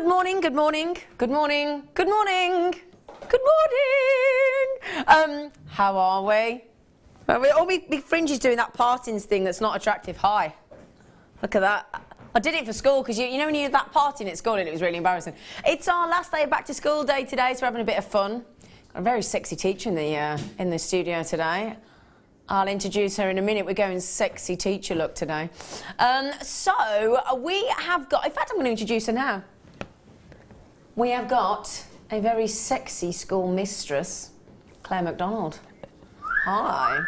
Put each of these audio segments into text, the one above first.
morning, good morning, good morning, good morning, good morning. How are we? All my fringe is doing that partings thing that's not attractive. Hi. Look at that. I did it for school because you know when you did that parting at school and it was really embarrassing. It's our last day of back to school day today, so we're having a bit of fun. Got a very sexy teacher in the studio today. I'll introduce her in a minute. We're going sexy teacher look today. So we have got, in fact I'm going to introduce her now. We have got a very sexy school mistress, Claire McDonald. Hi.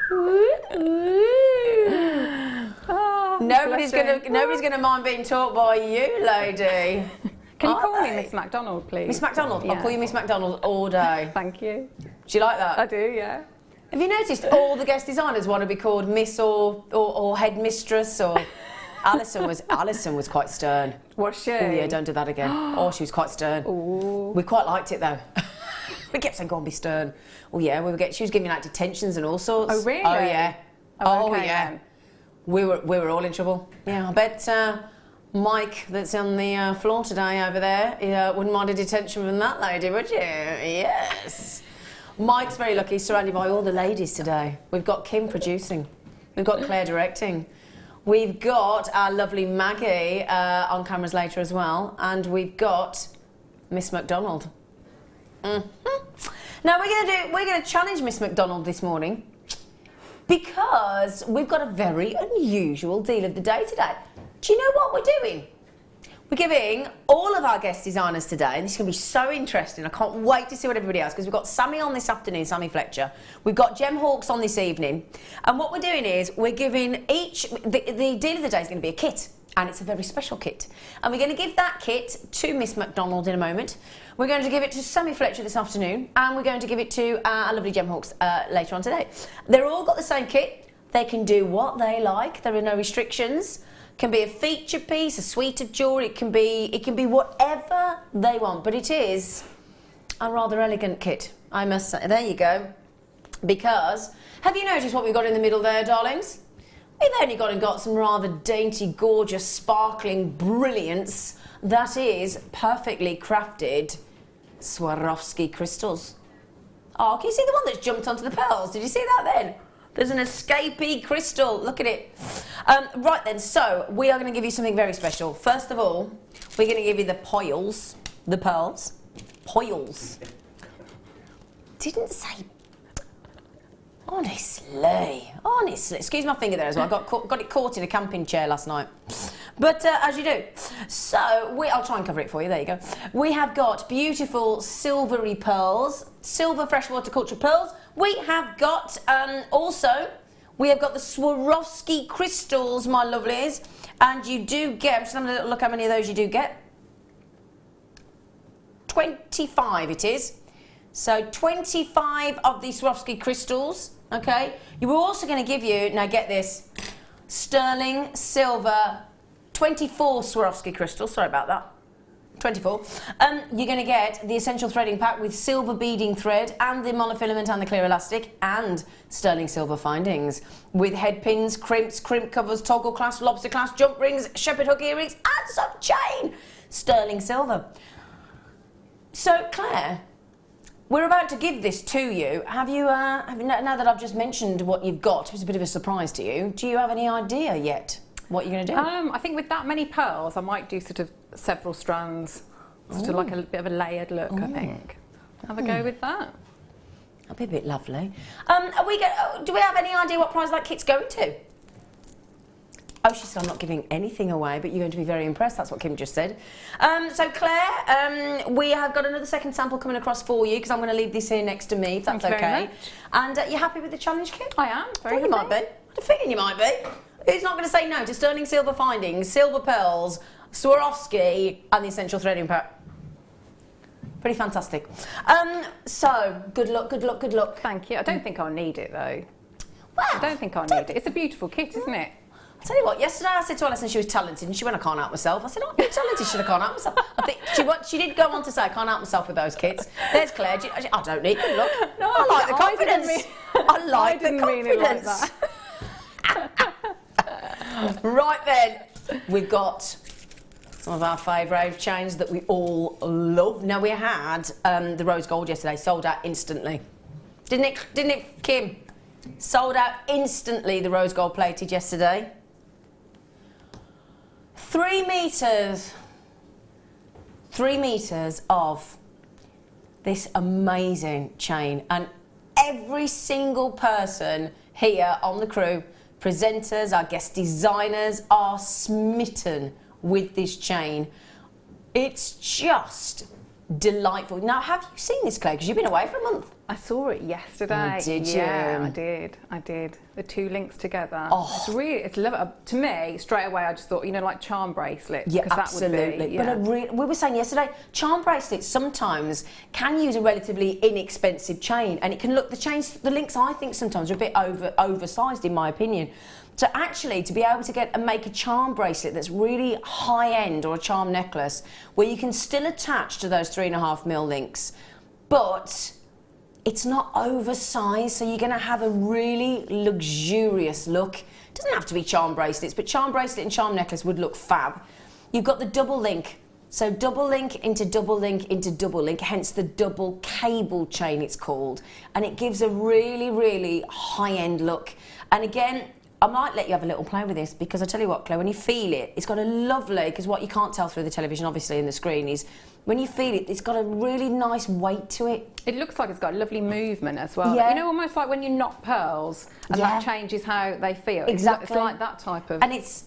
Oh, nobody's gonna mind being taught by you, lady. Can you call me Miss McDonald, please? Miss McDonald? Yeah. I'll call you Miss McDonald all day. Thank you. Do you like that? I do, yeah. Have you noticed all the guest designers want to be called Miss or Head Mistress or... Alison was quite stern. Was she? Oh yeah, don't do that again. Oh, she was quite stern. Ooh. We quite liked it though. We kept saying, go on, be stern. Oh yeah, she was giving like detentions and all sorts. Oh really? Oh yeah. Oh, okay, yeah. then. We were all in trouble. Yeah, I bet Mike that's on the floor today over there wouldn't mind a detention from that lady, would you? Yes. Mike's very lucky, he's surrounded by all the ladies today. We've got Kim producing. We've got Claire directing. We've got our lovely Maggie on cameras later as well, and we've got Miss McDonald. Now we're gonna challenge Miss McDonald this morning because we've got a very unusual deal of the day today. Do you know what we're doing? We're giving all of our guest designers today, and this is going to be so interesting. I can't wait to see what everybody else, because we've got Sammy on this afternoon, Sammy Fletcher. We've got Gem Hawks on this evening. And what we're doing is we're giving each, the deal of the day is going to be a kit, and it's a very special kit. And we're going to give that kit to Miss McDonald in a moment. We're going to give it to Sammy Fletcher this afternoon, and we're going to give it to our lovely Gem Hawks later on today. They're all got the same kit. They can do what they like. There are no restrictions. Can be a feature piece, a suite of jewellery, it can be whatever they want, but it is a rather elegant kit, I must say. There you go. Because, have you noticed what we've got in the middle there, darlings? We've only got some rather dainty, gorgeous, sparkling brilliance that is perfectly crafted Swarovski crystals. Oh, can you see the one that's jumped onto the pearls? Did you see that then? There's an escapee crystal. Look at it. Right then, so we are going to give you something very special. First of all, we're going to give you the pearls. The pearls. Pearls. Didn't say... Honestly. Excuse my finger there as well. I got it caught in a camping chair last night. But as you do. So, I'll try and cover it for you. There you go. We have got beautiful silvery pearls. Silver freshwater culture pearls. We have got we have got the Swarovski crystals, my lovelies, and you do get, I'm just having a little look how many of those you do get. 25 it is. So 25 of the Swarovski crystals, okay? You were also going to give you, now get this, sterling silver 24 Swarovski crystals, sorry about that. 24. You're going to get the essential threading pack with silver beading thread and the monofilament and the clear elastic and sterling silver findings with head pins, crimps, crimp covers, toggle clasp, lobster clasp, jump rings, shepherd hook earrings and some chain. Sterling silver. So Claire, we're about to give this to you. Have you now that I've just mentioned what you've got, it was a bit of a surprise to you, do you have any idea yet what you're going to do? I think with that many pearls, I might do sort of several strands, sort of like a bit of a layered look, I think. Have a go with that. That'd be a bit lovely. Do we have any idea what prize that kit's going to? Oh, she said I'm not giving anything away, but you're going to be very impressed. That's what Kim just said. So Claire, we have got another second sample coming across for you because I'm going to leave this here next to me, if that's Thank you very okay. much. And you happy with the challenge kit? I am. Very You might be. I had a feeling you might be. Who's not going to say no to sterling silver findings, silver pearls, Swarovski, and the essential threading pack? Pretty fantastic. So good luck, good luck, good luck. Thank you. I don't think I'll need it though. Well, I don't think I'll need it. It's a beautiful kit, isn't it? I'll tell you what, yesterday I said to Alison she was talented and she went, I can't help myself. I said, oh, you're talented, should I can't help myself? I think she did go on to say, I can't help myself with those kits. There's Claire, I don't need good luck. No, I like the confidence. I like the confidence. Like that. Right then, we've got Some of our favourite chains that we all love. Now, we had the rose gold yesterday, sold out instantly. Didn't it, Kim? Sold out instantly, the rose gold plated yesterday. 3 metres. 3 metres of this amazing chain. And every single person here on the crew, presenters, our guest designers, are smitten with this chain. It's just delightful. Now, have you seen this, Claire? Because you've been away for a month. I saw it yesterday. Oh, did you? Yeah, I did. The 2 links together. Oh. It's really, it's lovely. To me, straight away, I just thought, you know, like charm bracelets. Yeah, 'cause absolutely. That would be, yeah. But we were saying yesterday, charm bracelets sometimes can use a relatively inexpensive chain, and it can look, the links I think sometimes are a bit oversized in my opinion. So actually, to be able to get and make a charm bracelet that's really high end, or a charm necklace, where you can still attach to those 3.5mm links, but it's not oversized, so you're going to have a really luxurious look. It doesn't have to be charm bracelets, but charm bracelet and charm necklace would look fab. You've got the double link, so double link into double link into double link, hence the double cable chain it's called, and it gives a really, really high-end look. And again, I might let you have a little play with this, because I tell you what, Claire, when you feel it, it's got a lovely, because what you can't tell through the television, obviously, in the screen, is when you feel it, it's got a really nice weight to it. It looks like it's got a lovely movement as well. Yeah. You know, almost like when you knock pearls and that changes how they feel. Exactly. It's like that type of... And it's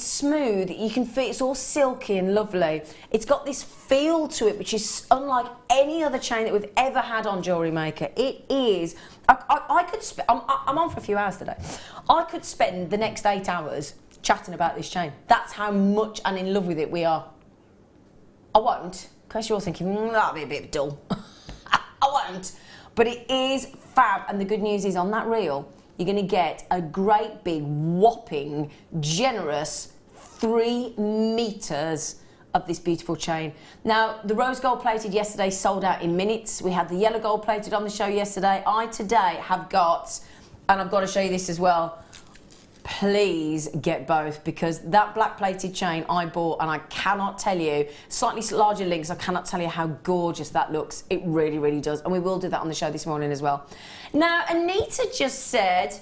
smooth. You can feel it's all silky and lovely. It's got this feel to it, which is unlike any other chain that we've ever had on Jewellery Maker. It is... I could spend... I'm on for a few hours today. I could spend the next 8 hours chatting about this chain. That's how much and in love with it we are. I won't, because you're thinking, that'll be a bit dull. I won't. But it is fab, and the good news is on that reel, you're going to get a great big, whopping, generous 3 metres of this beautiful chain. Now, the rose gold plated yesterday sold out in minutes. We had the yellow gold plated on the show yesterday. I today have got, and I've got to show you this as well, please get both, because that black plated chain I bought, and I cannot tell you, slightly larger links, I cannot tell you how gorgeous that looks. It really, really does. And we will do that on the show this morning as well. Now, Anita just said,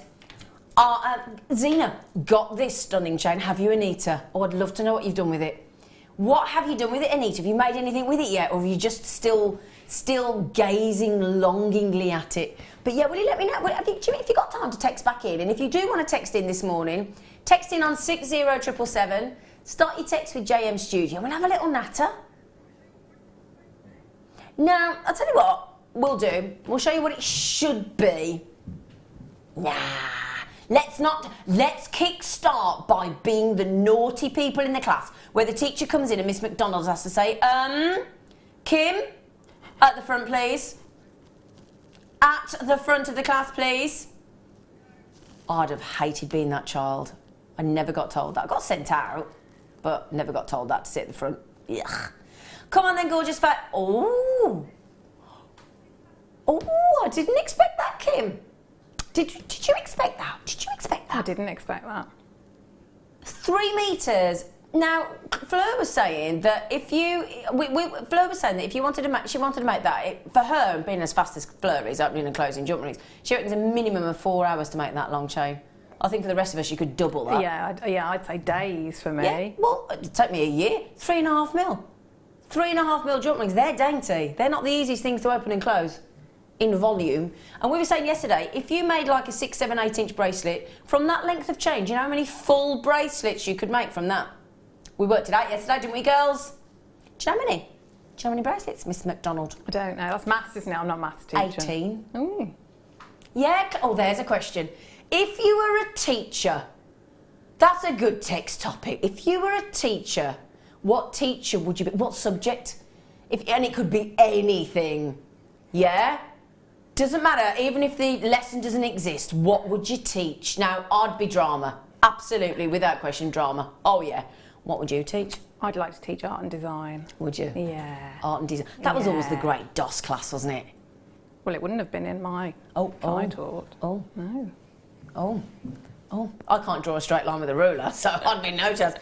Zena, got this stunning chain. Have you, Anita? Oh, I'd love to know what you've done with it. What have you done with it, Anita? Have you made anything with it yet, or are you just still gazing longingly at it? But yeah, will you let me know? If you've got time to text back in, and if you do want to text in this morning, text in on 60777. Start your text with JM Studio. We'll have a little natter. Now, I'll tell you what we'll do. We'll show you what it should be. Nah, let's kick-start by being the naughty people in the class, where the teacher comes in and Miss McDonald has to say, Kim, at the front, please. At the front of the class, please. I'd have hated being that child. I never got told that. I got sent out, but never got told that to sit at the front. Yuck. Come on then, gorgeous fat. Oh, I didn't expect that, Kim. Did you expect that? Did you expect that? I didn't expect that. 3 metres. Now, Fleur was saying that if you wanted to make, she wanted to make that, for her, being as fast as Fleur is, opening and closing jump rings, she reckons a minimum of 4 hours to make that long chain. I think for the rest of us, you could double that. Yeah, I'd say days for me. Yeah, well, it'd take me a year. 3.5mm. 3.5mm jump rings, they're dainty. They're not the easiest things to open and close in volume. And we were saying yesterday, if you made like a 6, 7, 8-inch bracelet from that length of chain, do you know how many full bracelets you could make from that? We worked it out yesterday, didn't we, girls? Do you know how many? Do you know how many bracelets, Miss McDonald? I don't know. That's maths, isn't it? I'm not a maths teacher. 18. Ooh. Yeah. Oh, there's a question. If you were a teacher, that's a good text topic. If you were a teacher, what teacher would you be? What subject? And it could be anything. Yeah? Doesn't matter. Even if the lesson doesn't exist, what would you teach? Now, I'd be drama. Absolutely, without question, drama. Oh, yeah. What would you teach? I'd like to teach art and design. Would you? Yeah. Art and design. That was always the great DOS class, wasn't it? Well, it wouldn't have been in my I taught. Oh. No. Oh, I can't draw a straight line with a ruler, so I'd be no chance.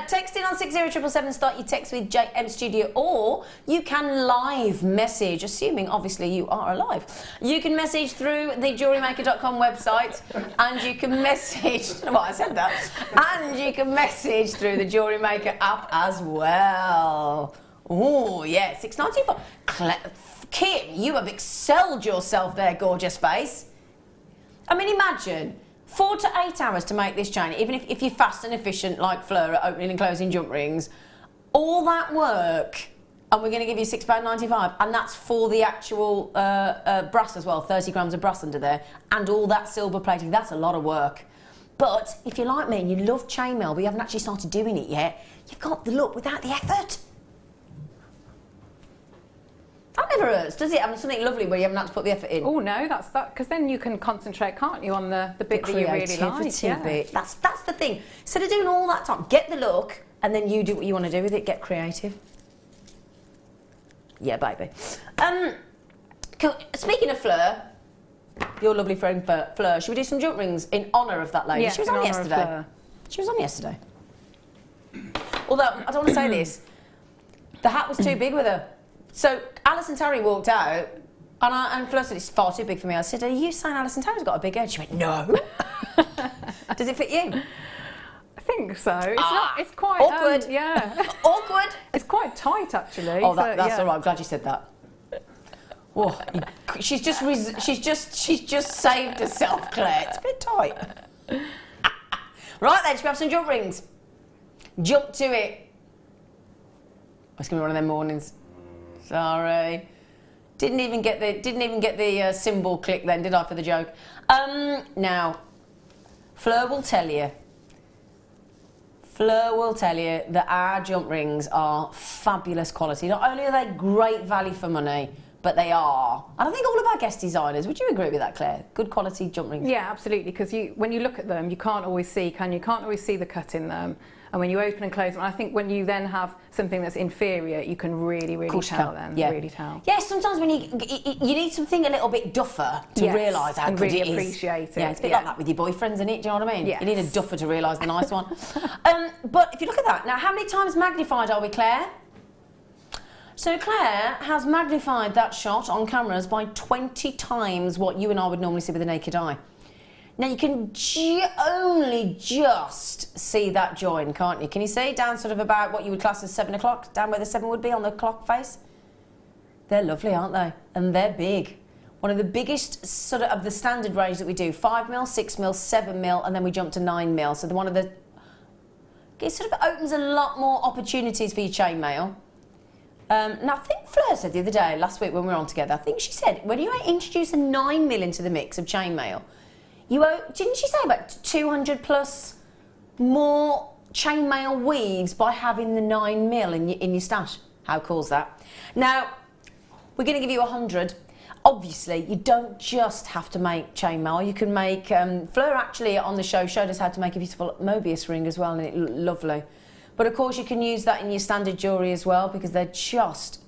Text in on 60777, start your text with JM Studio, or you can live message, assuming obviously you are alive. You can message through the jewellerymaker.com website, and you can message, well, I said that, and you can message through the Jewellery Maker app as well. Oh, yeah, $6.95. Kim, you have excelled yourself there, gorgeous face. I mean, imagine 4 to 8 hours to make this chain, even if you're fast and efficient like Fleur at opening and closing jump rings. All that work, and we're going to give you £6.95, and that's for the actual brass as well, 30 grams of brass under there, and all that silver plating. That's a lot of work. But if you're like me and you love chainmail, but you haven't actually started doing it yet, you've got the look without the effort. That never hurts, does it? Having something lovely where you haven't had to put the effort in. Oh no, that's that, because then you can concentrate, can't you, on the bit that you really like? Yeah. Bit. That's the thing. Instead of doing all that time, get the look, and then you do what you want to do with it. Get creative. Yeah, baby. Speaking of Fleur, your lovely friend Fleur, should we do some jump rings in honour of that lady? Yes, she was on yesterday. She was on yesterday. Although I don't want to say this, the hat was too big with her. So Alice and Terry walked out, and Fleur said, it's far too big for me. I said, are you saying Alice and Terry's got a big head? She went, no. Does it fit you? I think so. It's quite awkward. Yeah. Awkward. It's quite tight, actually. Oh, that's all right. I'm glad you said that. Whoa, she's just saved herself, Claire. It's a bit tight. Right then, should we have some jump rings? Jump to it. It's gonna be one of them mornings. Sorry. Didn't even get the symbol click then, did I, for the joke? Now, Fleur will tell you that our jump rings are fabulous quality. Not only are they great value for money, but they are. And I think all of our guest designers, would you agree with that, Claire? Good quality jump rings. Yeah, absolutely, because when you look at them, you can't always see, can you? You can't always see the cut in them. And when you open and close them, I think when you then have something that's inferior, you can really tell then. Yeah. Really tell. Yeah, sometimes when you need something a little bit duffer to realise how good really it is. Appreciate it. Yeah, it's a bit like that with your boyfriends, isn't it? Do you know what I mean? Yes. You need a duffer to realise the nice one. But if you look at that, now how many times magnified are we, Claire? So Claire has magnified that shot on cameras by 20 times what you and I would normally see with the naked eye. Now you can only just see that join, can't you? Can you see down sort of about what you would class as 7 o'clock, down where the 7 would be on the clock face? They're lovely, aren't they? And they're big. One of the biggest sort of the standard range that we do, 5mm, 6mm, 7mm, and then we jump to 9mm. So it sort of opens a lot more opportunities for your chainmail. Now, I think Fleur said the other day, last week when we were on together, I think she said, when you introduce a 9mm into the mix of chainmail, didn't she say about 200 plus more chainmail weaves by having the 9mm in your stash? How cool is that? Now, we're going to give you 100. Obviously, you don't just have to make chainmail. You can make... Fleur actually on the show showed us how to make a beautiful Mobius ring as well, and it looked lovely. But of course, you can use that in your standard jewellery as well, because they're just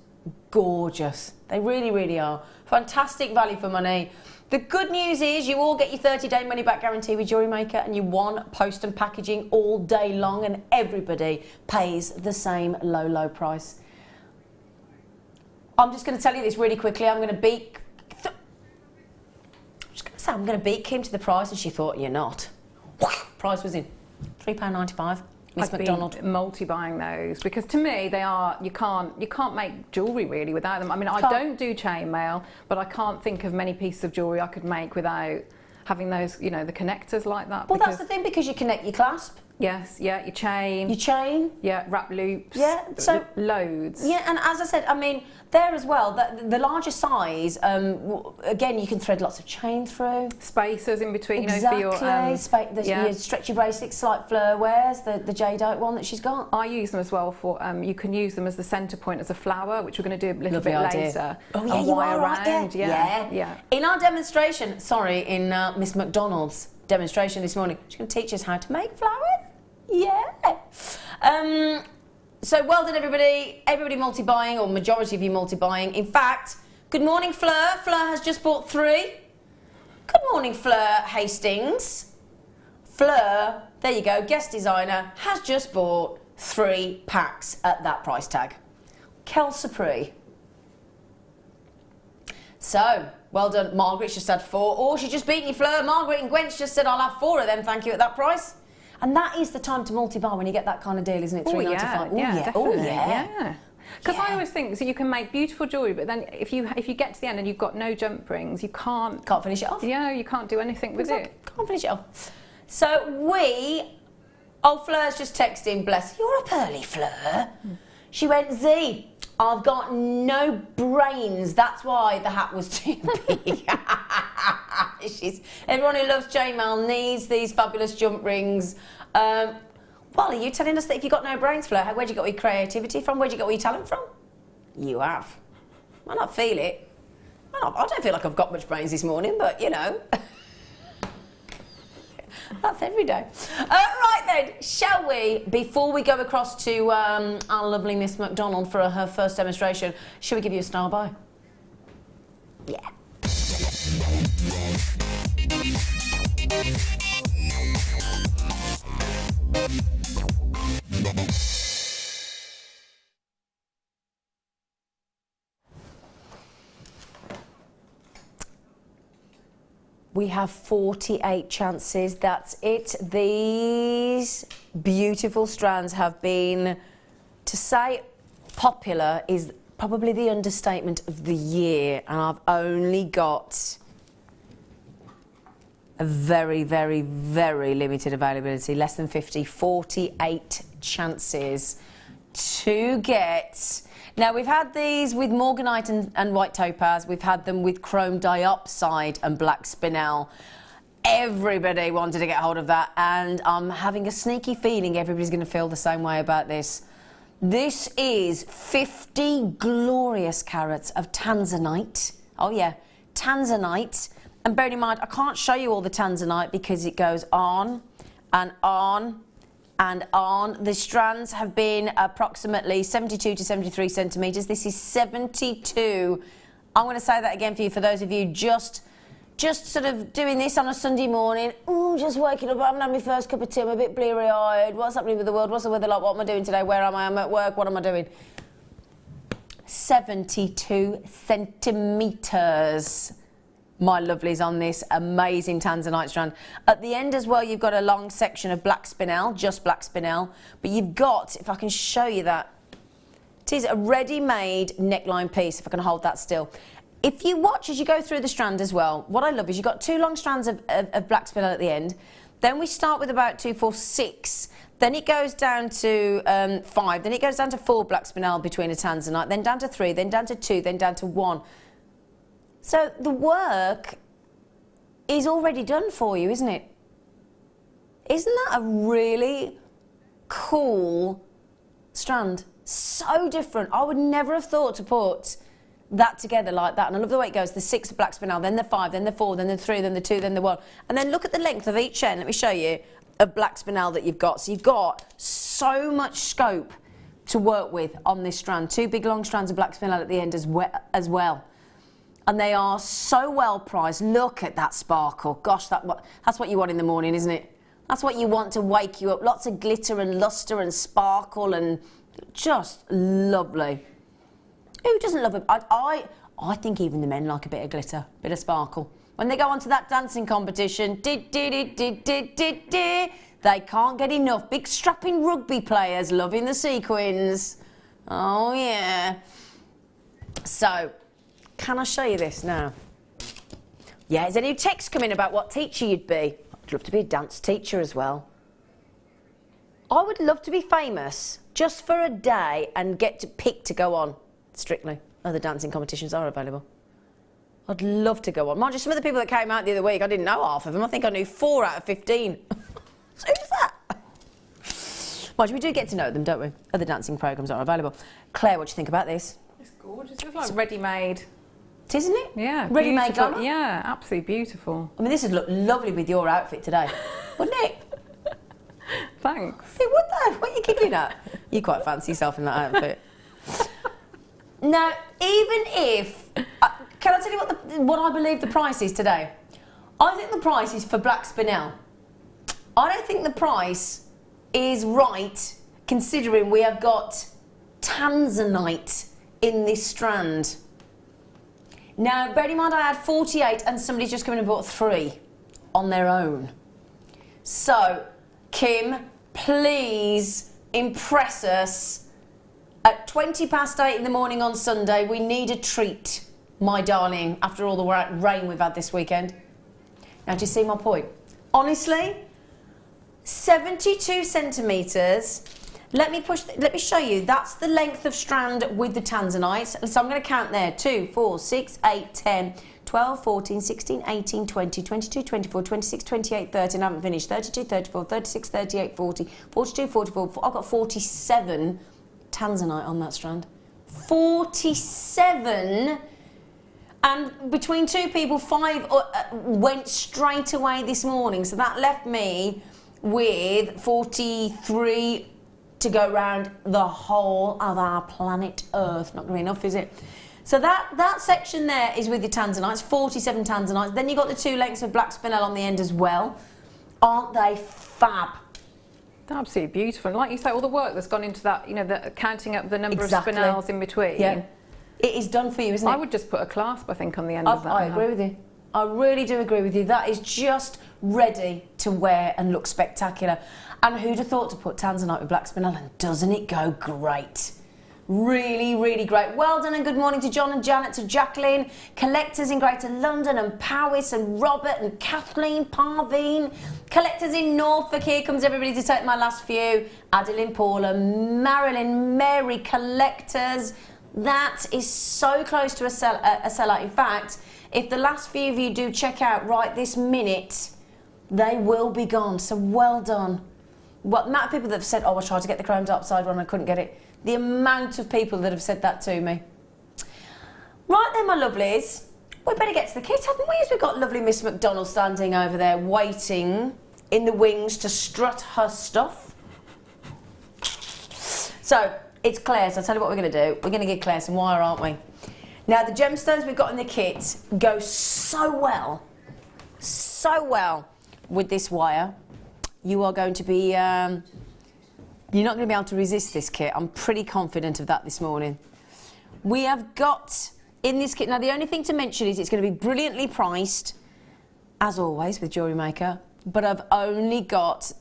gorgeous. They really, really are. Fantastic value for money. The good news is you all get your 30-day money-back guarantee with Jewellery Maker, and you want post and packaging all day long, and everybody pays the same low, low price. I'm just going to tell you this really quickly. I'm going to beat Kim to the price, and she thought, you're not. Price was in £3.95. Miss McDonald. I'd be multi-buying those, because to me they are, you can't make jewellery really without them. I mean, I don't do chainmail, but I can't think of many pieces of jewellery I could make without having those, the connectors like that. Well, that's the thing, because you connect your clasp. Yes, yeah, your chain. Yeah, wrap loops. Yeah, so loads. Yeah, and as I said, I mean, there as well, the larger size, again, you can thread lots of chain through. Spacers in between, exactly. For your... your stretchy bracelets like Fleur wears, the Jadeite one that she's got. I use them as well for, you can use them as the centre point as a flower, which we're going to do a little bit later. Oh, yeah, you are right, yeah. In our demonstration, in Miss McDonald's demonstration this morning, she's going to teach us how to make flowers. Yeah. So well done, everybody multi-buying, or majority of you multi-buying. In fact, good morning, Fleur. Fleur has just bought 3. Good morning, Fleur Hastings. Fleur, there you go, guest designer, has just bought 3 packs at that price tag. Quel surprise. So, well done. Margaret's just had 4. Oh, she's just beaten you, Fleur. Margaret and Gwent's just said, I'll have 4 of them, thank you, at that price. And that is the time to multi-buy when you get that kind of deal, isn't it? $3.95. Yeah. Because I always think, so you can make beautiful jewellery, but then if you get to the end and you've got no jump rings, you can't finish it off. Yeah, you can't do anything with it. Can't finish it off. So Fleur's just texting, bless. You're up early, Fleur. She went, Z, I've got no brains. That's why the hat was too big. Everyone who loves chainmail needs these fabulous jump rings. Well, are you telling us that if you've got no brains, Fleur, where'd you get all your creativity from? Where'd you get all your talent from? You have. I don't feel it. I don't feel like I've got much brains this morning, but, you know. That's every day. Right then, shall we, before we go across to our lovely Miss McDonald for her first demonstration, shall we give you a star buy? Yeah. We have 48 chances, that's it. These beautiful strands have been, to say popular is probably the understatement of the year, and I've only got a very, very, very limited availability, less than 50, 48 chances to get. Now, we've had these with morganite and white topaz. We've had them with chrome diopside and black spinel. Everybody wanted to get hold of that, and I'm having a sneaky feeling everybody's going to feel the same way about this. This is 50 glorious carats of Tanzanite. Oh, yeah, Tanzanite. And bearing in mind, I can't show you all the Tanzanite because it goes on and on and on. The strands have been approximately 72 to 73 centimetres. This is 72. I'm going to say that again for you, for those of you just sort of doing this on a Sunday morning. Ooh, just waking up, I haven't had my first cup of tea, I'm a bit bleary-eyed. What's happening with the world? What's the weather like? What am I doing today? Where am I? I'm at work. What am I doing? 72 centimetres. My lovelies, on this amazing Tanzanite strand. At the end as well, you've got a long section of black spinel, just black spinel, but you've got, if I can show you that, it is a ready-made neckline piece, if I can hold that still. If you watch as you go through the strand as well, what I love is you've got 2 long strands of black spinel at the end. Then we start with about 2, 4, 6. Then it goes down to 5. Then it goes down to 4 black spinel between a Tanzanite. Then down to 3. Then down to 2. Then down to 1. So the work is already done for you, isn't it? Isn't that a really cool strand? So different. I would never have thought to put that together like that. And I love the way it goes. The 6 black spinel, then the 5, then the 4, then the 3, then the 2, then the 1. And then look at the length of each end. Let me show you a black spinel that you've got. So you've got so much scope to work with on this strand. 2 big long strands of black spinel at the end as well. And they are so well priced. Look at that sparkle. Gosh, that's what you want in the morning, isn't it? That's what you want to wake you up. Lots of glitter and luster and sparkle and just lovely. Who doesn't love it? I think even the men like a bit of glitter, bit of sparkle. When they go onto that dancing competition, they can't get enough. Big strapping rugby players loving the sequins. Oh, yeah. So, can I show you this now? Yeah, is there any text coming about what teacher you'd be? I'd love to be a dance teacher as well. I would love to be famous just for a day and get to pick to go on, Strictly. Other dancing competitions are available. I'd love to go on. Mind you, some of the people that came out the other week, I didn't know half of them. I think I knew 4 out of 15. So who's that? Mind you, we do get to know them, don't we? Other dancing programmes are available. Claire, what do you think about this? It's gorgeous. It's like ready-made. Isn't it? Yeah, ready-made glamour? Yeah, absolutely beautiful. I mean, this would look lovely with your outfit today, wouldn't it? Thanks. It would though. What are you giggling at? You quite fancy yourself in that outfit. Now, even if... can I tell you what I believe the price is today? I think the price is for black spinel I don't think the price is right, considering we have got Tanzanite in this strand. Now, bear in mind I had 48 and somebody's just come in and bought 3 on their own. So, Kim, please impress us. At 8:20 in the morning on Sunday, we need a treat, my darling, after all the rain we've had this weekend. Now, do you see my point? Honestly, 72 centimetres. Let me show you. That's the length of strand with the Tanzanite. So I'm going to count there. 2, 4, 6, 8, 10, 12, 14, 16, 18, 20, 22, 24, 26, 28, 30. And I haven't finished. 32, 34, 36, 38, 40, 42, 44. I've got 47 Tanzanite on that strand. 47. And between 2 people, 5 went straight away this morning. So that left me with 43 to go round the whole of our planet Earth. Not going to be enough, is it? So that section there is with the Tanzanites, 47 Tanzanites. Then you've got the 2 lengths of black spinel on the end as well. Aren't they fab? They're absolutely beautiful. And like you say, all the work that's gone into that, you know, the counting up the number Exactly. of spinels in between. Yeah. It is done for you, isn't it? I would just put a clasp, I think, on the end of that. I agree with you. I really do agree with you. That is just ready to wear and look spectacular. And who'd have thought to put Tanzanite with black spinel, and doesn't it go great? Really, really great. Well done and good morning to John and Janet, to Jacqueline, collectors in Greater London and Powys and Robert and Kathleen, Parveen, collectors in Norfolk. Here comes everybody to take my last few. Adeline, Paula, Marilyn, Mary, collectors. That is so close to a sellout. In fact, if the last few of you do check out right this minute, they will be gone. So well done. What amount of people that have said, oh, I tried to get the chromed upside one, I couldn't get it. The amount of people that have said that to me. Right then, my lovelies, we better get to the kit, haven't we? As we've got lovely Miss McDonald standing over there waiting in the wings to strut her stuff. So, it's Claire's. I'll tell you what we're going to do. We're going to give Claire some wire, aren't we? Now, the gemstones we've got in the kit go so well with this wire. You are going to be, you're not going to be able to resist this kit. I'm pretty confident of that this morning. We have got in this kit, now the only thing to mention is it's going to be brilliantly priced, as always with Jewellery Maker, but I've only got,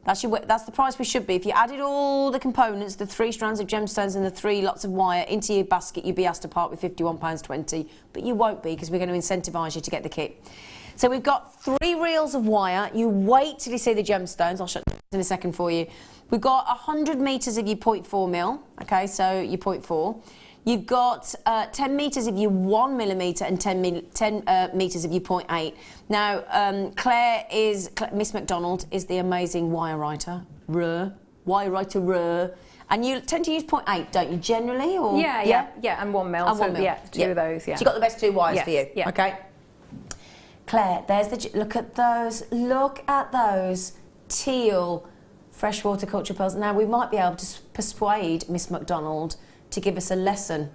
that's the price we should be. If you added all the components, the 3 strands of gemstones and the 3 lots of wire into your basket, you'd be asked to part with £51.20, but you won't be because we're going to incentivise you to get the kit. So we've got 3 reels of wire. You wait till you see the gemstones. I'll show you in a second for you. We've got 100 metres of your 0.4 mil, okay, so your 0.4. You've got 10 metres of your 1 millimetre and 10 metres of your 0.8. Now, Miss McDonald is the amazing wire writer, wire writer, and you tend to use 0.8, don't you, generally? Or? Yeah, and 1 mil. And so 1 mil. Yeah, 2 of those, yeah. So you've got the best 2 wires for you, yeah. Okay? Claire, there's look at those teal freshwater culture pearls. Now, we might be able to persuade Miss McDonald to give us a lesson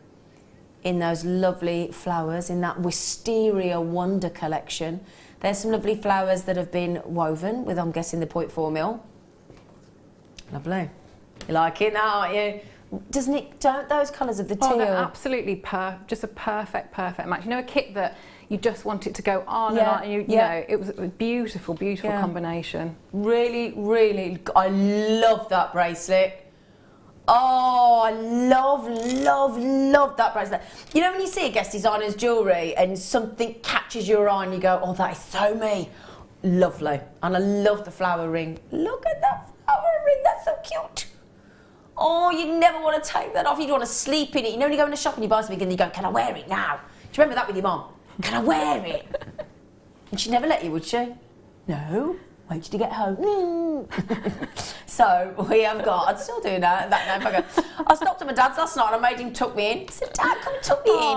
in those lovely flowers, in that Wisteria Wonder collection. There's some lovely flowers that have been woven with, I'm guessing, the 0.4 mil. Lovely. You like it now, aren't you? Don't those colours of the teal? Oh, they're absolutely just a perfect match. You know, a kit that you just want it to go on and on, and you know, it was a beautiful combination. Really, really, I love that bracelet. Oh, I love that bracelet. You know, when you see a guest designer's jewellery and something catches your eye and you go, oh, that is so me. Lovely. And I love the flower ring. Look at that flower ring, that's so cute. Oh, you never want to take that off. You don't want to sleep in it. You know when you go in a shop and you buy something and you go, can I wear it now? Do you remember that with your mum? Can I wear it? And she'd never let you, would she? No. Wait till you get home. So we have got, I'd still do that. I stopped at my dad's last night and I made him tuck me in. I said, Dad, come and tuck me in.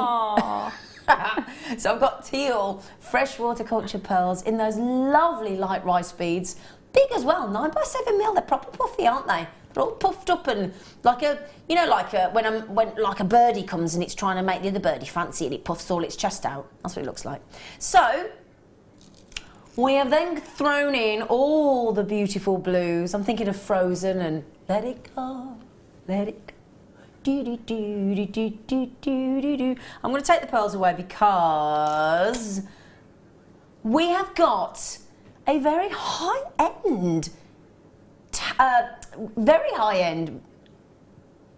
So I've got teal freshwater culture pearls in those lovely light rice beads. Big as well, 9x7 mil. They're proper puffy, aren't they? They're all puffed up and like when a birdie comes and it's trying to make the other birdie fancy and it puffs all its chest out. That's what it looks like. So We have then thrown in all the beautiful blues. I'm thinking of Frozen and let it go, let it go. Do, do, do, do, do, do, do, do. I'm going to take the pearls away because we have got a very high-end,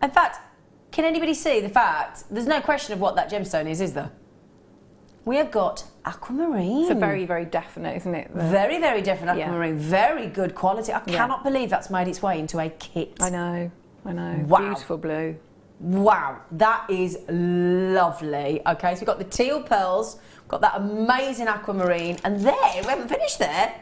in fact, can anybody see the fact? There's no question of what that gemstone is there? We have got Aquamarine. It's a very, very definite, isn't it? Very, very definite Aquamarine. Very good quality. I cannot believe that's made its way into a kit. I know. Wow. Beautiful blue. Wow, that is lovely. Okay, so we've got the teal pearls, we've got that amazing aquamarine, and there, we haven't finished there.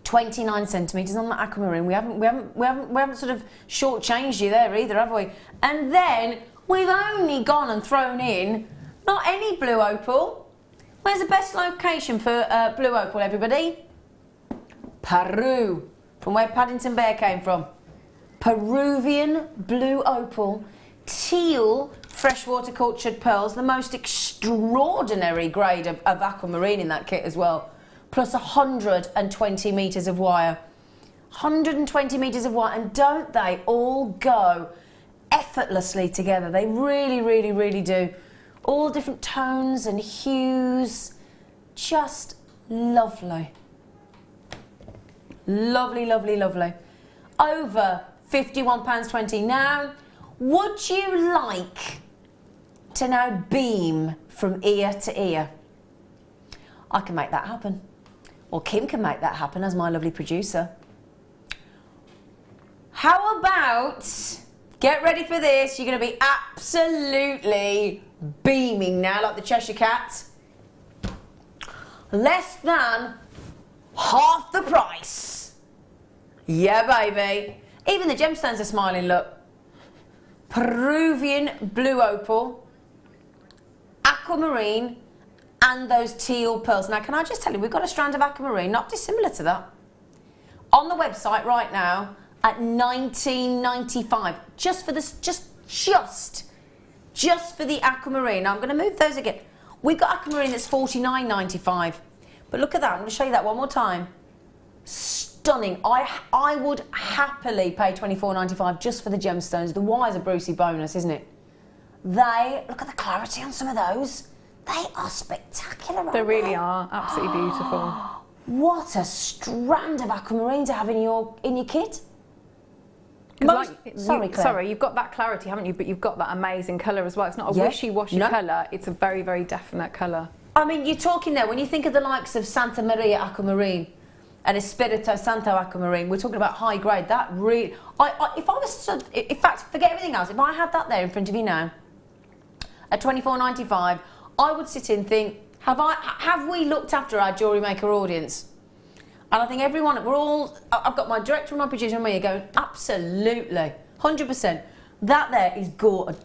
29 centimetres on the aquamarine. We haven't sort of shortchanged you there either, have we? And then we've only gone and thrown in not any blue opal. Where's the best location for blue opal, everybody? Peru, from where Paddington Bear came from. Peruvian blue opal, teal freshwater cultured pearls, the most extraordinary grade of aquamarine in that kit as well, plus 120 metres of wire. 120 metres of wire, and don't they all go effortlessly together? They really, really, really do. All different tones and hues, just lovely. Lovely, lovely, lovely. Over £51.20. Now, would you like to now beam from ear to ear? I can make that happen. Or Kim can make that happen as my lovely producer. How about, get ready for this, you're going to be absolutely beaming now like the Cheshire Cat. Less than half the price. Yeah, baby. Even the gemstones are smiling, look. Peruvian blue opal, aquamarine, and those teal pearls. Now, can I just tell you, we've got a strand of aquamarine, not dissimilar to that, on the website right now at $19.95. Just for this, just for the aquamarine. Now, I'm going to move those again. We've got aquamarine that's $49.95. But look at that. I'm going to show you that one more time. Stunning. I would happily pay $24.95 just for the gemstones. The wire's a Brucey bonus, isn't it? Look at the clarity on some of those. They are spectacular. They really are. Absolutely beautiful. What a strand of aquamarine to have in your kit. Sorry, Claire. Sorry, you've got that clarity, haven't you? But you've got that amazing colour as well. It's not a wishy-washy colour. It's a very, very definite colour. I mean, you're talking there, when you think of the likes of Santa Maria Aquamarine and Espirito Santo Aquamarine, we're talking about high grade. That really, if I was to, in fact, forget everything else, if I had that there in front of you now, at $24.95, I would sit in and think, have we looked after our Jewellery Maker audience? And I think everyone, I've got my director and my producer and me going, absolutely, 100%. That there is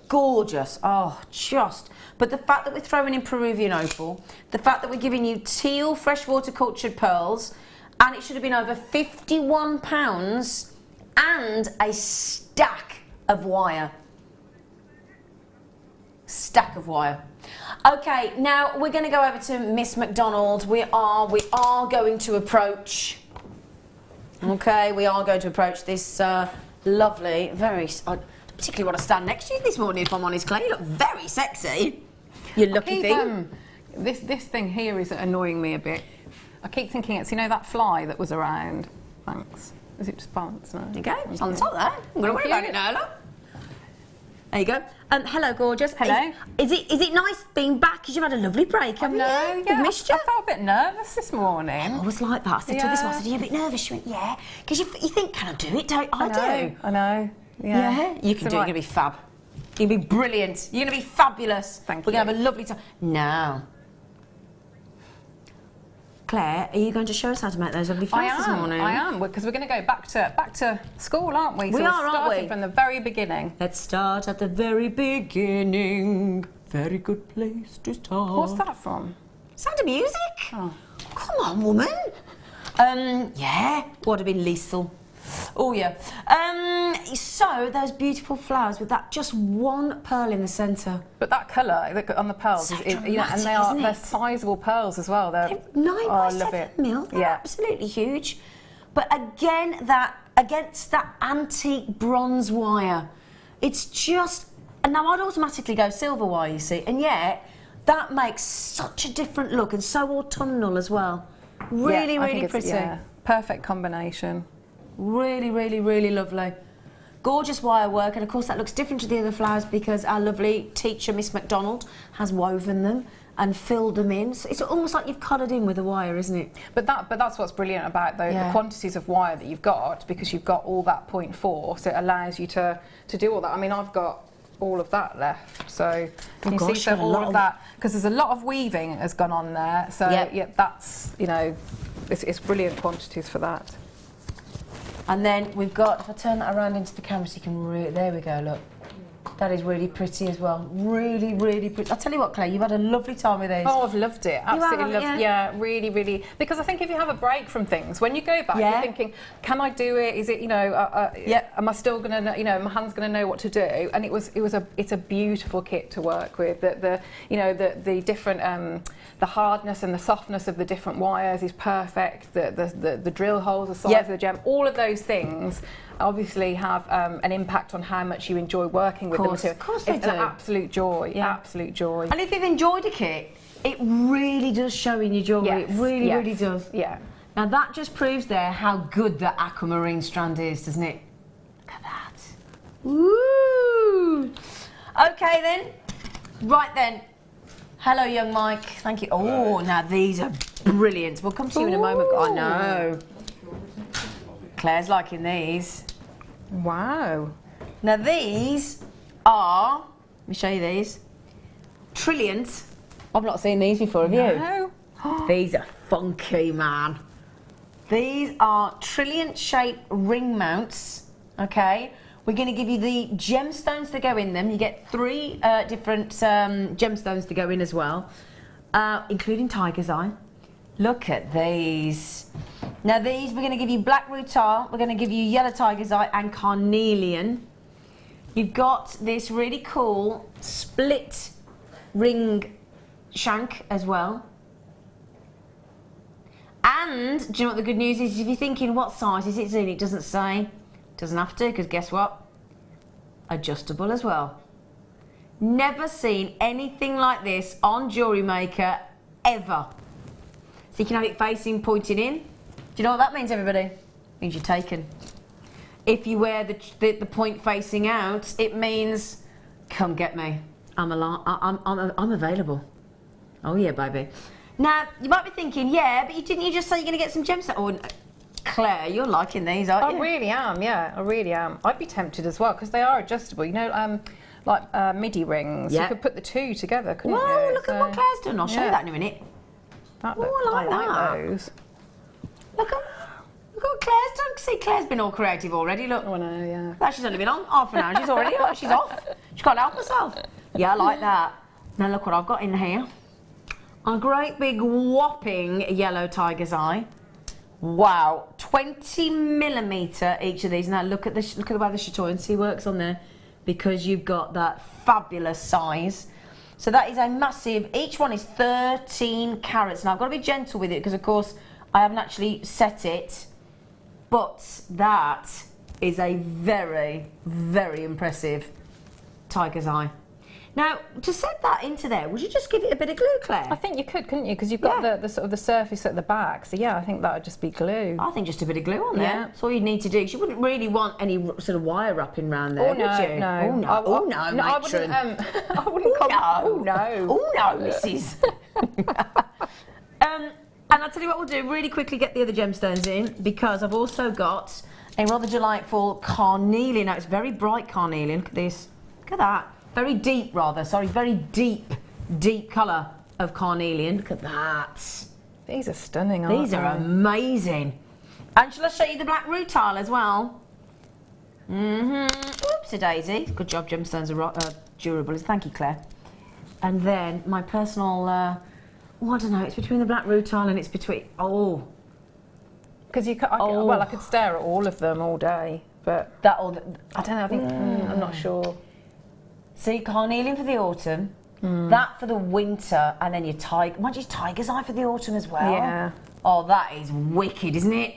gorgeous. Oh, just. But the fact that we're throwing in Peruvian opal, the fact that we're giving you teal freshwater cultured pearls, and it should have been over £51 and a stack of wire. Stack of wire. Okay, now we're going to go over to Miss McDonald. We are going to approach. Okay, we are going to approach this lovely, very. I particularly want to stand next to you this morning, if I'm honest, Claire. You look very sexy. You lucky thing. This thing here is annoying me a bit. I keep thinking it's, you know, that fly that was around. Thanks. Is it just balanced now? There you go. It's on the top there. I'm going to worry about it now, look. There you go. Hello, gorgeous. Hello. Is it nice being back? Because you've had a lovely break, haven't you? Yeah. We've missed you. I felt a bit nervous this morning. I always like that. I said to this one, I said, "Are you a bit nervous?" She went, "Yeah." Because you think, "Can I do it?" Don't I? Do. I know. Yeah. You can do it. You're going to be fab. You're going to be brilliant. You're going to be fabulous. Thank you. We're going to have a lovely time. Now, Claire, are you going to show us how to make those lovely flowers this morning? I am, because we're going to go back to school, aren't we? So we're starting from the very beginning. Let's start at the very beginning. Very good place to start. What's that from? Sound of Music. Oh. Come on, woman. Yeah, would have been lethal. Oh yeah. So those beautiful flowers with that just one pearl in the centre. But that colour on the pearls, So is, you know, dramatic, and they're sizable pearls as well. They're 9 by 7 mil. They're absolutely huge. But again, that against that antique bronze wire, it's just. And now I'd automatically go silver wire, you see, and yet that makes such a different look and so autumnal as well. Really, really pretty. Yeah, perfect combination. Really, really, really lovely. Gorgeous wire work, and of course that looks different to the other flowers because our lovely teacher, Miss McDonald, has woven them and filled them in. So it's almost like you've coloured in with a wire, isn't it? But that's what's brilliant about the quantities of wire that you've got, because you've got all that 0.4, so it allows you to do all that. I mean, I've got all of that left, so you see, so all of that, because there's a lot of weaving has gone on there, so yeah, that's, you know, it's brilliant quantities for that. And then we've got, if I turn that around into the camera so you can there we go, look. That is really pretty as well. Really, really pretty. I'll tell you what, Claire, you've had a lovely time with these. Oh, I've loved it. Absolutely loved it. Yeah, really, really. Because I think if you have a break from things, when you go back, you're thinking, can I do it? Is it, you know, am I still going to, you know, my hand's going to know what to do? And it's a beautiful kit to work with. The different, the hardness and the softness of the different wires is perfect. The drill holes, the size of the gem, all of those things obviously have an impact on how much you enjoy working with the material. Of course they do. It's an absolute joy, absolute joy. And if you've enjoyed a kit, it really does show in your jewellery. It really, really does. Yeah. Now that just proves there how good the Aquamarine strand is, doesn't it? Look at that. Woo! Okay then. Right then. Hello, young Mike. Thank you. Oh, now these are brilliant. We'll come to you in a moment. I know. Claire's liking these. Wow. Now these are, let me show you these, Trilliant. I've not seen these before, have you? No. These are funky, man. These are Trilliant shaped ring mounts, okay? We're going to give you the gemstones to go in them. You get 3 different gemstones to go in as well, including tiger's eye. Look at these. Now these, we're going to give you black rutar, we're going to give you yellow tiger's eye and carnelian. You've got this really cool split ring shank as well. And do you know what the good news is? If you're thinking what size is it, Zena, it doesn't say. Doesn't have to, because guess what? Adjustable as well. Never seen anything like this on Jewellery Maker ever. So you can have it facing, pointing in. Do you know what that means, everybody? It means you're taken. If you wear the point facing out, it means, come get me. I'm available. Oh yeah, baby. Now, you might be thinking, yeah, but didn't you just say you're going to get some gemstones? Oh, Claire, you're liking these, aren't you? I really am, yeah, I really am. I'd be tempted as well, because they are adjustable, you know, like MIDI rings. You could put the 2 together, couldn't you? Whoa, look at what Claire's done. I'll show you that in a minute. That I like that. Those. Look at what Claire's done. See, Claire's been all creative already, look. Oh, no, yeah. That she's only been on half an hour. She's already, look, she's off. She can't help herself. Yeah, I like that. Now look what I've got in here. A great big whopping yellow tiger's eye. Wow, 20mm each of these. Now look at the way the chatoyancy works on there, because you've got that fabulous size. So that is a massive, each one is 13 carats. Now I've got to be gentle with it because of course I haven't actually set it, but that is a very, very impressive tiger's eye. Now, to set that into there, would you just give it a bit of glue, Claire? I think you could, couldn't you? Because you've got the sort of the surface at the back. So yeah, I think that would just be glue. I think just a bit of glue on there. Yeah. That's all you need to do. You wouldn't really want any sort of wire wrapping around there, would you? No. Oh no, oh no, matron. I wouldn't call oh no. Oh no, Mrs. And I'll tell you what we'll do, really quickly get the other gemstones in, because I've also got a rather delightful carnelian. Now it's very bright carnelian, look at this. Look at that. Very deep, very deep colour of carnelian. Look at that. These are stunning, aren't they? These are amazing. And shall I show you the black rutile as well? Oopsie daisy. Good job, gemstones are durable. Thank you, Claire. And then my personal, I don't know, it's between the black rutile and it's between, look Because well, I could stare at all of them all day, but I don't know. I think I'm not sure. See, carnelian for the autumn, that for the winter, and then your tiger. Mind you, tiger's eye for the autumn as well. Yeah. Oh, that is wicked, isn't it?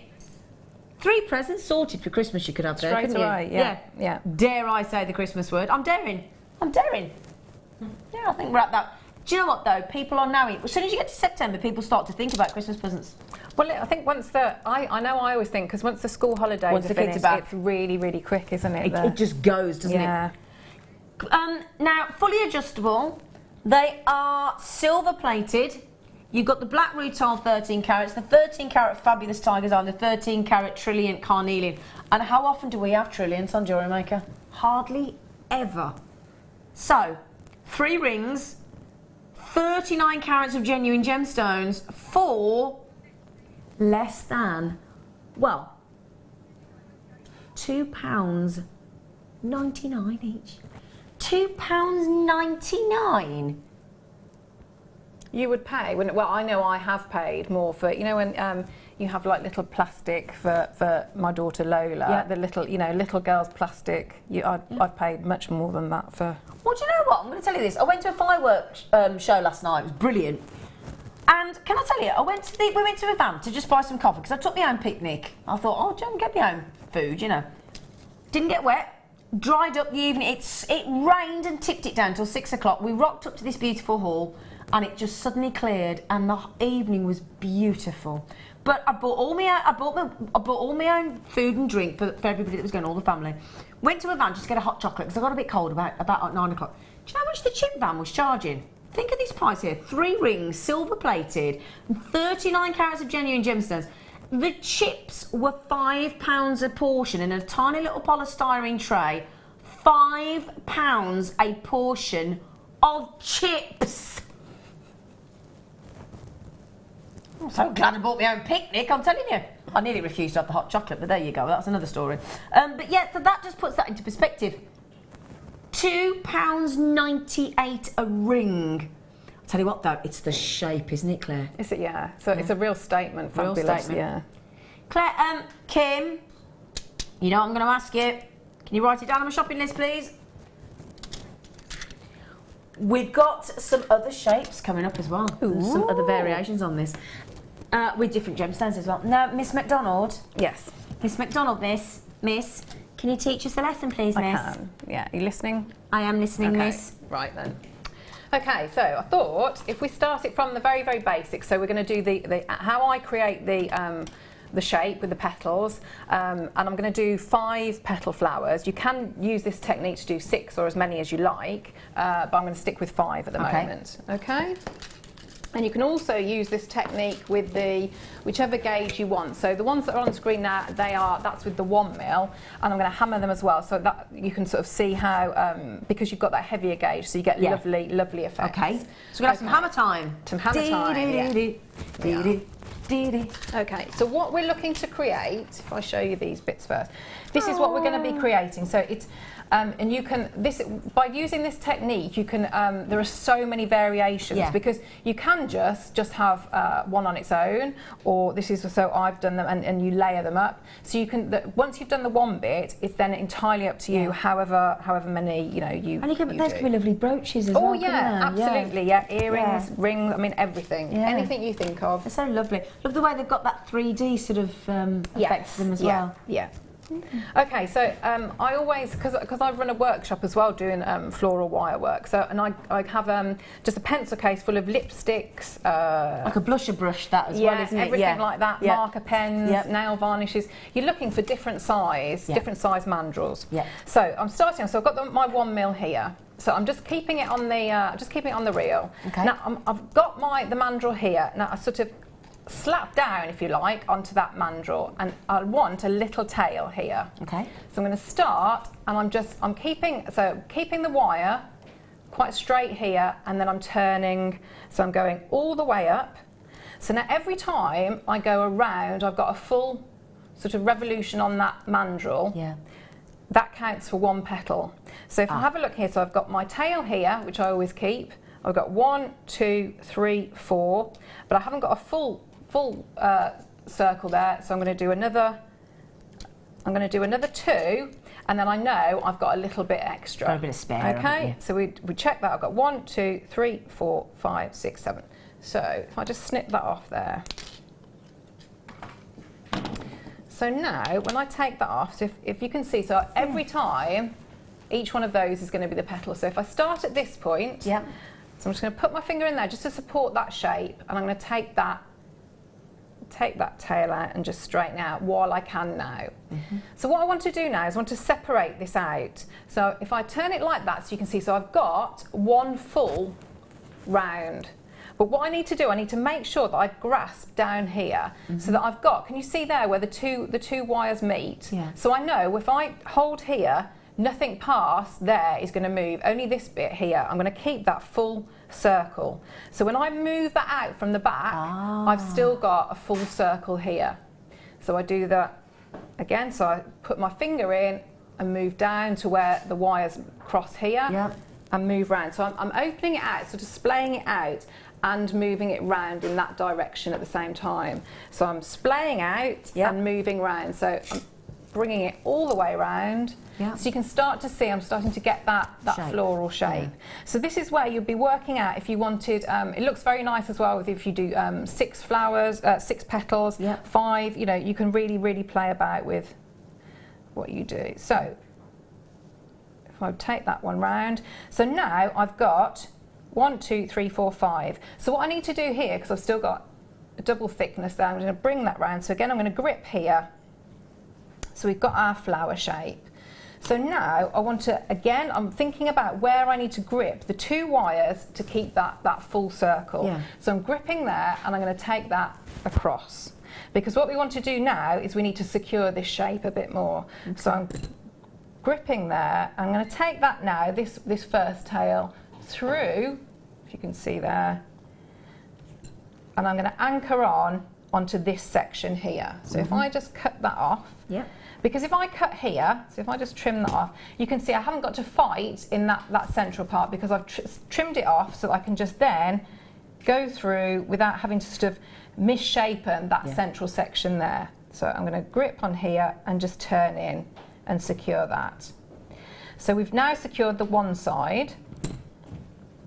3 presents sorted for Christmas you could have there, couldn't you? Away, yeah. Dare I say the Christmas word? I'm daring. Yeah, I think we're at that. Do you know what though? People are now. As soon as you get to September, people start to think about Christmas presents. Well, I think once I know I always think because once the school holidays are finished, it's really, really quick, isn't it? It just goes, doesn't it? Now, fully adjustable. They are silver plated. You've got the black rutile 13 carats, the 13 carat fabulous tiger's eye, and the 13 carat Trilliant carnelian. And how often do we have Trilliants on Jewellery Maker? Hardly ever. So, 3 rings, 39 carats of genuine gemstones for less than, well, £2.99 each. £2.99. You would pay when? Well, I know I have paid more for when you have like little plastic for my daughter Lola, the little girls plastic. I've paid much more than that for. Well, do you know what? I'm going to tell you this. I went to a fireworks show last night. It was brilliant. And can I tell you, we went to a van to just buy some coffee because I took my own picnic. I thought, oh, don't get my own food, Didn't get wet. Dried up the evening. It rained and tipped it down till 6 o'clock. We rocked up to this beautiful hall. And it just suddenly cleared, and the evening was beautiful. But I bought all my own food and drink for everybody that was going, all the family. Went to a van just to get a hot chocolate because I got a bit cold about 9 o'clock. Do you know how much the chip van was charging? Think of this price here: 3 rings, silver plated, and 39 carats of genuine gemstones. The chips were £5 a portion in a tiny little polystyrene tray. £5 a portion of chips. I'm so glad I bought my own picnic, I'm telling you. I nearly refused to have the hot chocolate, but there you go, that's another story. But yeah, so that just puts that into perspective. £2.98 a ring. I'll tell you what though, it's the shape, isn't it, Claire? Is it? Yeah. So it's a real statement. Fabulous. Real statement. Yeah. Claire, Kim, you know what I'm going to ask you. Can you write it down on my shopping list, please? We've got some other shapes coming up as well. Ooh. Some other variations on this. With different gemstones as well. Now, Miss McDonald. Yes. Miss McDonald, Miss, can you teach us a lesson, please, Miss? I can. Yeah. Are you listening? I am listening, okay. Miss. Right then. Okay, so I thought if we start it from the very, very basics, so we're going to do the how I create the shape with the petals, and I'm going to do 5 petal flowers. You can use this technique to do 6 or as many as you like, but I'm going to stick with 5 at the moment. Okay. And you can also use this technique with the whichever gauge you want. So the ones that are on screen now, that's with the 1 mil, and I'm going to hammer them as well, so that you can sort of see how because you've got that heavier gauge, so you get lovely effects. Okay. So we're going to have some hammer time. Some hammer time. Okay, so what we're looking to create, if I show you these bits first, this is what we're going to be creating. So it's, and you can, by using this technique, you can, there are so many variations because you can just have one on its own, or this is, so I've done them and you layer them up. So you can, once you've done the one bit, it's then entirely up to you, however many, you And those can be lovely brooches as well. Oh yeah, absolutely, earrings, rings, I mean everything, anything you think of. They're so lovely. Love the way they've got that 3D sort of effect to them as well. Yeah. Okay, so I always, because I run a workshop as well doing floral wire work, so and I have just a pencil case full of lipsticks, like a blusher brush that as well, isn't it? Everything like that, marker pens, nail varnishes. You're looking for different size mandrels. So I'm starting. So I've got my 1 mil here. So I'm just keeping it on the reel. Okay. Now I've got the mandrel here. Now I sort of slap down, if you like, onto that mandrel, and I want a little tail here. Okay. So I'm going to start, and I'm keeping the wire quite straight here, and then I'm turning, so I'm going all the way up. So now every time I go around, I've got a full sort of revolution on that mandrel. Yeah. That counts for 1 petal. So if I have a look here, so I've got my tail here, which I always keep. I've got 1, 2, 3, 4, but I haven't got a full circle there. So I'm going to do another 2, and then I know I've got a little bit extra. Got a bit of spare. Okay, so we check that. I've got 1, 2, 3, 4, 5, 6, 7. So if I just snip that off there. So now when I take that off, so if you can see, so every time each one of those is going to be the petal. So if I start at this point, yeah. So I'm just going to put my finger in there just to support that shape, and I'm going to take that tail out and just straighten out while I can now. So what I want to do now is I want to separate this out. So if I turn it like that, so you can see, so I've got one full round. But what I need to do, I need to make sure that I grasp down here so that I've got, can you see there where the two wires meet? Yeah. So I know if I hold here, nothing past there is going to move, only this bit here. I'm going to keep that full circle. So when I move that out from the back, I've still got a full circle here. So I do that again, so I put my finger in and move down to where the wires cross here and move round. So I'm opening it out, so displaying it out and moving it round in that direction at the same time. So I'm splaying out and moving round. So I'm bringing it all the way around. So you can start to see I'm starting to get that shape. Floral shape. So this is where you'd be working out if you wanted, it looks very nice as well if you do 6 flowers, 6 petals, 5, you know, you can really play about with what you do. So if I take that one round, so now I've got 1, 2, 3, 4, 5. So what I need to do here, because I've still got a double thickness there, I'm going to bring that round. So again, I'm going to grip here. So we've got our flower shape. So now I want to, again, I'm thinking about where I need to grip the 2 wires to keep that full circle. So I'm gripping there and I'm going to take that across. Because what we want to do now is we need to secure this shape a bit more. So I'm gripping there. I'm going to take that now, this first tail, through, if you can see there, and I'm going to anchor onto this section here. So if I just cut that off, because if I cut here, so if I just trim that off, you can see I haven't got to fight in that central part because I've trimmed it off so that I can just then go through without having to sort of misshapen that central section there. So I'm going to grip on here and just turn in and secure that. So we've now secured the one side.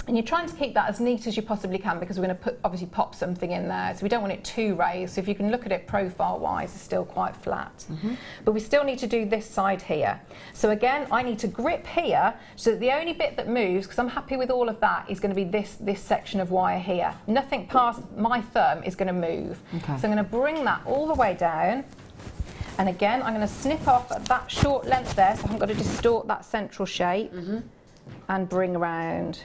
And you're trying to keep that as neat as you possibly can because we're going to obviously pop something in there. So we don't want it too raised. So if you can look at it profile-wise, it's still quite flat. But we still need to do this side here. So again, I need to grip here so that the only bit that moves, because I'm happy with all of that, is going to be this section of wire here. Nothing past my thumb is going to move. So I'm going to bring that all the way down. And again, I'm going to snip off at that short length there so I haven't got to distort that central shape and bring around.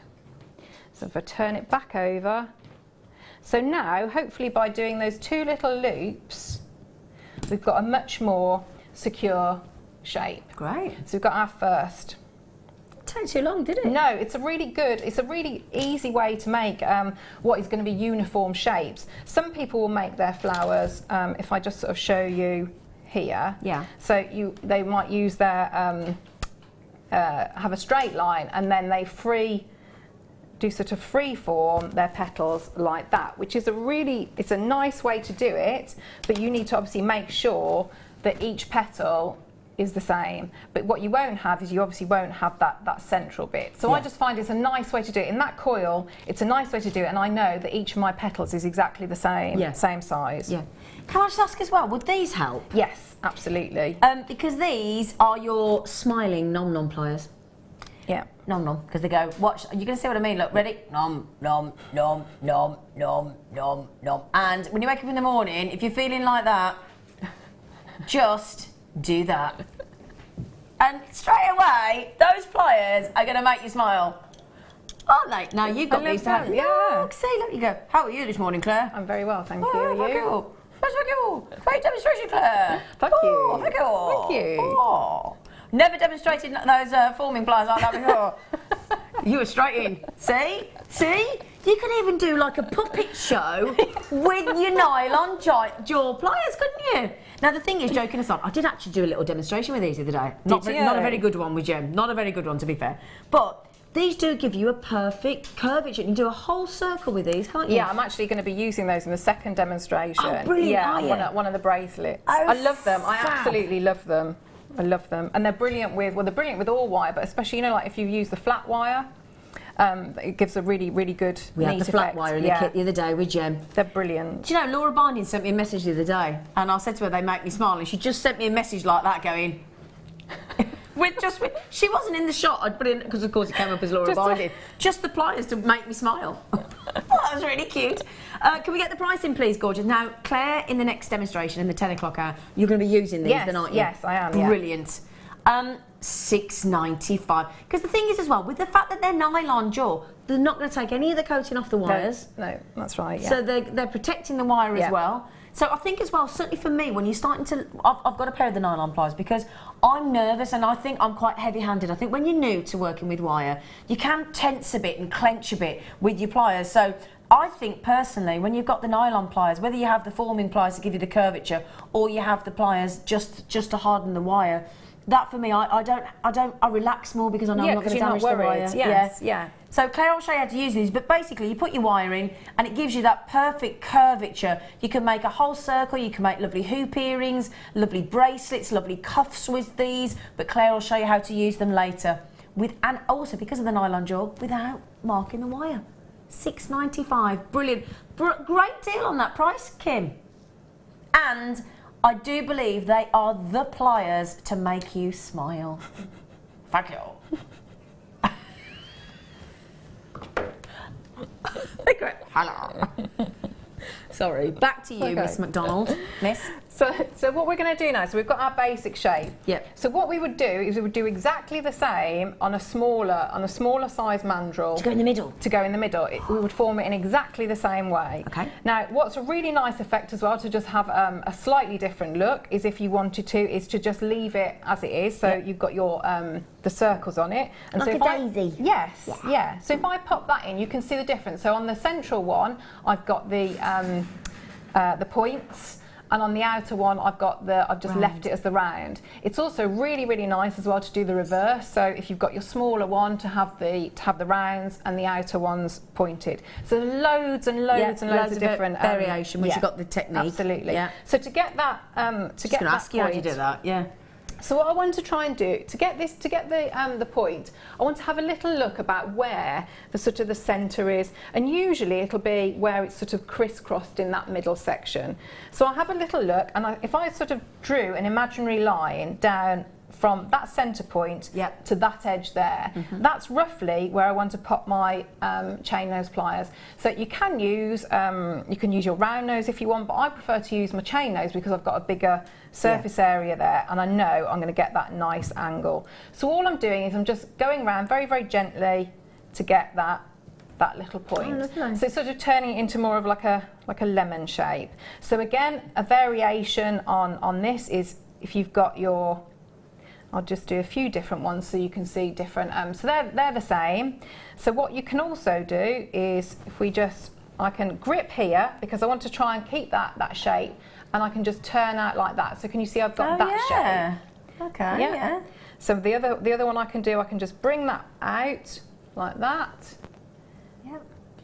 So if I turn it back over, so now hopefully by doing those 2 little loops, we've got a much more secure shape. Great. So we've got our first. Didn't take too long, did it? No, it's a really easy way to make what is going to be uniform shapes. Some people will make their flowers, if I just sort of show you here. So they might use their, have a straight line and then they do sort of free form their petals like that, which is it's a nice way to do it, but you need to obviously make sure that each petal is the same. But what you won't have is you obviously won't have that central bit. So I just find it's a nice way to do it. In that coil, it's a nice way to do it, and I know that each of my petals is exactly the same, same size. Can I just ask as well, would these help? Yes, absolutely. Because these are your smiling nom-nom pliers. Nom-nom, because they go, watch, you're going to see what I mean, look, ready? Nom, nom, nom, nom, nom, nom, nom. And when you wake up in the morning, if you're feeling like that, just do that. And straight away, those pliers are going to make you smile. Aren't they? Now, you've got these to have. Look, see, look, you go, how are you this morning, Claire? I'm very well, thank you. Are you? Thank you. Great demonstration, Claire. Thank you. Thank you. Thank you. Oh. Never demonstrated those forming pliers like that before. You were straight in. See? You could even do like a puppet show with your nylon jaw pliers, couldn't you? Now the thing is, joking aside, I did actually do a little demonstration with these the other day. Not a very good one with Jem. Not a very good one, to be fair. But these do give you a perfect curvature. You can do a whole circle with these, can't you? Yeah, I'm actually going to be using those in the second demonstration. Oh, brilliant, Yeah, one of the bracelets. Oh, I love them. I fab. absolutely love them. I love them. And they're brilliant with, well, they're brilliant with all wire, but especially, you know, like if you use the flat wire, it gives a really, really good We had neat the flat effect. wire in the kit the other day with Gem. They're brilliant. Do you know, Laura Binding sent me a message the other day, and I said to her, they make me smile, and she just sent me a message like that going... she wasn't in the shot, I'd put in, because of course it came up as Laura Binding. Just the pliers to make me smile. That was really cute. Can we get the pricing, please, gorgeous? Now, Claire, in the next demonstration, in the 10 o'clock hour, you're going to be using these, then, aren't you? Yes, I am. Brilliant. $6.95. Because the thing is, as well, with the fact that they're nylon jaw, they're not going to take any of the coating off the wires. No, that's right. Yeah. So they're protecting the wire as well. So I think as well, certainly for me, when you're starting to... I've got a pair of the nylon pliers because I'm nervous and I think I'm quite heavy-handed. I think when you're new to working with wire, you can tense a bit and clench a bit with your pliers. So I think, personally, when you've got the nylon pliers, whether you have the forming pliers to give you the curvature or you have the pliers just to harden the wire, that for me, I relax more because I know I'm not going to damage the wire. Yes, yeah. So Claire, I'll show you how to use these, but basically you put your wire in and it gives you that perfect curvature. You can make a whole circle, you can make lovely hoop earrings, lovely bracelets, lovely cuffs with these, but Claire will show you how to use them later. And also, because of the nylon jaw, without marking the wire. $6.95, brilliant. Great deal on that price, Kim. And I do believe they are the pliers to make you smile. Thank you. Hello. Sorry, back to you, Miss McDonald. Miss? So what we're going to do now, so we've got our basic shape. Yep. So what we would do is we would do exactly the same on a smaller size mandrel. To go in the middle. To go in the middle. We would form it in exactly the same way. Okay. Now, what's a really nice effect as well to just have a slightly different look is if you wanted to, is to just leave it as it is. So you've got your the circles on it. And like so a daisy. Yes, yeah. So if I pop that in, you can see the difference. So on the central one, I've got the points. And on the outer one, I've just left it as the round. It's also really, really nice as well to do the reverse. So if you've got your smaller one, to have the rounds and the outer ones pointed. So loads and loads of different variation once you've got the technique. Absolutely. Yeah. So to get that, to get that ask you how you do that. Yeah. So what I want to try and do to get the point, I want to have a little look about where the sort of the centre is, and usually it'll be where it's sort of crisscrossed in that middle section. So I'll have a little look, and if I sort of drew an imaginary line down from that centre point to that edge there, that's roughly where I want to pop my chain nose pliers. So you can use your round nose if you want, but I prefer to use my chain nose because I've got a bigger surface area there, and I know I'm going to get that nice angle. So all I'm doing is I'm just going around very, very gently to get that little point. Oh, that's nice. So it's sort of turning it into more of like a lemon shape. So again, a variation on this is if you've got your, I'll just do a few different ones so you can see different. So they're the same. So what you can also do is I can grip here because I want to try and keep that shape, and I can just turn out like that. So can you see I've got that shape? Okay. Yeah. So the other one I can just bring that out like that. Yep.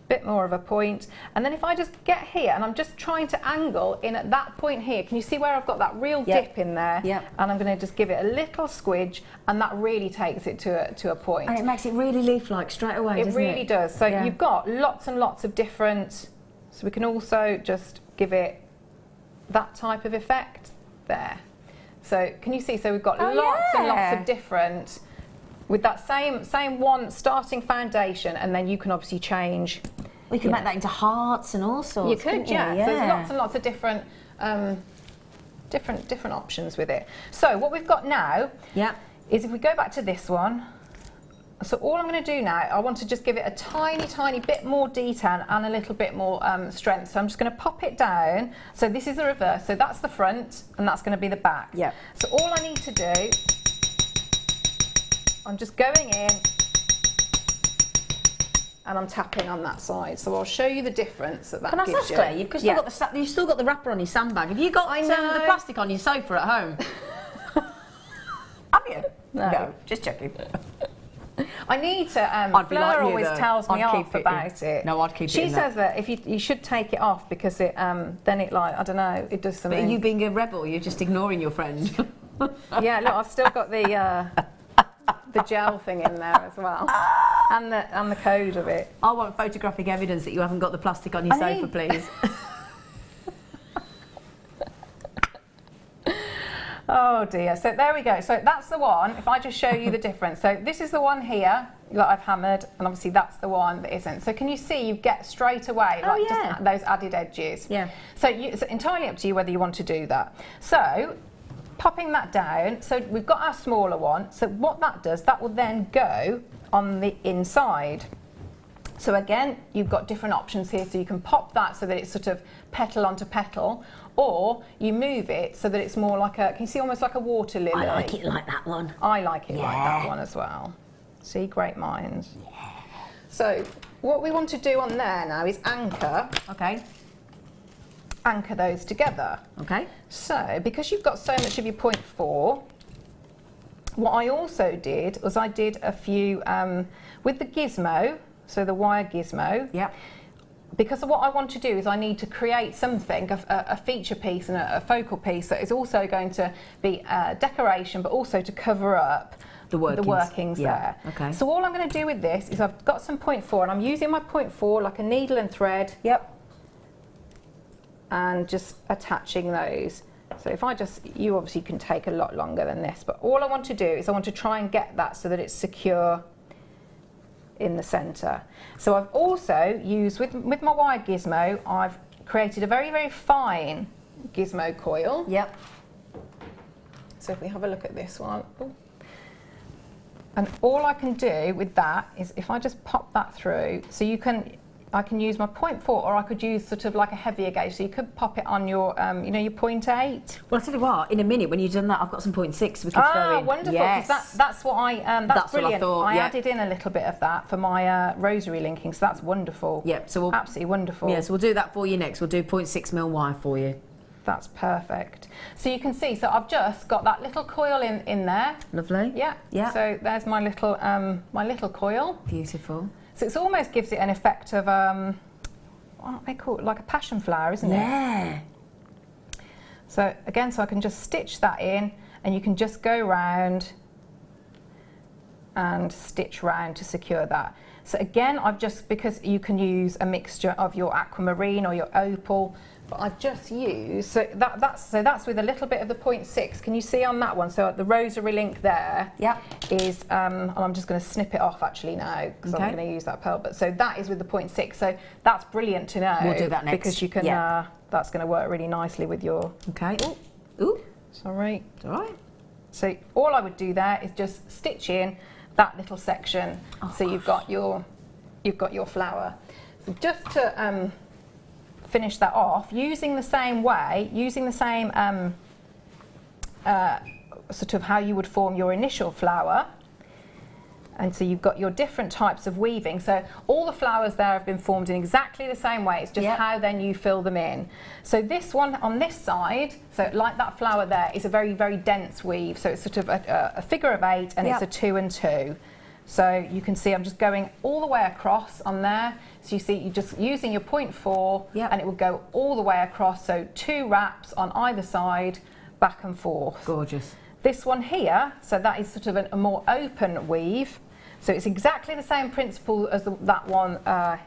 Bit more of a point, and then if I just get here and I'm just trying to angle in at that point here, can you see where I've got that real dip in there? Yep. And I'm going to just give it a little squidge, and that really takes it to a point. And it makes it really leaf-like straight away, doesn't it? It really does. So you've got lots and lots of different. So we can also just give it that type of effect there. So can you see? So we've got lots and lots of different. With that same one starting foundation, and then you can obviously change. We can make that into hearts and all sorts. You could, yeah. So there's lots and lots of different different options with it. So what we've got now is if we go back to this one. So all I'm going to do now, I want to just give it a tiny bit more detail and a little bit more strength. So I'm just going to pop it down. So this is the reverse. So that's the front, and that's going to be the back. Yeah. So all I need to do, I'm just going in and I'm tapping on that side. So I'll show you the difference that gives you. Can I ask, Claire, you've still got the wrapper on your sandbag. Have you got the plastic on your sofa at home? Have you? No. Just checking. I need to. I'd be Fleur like you, always though. tells me I'd off keep it in. about it. No, I'd keep it She in says that if you should take it off because it then it like I don't know it does something. But are you being a rebel? You're just ignoring your friend. Yeah, look, I've still got the gel thing in there as well, and the code of it. I want photographic evidence that you haven't got the plastic on your sofa, please. Oh dear, so there we go. So that's the one, if I just show you the difference. So this is the one here that I've hammered, and obviously that's the one that isn't. So can you see you get straight away like just those added edges? Yeah. So it's entirely up to you whether you want to do that. So popping that down, so we've got our smaller one. So what that does, that will then go on the inside. So again, you've got different options here. So you can pop that so that it's sort of petal onto petal, or you move it so that it's more like a, can you see almost like a water lily? I like it like that one. I like it like that one as well. See, great minds. Yeah. So what we want to do on there now is anchor. Okay. Anchor those together. Okay. So because you've got so much of your 0.4, what I also did was I did a few with the gizmo, so the wire gizmo. Yeah. Because what I want to do is I need to create something, a feature piece and a focal piece that is also going to be decoration, but also to cover up the workings there. Okay. So all I'm going to do with this is I've got some 0.4 and I'm using my 0.4 like a needle and thread. Yep. And just attaching those. So if I just, you obviously can take a lot longer than this, but all I want to do is I want to try and get that so that it's secure in the centre. So I've also used, with my wire gizmo, I've created a very, very fine gizmo coil. Yep. So if we have a look at this one. Ooh. And all I can do with that is if I just pop that through, so I can use my 0.4 or I could use sort of like a heavier gauge. So you could pop it on your, you know, your 0.8. Well, I'll tell you what, in a minute when you've done that, I've got some 0.6 we could throw in. Wonderful, yes. because that's what I, that's brilliant. What I thought, added in a little bit of that for my rosary linking, so that's wonderful. Yep, so we'll, absolutely wonderful. Yeah, so we'll do that for you next. We'll do 0.6mm wire for you. That's perfect. So you can see, so I've just got that little coil in there. Lovely. Yeah. Yeah. So there's my little coil. Beautiful. So it almost gives it an effect of what they call it, like a passion flower, isn't it? Yeah. So again, so I can just stitch that in, and you can just go round and stitch round to secure that. So again, I've just, because you can use a mixture of your aquamarine or your opal, but I've just used, so that's with a little bit of the 0.6. Can you see on that one? So the rosary link there is, and I'm just going to snip it off actually now because I'm going to use that pearl. But so that is with the 0.6. So that's brilliant to know. We'll do that next. Because you can, that's going to work really nicely with your. Okay. Ooh. Sorry. It's all right. So all I would do there is just stitch in that little section. Oh, so you've got your flower. So just to finish that off, using the same way, using the same sort of how you would form your initial flower. And so you've got your different types of weaving. So all the flowers there have been formed in exactly the same way. It's just how then you fill them in. So this one on this side, so like that flower there, is a very, very dense weave. So it's sort of a figure of 8 and it's a 2 and 2. So you can see I'm just going all the way across on there. So you see you're just using your 0.4 and it will go all the way across. So 2 wraps on either side, back and forth. Gorgeous. This one here, so that is sort of a more open weave. So it's exactly the same principle as that one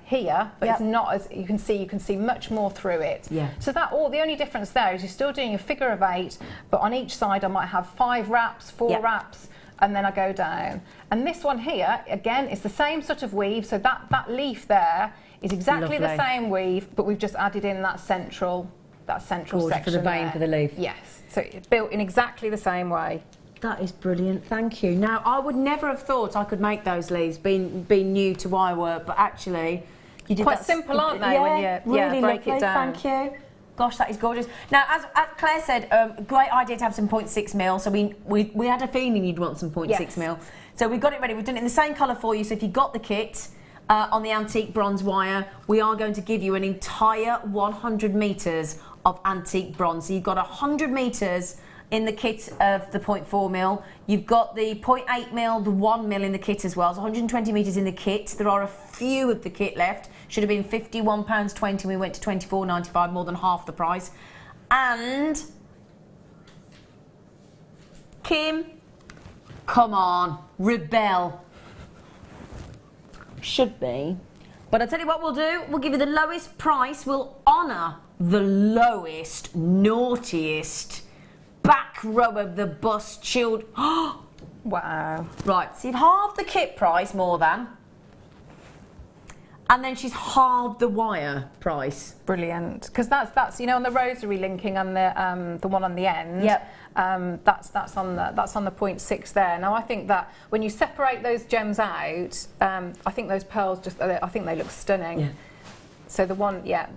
here, but it's not as, you can see much more through it. Yeah. So that the only difference there is you're still doing a figure of 8, but on each side I might have 5 wraps, 4 wraps, and then I go down. And this one here, again, it's the same sort of weave, so that leaf there is exactly the same weave, but we've just added in that central section for the vein there. for the leaf. Yes, so it's built in exactly the same way. That is brilliant, thank you. Now, I would never have thought I could make those leaves, being new to wire work, but actually, you did quite simple, aren't they? When you really break it down. Thank you. Gosh, that is gorgeous. Now, as Claire said, great idea to have some 0.6mm. So we had a feeling you'd want some 0.6mm. So we've got it ready. We've done it in the same colour for you. So if you got the kit on the antique bronze wire, we are going to give you an entire 100 metres of antique bronze. So you've got 100 metres in the kit of the 0.4 mil. You've got the 0.8 mil, the 1 mil in the kit as well. It's 120 metres in the kit. There are a few of the kit left. Should have been £51.20. We went to £24.95, more than half the price. And Kim, come on, rebel. Should be. But I'll tell you what we'll do. We'll give you the lowest price. We'll honour the lowest, naughtiest, back row of the bus chilled. Wow. Right, so you've halved the kit price more than. And then she's halved the wire price. Brilliant, because that's you know, on the rosary linking and the one on the end. Yep. That's on the 0.6 there. Now I think that when you separate those gems out, I think those pearls I think they look stunning. Yeah. So the one, yeah.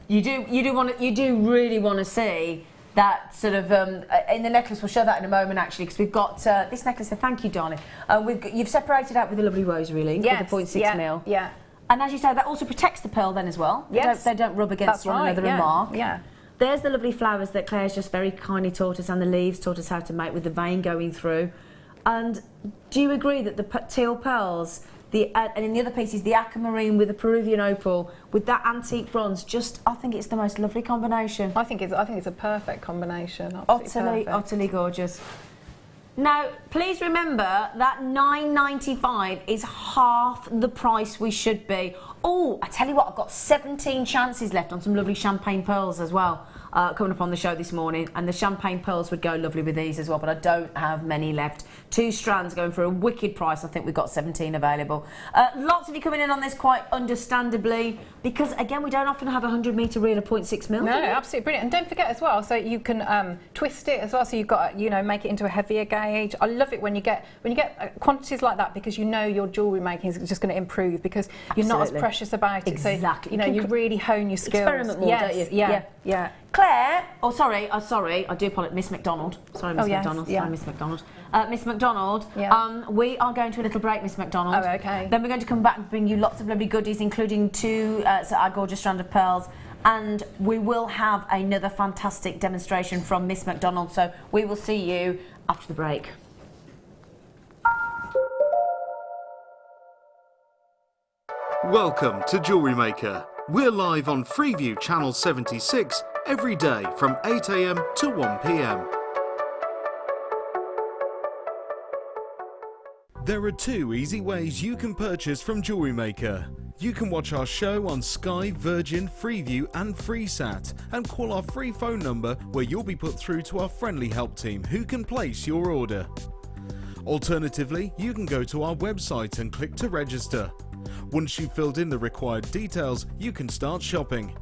You do really want to see that sort of in the necklace. We'll show that in a moment actually, because we've got this necklace. So thank you, darling. You've separated out with a lovely rosary link with the 0.6 mil. Yeah. And as you say, that also protects the pearl then as well. Yes. They don't rub against one another and mark. Yeah. There's the lovely flowers that Claire's just very kindly taught us, and the leaves taught us how to make with the vein going through. And do you agree that the teal pearls, and in the other pieces, the aquamarine with the Peruvian opal, with that antique bronze, I think it's the most lovely combination. I think it's a perfect combination. Utterly gorgeous. Now, please remember that £9.95 is half the price we should be. Oh, I tell you what, I've got 17 chances left on some lovely champagne pearls as well, coming up on the show this morning. And the champagne pearls would go lovely with these as well, but I don't have many left. 2 strands going for a wicked price. I think we've got 17 available. Lots of you coming in on this quite understandably, because again, we don't often have a 100-metre reel of 0.6 mil. No, absolutely brilliant. And don't forget as well, so you can twist it as well, so you've got, you know, make it into a heavier gauge. I love it when you get quantities like that, because you know your jewellery making is just going to improve, because you're not as precious about it. Exactly. So, you know, you really hone your skills. Experiment more, don't you? Yeah. Claire, sorry, I do apologise, Miss McDonald. Sorry, Miss McDonald. Sorry, Miss McDonald. Miss McDonald, we are going to a little break, Miss McDonald. Oh, okay. Then we're going to come back and bring you lots of lovely goodies, including 2 our gorgeous strand of pearls. And we will have another fantastic demonstration from Miss McDonald. So we will see you after the break. Welcome to Jewellery Maker. We're live on Freeview Channel 76 every day from 8 AM to 1 PM. There are 2 easy ways you can purchase from Jewellery Maker. You can watch our show on Sky, Virgin, Freeview and FreeSat, and call our free phone number where you'll be put through to our friendly help team who can place your order. Alternatively, you can go to our website and click to register. Once you've filled in the required details, you can start shopping.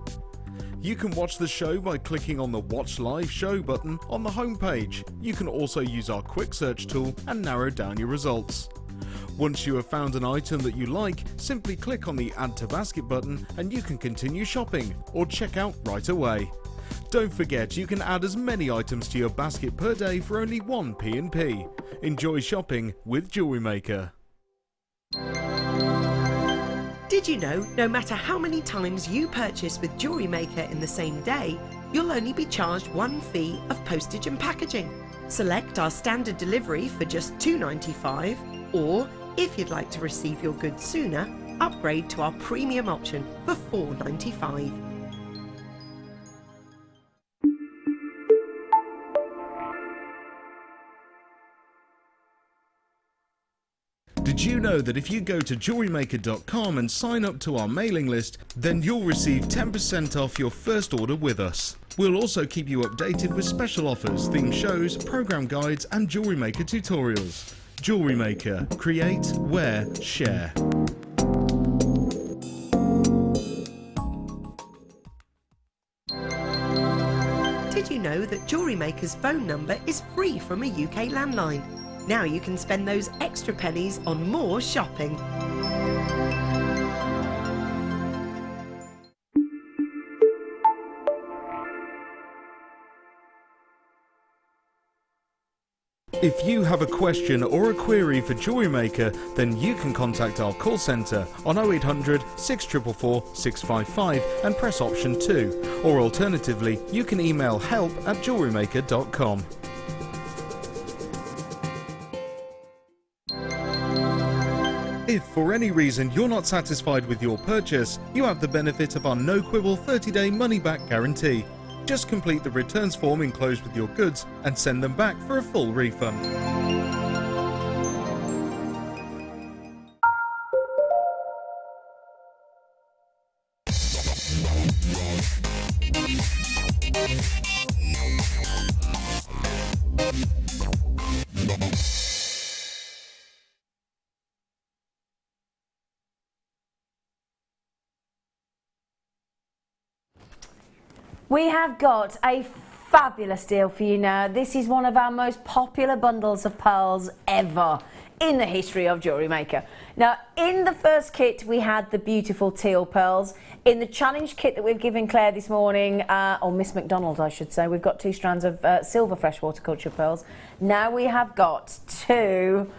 You can watch the show by clicking on the Watch Live Show button on the homepage. You can also use our quick search tool and narrow down your results. Once you have found an item that you like, simply click on the Add to Basket button and you can continue shopping or check out right away. Don't forget, you can add as many items to your basket per day for only 1 P&P. Enjoy shopping with Jewellery Maker. Did you know, no matter how many times you purchase with Jewellery Maker in the same day, you'll only be charged 1 fee of postage and packaging. Select our standard delivery for just $2.95, or if you'd like to receive your goods sooner, upgrade to our premium option for $4.95. Did you know that if you go to jewellerymaker.com and sign up to our mailing list, then you'll receive 10% off your first order with us. We'll also keep you updated with special offers, themed shows, program guides and Jewellery Maker tutorials. Jewellery Maker. Create, wear, share. Did you know that Jewellery Maker's phone number is free from a UK landline? Now you can spend those extra pennies on more shopping. If you have a question or a query for Jewellery Maker, then you can contact our call centre on 0800 644 655 and press option 2. Or alternatively, you can email help@jewellerymaker.com. If for any reason you're not satisfied with your purchase, you have the benefit of our no quibble 30-day money-back guarantee. Just complete the returns form enclosed with your goods and send them back for a full refund. We have got a fabulous deal for you now. This is one of our most popular bundles of pearls ever in the history of Jewellery Maker. Now, in the first kit, we had the beautiful teal pearls. In the challenge kit that we've given Claire this morning, or Miss McDonald, I should say, we've got 2 strands of silver freshwater culture pearls. Now we have got 2.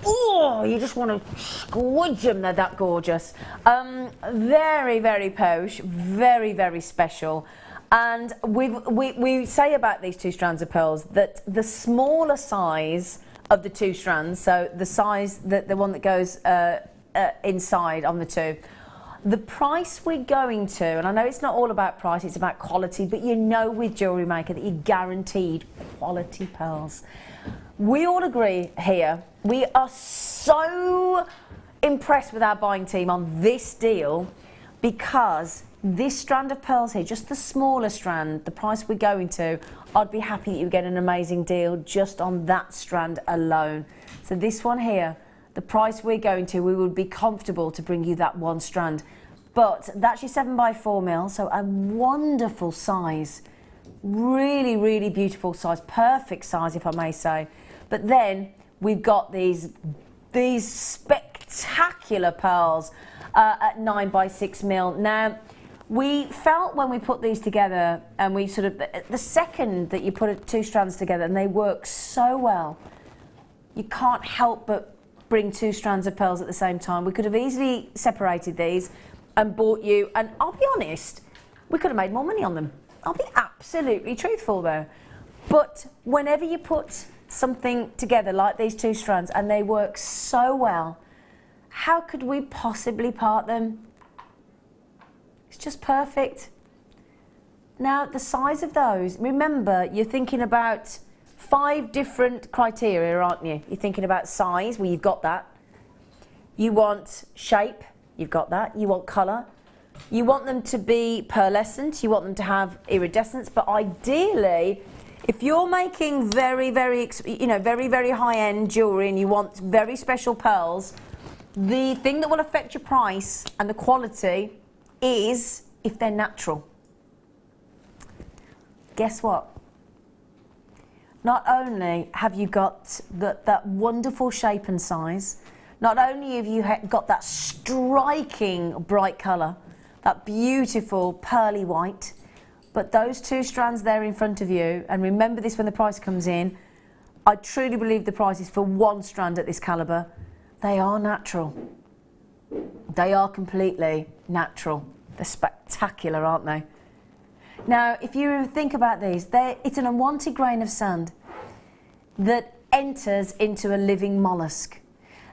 Oh, you just want to squidge them, they're that gorgeous. Very, very posh, very, very special. And we say about these 2 strands of pearls that the smaller size of the 2 strands, so the size, the one that goes inside on the 2, the price we're going to, and I know it's not all about price, it's about quality, but you know with Jewellery Maker that you're guaranteed quality pearls. We all agree here, we are so impressed with our buying team on this deal because this strand of pearls here, just the smaller strand, the price we're going to, I'd be happy that you get an amazing deal just on that strand alone. So this one here, the price we're going to, we would be comfortable to bring you that 1 strand. But that's your 7x4mm, so a wonderful size. Really, really beautiful size, perfect size if I may say. But then we've got these spectacular pearls at 9x6mm. Now, we felt when we put these together, and we sort of, the second that you put 2 strands together and they work so well, you can't help but bring 2 strands of pearls at the same time. We could have easily separated these and bought you, and I'll be honest, we could have made more money on them. I'll be absolutely truthful though. But whenever you put something together like these 2 strands and they work so well, how could we possibly part them? It's just perfect. Now, the size of those, remember, you're thinking about 5 different criteria, aren't you? You're thinking about size, well, you've got that. You want shape, you've got that. You want colour. You want them to be pearlescent, you want them to have iridescence, but ideally, if you're making very, very high-end jewellery and you want very special pearls, the thing that will affect your price and the quality is if they're natural. Guess what? Not only have you got that wonderful shape and size, not only have you got that striking bright colour, that beautiful pearly white, but those 2 strands there in front of you, and remember this when the price comes in, I truly believe the price is for 1 strand at this calibre. They are natural. They are completely natural. They're spectacular, aren't they? Now, if you think about these, it's an unwanted grain of sand that enters into a living mollusk.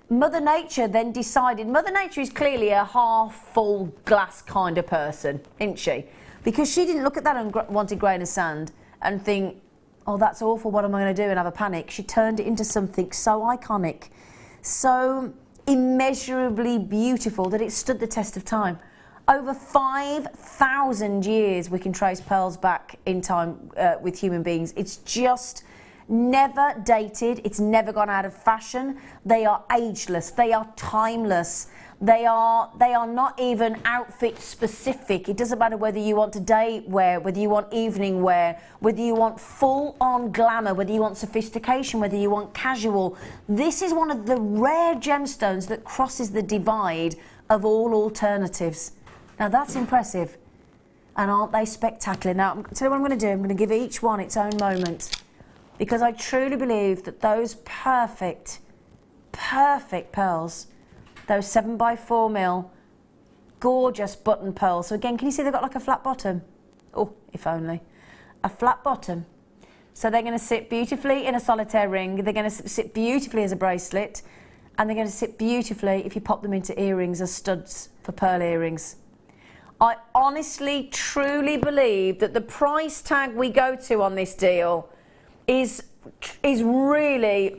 Mother Nature then decided, Mother Nature is clearly a half-full glass kind of person, isn't she? Because she didn't look at that unwanted grain of sand and think, oh, that's awful, what am I going to do, and have a panic. She turned it into something so iconic, so immeasurably beautiful that it stood the test of time. Over 5,000 years we can trace pearls back in time with human beings. It's just never dated, it's never gone out of fashion. They are ageless, they are timeless, they are not even outfit specific. It doesn't matter whether you want day wear, whether you want evening wear, whether you want full on glamour, whether you want sophistication, whether you want casual. This is one of the rare gemstones that crosses the divide of all alternatives. Now that's impressive, and aren't they spectacular? Now, I'll tell you what I'm going to do. I'm going to give each one its own moment, because I truly believe that those perfect pearls, those 7x4mm, gorgeous button pearls. So again, can you see they've got like a flat bottom? Oh, if only. A flat bottom. So they're going to sit beautifully in a solitaire ring. They're going to sit beautifully as a bracelet. And they're going to sit beautifully if you pop them into earrings as studs for pearl earrings. I honestly, truly believe that the price tag we go to on this deal is really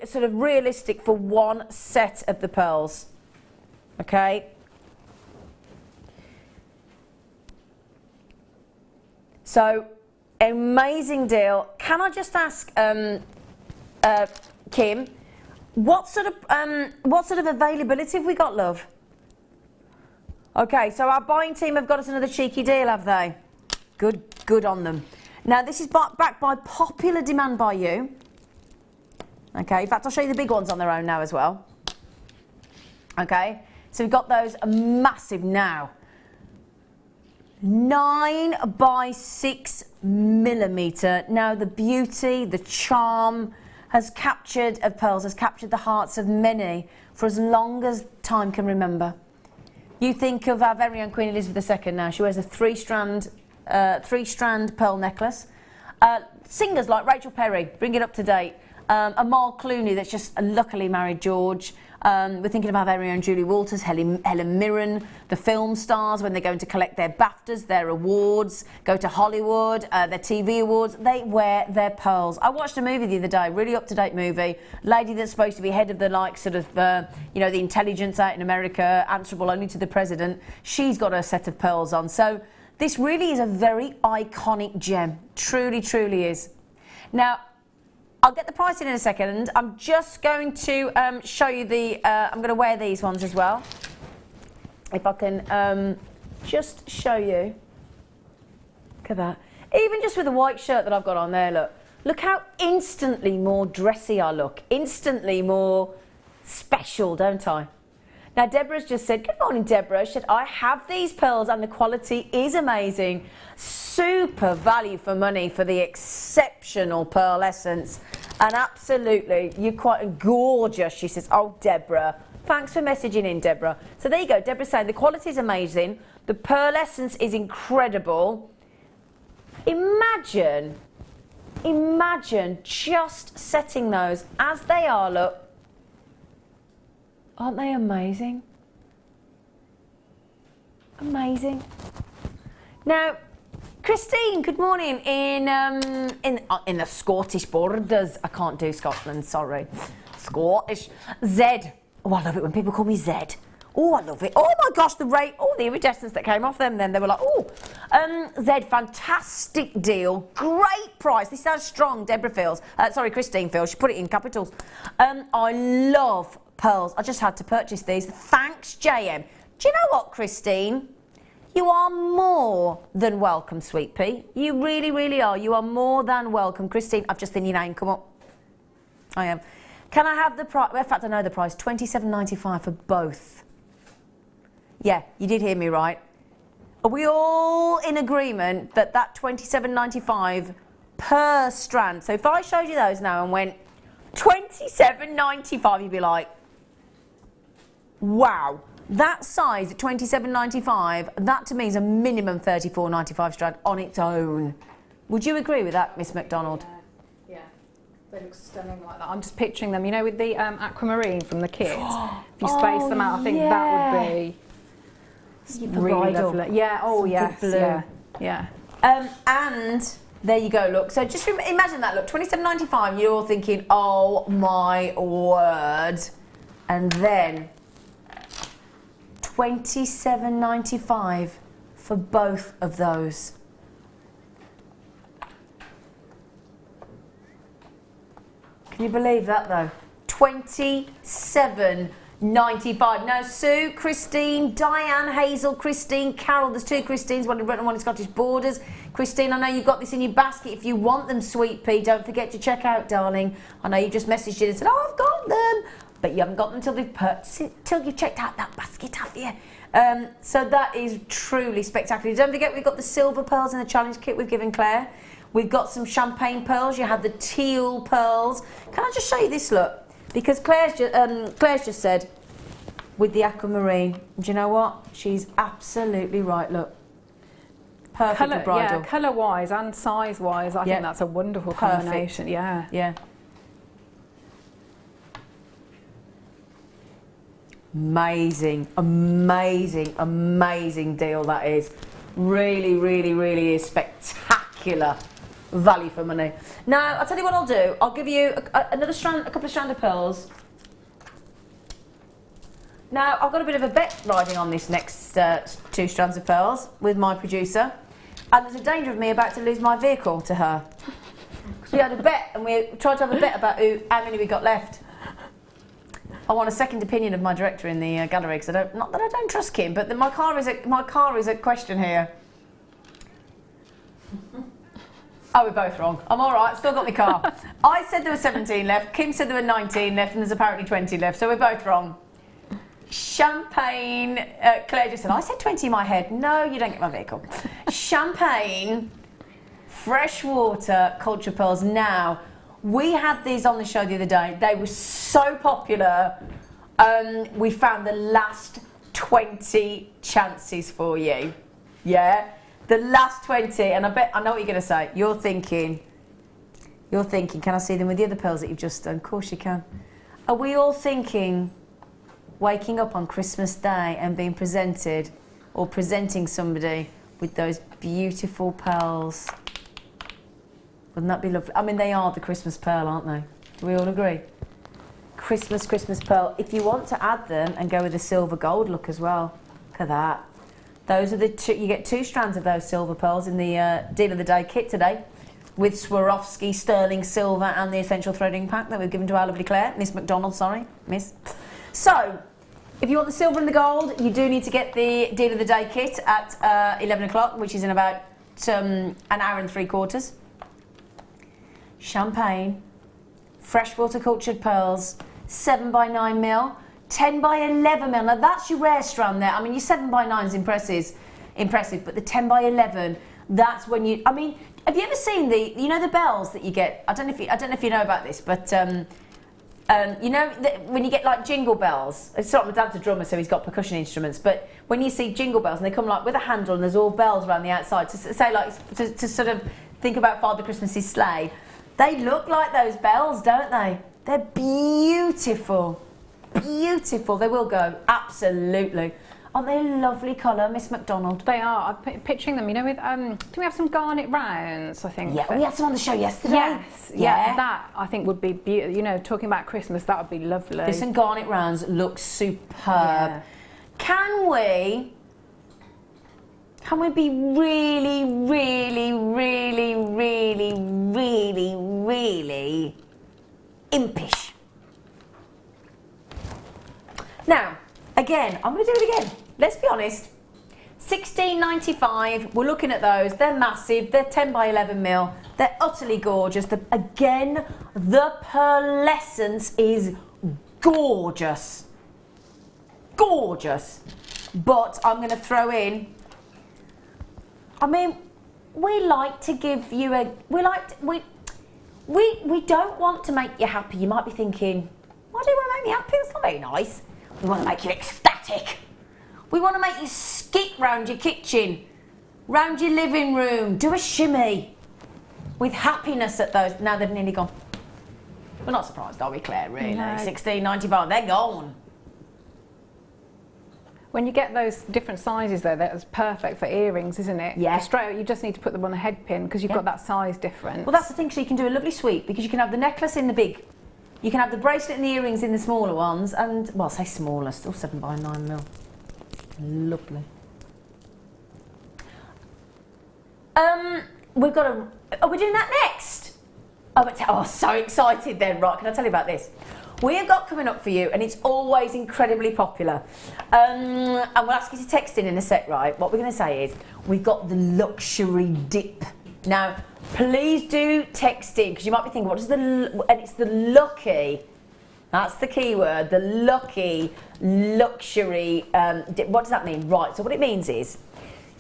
sort of realistic for one set of the pearls. Okay? So, amazing deal. Can I just ask, Kim, what sort of availability have we got, love? Okay, so our buying team have got us another cheeky deal, have they? Good on them. Now, this is backed by popular demand by you. Okay, in fact, I'll show you the big ones on their own now as well. Okay, so we've got those massive now. 9 by 6 millimetre. Now, the beauty, the charm of pearls has captured the hearts of many for as long as time can remember. You think of our very own Queen Elizabeth II now. She wears a three-strand pearl necklace. Singers like Rachel Perry, bring it up to date. Amal Clooney, that's just luckily married George. We're thinking of our very own Julie Walters, Helen Mirren, the film stars when they're going to collect their BAFTAs, their awards, go to Hollywood, their TV awards, they wear their pearls. I watched a movie the other day, really up-to-date movie, lady that's supposed to be head of the the intelligence out in America, answerable only to the president. She's got a set of pearls on. So this really is a very iconic gem, truly, truly is. Now, I'll get the price in a second. I'm just going to show you I'm going to wear these ones as well. If I can just show you. Look at that. Even just with the white shirt that I've got on there, look. Look how instantly more dressy I look. Instantly more special, don't I? Now, Deborah's just said, good morning, Deborah. She said, I have these pearls and the quality is amazing. Super value for money for the exceptional pearl essence. And absolutely, you're quite gorgeous, she says. Oh, Deborah. Thanks for messaging in, Deborah. So there you go. Deborah's saying the quality is amazing. The pearl essence is incredible. Imagine just setting those as they are, look. Aren't they amazing? Amazing. Now, Christine, good morning. In the Scottish borders, I can't do Scotland, sorry. Scottish. Zed. Oh, I love it when people call me Zed. Oh, I love it. Oh my gosh, the iridescence that came off them then. They were like, oh. Zed, fantastic deal. Great price. This sounds strong, Deborah feels. Christine feels. She put it in capitals. I love pearls. I just had to purchase these. Thanks, JM. Do you know what, Christine? You are more than welcome, sweet pea. You really, really are. You are more than welcome. Christine, I've just seen your name come up. I am. Can I have the price? In fact, I know the price. $27.95 for both. Yeah, you did hear me right. Are we all in agreement that $27.95 per strand? So if I showed you those now and went $27.95, you'd be like, wow. That size at $27.95, that to me is a minimum $34.95 strand on its own. Would you agree with that, Miss McDonald? Yeah. They look stunning like that. I'm just picturing them, you know, with the Aquamarine from the kit. If you space them out, I think that would be really lovely. Yeah, oh yes, yeah. And there you go, look. So just imagine that, look, $27.95, you're all thinking, oh my word. And then $27.95 for both of those. Can you believe that though? $27.95. Now Sue, Christine, Diane, Hazel, Christine, Carol, there's two Christines, one in Britain, one in Scottish Borders. Christine, I know you've got this in your basket. If you want them, sweet pea, don't forget to check out, darling. I know you just messaged in and said, oh, I've got them. But you haven't got them until you've checked out that basket, have you? So that is truly spectacular. Don't forget, we've got the silver pearls in the challenge kit we've given Claire. We've got some champagne pearls. You had the teal pearls. Can I just show you this look? Because Claire's just said, with the aquamarine, do you know what? She's absolutely right, look. Perfect for bridal. Yeah, colour-wise and size-wise, I think that's a wonderful combination. Yeah. Amazing, amazing, amazing deal that is. Really, really, really is spectacular value for money. Now, I'll tell you what I'll do. I'll give you another strand, a couple of strand of pearls. Now, I've got a bit of a bet riding on this next 2 strands of pearls with my producer. And there's a danger of me about to lose my vehicle to her. Because we had a bet, and we tried to have a bet about how many we got left. I want a second opinion of my director in the gallery, because not that I don't trust Kim, but my car is at question here. Oh, we're both wrong. I'm all right. Still got my car. I said there were 17 left. Kim said there were 19 left, and there's apparently 20 left. So we're both wrong. Champagne. Claire just said, I said 20 in my head. No, you don't get my vehicle. Champagne, freshwater culture pearls. Now, we had these on the show the other day. They were so popular. We found the last 20 chances for you. Yeah? The last 20. And I know what you're going to say. You're thinking, can I see them with the other pearls that you've just done? Of course you can. Are we all thinking waking up on Christmas Day and being presented or presenting somebody with those beautiful pearls? Wouldn't that be lovely? I mean, they are the Christmas pearl, aren't they? Do we all agree? Christmas pearl. If you want to add them and go with a silver gold look as well, look at that. Those are the two. You get 2 strands of those silver pearls in the Deal of the Day kit today, with Swarovski sterling silver and the essential threading pack that we've given to our lovely Claire, Miss McDonald. Sorry, Miss. So, if you want the silver and the gold, you do need to get the Deal of the Day kit at 11 o'clock, which is in about an hour and 3/4. Champagne, freshwater cultured pearls, 7x9mm, 10x11mm. Now that's your rare strand there. I mean, your 7x9 is impressive, but the 10x11, that's when you. I mean, have you ever seen the bells that you get? I don't know if you know about this, but when you get like jingle bells. It's not, my dad's a drummer, so he's got percussion instruments. But when you see jingle bells and they come like with a handle and there's all bells around the outside to say like to sort of think about Father Christmas's sleigh. They look like those bells, don't they? They're beautiful. Beautiful. They will go. Absolutely. Aren't they a lovely colour, Miss McDonald? They are. I'm picturing them, with, do we have some garnet rounds, I think? Yeah, we had some on the show yesterday. Yes. Yeah. That, I think, would be beautiful. Talking about Christmas, that would be lovely. Listen, garnet rounds look superb. Yeah. Can we be really, really, really, really, really, really impish? Now, again, I'm going to do it again. Let's be honest. $16.95. We're looking at those. They're massive. They're 10x11mm. They're utterly gorgeous. Again, the pearlescence is gorgeous. Gorgeous. But I'm going to throw in. I mean, we like to give you we don't want to make you happy. You might be thinking, why do you want to make me happy? That's not very nice. We want to make you ecstatic. We want to make you skip round your kitchen, round your living room, do a shimmy with happiness at those. Now they've nearly gone. We're not surprised, are we, Claire, really? No. $16.95, they're gone. When you get those different sizes, though, that's perfect for earrings, isn't it? Yeah. Straight, you just need to put them on a head pin because you've got that size difference. Well, that's the thing. So you can do a lovely sweep because you can have the necklace in the big, you can have the bracelet and the earrings in the smaller ones, and well, say smaller, still 7x9mm. Lovely. We've got a. Are we doing that next? Oh, so excited then! Right, can I tell you about this? We have got coming up for you, and it's always incredibly popular. And we'll ask you to text in a sec, right? What we're going to say is we've got the luxury dip. Now, please do text in, because you might be thinking, what is and it's the lucky, that's the key word, the lucky luxury dip. What does that mean? Right, so what it means is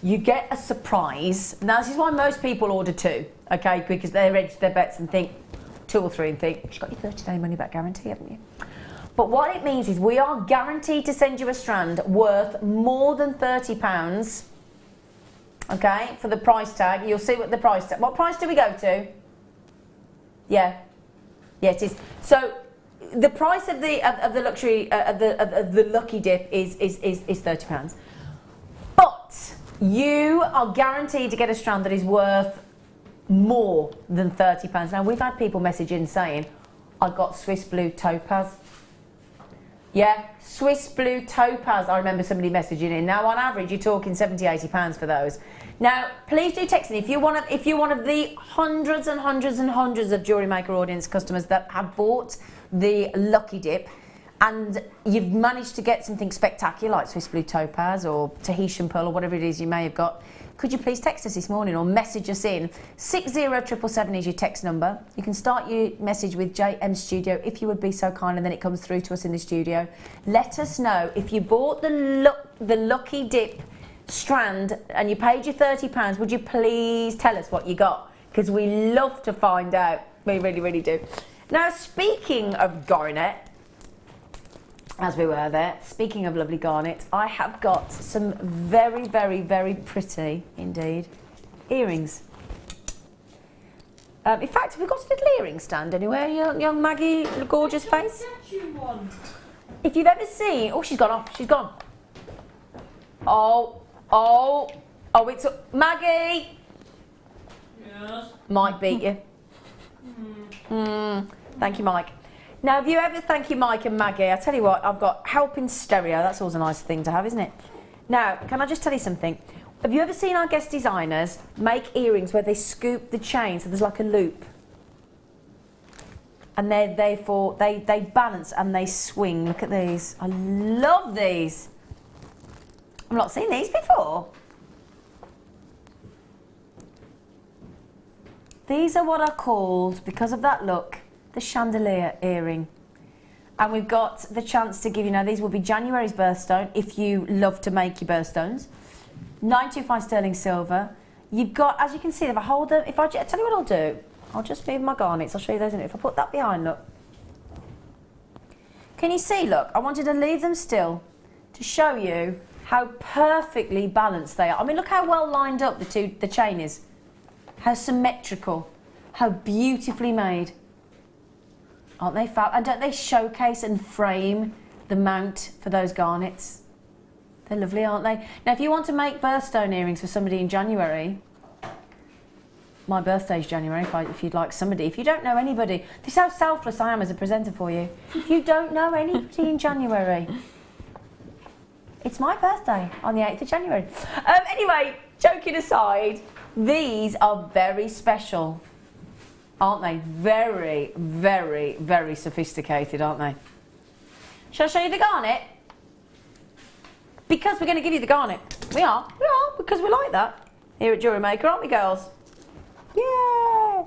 you get a surprise. Now, this is why most people order 2, okay? Because they register their bets and think, 2 or 3 and think, you've got your 30-day money-back guarantee, haven't you? But what it means is we are guaranteed to send you a strand worth more than £30, okay, for the price tag. You'll see what the price tag. What price do we go to? Yeah, it is. So the price of the luxury of the lucky dip is £30, but you are guaranteed to get a strand that is worth more than £30. Now, we've had people message in saying, I got Swiss blue topaz. Yeah, Swiss blue topaz. I remember somebody messaging in. Now, on average, you're talking £70-80 for those. Now, please do text me if you're one of the hundreds and hundreds and hundreds of Jewellery Maker audience customers that have bought the lucky dip, and you've managed to get something spectacular like Swiss blue topaz or Tahitian pearl or whatever it is you may have got. Could you please text us this morning or message us in? 60777 is your text number. You can start your message with JM Studio if you would be so kind, and then it comes through to us in the studio. Let us know if you bought the lucky dip strand and you paid your £30. Would you please tell us what you got? Because we love to find out. We really, really do. Now, speaking of garnet, as we were there, speaking of lovely garnet, I have got some very, very, very pretty, indeed, earrings. In fact, have we got a little earring stand anywhere, young Maggie, gorgeous face? If you've ever seen... Oh, she's gone off. She's gone. Oh, it's... Maggie! Yes? Mike beat you. Thank you, Mike. Now, have you ever, thank you, Mike and Maggie, I tell you what, I've got help in stereo. That's always a nice thing to have, isn't it? Now, can I just tell you something? Have you ever seen our guest designers make earrings where they scoop the chain so there's like a loop? And they balance and they swing. Look at these. I love these. I've not seen these before. These are what are called, because of that look, the chandelier earring. And we've got the chance to give you, now these will be January's birthstone if you love to make your birthstones. 925 sterling silver. You've got, as you can see, if I hold them, I tell you what I'll do, I'll just move my garnets, I'll show you those in it. If I put that behind, look. Can you see, look, I wanted to leave them still to show you how perfectly balanced they are. I mean, look how well lined up the chain is. How symmetrical, how beautifully made. Aren't they fab? And don't they showcase and frame the mount for those garnets? They're lovely, aren't they? Now, if you want to make birthstone earrings for somebody in January, my birthday's January, if you'd like somebody. If you don't know anybody, this is how selfless I am as a presenter for you. If you don't know anybody in January, it's my birthday on the 8th of January. Anyway, joking aside, these are very special. Aren't they? Very, very, very sophisticated, aren't they? Shall I show you the garnet? Because we're going to give you the garnet. We are, because we like that here at Jewellery Maker, aren't we, girls? Yeah!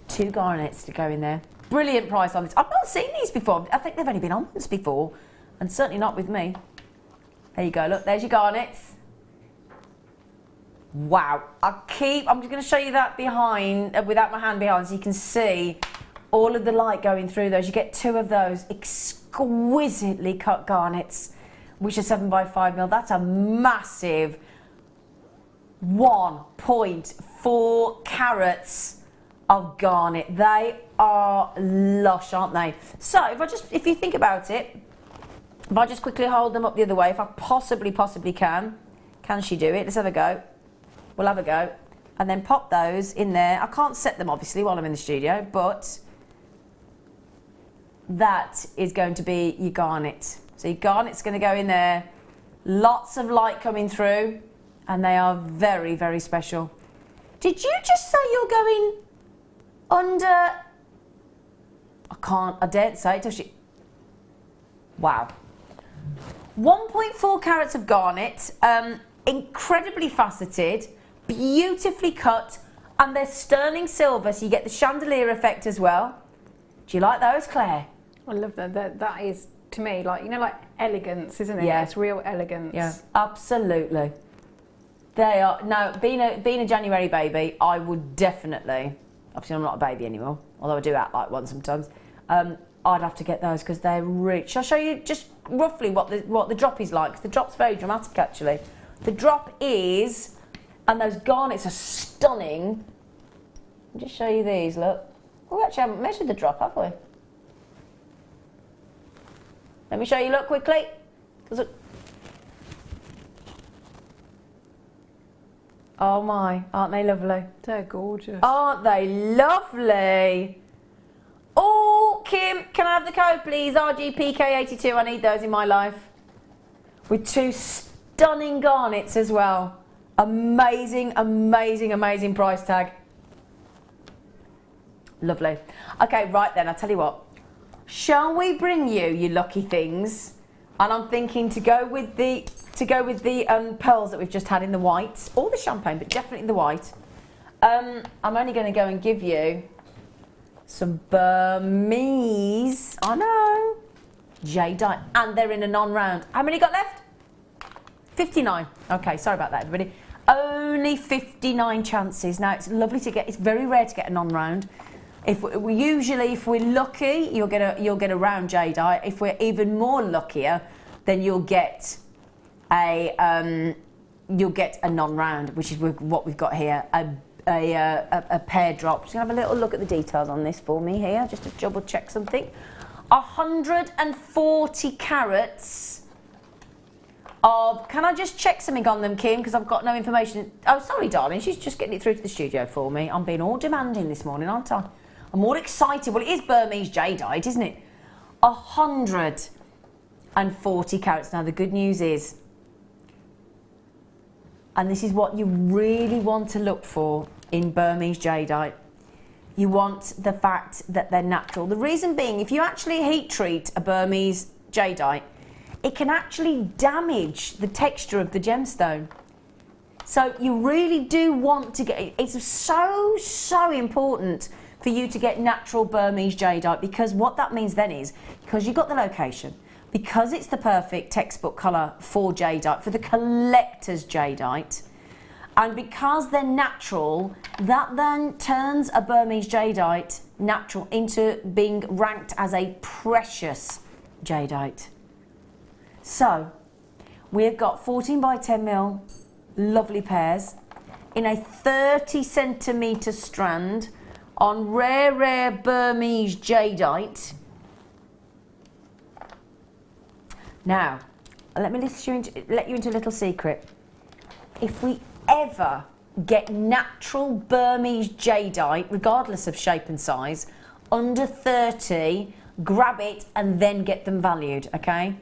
2 garnets to go in there. Brilliant price on this. I've not seen these before. I think they've only been on once before, and certainly not with me. There you go, look, there's your garnets. Wow, I'm just going to show you that behind, without my hand behind, so you can see all of the light going through those. You get 2 of those exquisitely cut garnets, which are 7x5mm. That's a massive 1.4 carats of garnet. They are lush, aren't they? So if you think about it, if I just quickly hold them up the other way, if I possibly can she do it? Let's have a go. We'll have a go. And then pop those in there. I can't set them, obviously, while I'm in the studio, but that is going to be your garnet. So your garnet's going to go in there. Lots of light coming through, and they are very, very special. Did you just say you're going under... I daren't say it, does she? Wow. 1.4 carats of garnet, incredibly faceted, beautifully cut, and they're sterling silver, so you get the chandelier effect as well. Do you like those, Claire? I love that. That is, to me, like, you know, like elegance, isn't it? Yeah. It's real elegance. Yeah, absolutely. They are. Now, being a January baby, I would definitely, obviously I'm not a baby anymore, although I do act like one sometimes, I'd have to get those because they're rich. Shall I show you just roughly what the drop is like? 'Cause the drop's very dramatic, actually. The drop is, and those garnets are stunning. I'll just show you these, look. We actually haven't measured the drop, have we? Let me show you, look, quickly. Oh my, aren't they lovely? They're gorgeous. Aren't they lovely? Oh, Kim, can I have the code, please? RGPK82, I need those in my life. With 2 stunning garnets as well. Amazing, amazing, amazing price tag. Lovely. Okay, right then, I'll tell you what. Shall we bring you your lucky things? And I'm thinking to go with the pearls that we've just had in the white, or the champagne, but definitely the white. I'm only going to go and give you some Burmese, I know, Jadeite, and they're in a non-round. How many got left? 59. Okay, sorry about that, everybody. Only 59 chances. Now, it's lovely to get, it's very rare to get a non-round. If we're lucky, you'll get a round Jadeite. If we're even more luckier, then you'll get a non-round, which is what we've got here, a pear drop. Just gonna have a little look at the details on this for me here, just to double check something. 140 carats of. Can I just check something on them, Kim? Because I've got no information. Oh, sorry, darling. She's just getting it through to the studio for me. I'm being all demanding this morning, aren't I? I'm more excited. Well, it is Burmese Jadeite, isn't it? 140 carats. Now, the good news is, and this is what you really want to look for in Burmese Jadeite, you want the fact that they're natural. The reason being, if you actually heat treat a Burmese Jadeite, it can actually damage the texture of the gemstone. So you really do want to get, it's so important for you to get natural Burmese Jadeite, because what that means then is, because you've got the location, because it's the perfect textbook colour for Jadeite, for the collector's Jadeite, and because they're natural, that then turns a Burmese Jadeite natural into being ranked as a precious Jadeite. So, we've got 14 by 10 mil, lovely pairs, in a 30 centimetre strand, on rare Burmese Jadeite. Now, let me let you into a little secret. If we ever get natural Burmese Jadeite, regardless of shape and size, under 30, grab it and then get them valued, okay?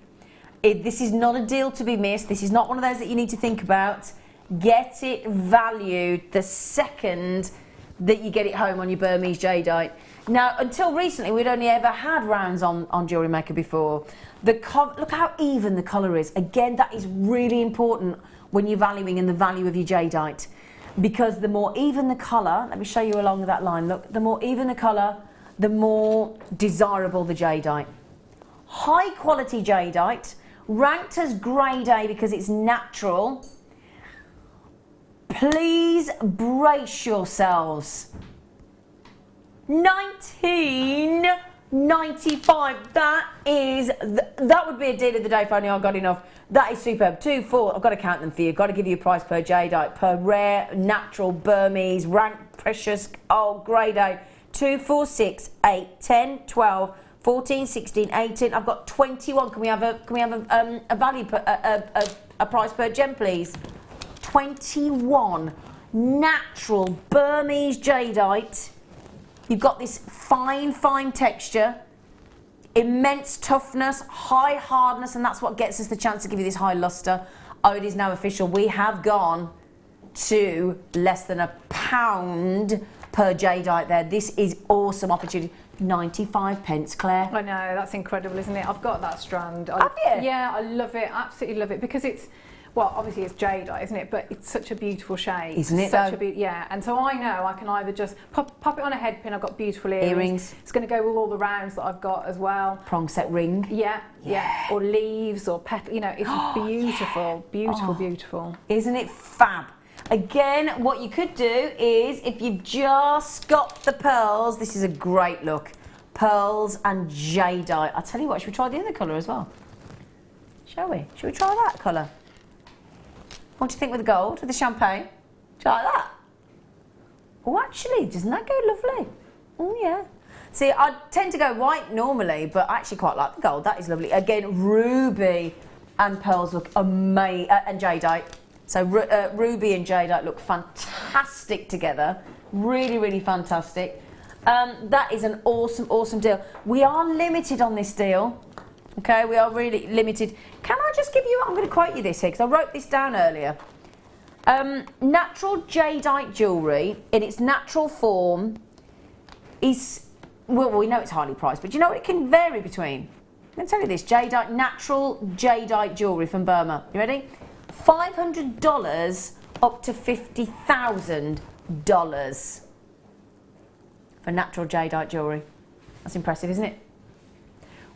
This is not a deal to be missed. This is not one of those that you need to think about. Get it valued the second that you get it home on your Burmese Jadeite. Now, until recently, we'd only ever had rounds on Jewellery Maker before. Look how even the colour is. Again, that is really important when you're valuing in the value of your Jadeite, because the more even the colour, let me show you along that line, look, the more even the colour, the more desirable the Jadeite. High quality Jadeite, ranked as grade A because it's natural. Please brace yourselves. 19.95. That would be a deal of the day if only I got enough. That is superb. 2, 4. I've got to count them for you. Got to give you a price per Jadeite, per rare, natural Burmese, ranked, precious, grade A. 2, 4, 6, 8, 10, 12, 14, 16, 18. I've got 21. Can we have a value a price per gem, please? 21 natural Burmese Jadeite. You've got this fine texture, immense toughness, high hardness, and that's what gets us the chance to give you this high luster. Oh, it is now official. We have gone to less than £1 per Jadeite there. This is awesome opportunity. 95 pence, Claire. I know, that's incredible, isn't it? I've got that strand. Have you? Yeah, I love it. Absolutely love it, because it's, well, obviously it's Jadeite, isn't it? But it's such a beautiful shape. Isn't it? Yeah, and so I know I can either just pop it on a head pin. I've got beautiful earrings. It's going to go with all the rounds that I've got as well. Prong set ring. Yeah. Or leaves or petal. You know, it's beautiful, beautiful. Isn't it fab? Again, what you could do is, if you've just got the pearls, this is a great look. Pearls and Jadeite. I'll tell you what, should we try the other colour as well? Shall we? Should we try that colour? What do you think with the gold, with the champagne? Try that. Oh, actually, doesn't that go lovely? Oh, yeah. See, I tend to go white normally, but I actually quite like the gold. That is lovely. Again, ruby and pearls look amazing, and jadeite. So ruby and jadeite look fantastic together. Really, really fantastic. That is an awesome, awesome deal. We are limited on this deal. Okay, we are really limited. Can I just give you, I'm going to quote you this here because I wrote this down earlier. Natural jadeite jewellery in its natural form is, well, we know it's highly priced, but do you know what it can vary between? I'm going to tell you this, jadeite, natural jadeite jewellery from Burma. You ready? $500 up to $50,000 for natural jadeite jewellery. That's impressive, isn't it?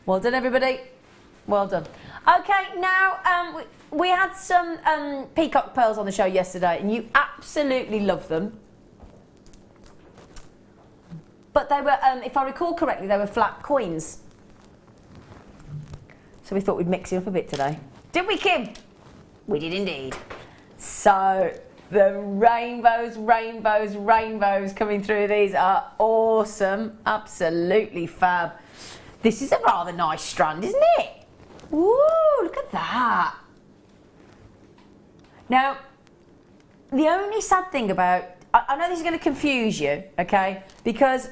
Well done, everybody. Well done. Okay, now we had some peacock pearls on the show yesterday, and you absolutely loved them. But they were, if I recall correctly, they were flat coins. So we thought we'd mix it up a bit today. Did we, Kim? We did indeed. So the rainbows, rainbows, rainbows coming through. These are awesome. Absolutely fab. This is a rather nice strand, isn't it? Woo, look at that. Now, the only sad thing about, I know this is going to confuse you, okay? Because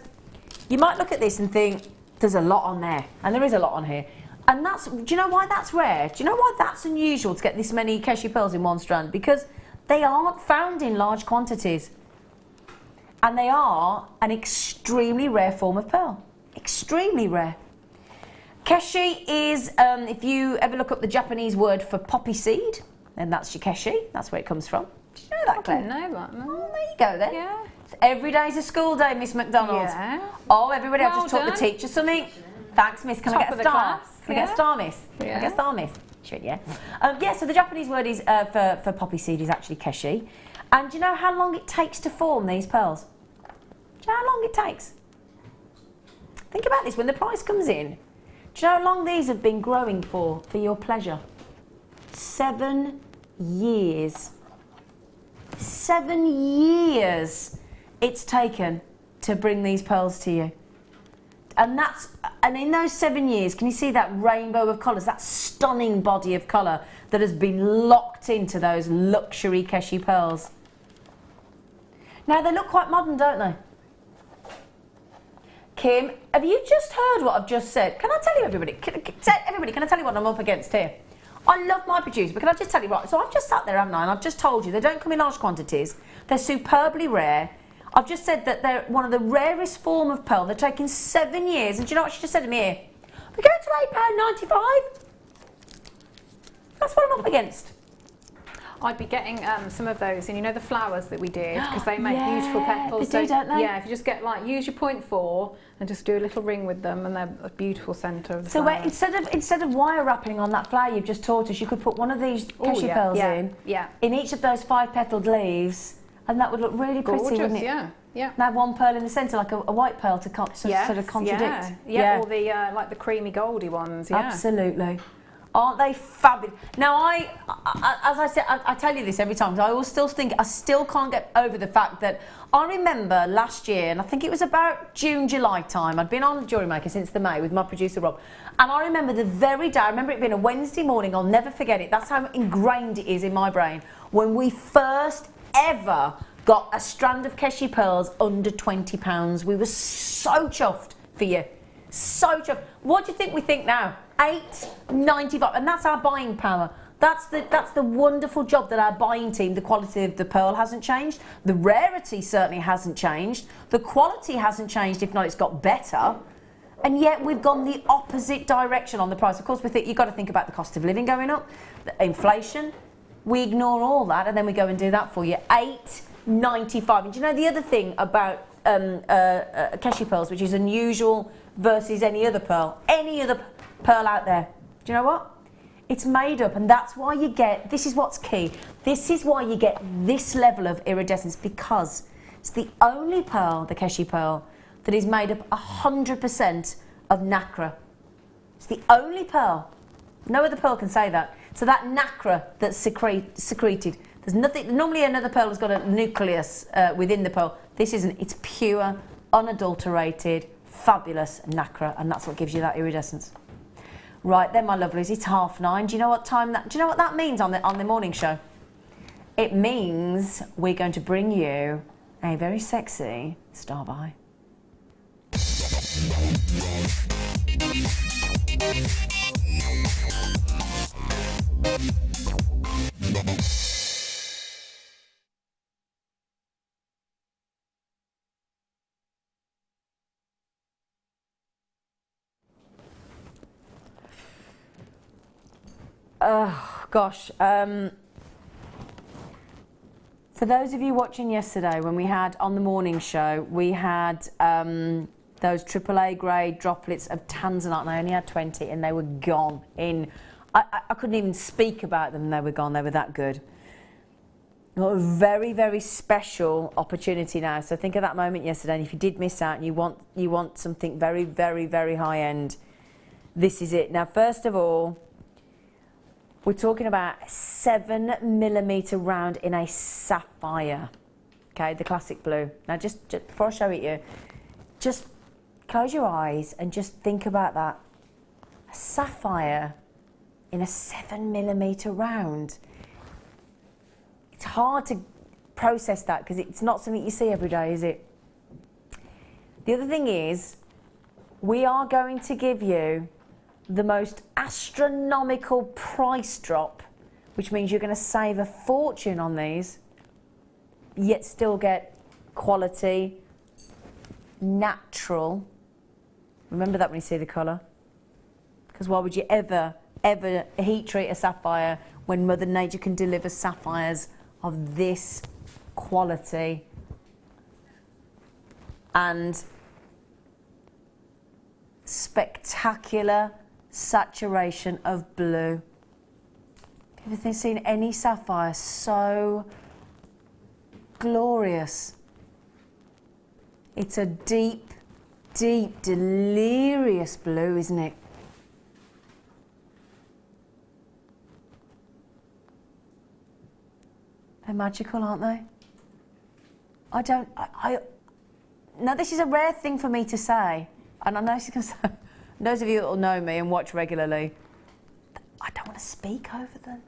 you might look at this and think, there's a lot on there. And there is a lot on here. And that's, do you know why that's rare? Do you know why that's unusual to get this many Keshi pearls in one strand? Because they aren't found in large quantities. And they are an extremely rare form of pearl. Extremely rare. Keshi is, if you ever look up the Japanese word for poppy seed, then that's your Keshi. That's where it comes from. Did you know that, Claire? I didn't know that. No. Oh, there you go then. Yeah. So every day's a school day, Miss McDonald. Yeah. Oh, everybody, I've Well just taught the done. teacher something. Thanks, Miss. Can I Top get of a the star? class, Can I get a yeah. star, Miss? Can I Yeah. get a star, Miss? Sure, yeah. Yeah, so the Japanese word is for poppy seed is actually Keshi. And do you know how long it takes to form these pearls? Do you know how long it takes? Think about this, when the price comes in, do you know how long these have been growing for your pleasure? 7 years. 7 years it's taken to bring these pearls to you. And in those 7 years, can you see that rainbow of colours, that stunning body of colour that has been locked into those luxury Keshi pearls? Now, they look quite modern, don't they? Kim, have you just heard what I've just said? Can I tell you, everybody? Can I tell you what I'm up against here? I love my producer, but can I just tell you, right, so I've just sat there, haven't I, and I've just told you they don't come in large quantities. They're superbly rare. I've just said that they're one of the rarest form of pearl. They're taking 7 years, and do you know what she just said to me here? We're going to £8.95. That's what I'm up against. I'd be getting some of those, and you know the flowers that we did, because they make Yeah, beautiful petals. they do, don't they? Yeah, if you just get use your 0.4 and just do a little ring with them, and they're a beautiful centre of the So flower. instead of wire wrapping on that flower you've just taught us, you could put one of these Keshi pearls in each of those 5-petaled leaves, and that would look really pretty, Gorgeous, wouldn't it? yeah. Yeah. And have one pearl in the centre, like a white pearl to sort of contradict. Yeah, or the like the creamy goldy ones. Yeah. Absolutely. Aren't they fabulous? Now, as I said, I tell you this every time, because I still can't get over the fact that I remember last year, and I think it was about June, July time, I'd been on Jewellery Maker since the May with my producer Rob, and I remember the very day, I remember it being a Wednesday morning, I'll never forget it, that's how ingrained it is in my brain, when we first ever got a strand of Keshi pearls under £20. We were so chuffed for you. So chuffed. What do you think we think now? $8.95, and that's our buying power. That's the wonderful job that our buying team, the quality of the pearl hasn't changed. The rarity certainly hasn't changed. The quality hasn't changed, if not it's got better. And yet we've gone the opposite direction on the price. Of course, you've got to think about the cost of living going up, the inflation. We ignore all that and then we go and do that for you. $8.95. And do you know the other thing about Keshi pearls, which is unusual versus any other pearl out there? Do you know what? It's made up, and that's why you get, this is what's key, this is why you get this level of iridescence, because it's the only pearl, the Keshi pearl, that is made up 100% of nacre. It's the only pearl. No other pearl can say that. So that nacre that's secreted, there's nothing, normally another pearl has got a nucleus within the pearl. This isn't, it's pure, unadulterated, fabulous nacre, and that's what gives you that iridescence. Right then, my lovelies, it's 9:30. Do you know what time that? Do you know what that means on the morning show? It means we're going to bring you a very sexy star by. Oh gosh. For those of you watching yesterday, when we had on the morning show, we had those AAA grade droplets of Tanzanite, and I only had 20, and they were gone. I couldn't even speak about them. They were gone. They were that good. A very, very special opportunity now. So think of that moment yesterday, and if you did miss out and you want something very, very, very high end, this is it. Now, first of all, we're talking about a 7mm round in a sapphire, okay, the classic blue. Now, just before I show it you, just close your eyes and just think about that. A sapphire in a 7mm round. It's hard to process that because it's not something you see every day, is it? The other thing is, we are going to give you the most astronomical price drop, which means you're going to save a fortune on these, yet still get quality, natural. Remember that when you see the colour, because why would you ever heat treat a sapphire when Mother Nature can deliver sapphires of this quality and spectacular saturation of blue. Have you seen any sapphire so glorious? It's a deep, deep, delirious blue, isn't it? They're magical, aren't they? Now, this is a rare thing for me to say, and I know she's going to say, those of you that will know me and watch regularly, I don't want to speak over them.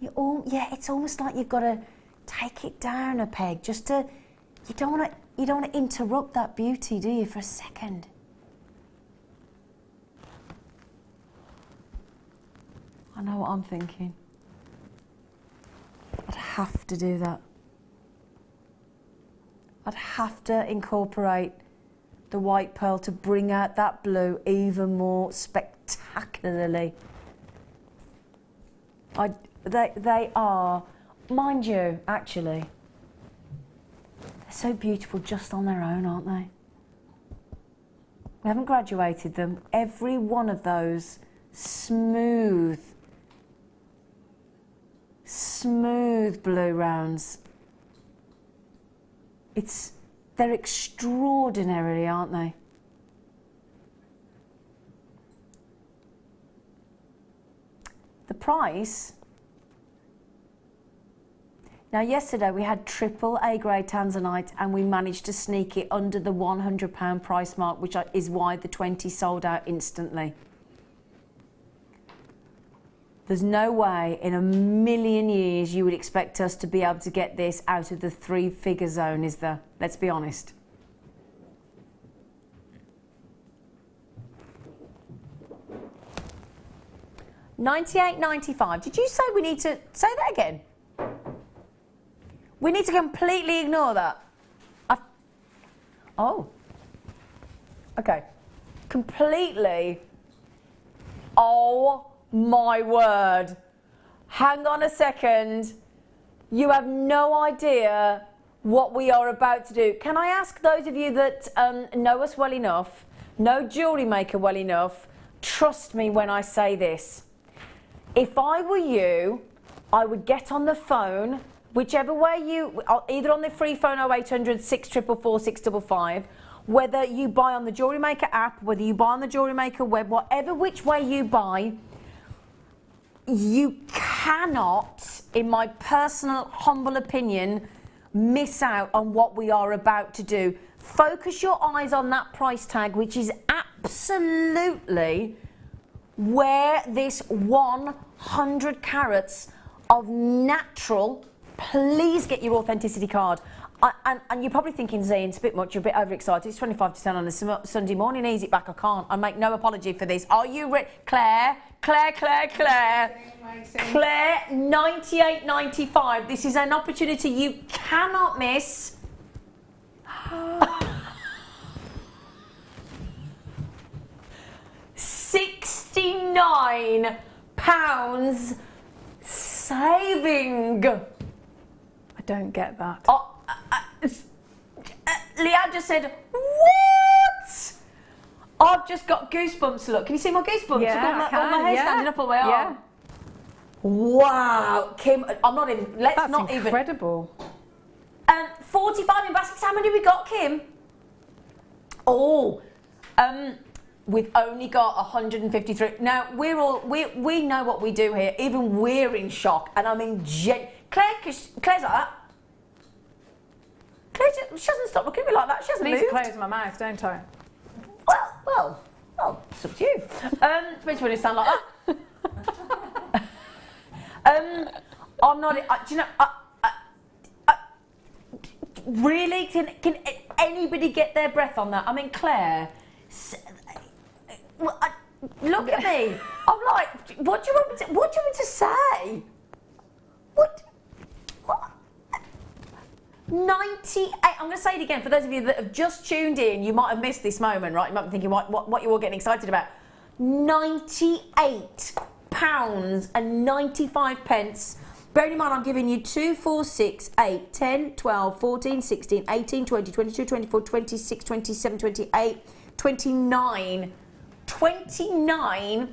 It's almost like you've got to take it down a peg, just to, you don't want to interrupt that beauty, do you, for a second? I know what I'm thinking. I'd have to do that. I'd have to incorporate the white pearl to bring out that blue even more spectacularly. They are, mind you, actually, they're so beautiful just on their own, aren't they? We haven't graduated them. Every one of those smooth blue rounds. They're extraordinarily, aren't they? The price. Now, yesterday we had AAA grade Tanzanite and we managed to sneak it under the £100 price mark, which is why the 20 sold out instantly. There's no way in a million years you would expect us to be able to get this out of the 3-figure zone, is there? Let's be honest. $98.95. Did you say we need to say that again? We need to completely ignore that. Oh. Okay. Completely. Oh my word. Hang on a second. You have no idea what we are about to do. Can I ask those of you that know us well enough, know Jewellery Maker well enough, trust me when I say this. If I were you, I would get on the phone, whichever way you, either on the free phone 0800 644 655, whether you buy on the Jewellery Maker app, whether you buy on the Jewellery Maker web, whatever which way you buy, you cannot, in my personal humble opinion, miss out on what we are about to do. Focus your eyes on that price tag, which is absolutely where this 100 carats of natural, please get your authenticity card. And you're probably thinking, Zane, it's a bit much, you're a bit overexcited. It's 25 to 10 on a Sunday morning. Ease it back, I can't. I make no apology for this. Are you ready? Claire, 98.95. This is an opportunity you cannot miss. £69 saving. I don't get that. Leanne just said, what? I've just got goosebumps. Look, can you see my goosebumps? Yeah, all my hair standing up all my arm. Yeah. Wow, Kim, I'm not in. That's incredible. 45 in baskets. How many we got, Kim? We've only got 153. Now we know what we do here. Even we're in shock, and I mean, Claire's like that. Claire, she hasn't stopped looking at me like that. She hasn't moved. I need to close my mouth, don't I? Well, it's up to you. Depends when you sound like that. I'm not. Do you know? Really? Can anybody get their breath on that? I mean, Claire. Look at me. I'm like, what do you want me to say? What? 98. I'm going to say it again for those of you that have just tuned in. You might have missed this moment, right? You might be thinking what you're all getting excited about. £98.95. Bearing in mind, I'm giving you 2, 4, 6, 8, 10, 12, 14, 16, 18, 20, 22, 24, 26, 27, 28, 29. 29.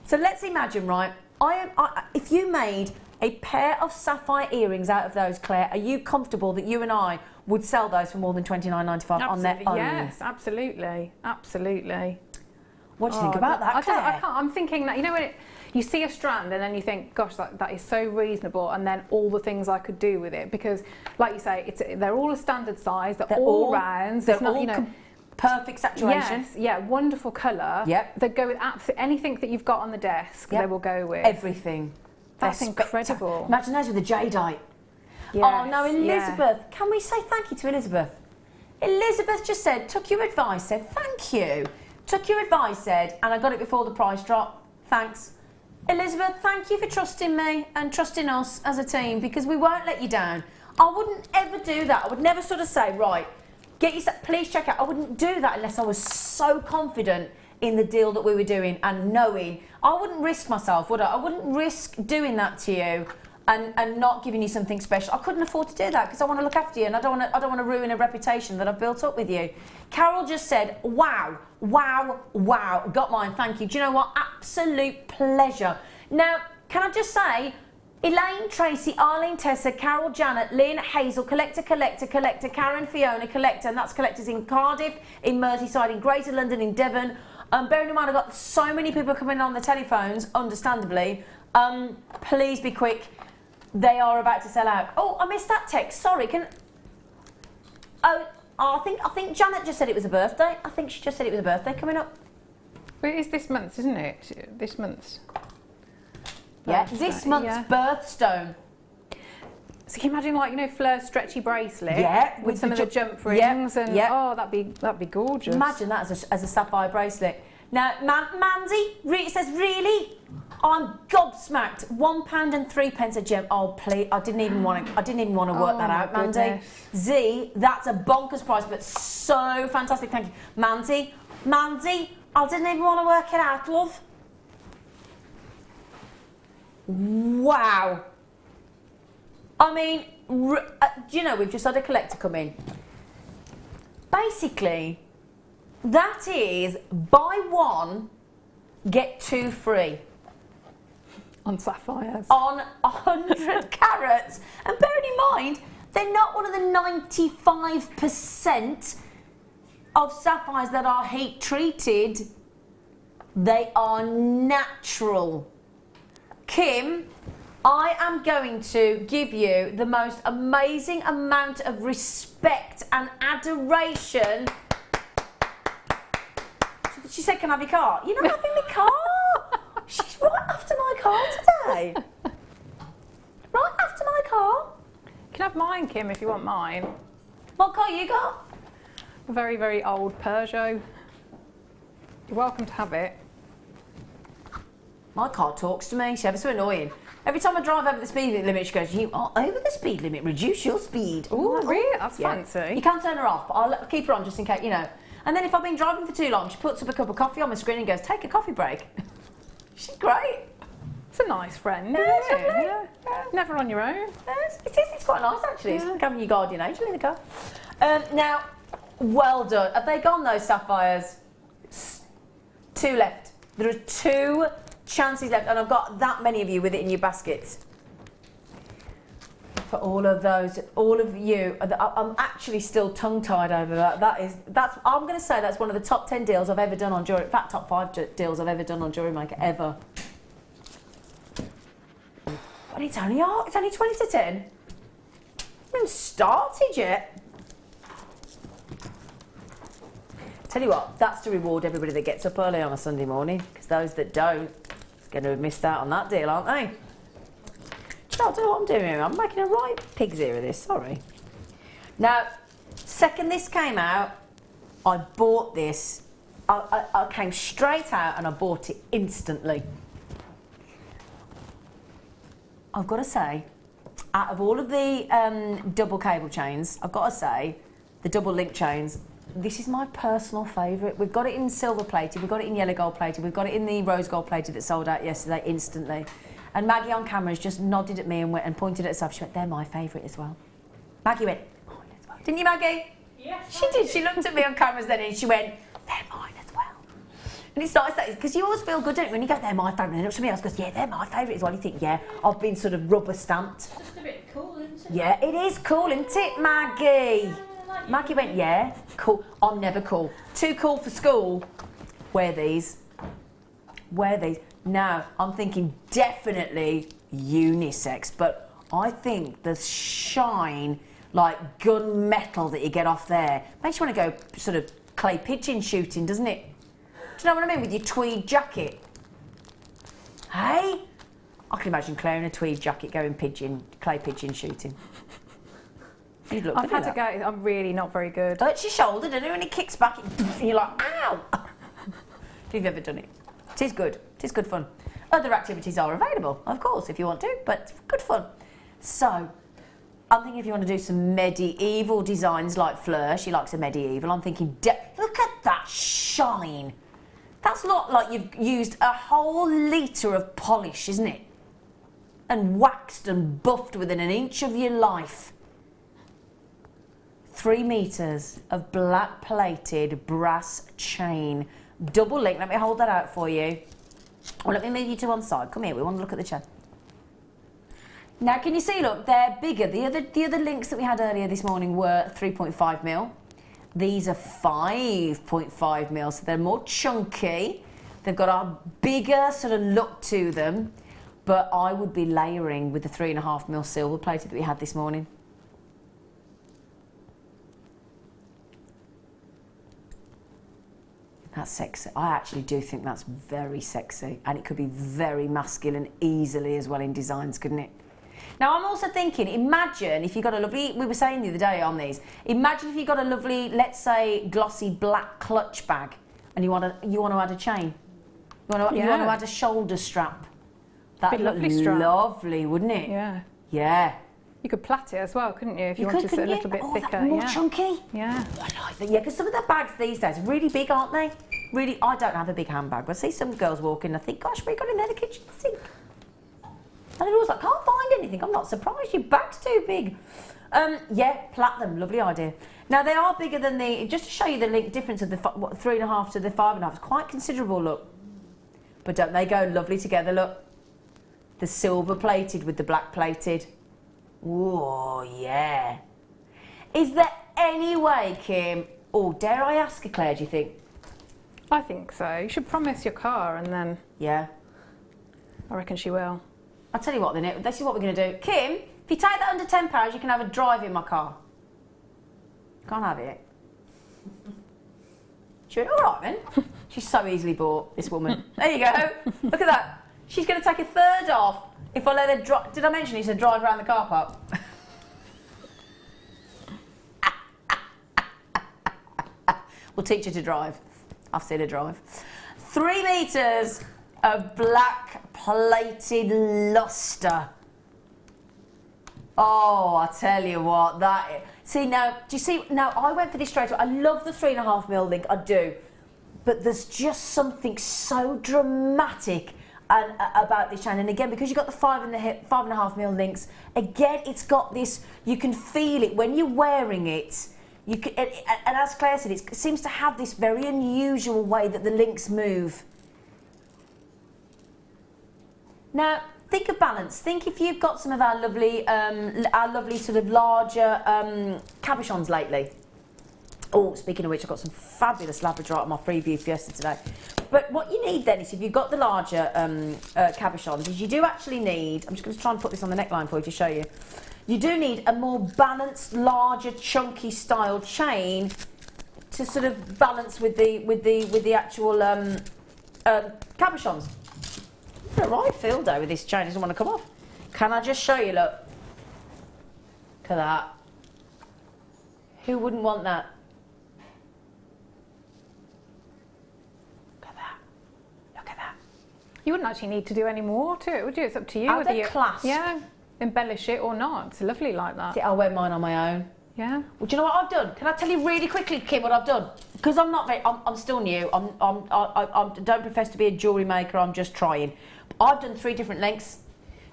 So let's imagine, right? If you made a pair of sapphire earrings out of those, Claire, are you comfortable that you and I would sell those for more than $29.95 on their own? Yes, absolutely. What do you think about that, Claire? I can't. I'm thinking that, you know, when you see a strand and then you think, gosh, that is so reasonable, and then all the things I could do with it, because, like you say, they're all a standard size, they're all rounds, they're all, you know, perfect saturation. Yes, yeah, wonderful colour. Yep. They go with absolutely anything that you've got on the desk. Yep. They will go with everything. That's incredible. Imagine those with the Jadeite. Yes, oh no, Elizabeth. Yeah. Can we say thank you to Elizabeth? Elizabeth just said, took your advice, said thank you. Took your advice, said, and I got it before the price drop. Thanks. Elizabeth, thank you for trusting me and trusting us as a team, because we won't let you down. I wouldn't ever do that. I would never sort of say, right, get your, please check out. I wouldn't do that unless I was so confident in the deal that we were doing and knowing. I wouldn't risk myself, would I? I wouldn't risk doing that to you and not giving you something special. I couldn't afford to do that because I want to look after you, and I don't want to ruin a reputation that I've built up with you. Carol just said, wow, got mine, thank you. Do you know what? Absolute pleasure. Now, can I just say, Elaine, Tracy, Arlene, Tessa, Carol, Janet, Lynn, Hazel, Collector, Karen, Fiona, Collector, and that's collectors in Cardiff, in Merseyside, in Greater London, in Devon. Bearing in mind, I've got so many people coming on the telephones, understandably. Please be quick. They are about to sell out. Oh, I missed that text. Sorry. I think Janet just said it was a birthday. I think she just said it was a birthday coming up. Well, it is this month, isn't it? This month's. Yeah, this month's birthstone. So can you imagine, like, you know, Fleur's stretchy bracelet? Yeah, with some of the jump rings, and oh, that'd be gorgeous. Imagine that as a sapphire bracelet. Now, Mandy, it says, really? I'm gobsmacked. £1.03 a gem. Oh, please! I didn't even want to work that out, Mandy. Goodness. Z, that's a bonkers price, but so fantastic. Thank you, Mandy. I didn't even want to work it out, love. Wow. I mean, do you know, we've just had a collector come in. Basically, that is buy one, get two free. On sapphires. On 100 carats. And bearing in mind, they're not one of the 95% of sapphires that are heat treated. They are natural. Kim, I am going to give you the most amazing amount of respect and adoration. She said, can I have your car? You're not having my car. She's right after my car today. Right after my car. You can have mine, Kim, if you want mine. What car you got? A very, very old Peugeot. You're welcome to have it. My car talks to me. She's ever so annoying. Every time I drive over the speed limit, she goes, you are over the speed limit, reduce your speed. Oh, really? That's fancy. You can't turn her off, but I'll keep her on just in case, you know. And then if I've been driving for too long, she puts up a cup of coffee on my screen and goes, take a coffee break. She's great. It's a nice friend, Yeah, isn't it? it's lovely. Yeah. Never on your own. Yes, it is. It's quite nice, actually. It's like having your guardian angel in the car. Now, well done. Have they gone, those sapphires? 2 left. There are 2 chances left, and I've got that many of you with it in your baskets. For all of those, all of you, I'm actually still tongue-tied over that. I'm going to say that's one of the top 10 deals I've ever done on Jewellery. In fact, top 5 deals I've ever done on Jewellery Maker ever. And it's only 20 to 10. I haven't even started yet. Tell you what, that's to reward everybody that gets up early on a Sunday morning, because those that don't, are going to have missed out on that deal, aren't they? I don't know what I'm doing here. I'm making a right pig's ear of this, sorry. Now, second this came out, I bought this. I came straight out and I bought it instantly. I've got to say, out of all of the double cable chains, I've got to say, the double link chains, this is my personal favourite. We've got it in silver plated, we've got it in yellow gold plated, we've got it in the rose gold plated that sold out yesterday instantly. And Maggie on camera has just nodded at me and pointed at herself. She went, they're my favourite as well. Maggie went, mine as well. Didn't you, Maggie? Yes. She did. She looked at me on cameras then and she went, they're mine as well. And it's nice because you always feel good, don't you? When you go, they're my favourite. And then somebody else goes, yeah, they're my favourite as well. You think, yeah, I've been sort of rubber stamped. It's just a bit cool, isn't it? Yeah, it is cool, isn't it, Maggie? Maggie went, yeah, cool. I'm never cool. Too cool for school. Wear these. Wear these. Now, I'm thinking definitely unisex, but I think the shine, like gunmetal that you get off there, makes you want to go sort of clay pigeon shooting, doesn't it? Do you know what I mean? With your tweed jacket. Hey? I can imagine Claire in a tweed jacket going clay pigeon shooting. You'd look I've good had at to go, I'm really not very good. hurts your shoulder, doesn't it? When it kicks back, and you're like, ow! If you've ever done it. It is good. It is good fun. Other activities are available, of course, if you want to, but good fun. So, I'm thinking if you want to do some medieval designs like Fleur, she likes a medieval, I'm thinking, look at that shine. That's not like you've used a whole litre of polish, isn't it? And waxed and buffed within an inch of your life. 3 metres of black plated brass chain. Double link, let me hold that out for you. Well, let me move you to one side. Come here, we want to look at the chain. Now, can you see, look, they're bigger. The other links that we had earlier this morning were 3.5 mil. These are 5.5 mil, so they're more chunky. They've got a bigger sort of look to them, but I would be layering with the 3.5 mil silver plated that we had this morning. That's sexy. I actually do think that's very sexy, and it could be very masculine easily as well in designs, couldn't it? Now, I'm also thinking, imagine if you got a lovely, we were saying the other day on these, imagine if you got a lovely, let's say, glossy black clutch bag, and you want to add a chain. You want to add a shoulder strap. That'd look lovely, wouldn't it? Yeah. Yeah. You could plait it as well, couldn't you, if you wanted it a little bit thicker? More chunky? Yeah. I like that. Yeah, because some of the bags these days are really big, aren't they? Really, I don't have a big handbag, but I see some girls walking and I think, gosh, what have you got in there? The kitchen sink. And they're always like, can't find anything. I'm not surprised, your bag's too big. Yeah, plait them, lovely idea. Now, they are bigger than just to show you the link difference of the 3.5 to the 5.5, it's quite considerable, look. But don't they go lovely together, look? The silver plated with the black plated. Oh, yeah. Is there any way, Kim, or dare I ask her, Claire, do you think? I think so. You should promise your car and then Yeah. I reckon she will. I'll tell you what then, this is what we're going to do. Kim, if you take that under £10, you can have a drive in my car. Can't have it. She went, all right then. She's so easily bought, this woman. There you go. Look at that. She's going to take a third off if I let her drive. Did I mention it's a drive around the car park? We'll teach her to drive. I've seen her drive. 3 metres of black plated luster. Oh, I tell you what, that is. See now, do you see, now I went for this straight away. I love the 3.5mm link, I do. But there's just something so dramatic about this chain. And again, because you've got the 5.5mm links, again, it's got this, you can feel it when you're wearing it. You can, and as Claire said, it seems to have this very unusual way that the links move. Now, think of balance. Think if you've got some of our lovely sort of larger cabochons lately. Oh, speaking of which, I've got some fabulous Labradorite on my Freeview Fiesta today. But what you need then is, if you've got the larger cabochons, is you do actually need, I'm just going to try and put this on the neckline for you to show you. You do need a more balanced, larger, chunky style chain to sort of balance with the actual cabochons. I've got a right field though with this chain, it doesn't want to come off. Can I just show you, look? Look at that. Who wouldn't want that? Look at that. Look at that. You wouldn't actually need to do any more to it, would you? It's up to you. Are whether they you clasped? Yeah, embellish it or not. It's lovely like that. See, I'll wear mine on my own. Yeah. Well, do you know what I've done? Can I tell you really quickly, Kim, what I've done? Because I'm not very, I'm still new. I don't profess to be a jewellery maker. I'm just trying. I've done 3 different lengths.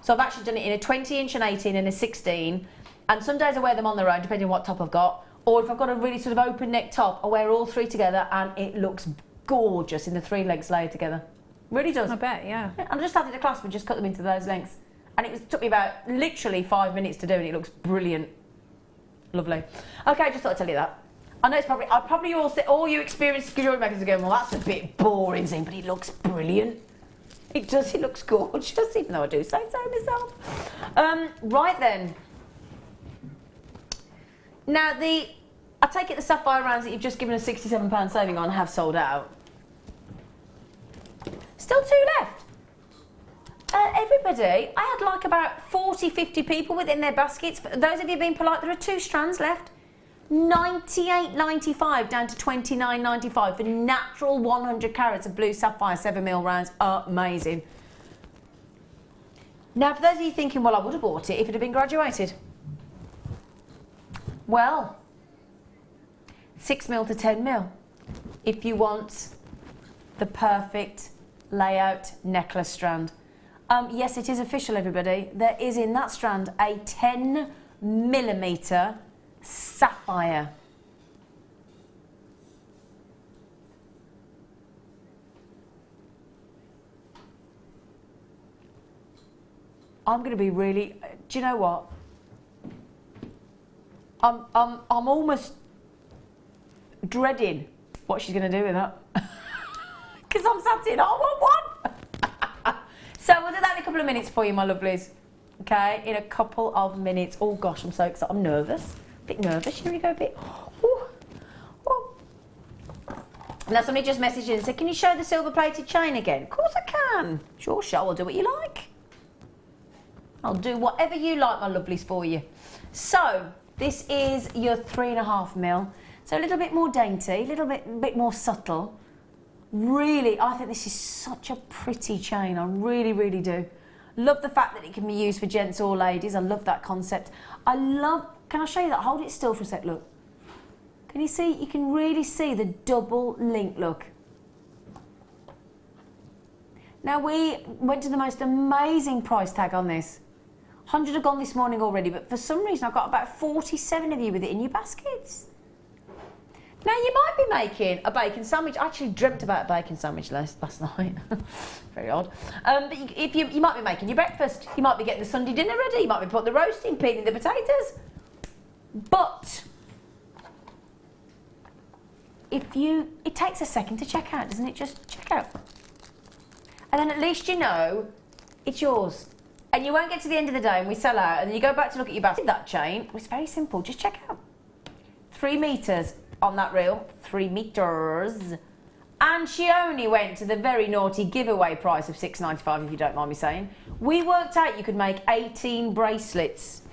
So I've actually done it in a 20-inch, an 18 and a 16. And some days I wear them on their own, depending on what top I've got. Or if I've got a really sort of open neck top, I wear all 3 together and it looks gorgeous in the 3 legs layered together. Really does. I bet, yeah. I just added a clasp and just cut them into those lengths. And it took me about literally 5 minutes to do, and it looks brilliant. Lovely. Okay, I just thought I'd tell you that. I know it's probably all you experienced jewellery makers are going, well, that's a bit boring, Zane, but it looks brilliant. It does, it looks gorgeous, even though I do say so myself. Right then. Now, I take it the Sapphire rounds that you've just given a £67 saving on have sold out. Still 2 left. Everybody, I had like about 40, 50 people within their baskets. For those of you being polite, there are 2 strands left. $98.95 down to $29.95 for natural 100 carats of blue sapphire 7mm rounds. Amazing. Now, for those of you thinking, well, I would have bought it if it had been graduated. Well, 6mm to 10mm if you want the perfect layout necklace strand. Yes, it is official, everybody. There is in that strand a 10mm sapphire. I'm going to be really. Do you know what? I'm almost dreading what she's going to do with that. Because I'm sat in, I want one. So we'll do that in a couple of minutes for you, my lovelies. Okay, in a couple of minutes. Oh gosh, I'm so excited. I'm nervous. A bit nervous. Here we go, a bit. Ooh. Ooh. Now somebody just messaged in and said, can you show the silver-plated chain again? Of course I can. Sure, I'll do what you like. I'll do whatever you like, my lovelies, for you. So, this is your 3.5mm. So a little bit more dainty, a little bit more subtle. Really, I think this is such a pretty chain. I really, really do. Love the fact that it can be used for gents or ladies. I love that concept. I love, can I show you that? Hold it still for a sec, look. Can you see? You can really see the double link, look. Now, we went to the most amazing price tag on this. 100 have gone this morning already, but for some reason I've got about 47 of you with it in your baskets. Now, you might be making a bacon sandwich. I actually dreamt about a bacon sandwich last night. Very odd. But you might be making your breakfast. You might be getting the Sunday dinner ready. You might be putting the roast in, peeling the potatoes. But it takes a second to check out, doesn't it? Just check out. And then at least you know it's yours. And you won't get to the end of the day and we sell out and then you go back to look at your basket. That chain, it's very simple, just check out. 3 metres on that reel, 3 metres. And she only went to the very naughty giveaway price of $6.95, if you don't mind me saying. We worked out you could make 18 bracelets.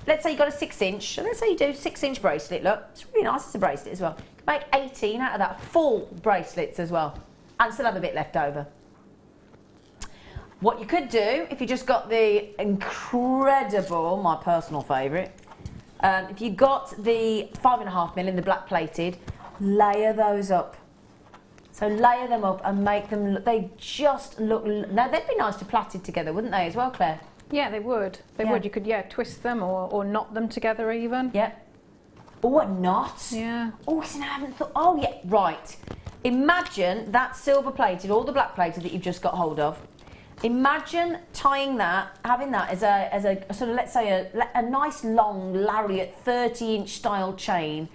Let's say you got a 6-inch, and let's say you do a 6-inch bracelet, look, it's really nice as a bracelet as well. You can make 18 out of that, full bracelets as well, and still have a bit left over. What you could do, if you just got the incredible, my personal favourite, if you got the 5.5mm in the black plated, layer those up. So layer them up and make them, they just look, now they'd be nice to plaited together, wouldn't they as well, Claire? Yeah, they would. They would. You could, twist them or knot them together even. Yeah. Oh, a knot? Yeah. Oh, so I haven't thought, oh yeah, right. Imagine that silver plated or the black plated that you've just got hold of. Imagine tying that, having that as a sort of, let's say, a nice long lariat 30-inch style chain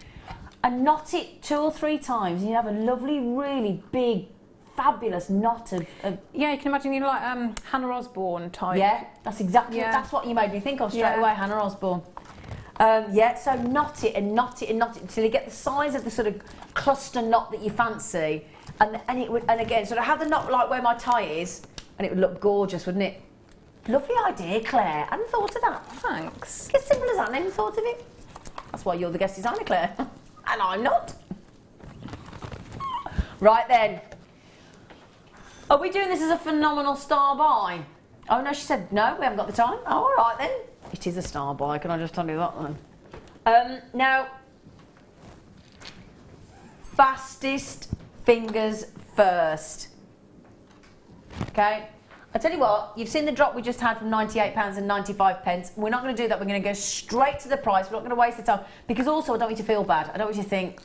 and knot it 2 or 3 times and you have a lovely, really big, fabulous knot of... Yeah, you can imagine, like Hannah Osborne type. Yeah, that's exactly, that's what you made me think of straight away, Hannah Osborne. So knot it and knot it and knot it until you get the size of the sort of cluster knot that you fancy. And it would, and again, sort of have the knot like where my tie is, and it would look gorgeous, wouldn't it? Lovely idea, Claire. I hadn't thought of that. Thanks. It's as simple as that, I hadn't thought of it. That's why you're the guest designer, Claire. And I'm not. Right then. Are we doing this as a phenomenal star buy? Oh no, she said no, we haven't got the time. Oh, all right then. It is a star buy, can I just tell you that then? Now, fastest fingers first. Okay, I tell you what, you've seen the drop we just had from £98.95. We're not going to do that. We're going to go straight to the price. We're not going to waste the time because also I don't want you to feel bad. I don't want you to think.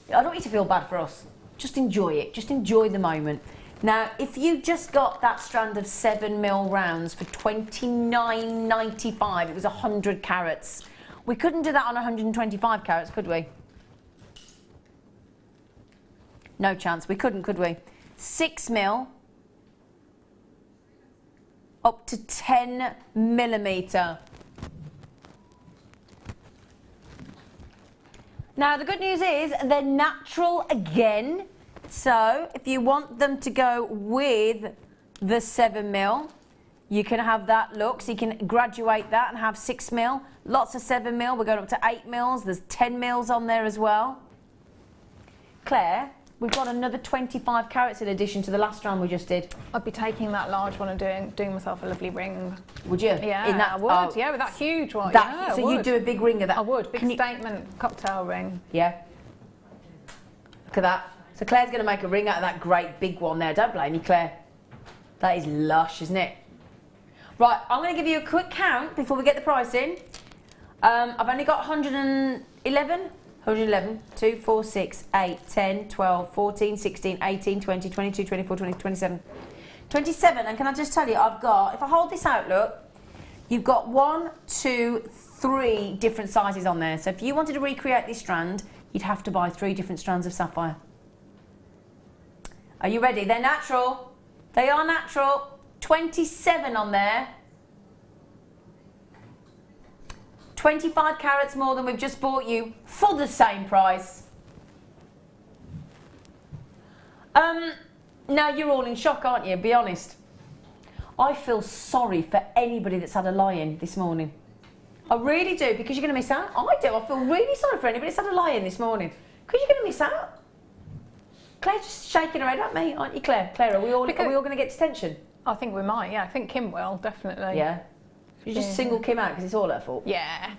I don't want you to feel bad for us. Just enjoy it. Just enjoy the moment. Now, if you just got that strand of 7mm rounds for $29.95, it was 100 carats. We couldn't do that on 125 carats, could we? No chance. We couldn't, could we? 6mm. Up to 10mm. Now the good news is they're natural again, so if you want them to go with the 7mm, you can have that look, so you can graduate that and have 6mm, lots of 7mm, we're going up to 8mm, there's 10mm on there as well. Claire, we've got another 25 carats in addition to the last strand we just did. I'd be taking that large one and doing myself a lovely ring. Would you? Yeah, in that, I would. Oh, yeah, with that huge one. So you'd do a big ring of that? I would. Big Can statement cocktail ring. Yeah. Look at that. So Claire's going to make a ring out of that great big one there. Don't blame me, Claire. That is lush, isn't it? Right, I'm going to give you a quick count before we get the price in. I've only got 111, 2, 4, 6, 8, 10, 12, 14, 16, 18, 20, 22, 24, 20, 27. 27, and can I just tell you, I've got, if I hold this out, look, you've got 1, 2, 3 different sizes on there. So if you wanted to recreate this strand, you'd have to buy 3 different strands of sapphire. Are you ready? They're natural. They are natural. 27 on there. 25 carats more than we've just bought you for the same price. Now you're all in shock, aren't you? Be honest. I feel sorry for anybody that's had a lie-in this morning. I really do, because you're going to miss out. I do. I feel really sorry for anybody that's had a lie-in this morning, because you're going to miss out. Claire's just shaking her head at me, aren't you, Claire? Claire, are we all going to get detention? I think we might, yeah. I think Kim will, definitely. Yeah. You just single Kim out because it's all her fault. Yeah.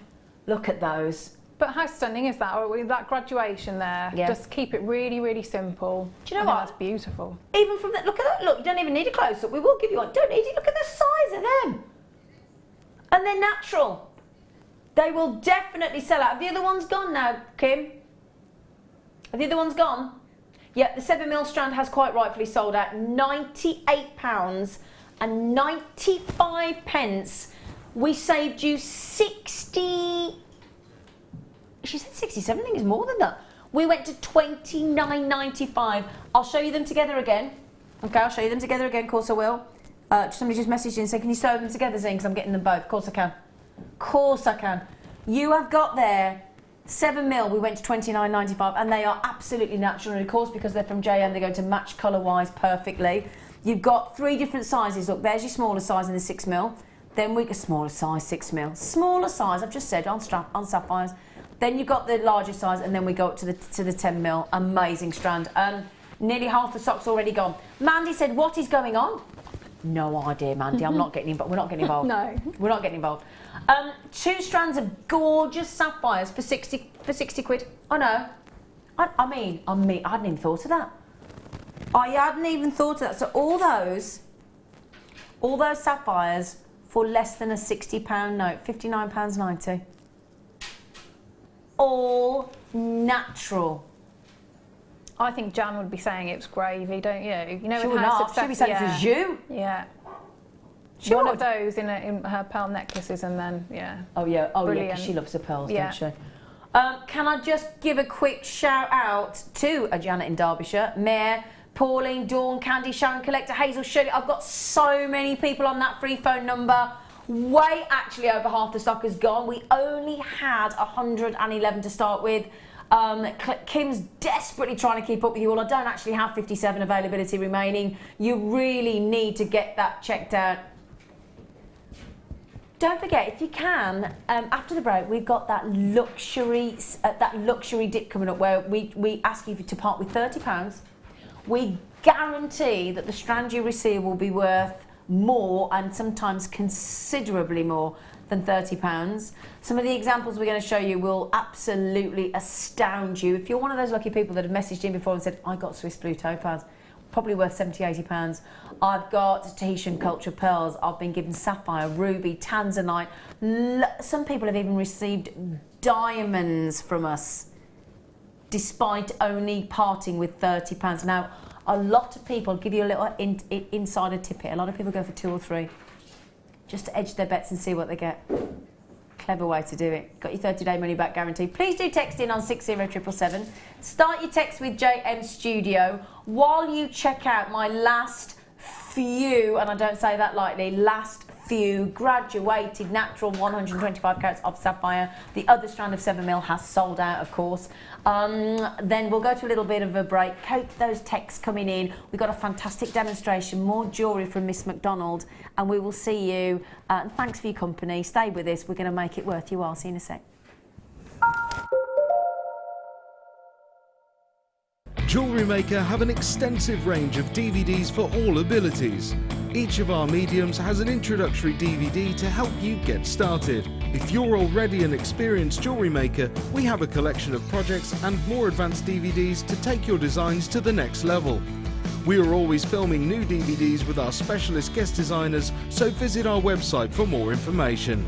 Look at those. But how stunning is that? With that graduation there, just keep it really, really simple. Do you know what? That's beautiful. Even from that, look at that. Look, you don't even need a close-up. We will give you one. Don't need it. Look at the size of them. And they're natural. They will definitely sell out. Have the other ones gone now, Kim? Have the other ones gone? Yeah, the 7mm strand has quite rightfully sold out. £98.95. We saved you 60... She said 67, I think it's more than that. We went to £29.95. I'll show you them together again. Okay, I'll show you them together again, of course I will. Somebody just messaged in and said, can you sew them together, Zane? Because I'm getting them both. Of course I can. Of course I can. You have got there 7mm, we went to $29.95, and they are absolutely natural. And of course, because they're from JM, they're going to match colour-wise perfectly. You've got 3 different sizes. Look, there's your smaller size in the 6mm. Then we get smaller size, 6mm. Smaller size, I've just said, on sapphires. Then you've got the larger size, and then we go up to the 10mm. Amazing strand. Nearly half the stock's already gone. Mandy said, what is going on? No idea, Mandy. I'm not getting involved. We're not getting involved. No. We're not getting involved. 2 strands of gorgeous sapphires for 60 quid. I know. I mean, I hadn't even thought of that. I hadn't even thought of that. So all those sapphires for less than a £60 note, £59.90. All natural. I think Jan would be saying it's gravy, don't you? You know, She with would her not. She'd be saying it's a jus. Yeah. She One would. of those in her pearl necklaces, and then yeah. Oh yeah, Brilliant. because she loves her pearls, Yeah. doesn't she? Can I just give a quick shout out to a Janet in Derbyshire, Mare, Pauline, Dawn, Candy, Sharon, Collector, Hazel, Shirley. I've got so many people on that free phone number. Way actually over half the stock is gone. We only had 111 to start with. Kim's desperately trying to keep up with you all. I don't actually have 57 availability remaining. You really need to get that checked out. Don't forget, if you can, after the break, we've got that luxury dip coming up where we ask you to part with £30. We guarantee that the strand you receive will be worth more, and sometimes considerably more than £30. Some of the examples we're going to show you will absolutely astound you. If you're one of those lucky people that have messaged in before and said, I got Swiss blue topaz, probably worth £70–80. I've got Tahitian culture pearls. I've been given sapphire, ruby, Tanzanite. Some people have even received diamonds from us, despite only parting with £30. Now, a lot of people, give you a little insider tip here, a lot of people go for 2 or 3, just to edge their bets and see what they get. Clever way to do it. Got your 30-day money-back guarantee. Please do text in on 60777. Start your text with JM Studio while you check out my last few, and I don't say that lightly, last few graduated natural 125 carats of sapphire. The other strand of 7mm has sold out, of course. Then we'll go to a little bit of a break. Keep those texts coming in. We've got a fantastic demonstration, more jewellery from Miss McDonald, and we will see you. Thanks for your company. Stay with us. We're going to make it worth your while. See you in a sec. Jewellery Maker have an extensive range of DVDs for all abilities. Each of our mediums has an introductory DVD to help you get started. If you're already an experienced jewellery maker, we have a collection of projects and more advanced DVDs to take your designs to the next level. We are always filming new DVDs with our specialist guest designers, so visit our website for more information.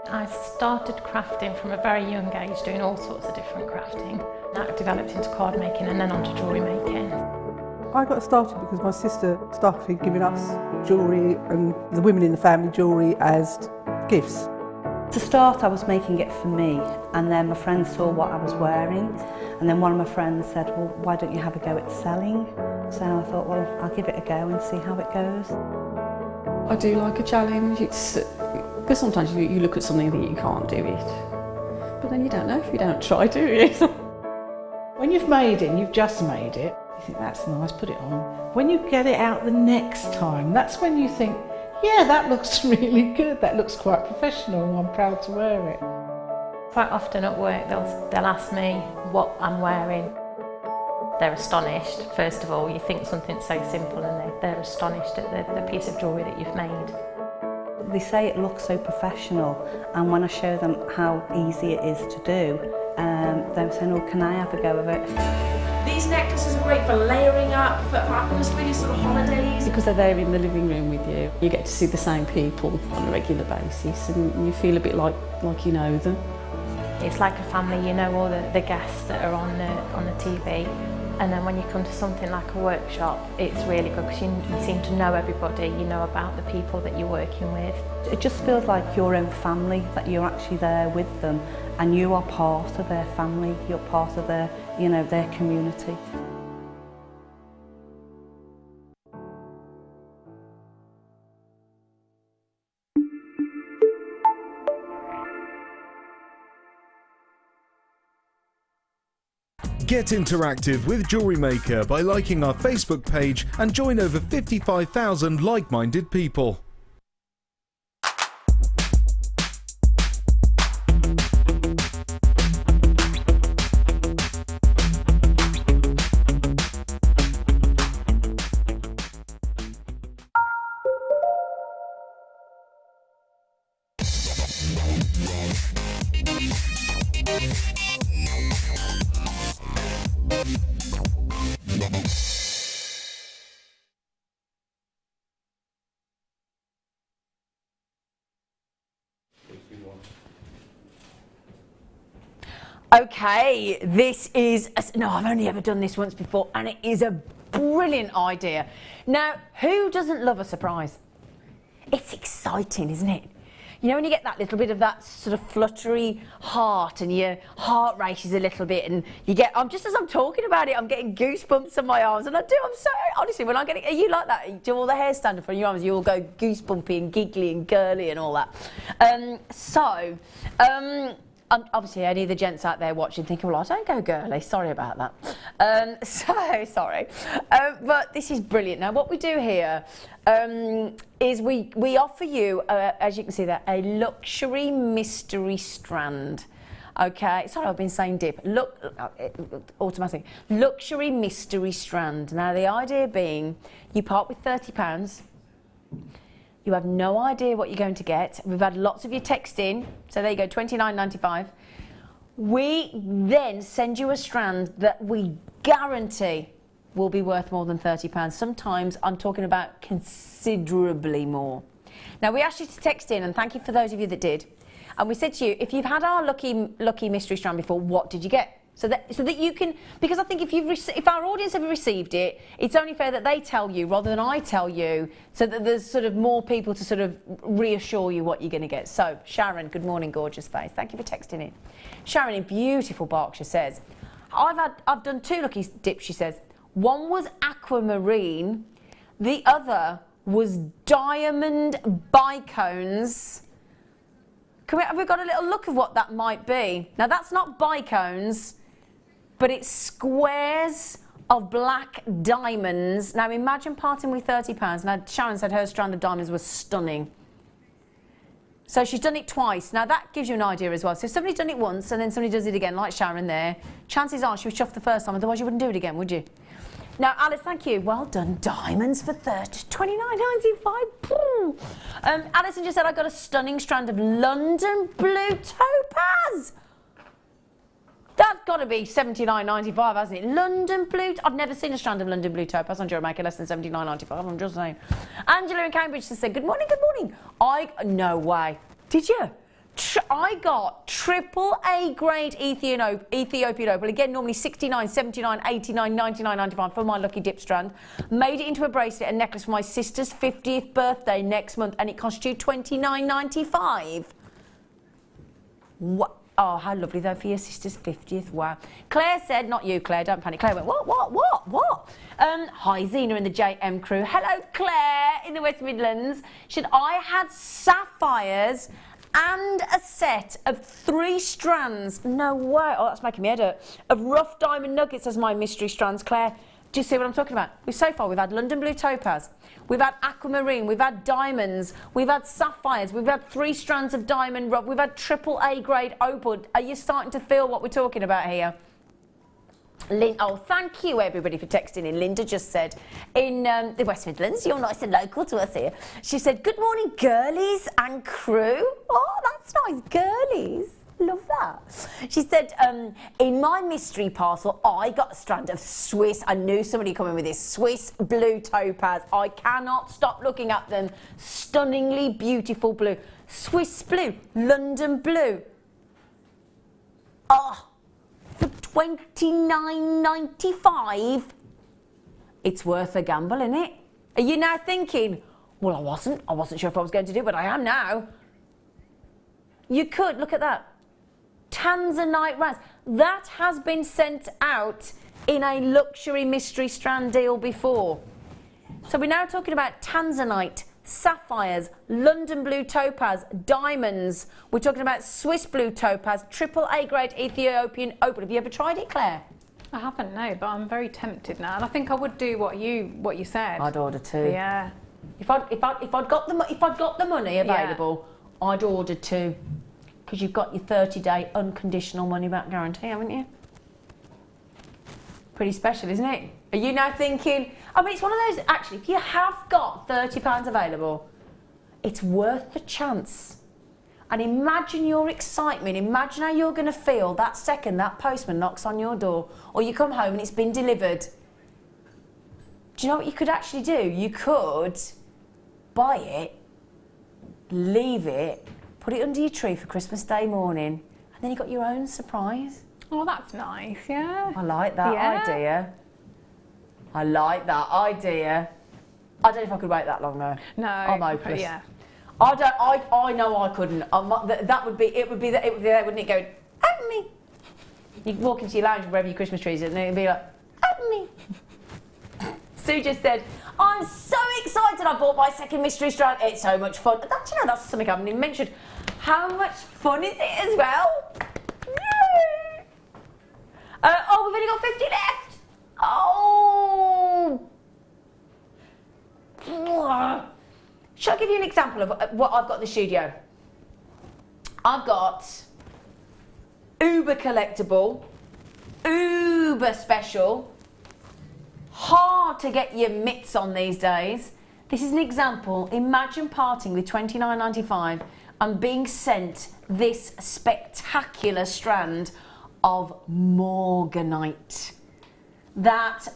I started crafting from a very young age, doing all sorts of different crafting. That developed into card making and then onto jewellery making. I got started because my sister started giving us jewellery and the women in the family jewellery as gifts. To start, I was making it for me, and then my friends saw what I was wearing, and then one of my friends said, well, why don't you have a go at selling? So I thought, well, I'll give it a go and see how it goes. I do like a challenge. Because sometimes you look at something and think you can't do it, but then you don't know if you don't try, do you? When you've made it and you've just made it, you think that's nice, put it on. When you get it out the next time, that's when you think, yeah, that looks really good, that looks quite professional, I'm proud to wear it. Quite often at work they'll ask me what I'm wearing. They're astonished. First of all, you think something so simple and they're astonished at the piece of jewellery that you've made. They say it looks so professional, and when I show them how easy it is to do, they're saying, oh, can I have a go of it? These necklaces are great for layering up, for atmosphere, sort of holidays. Because they're there in the living room with you. You get to see the same people on a regular basis and you feel a bit like you know them. It's like a family, you know all the guests that are on the TV. And then when you come to something like a workshop, it's really good because you seem to know everybody, you know about the people that you're working with. It just feels like your own family, that you're actually there with them and you are part of their family, you're part of their, you know, their community. Get interactive with Jewellery Maker by liking our Facebook page and join over 55,000 like-minded people. Okay, this is, no, I've only ever done this once before and it is a brilliant idea. Now, who doesn't love a surprise? It's exciting, isn't it? You know when you get that little bit of that sort of fluttery heart and your heart races a little bit and you get, just as I'm talking about it, I'm getting goosebumps on my arms and I'm so, honestly, when I get it, are you like that? You do all the hair stand up on your arms, you all go goosebumpy and giggly and girly and all that. Obviously, any of the gents out there watching thinking, well, I don't go girly, sorry about that. So sorry. But this is brilliant. Now, what we do here is we offer you, as you can see there, a luxury mystery strand. Okay, sorry, I've been saying dip. Look, automatic. Luxury mystery strand. Now, the idea being you part with £30. You have no idea what you're going to get. We've had lots of you text in, so there you go, $29.95. We then send you a strand that we guarantee will be worth more than £30. Sometimes I'm talking about considerably more. Now, we asked you to text in, and thank you for those of you that did. And we said to you, if you've had our lucky mystery strand before, what did you get? So that you can, because I think if our audience have received it, it's only fair that they tell you rather than I tell you, so that there's sort of more people to sort of reassure you what you're going to get. So Sharon, good morning, gorgeous face. Thank you for texting in. Sharon in beautiful Berkshire says, I've done 2 lucky dips. She says one was aquamarine, the other was diamond bicones. Have we got a little look of what that might be? Now that's not bicones, but it's squares of black diamonds. Now imagine parting with £30. Now Sharon said her strand of diamonds was stunning. So she's done it twice. Now that gives you an idea as well. So if somebody's done it once and then somebody does it again, like Sharon there, chances are she was chuffed the first time, otherwise you wouldn't do it again, would you? Now, Alice, thank you. Well done. Diamonds for $29.95. Alison just said I got a stunning strand of London blue topaz. That's got to be $79.95, hasn't it? London blue. I've never seen a strand of London blue topaz on Jewellery Maker less than $79.95. I'm just saying. Angela in Cambridge said, "Good morning, good morning." No way. Did you? I got triple A grade Ethiopian opal. Again, normally $69, $79, $89, $99, $95 for my lucky dip strand. Made it into a bracelet and necklace for my sister's 50th birthday next month, and it cost you $29.95. What? Oh, how lovely though for your sister's 50th. Wow. Claire said, not you, Claire, don't panic. Claire went, what? Hi, Zena and the JM crew. Hello, Claire in the West Midlands. I had sapphires and a set of 3 strands. No way. Oh, that's making me head hurt. Of rough diamond nuggets as my mystery strands, Claire. Do you see what I'm talking about? So far, we've had London blue topaz, we've had aquamarine, we've had diamonds, we've had sapphires, we've had 3 strands of diamond rough, we've had triple A grade opal. Are you starting to feel what we're talking about here? Oh, thank you everybody for texting in. Linda just said, in the West Midlands, you're nice and local to us here. She said, good morning, girlies and crew. Oh, that's nice, girlies. Love that. She said, in my mystery parcel, I got a strand of Swiss. I knew somebody coming with this Swiss blue topaz. I cannot stop looking at them. Stunningly beautiful blue. Swiss blue, London blue. Oh, for $29.95. It's worth a gamble, isn't it? Are you now thinking, well, I wasn't sure if I was going to do it, but I am now. You could, look at that. Tanzanite rands. That has been sent out in a luxury mystery strand deal before. So we're now talking about Tanzanite, sapphires, London blue topaz, diamonds. We're talking about Swiss blue topaz, AAA grade Ethiopian opal. Have you ever tried it, Claire? I haven't, no, but I'm very tempted now, and I think I would do what you said. I'd order 2. Yeah. If I'd got the money available, yeah. I'd order 2, because you've got your 30-day unconditional money back guarantee, haven't you? Pretty special, isn't it? Are you now thinking? I mean, it's one of those. Actually, if you have got £30 available, it's worth the chance. And imagine your excitement. Imagine how you're going to feel that second that postman knocks on your door, or you come home and it's been delivered. Do you know what you could actually do? You could buy it, leave it, put it under your tree for Christmas Day morning, and then you got your own surprise. Oh, that's nice, yeah. I like that idea. I like that idea. I don't know if I could wait that long though. No. I'm hopeless. Yeah. I know I couldn't. That would be there, wouldn't it? Going, help me. You walk into your lounge wherever your Christmas tree is, and it'd be like, help me. Sue just said, I'm so excited I bought my second mystery strand. It's so much fun. That's something I haven't even mentioned. How much fun is it as well? Yay! Oh, we've only got 50 left. Oh. Shall I give you an example of what I've got in the studio? I've got uber collectible, uber special, hard to get your mitts on these days. This is an example. Imagine parting with $29.95 and being sent this spectacular strand of morganite. That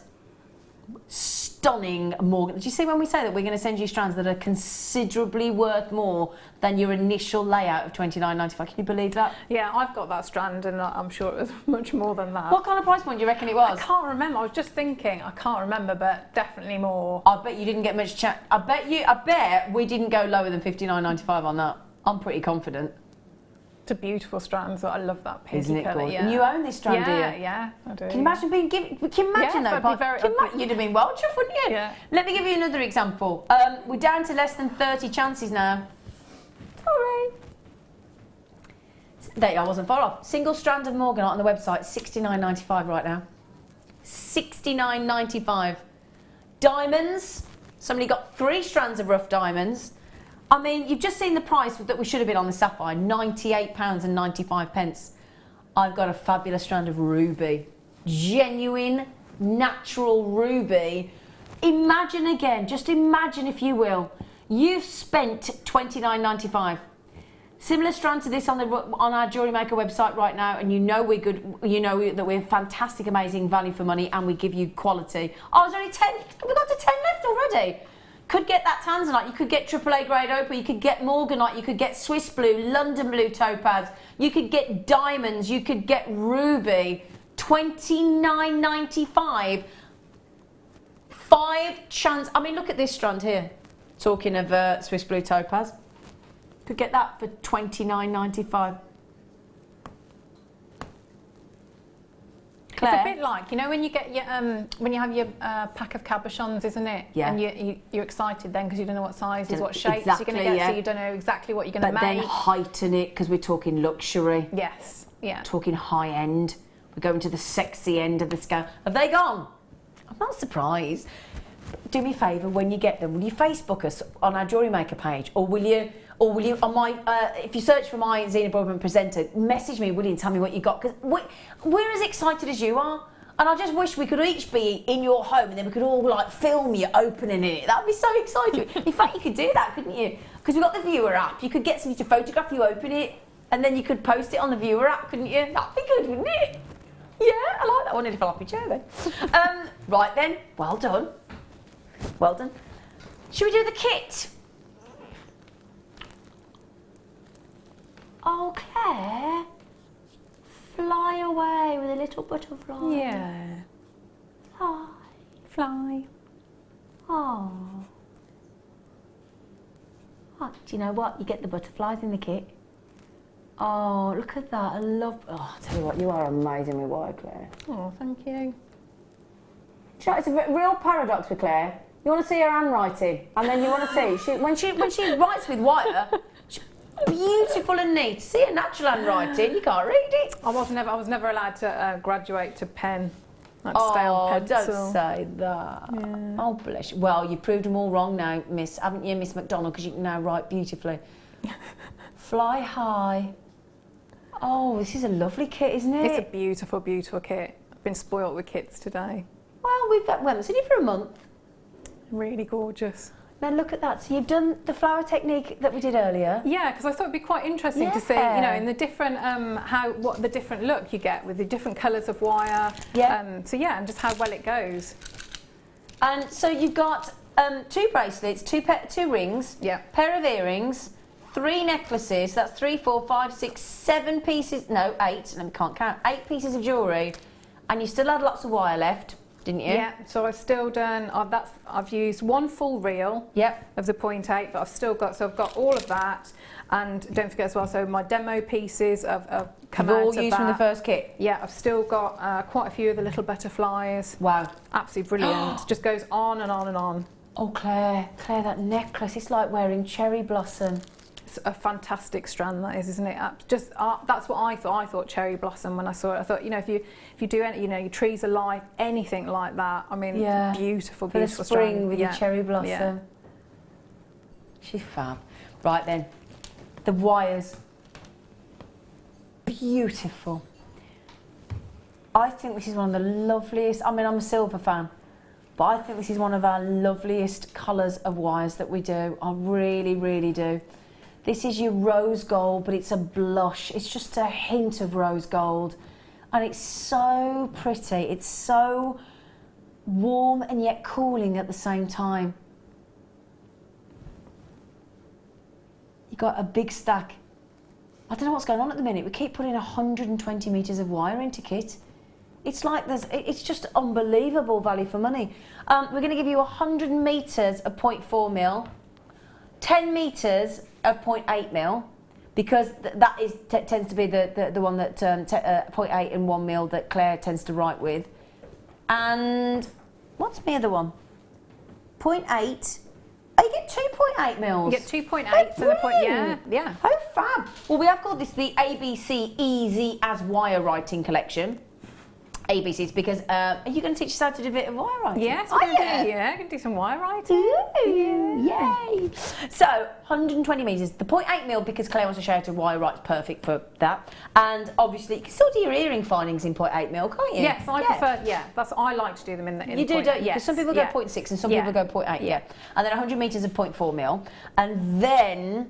stunning morganite. Did you see when we say that we're going to send you strands that are considerably worth more than your initial layout of $29.95? Can you believe that? Yeah, I've got that strand and I'm sure it was much more than that. What kind of price point do you reckon it was? I can't remember. I was just thinking. I can't remember, but definitely more. I bet you didn't get much chat. I bet we didn't go lower than $59.95 on that. I'm pretty confident. It's a beautiful strand, so I love that pinky Isn't it colour. good? Yeah. And you own this strand, do you? Yeah, I do. Can you imagine being given? Can you imagine though? You'd have been well chuffed, wouldn't you? Yeah. Let me give you another example. We're down to less than 30 chances now. Hooray! There you go, I wasn't far off. Single strand of morganite on the website, $69.95 right now. $69.95. Diamonds. Somebody got 3 strands of rough diamonds. I mean, you've just seen the price that we should have been on the sapphire, £98.95. I've got a fabulous strand of ruby. Genuine, natural ruby. Imagine again, just imagine if you will, you've spent $29.95. Similar strand to this on our Jewellery Maker website right now, and you know we're good, you know that we're fantastic, amazing value for money, and we give you quality. Oh, there's only 10, we've got to 10 left already. Could get that Tanzanite, you could get AAA grade opal, you could get morganite, you could get Swiss blue, London blue topaz, you could get diamonds, you could get ruby. $29.95. 5 chance. I mean, look at this strand here. Talking of Swiss blue topaz, could get that for $29.95. Claire? It's a bit like, you know, when you get your when you have your pack of cabochons, isn't it? Yeah. And you're excited then because you don't know what sizes, what shapes exactly, you're going to get, so you don't know exactly what you're going to make. But then heighten it because we're talking luxury. Yes. Yeah. Talking high end. We're going to the sexy end of the scale. Have they gone? I'm not surprised. Do me a favour, when you get them, will you Facebook us on our Jewellery Maker page, or will you on my if you search for my Zena Broadbent presenter, message me, will you, and tell me what you got, because we're as excited as you are, and I just wish we could each be in your home and then we could all like film you opening it. That'd be so exciting. In fact, you could do that, couldn't you? Because we've got the viewer app. You could get somebody to photograph you open it, and then you could post it on the viewer app, couldn't you? That'd be good, wouldn't it? Yeah, I like that one. Nearly fell off my chair then. Right then, well done. Well done. Should we do the kit? Oh, Claire. fly away with a little butterfly. Yeah. Fly. Fly. Oh. Oh, do you know what? You get the butterflies in the kit. Oh, look at that. I love... Oh, I tell you what, you are amazing with wire, Claire. Oh, thank you. Do you know, it's a real paradox with Claire. You want to see her handwriting, and then you want to see... when she writes with wire, she's beautiful and neat. See her natural handwriting, you can't read it. I was never allowed to graduate to pen. I'd stay on pencil. Don't say that. Yeah. Oh, bless you. Well, you've proved them all wrong now, Miss, haven't you, Miss McDonald, because you can now write beautifully. Fly high. Oh, this is a lovely kit, isn't it? It's a beautiful, beautiful kit. I've been spoilt with kits today. Well, we haven't seen it for a month. Really gorgeous. Now look at that. So you've done the flower technique that we did earlier. Yeah, because I thought it'd be quite interesting to see, you know, in the different what the different look you get with the different colours of wire. Yeah. So yeah, and just how well it goes. And so you've got 2 bracelets, 2 rings, pair of earrings, 3 necklaces. That's 3, 4, 5, 6, 7 pieces. No, 8. And I can't count. 8 pieces of jewellery, and you still had lots of wire left, didn't you? Yeah. So I've still done. I've used 1 full reel. Of the 0.8, but I've still got. So I've got all of that, and don't forget as well. So my demo pieces have come out of that. All used from the first kit. Yeah, I've still got quite a few of the little butterflies. Wow. Absolutely brilliant. Just goes on and on and on. Oh, Claire, that necklace. It's like wearing cherry blossom. It's a fantastic strand, that is, isn't it? Just that's what I thought. I thought cherry blossom when I saw it. I thought, you know, if you do any, you know, your trees alive, anything like that. I mean, beautiful, for beautiful the spring strand. with your cherry blossom. Yeah. She's fab. Right then, the wires, beautiful. I think this is one of the loveliest. I mean, I'm a silver fan, but I think this is one of our loveliest colours of wires that we do. I really, really do. This is your rose gold, but it's a blush. It's just a hint of rose gold. And it's so pretty. It's so warm and yet cooling at the same time. You've got a big stack. I don't know what's going on at the minute. We keep putting 120 metres of wire into kit. It's like it's just unbelievable value for money. We're going to give you 100 metres of 0.4 mil, 10 metres of 0.8 mil, because that tends to be the one that 0.8 and 1 mil that Claire tends to write with. And what's my other one? 0.8. Oh, you get 2.8 mils. You get 2.8 to the point. Yeah. Oh, fab. Well, we have called this the ABC Easy as Wire Writing Collection. ABCs, because are you going to teach us how to do a bit of wire writing? Yes, we're going to do some wire writing. Ooh, yay! So 120 metres, the 0.8 mil, because Claire wants to show how to wire write, perfect for that. And obviously, you can still do your earring findings in 0.8 mil, can't you? Yes, I prefer. Yeah, I like to do them in the. You do, don't you? Because some people go 0.6 and some people go 0.8. Yeah, and then 100 metres of 0.4 mil, and then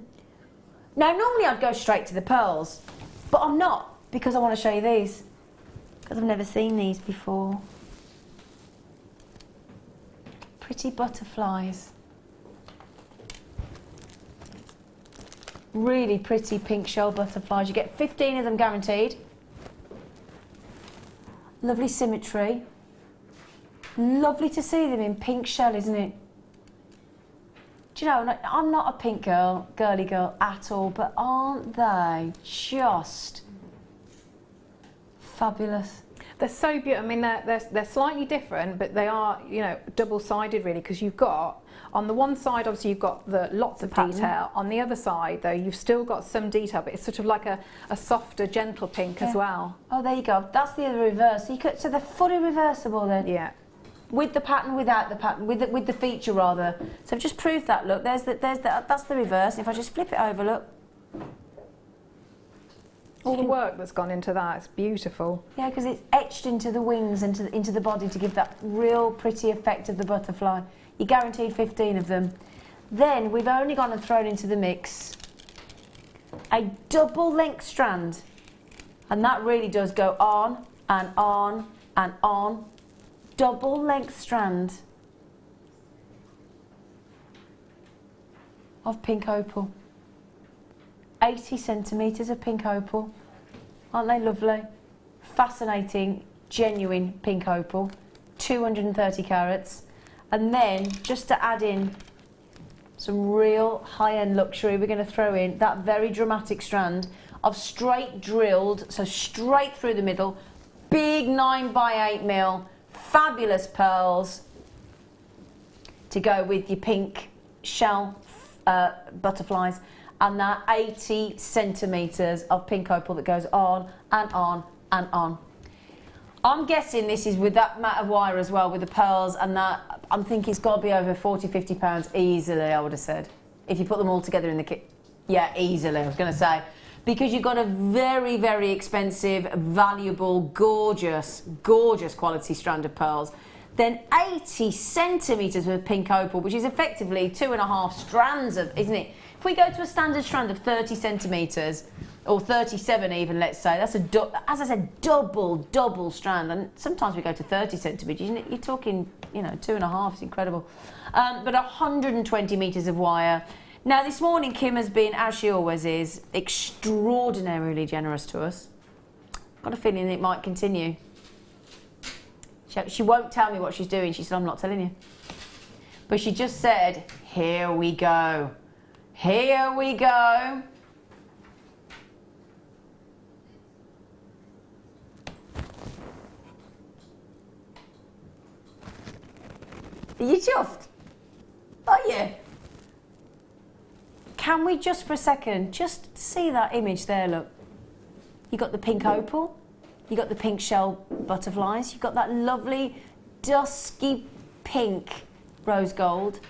now normally I'd go straight to the pearls, but I'm not, because I want to show you these. Because I've never seen these before. Pretty butterflies. Really pretty pink shell butterflies. You get 15 of them guaranteed. Lovely symmetry. Lovely to see them in pink shell, isn't it? Do you know, I'm not a pink girly girl at all, but aren't they just fabulous? They're so beautiful. I mean, they're slightly different, but they are, you know, double-sided really, because you've got, on the one side, obviously you've got lots of detail. On the other side, though, you've still got some detail, but it's sort of like a softer, gentle pink as well. Oh, there you go. That's the other reverse. So they're fully reversible then? Yeah. With the pattern, without the pattern, with the feature rather. So I've just proved that. Look, that's the reverse. If I just flip it over, look. All the work that's gone into that, it's beautiful. Yeah, because it's etched into the wings and into the body to give that real pretty effect of the butterfly. You're guaranteed 15 of them. Then we've only gone and thrown into the mix a double length strand. And that really does go on and on and on. Double length strand of pink opal. 80 centimetres of pink opal. Aren't they lovely? fascinating, genuine pink opal, 230 carats. And then, just to add in some real high-end luxury, we're going to throw in that very dramatic strand of straight drilled, so straight through the middle, big 9x8mm, fabulous pearls to go with your pink shell butterflies, and that 80 centimetres of pink opal that goes on and on and on. I'm guessing this is with that mat of wire as well, with the pearls and that. I'm thinking it's got to be over 40, 50 pounds easily, I would have said. If you put them all together in the kit. Yeah, easily, I was going to say. Because you've got a very, very expensive, valuable, gorgeous, gorgeous quality strand of pearls. Then 80 centimetres of pink opal, which is effectively 2.5 strands of, isn't it? If we go to a standard strand of 30 centimetres, or 37 even, let's say, that's as I said, double strand. And sometimes we go to 30 centimetres. You're talking, 2.5, it's incredible. But 120 metres of wire. Now, this morning, Kim has been, as she always is, extraordinarily generous to us. Got a feeling it might continue. She won't tell me what she's doing. She said, I'm not telling you. But she just said, here we go. Here we go. Are you chuffed? Are you? Can we just for a second just see that image there, look. You got the pink opal, you got the pink shell butterflies, you got that lovely dusky pink rose gold,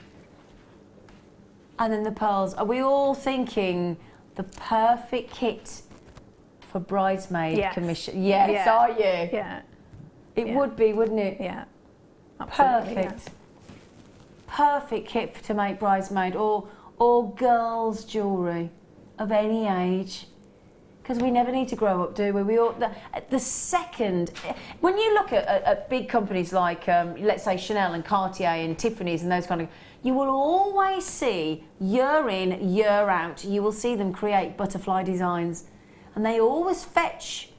and then the pearls. Are we all thinking the perfect kit for bridesmaid commission? Yes, are you? Yeah. It would be, wouldn't it? Yeah. Absolutely, Perfect. Yeah. Perfect kit to make bridesmaid or girls' jewellery of any age. Because we never need to grow up, do we? We all, the second, when you look at big companies like, let's say, Chanel and Cartier and Tiffany's and those kind of, you will always see, year in, year out, you will see them create butterfly designs. And they always fetch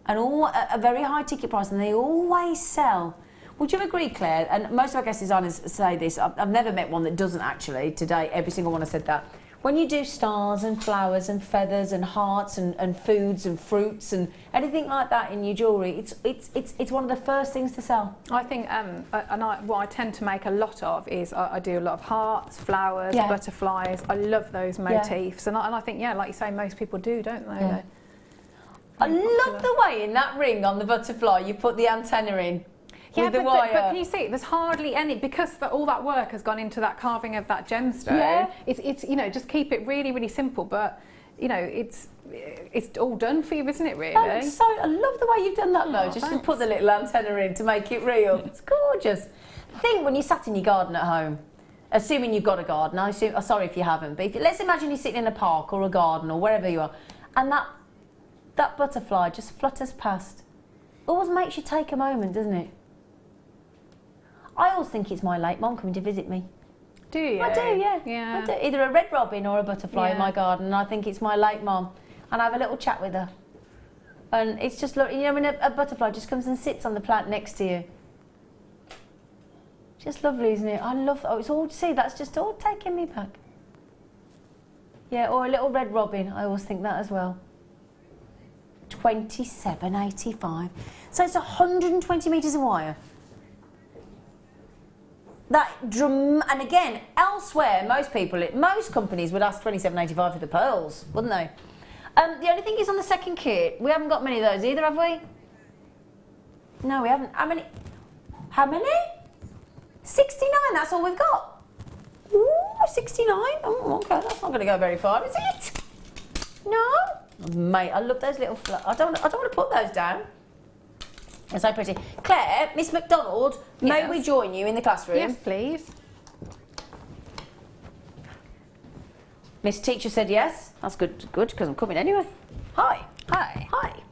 a very high ticket price, and they always sell. Would you agree, Claire? And most of our guest designers say this. I've never met one that doesn't actually. Today, every single one has said that. When you do stars and flowers and feathers and hearts and foods and fruits and anything like that in your jewellery, it's one of the first things to sell. I think, what I tend to make a lot of is I do a lot of hearts, flowers, butterflies. I love those motifs, and I think, like you say, most people do, don't they? Yeah. I love the way in that ring on the butterfly you put the antenna in. Yeah, but can you see, there's hardly any, because all that work has gone into that carving of that gemstone. Yeah. It's just keep it really, really simple, but, it's all done for you, isn't it, really? I love the way you've done that, though, just to put the little antenna in to make it real. It's gorgeous. Think when you sat in your garden at home, assuming you've got a garden, sorry if you haven't, but let's imagine you're sitting in a park or a garden or wherever you are, and that butterfly just flutters past. Always makes you take a moment, doesn't it? I always think it's my late mum coming to visit me. Do you? I do, yeah. I do. Either a red robin or a butterfly in my garden, and I think it's my late mum. And I have a little chat with her. And it's just, when a butterfly just comes and sits on the plant next to you. Just lovely, isn't it? I love, it's all, see, that's just all taking me back. Yeah, or a little red robin, I always think that as well. $27.85. So it's 120 metres of wire. And again, elsewhere, most companies would ask $27.85 for the pearls, wouldn't they? The only thing is on the second kit, we haven't got many of those either, have we? No, we haven't. How many? 69, that's all we've got. Ooh, 69? Oh, okay, that's not going to go very far, is it? No? Mate, I love those little I don't want to put those down. They're so pretty. Claire, Miss McDonald, may we join you in the classroom? Yes, please. Miss Teacher said yes. That's good, because I'm coming anyway. Hi. Hi. Hi.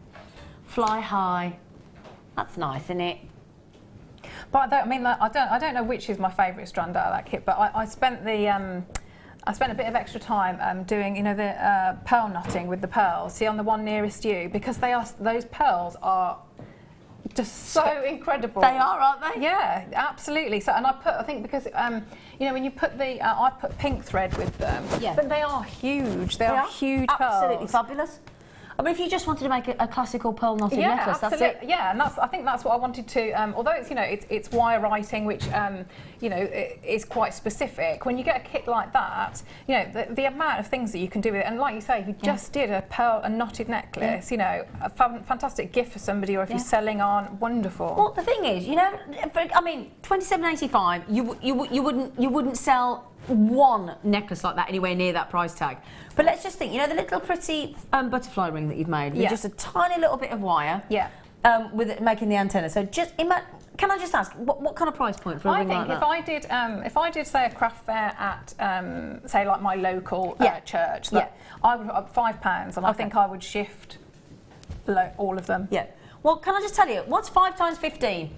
Fly high. That's nice, isn't it? But I don't know which is my favourite strand out of that kit, but I spent a bit of extra time doing, the pearl knotting with the pearls. See, on the one nearest you, because those pearls are just so incredible. They are, aren't they? Yeah, absolutely. So, and I think because you know, when you put the I put pink thread with them, but they are huge. They are huge absolutely pearls. fabulous. I mean, if you just wanted to make a classical pearl knotted necklace, absolutely. that's it. Yeah, and I think that's what I wanted to. Although it's, you know, it's wire writing, which you know, is quite specific. When you get a kit like that, you know, the amount of things that you can do with it, and like you say, if you just did a knotted necklace, you know, a fantastic gift for somebody, or if you're selling on, wonderful. Well, the thing is, you know, I mean, £27.85, you wouldn't sell one necklace like that anywhere near that price tag. But let's just think, you know, the little pretty butterfly ring that you've made with just a tiny little bit of wire, with it making the antenna. So just can I just ask, what kind of price point for a ring like that? I think if I did say a craft fair at say like my local church, I would £5, and I think I would shift all of them. Yeah. Well, can I just tell you, what's 5 times 15?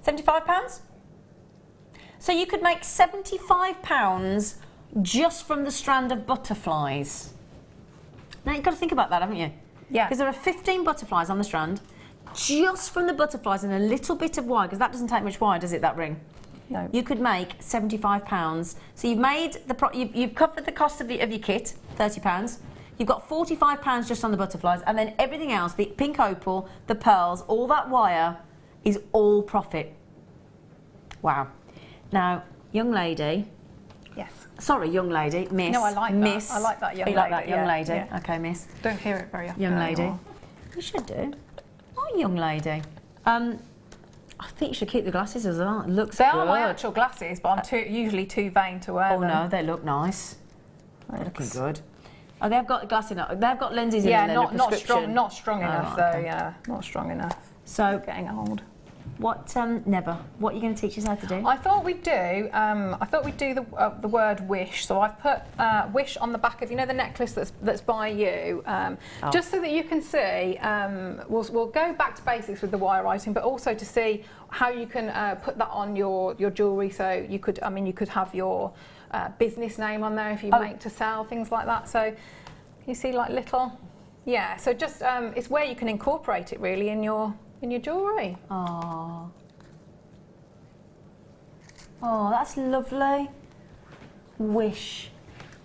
£75? So you could make £75 just from the strand of butterflies. Now you've got to think about that, haven't you? Yeah. Because there are 15 butterflies on the strand, just from the butterflies and a little bit of wire, because that doesn't take much wire, does it, that ring? No. You could make £75. So you've made you've covered the cost of your kit, £30. You've got £45 just on the butterflies, and then everything else, the pink opal, the pearls, all that wire, is all profit. Wow. Now, young lady. Yes. Sorry, young lady, miss. No, I like miss. that. I like that young lady. lady. You like that young lady? Yeah. Okay, miss. Don't hear it very often. Young lady. Anymore. You should do. Oh, young lady. I think you should keep the glasses as well. It looks They good. are my actual glasses, but I'm usually too vain to wear them. Oh no, they look nice. They're looking good. Oh, they've got glasses. They've got lenses in there. Not strong enough though. Okay. Yeah, not strong enough. So getting old. What Never? What are you going to teach us how to do? I thought we'd do. The word wish. So I've put wish on the back of, you know, the necklace that's by you, just so that you can see. We'll go back to basics with the wire writing, but also to see how you can put that on your jewellery. So you could, you could have your business name on there if you make to sell, things like that. So you see, like little, So just it's where you can incorporate it really in your jewellery. Oh, that's lovely. Wish.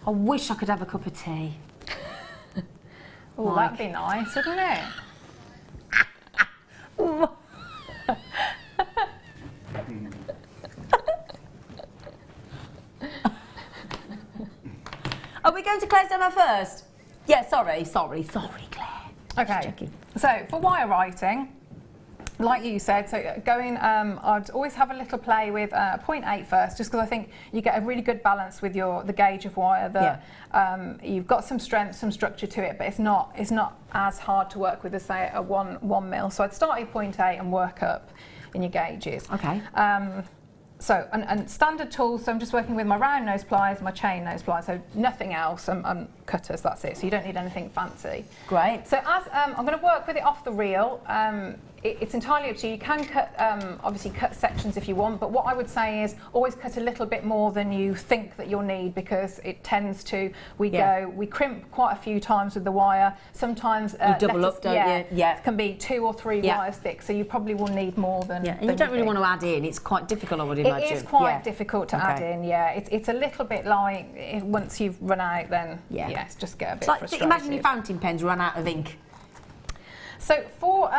I wish I could have a cup of tea. Oh, that'd be nice, wouldn't it? Are we going to Claire's demo first? Yeah, sorry, Claire. Okay, so for wire writing, like you said, so going, I'd always have a little play with 0.8 first, just because I think you get a really good balance with the gauge of wire. That you've got some strength, some structure to it, but it's not as hard to work with as say a 1 mil. So I'd start at 0.8 and work up in your gauges. Okay. So, and standard tools, so I'm just working with my round nose pliers, my chain nose pliers, so nothing else, and cutters, that's it. So you don't need anything fancy. Great. So as I'm going to work with it off the reel, it's entirely up to you. You can cut, obviously cut sections if you want, but what I would say is always cut a little bit more than you think that you'll need, because it tends to, we crimp quite a few times with the wire. Sometimes you double up, don't you? Yeah. It can be 2 or 3 wires thick, so you probably will need more than. Yeah, and you don't really want to add in. It's quite difficult, I would imagine. It is quite difficult to add in. Yeah, it's a little bit like once you've run out, then it's just get a bit frustrated. Imagine your fountain pens run out of ink. So for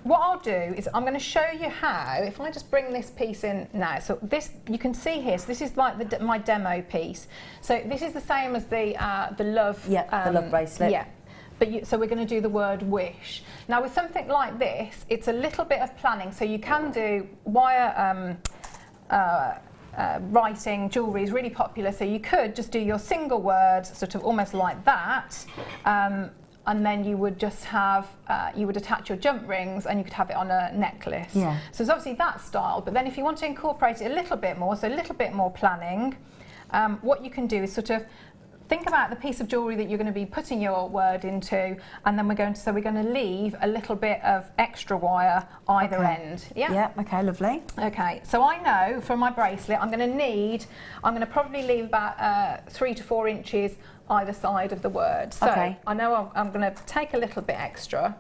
what I'll do is I'm going to show you how, if I just bring this piece in now, so this you can see here, so this is like my demo piece. So this is the same as the love. Yeah, the love bracelet. Yeah. But so we're going to do the word wish. Now with something like this, it's a little bit of planning. So you can do wire writing jewellery is really popular. So you could just do your single word, sort of almost like that. And then you would just have, you would attach your jump rings and you could have it on a necklace. Yeah. So it's obviously that style, but then if you want to incorporate it a little bit more, so a little bit more planning, what you can do is sort of think about the piece of jewellery that you're going to be putting your word into, and then we're going to leave a little bit of extra wire either end. Yeah. Yeah. Okay. Lovely. Okay. So I know for my bracelet, I'm going to probably leave about 3 to 4 inches either side of the word. So I know I'm going to take a little bit extra.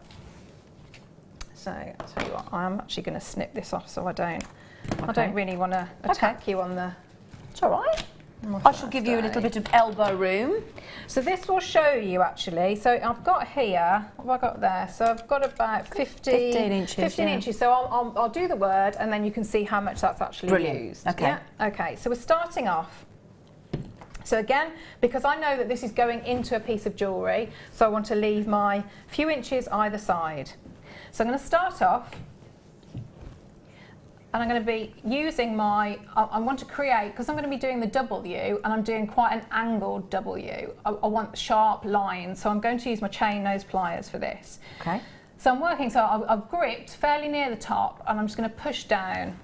So I'll tell you what, I'm actually going to snip this off so I don't really want to attack you on the... It's all right. I shall give you a little bit of elbow room. So this will show you actually. So I've got here, what have I got there? So I've got about 15 inches. 15 inches. So I'll do the word and then you can see how much that's actually used. Okay. Yeah? Okay, so we're starting off. So again, because I know that this is going into a piece of jewellery, so I want to leave my few inches either side. So I'm going to start off and I'm going to be using I want to create, because I'm going to be doing the W and I'm doing quite an angled W. I want sharp lines, so I'm going to use my chain nose pliers for this. Okay. So I'm working, so I've gripped fairly near the top and I'm just going to push down.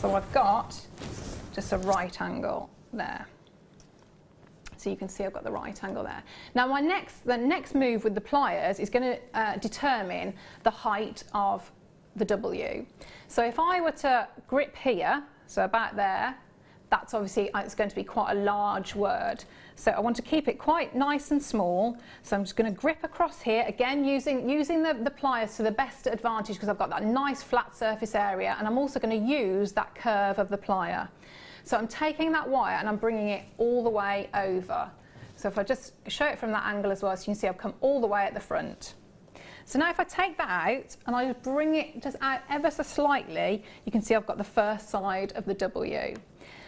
So I've got just a right angle there. So you can see I've got the right angle there. Now the next move with the pliers is going to determine the height of the W. So if I were to grip here, so about there, that's obviously, it's going to be quite a large word. So I want to keep it quite nice and small. So I'm just going to grip across here, again using the pliers to the best advantage because I've got that nice flat surface area, and I'm also going to use that curve of the plier. So I'm taking that wire and I'm bringing it all the way over. So if I just show it from that angle as well, so you can see I've come all the way at the front. So now if I take that out and I just bring it just out ever so slightly, you can see I've got the first side of the W.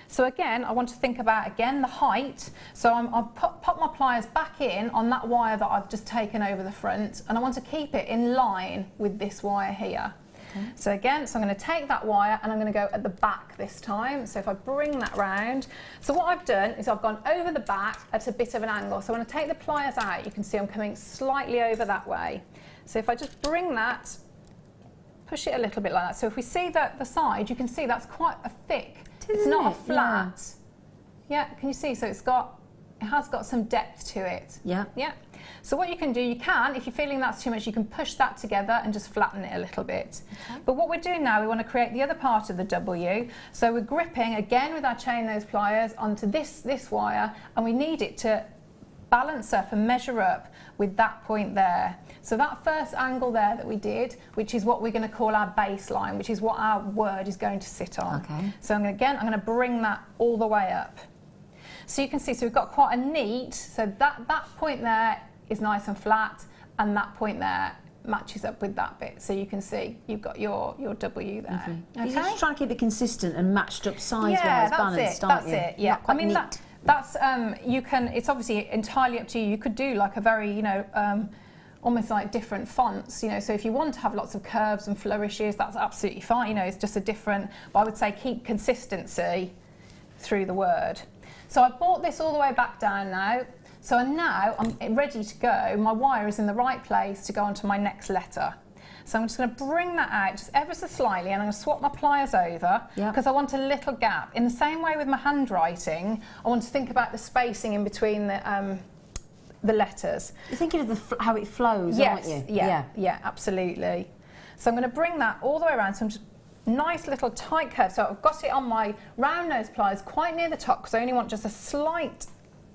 So again, I want to think about, again, the height. So I'll pop my pliers back in on that wire that I've just taken over the front, and I want to keep it in line with this wire here. Okay. So again, I'm going to take that wire and I'm going to go at the back this time. So if I bring that round, so what I've done is I've gone over the back at a bit of an angle. So when I take the pliers out, you can see I'm coming slightly over that way. So if I just bring that, push it a little bit like that. So if we see that the side, you can see that's quite a thick. It's not a flat. Yeah, can you see? So it has got some depth to it. Yeah. Yeah. So what you can do, if you're feeling that's too much, you can push that together and just flatten it a little bit. Okay. But what we're doing now, we want to create the other part of the W. So we're gripping again with our chain nose pliers onto this wire, and we need it to balance up and measure up with that point there. So that first angle there that we did, which is what we're going to call our baseline, which is what our word is going to sit on. Okay. So I'm going to bring that all the way up. So you can see, so we've got quite a neat, so that point there is nice and flat, and that point there matches up with that bit. So you can see you've got your W there. Okay. You're just trying to keep it consistent and matched up size-wise, balanced, aren't you? That's it, yeah. I mean, that's, you can, it's obviously entirely up to you. You could do like a very, almost like different fonts, so if you want to have lots of curves and flourishes, that's absolutely fine, it's just a different, but I would say keep consistency through the word. So I brought this all the way back down now, so now I'm ready to go. My wire is in the right place to go onto my next letter. So I'm just going to bring that out just ever so slightly, and I'm going to swap my pliers over because I want a little gap. In the same way with my handwriting, I want to think about the spacing in between the letters. You're thinking of how it flows, aren't you? Yeah, absolutely. So I'm going to bring that all the way around. So I'm just nice little tight curve. So I've got it on my round nose pliers quite near the top because I only want just a slight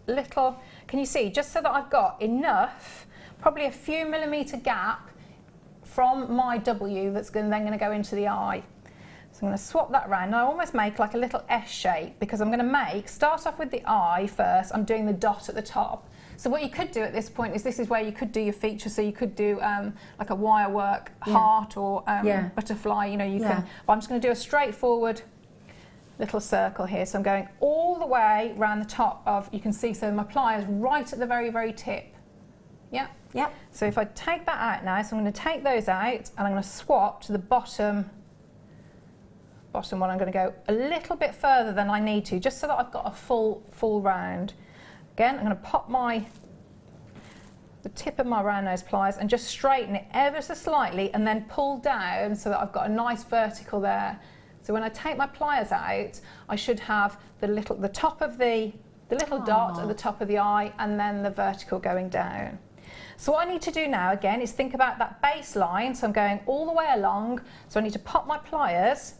little, can you see, just so that I've got enough, probably a few millimetre gap from my W that's then going to go into the eye. So I'm going to swap that around. Now I almost make like a little S shape because I'm going to start off with the eye first. I'm doing the dot at the top. So what you could do at this point is this is where you could do your feature. So you could do like a wire work heart or butterfly, you can. But I'm just going to do a straightforward little circle here. So I'm going all the way around the top of, you can see, so my pliers right at the very, very tip. Yeah. Yeah. So if I take that out now, so I'm going to take those out and I'm going to swap to the bottom one. I'm going to go a little bit further than I need to, just so that I've got a full round. Again, I'm going to pop the tip of my round nose pliers and just straighten it ever so slightly and then pull down so that I've got a nice vertical there. So when I take my pliers out, I should have the top of the the little dot at the top of the eye, and then the vertical going down. So what I need to do now again is think about that baseline. So I'm going all the way along. So I need to pop my pliers.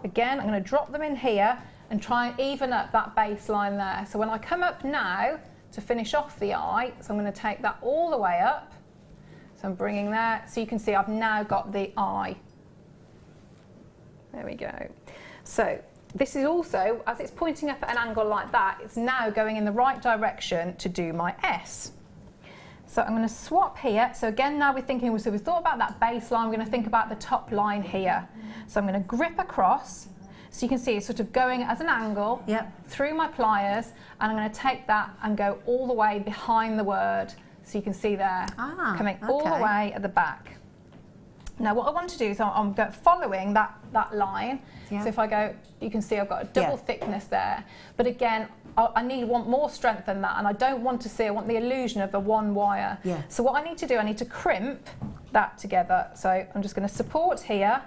Again, I'm going to drop them in here and try and even up that baseline there. So when I come up now to finish off the eye, so I'm going to take that all the way up. So I'm bringing that. So you can see I've now got the eye. There we go. So this is also, as it's pointing up at an angle like that, it's now going in the right direction to do my S. So I'm going to swap here. So again, now we're thinking, so we thought about that baseline, we're going to think about the top line here. So I'm going to grip across. So you can see it's sort of going as an angle through my pliers, and I'm going to take that and go all the way behind the word. So you can see there, coming all the way at the back. Now what I want to do is I'm following that line. So if I go, you can see I've got a double thickness there. But again, I want more strength than that, and I don't want to see, I want the illusion of the one wire. So what I need to do, I need to crimp that together. So I'm just going to support here.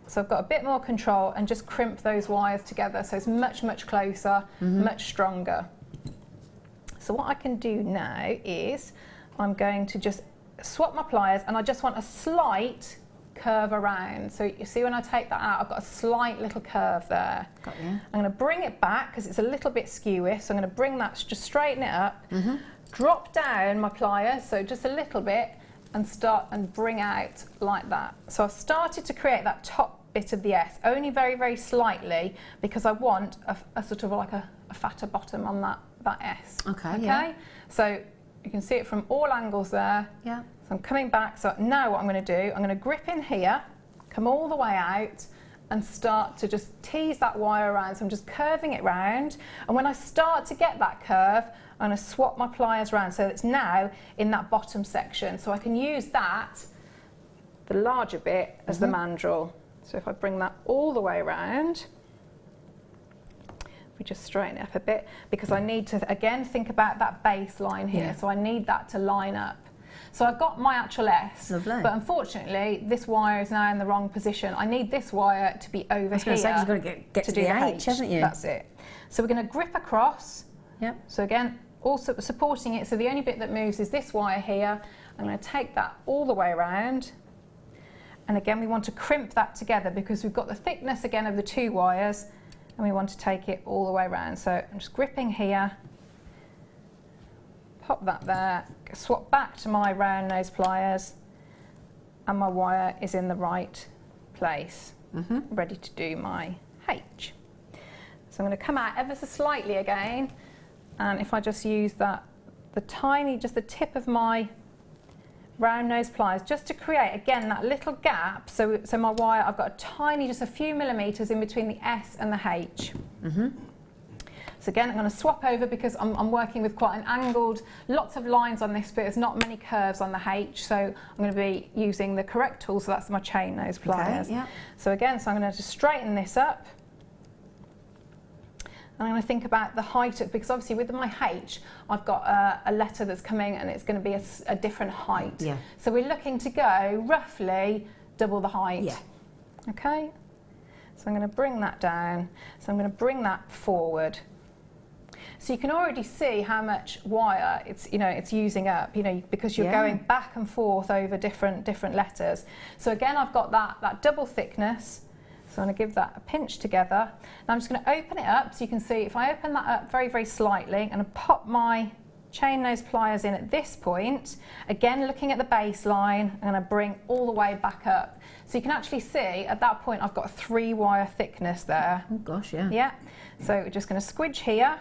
So I've got a bit more control and just crimp those wires together. So it's much, much closer, much stronger. So what I can do now is I'm going to just swap my pliers, and I just want a slight curve around. So you see when I take that out, I've got a slight little curve there. Got you. I'm going to bring it back because it's a little bit skewish. So I'm going to bring that, just straighten it up, drop down my pliers, so just a little bit, and start and bring out like that. So I've started to create that top bit of the S, only very, very slightly, because I want a sort of like a fatter bottom on that S. Okay. So you can see it from all angles there. So I'm coming back. So now what I'm going to do, I'm going to grip in here, come all the way out, and start to just tease that wire around. So I'm just curving it round. And when I start to get that curve, I'm going to swap my pliers around so it's now in that bottom section. So I can use that, the larger bit, as the mandrel. So if I bring that all the way around, we just straighten it up a bit, because I need to again think about that baseline here. So I need that to line up. So I've got my actual S, but unfortunately this wire is now in the wrong position. I need this wire to be over here. You've got to get to the H, haven't you? That's it. So we're going to grip across. So again, also supporting it. So the only bit that moves is this wire here. I'm going to take that all the way around. And again, we want to crimp that together because we've got the thickness again of the two wires, and we want to take it all the way around. So I'm just gripping here, pop that there, swap back to my round nose pliers, and my wire is in the right place, ready to do my H. So I'm going to come out ever so slightly again, and if I just use that, just the tip of my round nose pliers, just to create again that little gap. So my wire, I've got a tiny, just a few millimeters in between the S and the H. So again, I'm going to swap over because I'm working with quite an angled, lots of lines on this, but there's not many curves on the H. So I'm going to be using the correct tool. So that's my chain nose pliers. So again, I'm going to just straighten this up. And I'm going to think about the height, because obviously with my H, I've got a letter that's coming and it's going to be a different height. So we're looking to go roughly double the height. Okay? So I'm going to bring that down. So I'm going to bring that forward. So you can already see how much wire it's using up, because you're going back and forth over different letters. So again, I've got that double thickness. So I'm going to give that a pinch together. Now I'm just going to open it up, so you can see if I open that up very, very slightly, and I pop my chain nose pliers in at this point, again looking at the baseline, I'm going to bring all the way back up. So you can actually see at that point I've got a 3 wire thickness there. Oh gosh, So we're just going to squidge here,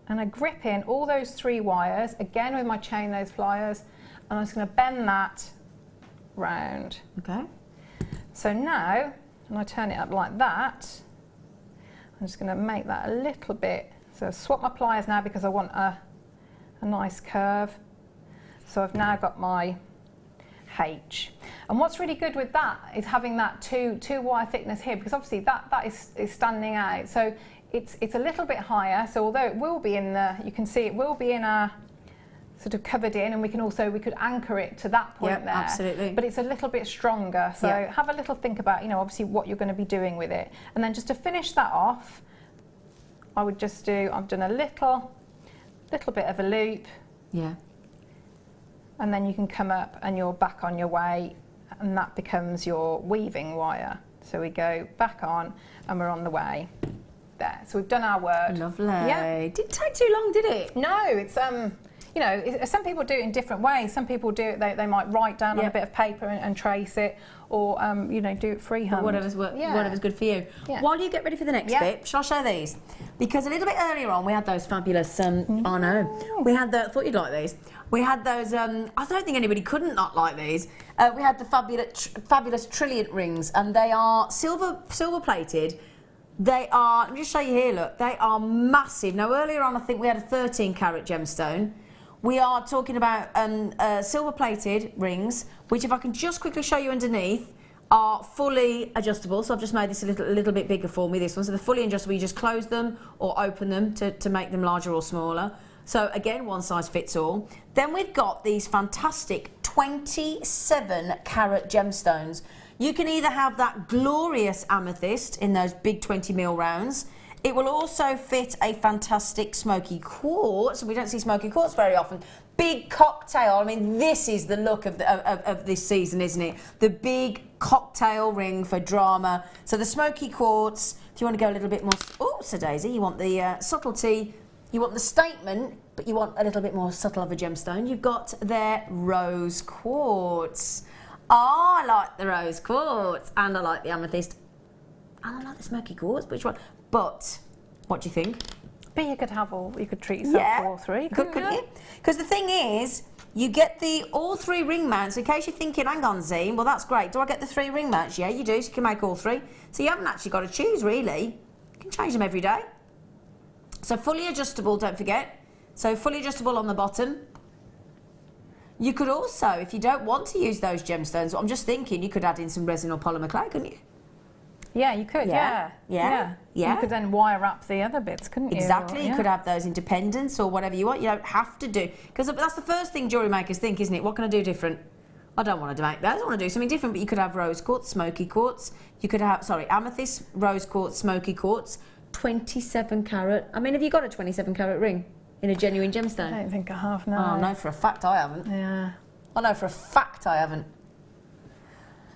and I grip in all those 3 wires, again with my chain nose pliers, and I'm just going to bend that round. So now, and I turn it up like that, I'm just going to make that a little bit. So I've swap my pliers now because I want a nice curve. So I've now got my H. And what's really good with that is having that two wire thickness here, because obviously that is standing out. So it's a little bit higher. So although it will be in the, you can see it will be in a sort of covered in, and we could anchor it to that point there. Absolutely. But it's a little bit stronger. So have a little think about, obviously what you're going to be doing with it. And then just to finish that off, I would just do, I've done a little bit of a loop. Yeah. And then you can come up and you're back on your way, and that becomes your weaving wire. So we go back on and we're on the way. There. So we've done our word. Lovely. Yeah. Didn't take too long, did it? No, it's you know, some people do it in different ways. Some people do it, they might write down on a bit of paper and trace it, or you know, do it freehand. Whatever's good for you. Yeah. While you get ready for the next bit, shall I show these? Because a little bit earlier on we had those fabulous, I know, I thought you'd like these. We had those, I don't think anybody couldn't not like these. We had the fabulous Trilliant rings, and they are silver plated. They are, let me just show you here, look, they are massive. Now earlier on I think we had a 13 carat gemstone. We are talking about silver plated rings, which if I can just quickly show you underneath, are fully adjustable. So I've just made this a little bit bigger for me, this one. So they're fully adjustable, you just close them or open them to make them larger or smaller. So again, one size fits all. Then we've got these fantastic 27 carat gemstones. You can either have that glorious amethyst in those big 20mm rounds. It will also fit a fantastic smoky quartz. We don't see smoky quartz very often. Big cocktail. I mean, this is the look of this season, isn't it? The big cocktail ring for drama. So the smoky quartz, if you want to go a little bit more, so Daisy, you want the subtlety, you want the statement, but you want a little bit more subtle of a gemstone. You've got their rose quartz. Oh, I like the rose quartz, and I like the amethyst, and I like the smoky quartz. Which one? But what do you think? But you could treat yourself to all three, couldn't you? Because the thing is, you get all three ring mounts. In case you're thinking, hang on, Zine, well that's great. Do I get the 3 ring mounts? Yeah, you do. So you can make all 3. So you haven't actually got to choose really. You can change them every day. So fully adjustable, don't forget. So fully adjustable on the bottom. You could also, if you don't want to use those gemstones, I'm just thinking you could add in some resin or polymer clay, couldn't you? Yeah, you could, yeah. You could then wire up the other bits, couldn't you? Exactly, you could have those into pendants or whatever you want. You don't have to do, because that's the first thing jewellery makers think, isn't it? What can I do different? I don't want to make that, I want to do something different, but you could have rose quartz, smoky quartz, you could have, amethyst, rose quartz, smoky quartz, 27 carat. I mean, have you got a 27 carat ring in a genuine gemstone? I don't think I have, no. Oh, no, for a fact I haven't. Yeah. I know for a fact I haven't.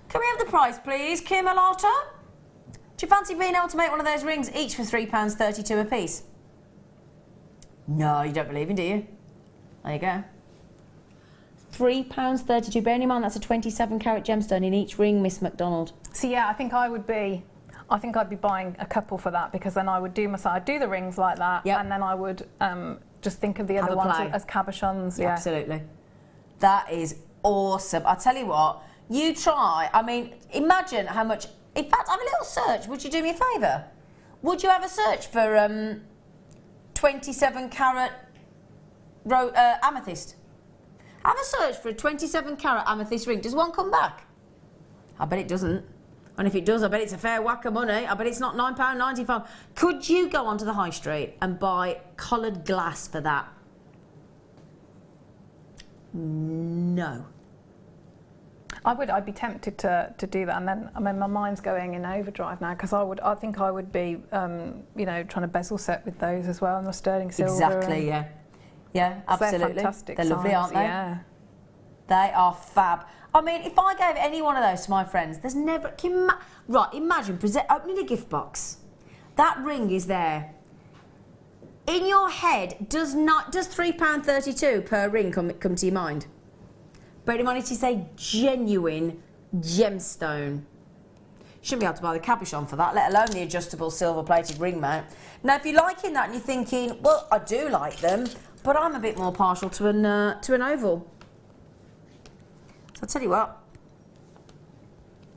Can we have the price, please, Kim Alata? Do you fancy being able to make one of those rings each for £3.32 a piece? No, you don't believe in, do you? There you go. £3.32. Bearing in mind that's a 27 carat gemstone in each ring, Miss McDonald. So yeah, I think I'd be buying a couple for that, because then I would do I'd do the rings like that, and then I would just think of the other ones as cabochons. Yeah, absolutely. That is awesome. I tell you what, you try. I mean, imagine how much. In fact, have a little search. Would you do me a favour? Would you have a search for 27 carat amethyst? Have a search for a 27 carat amethyst ring. Does one come back? I bet it doesn't. And if it does, I bet it's a fair whack of money. I bet it's not £9.95. Could you go onto the high street and buy coloured glass for that? No. I'd be tempted to do that, and then I mean my mind's going in overdrive now, because I think I would be you know, trying to bezel set with those as well, and the sterling silver. Exactly, yeah, absolutely. They're fantastic. They're lovely, aren't they? Yeah, they are fab. I mean, if I gave any one of those to my friends, there's never. Right, imagine opening a gift box. That ring is there. In your head, does £3.32 per ring come to your mind? Bear in mind it is a genuine gemstone. Shouldn't be able to buy the cabochon for that, let alone the adjustable silver-plated ring mount. Now, if you're liking that and you're thinking, well, I do like them, but I'm a bit more partial to an oval. So I'll tell you what.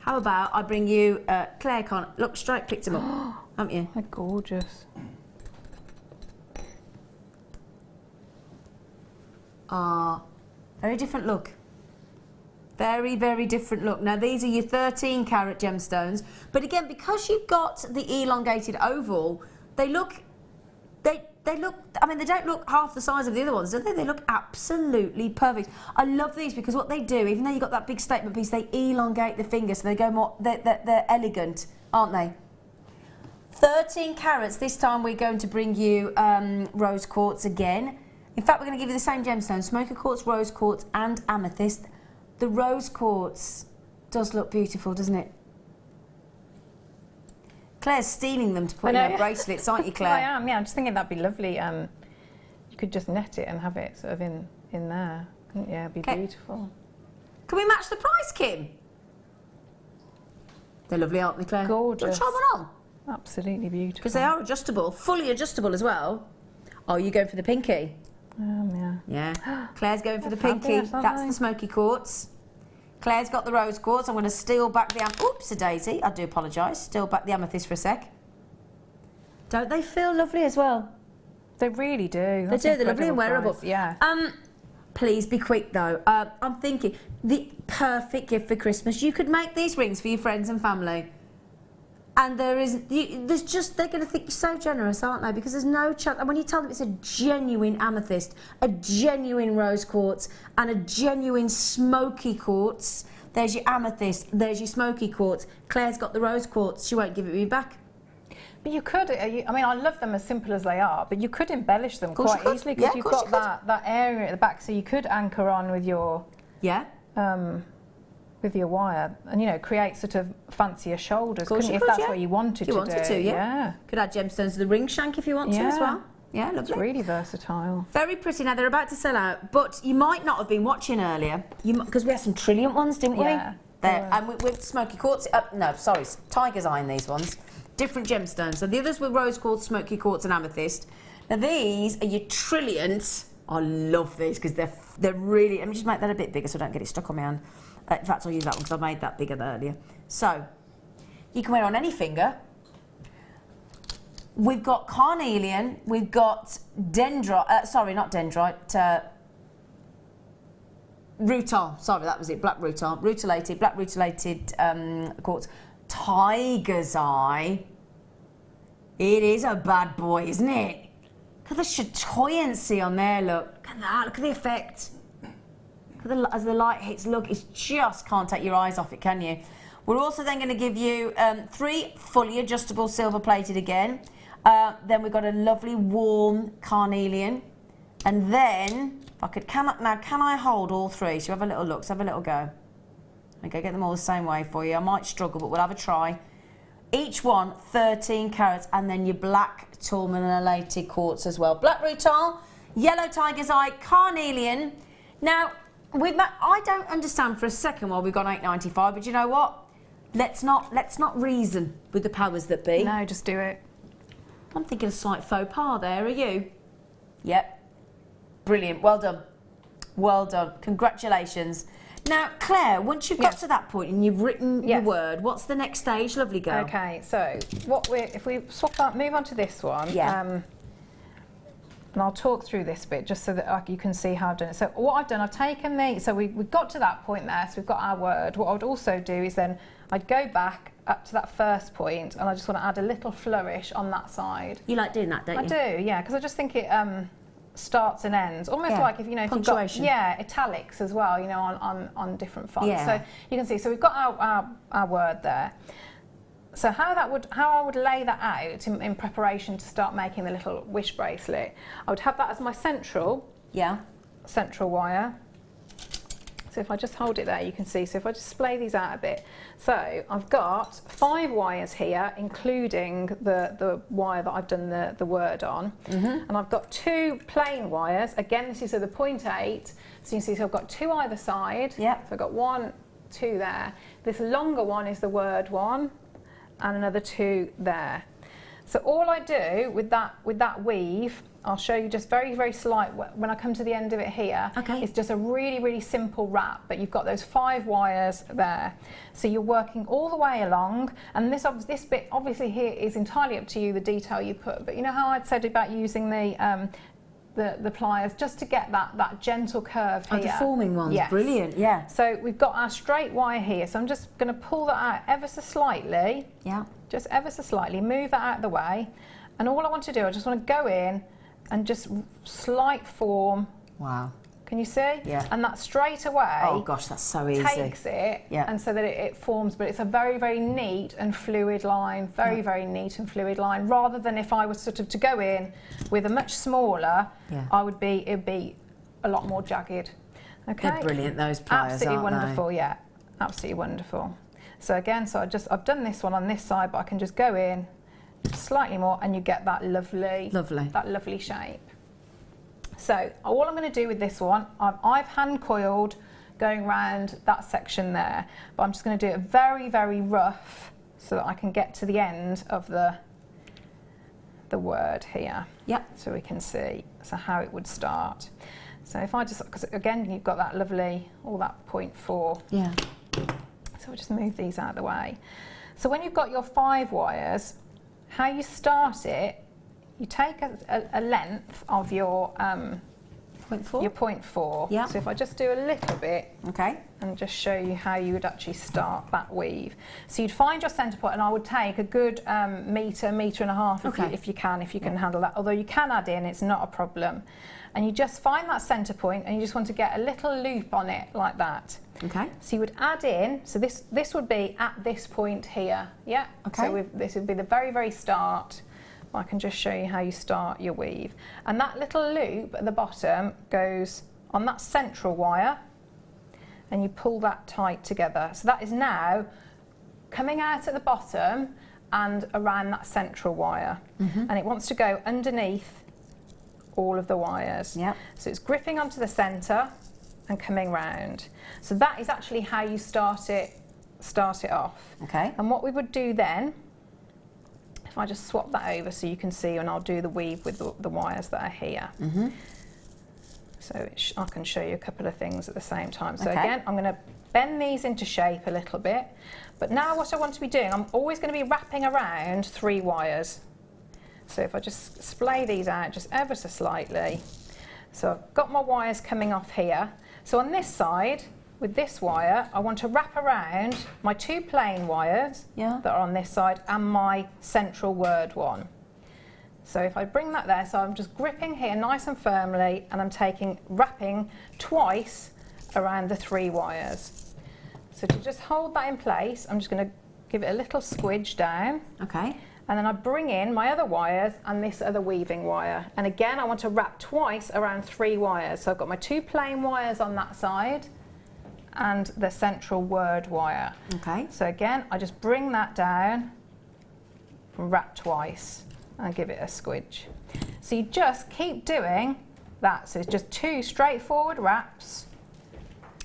How about I bring you Claire Con? Look, straight picked them up, haven't you? They're gorgeous. Very different look. Very, very different look. Now, these are your 13 carat gemstones, but again, because you've got the elongated oval, they look, I mean, they don't look half the size of the other ones, do they? They look absolutely perfect. I love these because what they do, even though you've got that big statement piece, they elongate the finger, so they go more, they're elegant, aren't they? 13 carats. This time we're going to bring you rose quartz again. In fact, we're going to give you the same gemstone, smoky quartz, rose quartz and amethyst. The rose quartz does look beautiful, doesn't it? Claire's stealing them to put in her bracelets, aren't you, Claire? I am, yeah. I'm just thinking that'd be lovely. You could just net it and have it sort of in there. Yeah, it'd be beautiful. Can we match the price, Kim? They're lovely, aren't they, Claire? Gorgeous. Do you want to try one on? Absolutely beautiful. Because they are adjustable, fully adjustable as well. Oh, you're going for the pinky? Yeah. Yeah. Claire's going for the Fabulous, pinky. aren't That's they? the smoky quartz. Claire's got the rose quartz. I'm going to steal back the oops, a daisy. I do apologise. Steal back the amethyst for a sec. Don't they feel lovely as well? They really do. They do. They're lovely and wearable. Price. Yeah. Please be quick though. I'm thinking the perfect gift for Christmas. You could make these rings for your friends and family. And they're going to think you're so generous, aren't they? Because there's no chance. And when you tell them it's a genuine amethyst, a genuine rose quartz, and a genuine smoky quartz, there's your amethyst, there's your smoky quartz. Claire's got the rose quartz. She won't give it me back. But you could, I mean, I love them as simple as they are, but you could embellish them quite easily because you've got that area at the back, so you could anchor on with your wire and, create sort of fancier shoulders, couldn't you, if that's what you wanted to do. Yeah. Could add gemstones to the ring shank if you want to as well. Yeah, lovely. It's really versatile. Very pretty. Now, they're about to sell out, but you might not have been watching earlier because we had some Trilliant ones, didn't we? Yeah. And with smoky quartz, tiger's eye in these ones. Different gemstones. So the others were rose quartz, smoky quartz and amethyst. Now these are your Trilliant. I love these because they're really, let me just make that a bit bigger so I don't get it stuck on my hand. In fact, I'll use that one because I made that bigger earlier. So, you can wear on any finger. We've got carnelian, we've got rutil, sorry, that was it, black rutil, black rutilated quartz. Tiger's eye. It is a bad boy, isn't it? Look at the chatoyancy on there, look. Look at that, look at the effect. As the light hits, look, it just can't take your eyes off it, can you? We're also then going to give you 3 fully adjustable silver plated again. Then we've got a lovely warm carnelian. And then, can I hold all 3? So have a little look, so have a little go. Okay, get them all the same way for you. I might struggle, but we'll have a try. Each one 13 carats, and then your black tourmaline quartz as well. Black rutil, yellow tiger's eye, carnelian. Now, I don't understand for a second why we've gone $8.95, but you know what? Let's not reason with the powers that be. No, just do it. I'm thinking a slight faux pas there. Are you? Yep. Brilliant. Well done. Well done. Congratulations. Now, Claire, once you've got to that point and you've written your word, what's the next stage, lovely girl? Okay, so if we move on to this one, and I'll talk through this bit just so that you can see how I've done it. So what I've done, I've taken we've got to that point there, so we've got our word. What I would also do is then I'd go back up to that first point and I just want to add a little flourish on that side. You like doing that, don't you? I do, yeah, because I just think it starts and ends, almost like if you've got italics as well, on different fonts. Yeah. So you can see. So we've got our word there. So how I would lay that out in preparation to start making the little wish bracelet, I would have that as my central wire. So if I just hold it there, you can see. So if I just splay these out a bit. So I've got 5 wires here, including the wire that I've done the word on. And I've got 2 plain wires. Again, this is at the 0.8. So you can see, so I've got 2 either side. Yep. So I've got 1, 2 there. This longer one is the word one, and another 2 there. So all I do with that weave, I'll show you just very, very slight, when I come to the end of it here, it's just a really, really simple wrap, but you've got those 5 wires there. So you're working all the way along, and this bit obviously here is entirely up to you, the detail you put, but you know how I'd said about using the pliers just to get that gentle curve here. The forming ones, yes. Brilliant, yeah. So we've got our straight wire here, so I'm just going to pull that out ever so slightly. Yeah. Just ever so slightly, move that out of the way. And all I want to do, I just want to go in and just slight form. Wow. Can you see? Yeah. And that straight away. Oh gosh, that's so easy. Takes it, and so that it forms, but it's a very, very neat and fluid line, very neat and fluid line, rather than if I was sort of to go in with a much smaller, it'd be a lot more jagged. Okay. They're brilliant, those pliers, absolutely aren't wonderful, they? yeah, absolutely wonderful. So again, I've done this one on this side, but I can just go in slightly more, and you get that lovely shape. So all I'm going to do with this one, I've hand coiled going around that section there, but I'm just going to do it very, very rough so that I can get to the end of the word here. Yeah. So we can see how it would start. So if I just, because again you've got that lovely, all that 0.4. Yeah. So we'll just move these out of the way. So when you've got your 5 wires, how you start it, you take a length of your 0.4. Your 0.4. Yeah. So if I just do a little bit, and just show you how you would actually start that weave. So you'd find your centre point, and I would take a good metre and a half if you can handle that. Although you can add in, it's not a problem. And you just find that centre point, and you just want to get a little loop on it like that. Okay. So you would add in. So this would be at this point here. Yeah. Okay. So this would be the very, very start. I can just show you how you start your weave. And that little loop at the bottom goes on that central wire, and you pull that tight together. So that is now coming out at the bottom and around that central wire. And it wants to go underneath all of the wires. Yeah. So it's gripping onto the centre and coming round. So that is actually how you start it off. Okay. And what we would do then, if I just swap that over so you can see, and I'll do the weave with the wires that are here. So I can show you a couple of things at the same time. So again, I'm going to bend these into shape a little bit. But now what I want to be doing, I'm always going to be wrapping around 3 wires. So if I just splay these out just ever so slightly. So I've got my wires coming off here. So on this side, with this wire, I want to wrap around my 2 plain wires that are on this side and my central word one. So if I bring that there, so I'm just gripping here nice and firmly, and I'm wrapping twice around the 3 wires. So to just hold that in place, I'm just going to give it a little squidge down. Okay. And then I bring in my other wires and this other weaving wire. And again, I want to wrap twice around 3 wires. So I've got my 2 plain wires on that side and the central word wire. Okay. So again, I just bring that down, wrap twice, and give it a squidge. So you just keep doing that. So it's just 2 straightforward wraps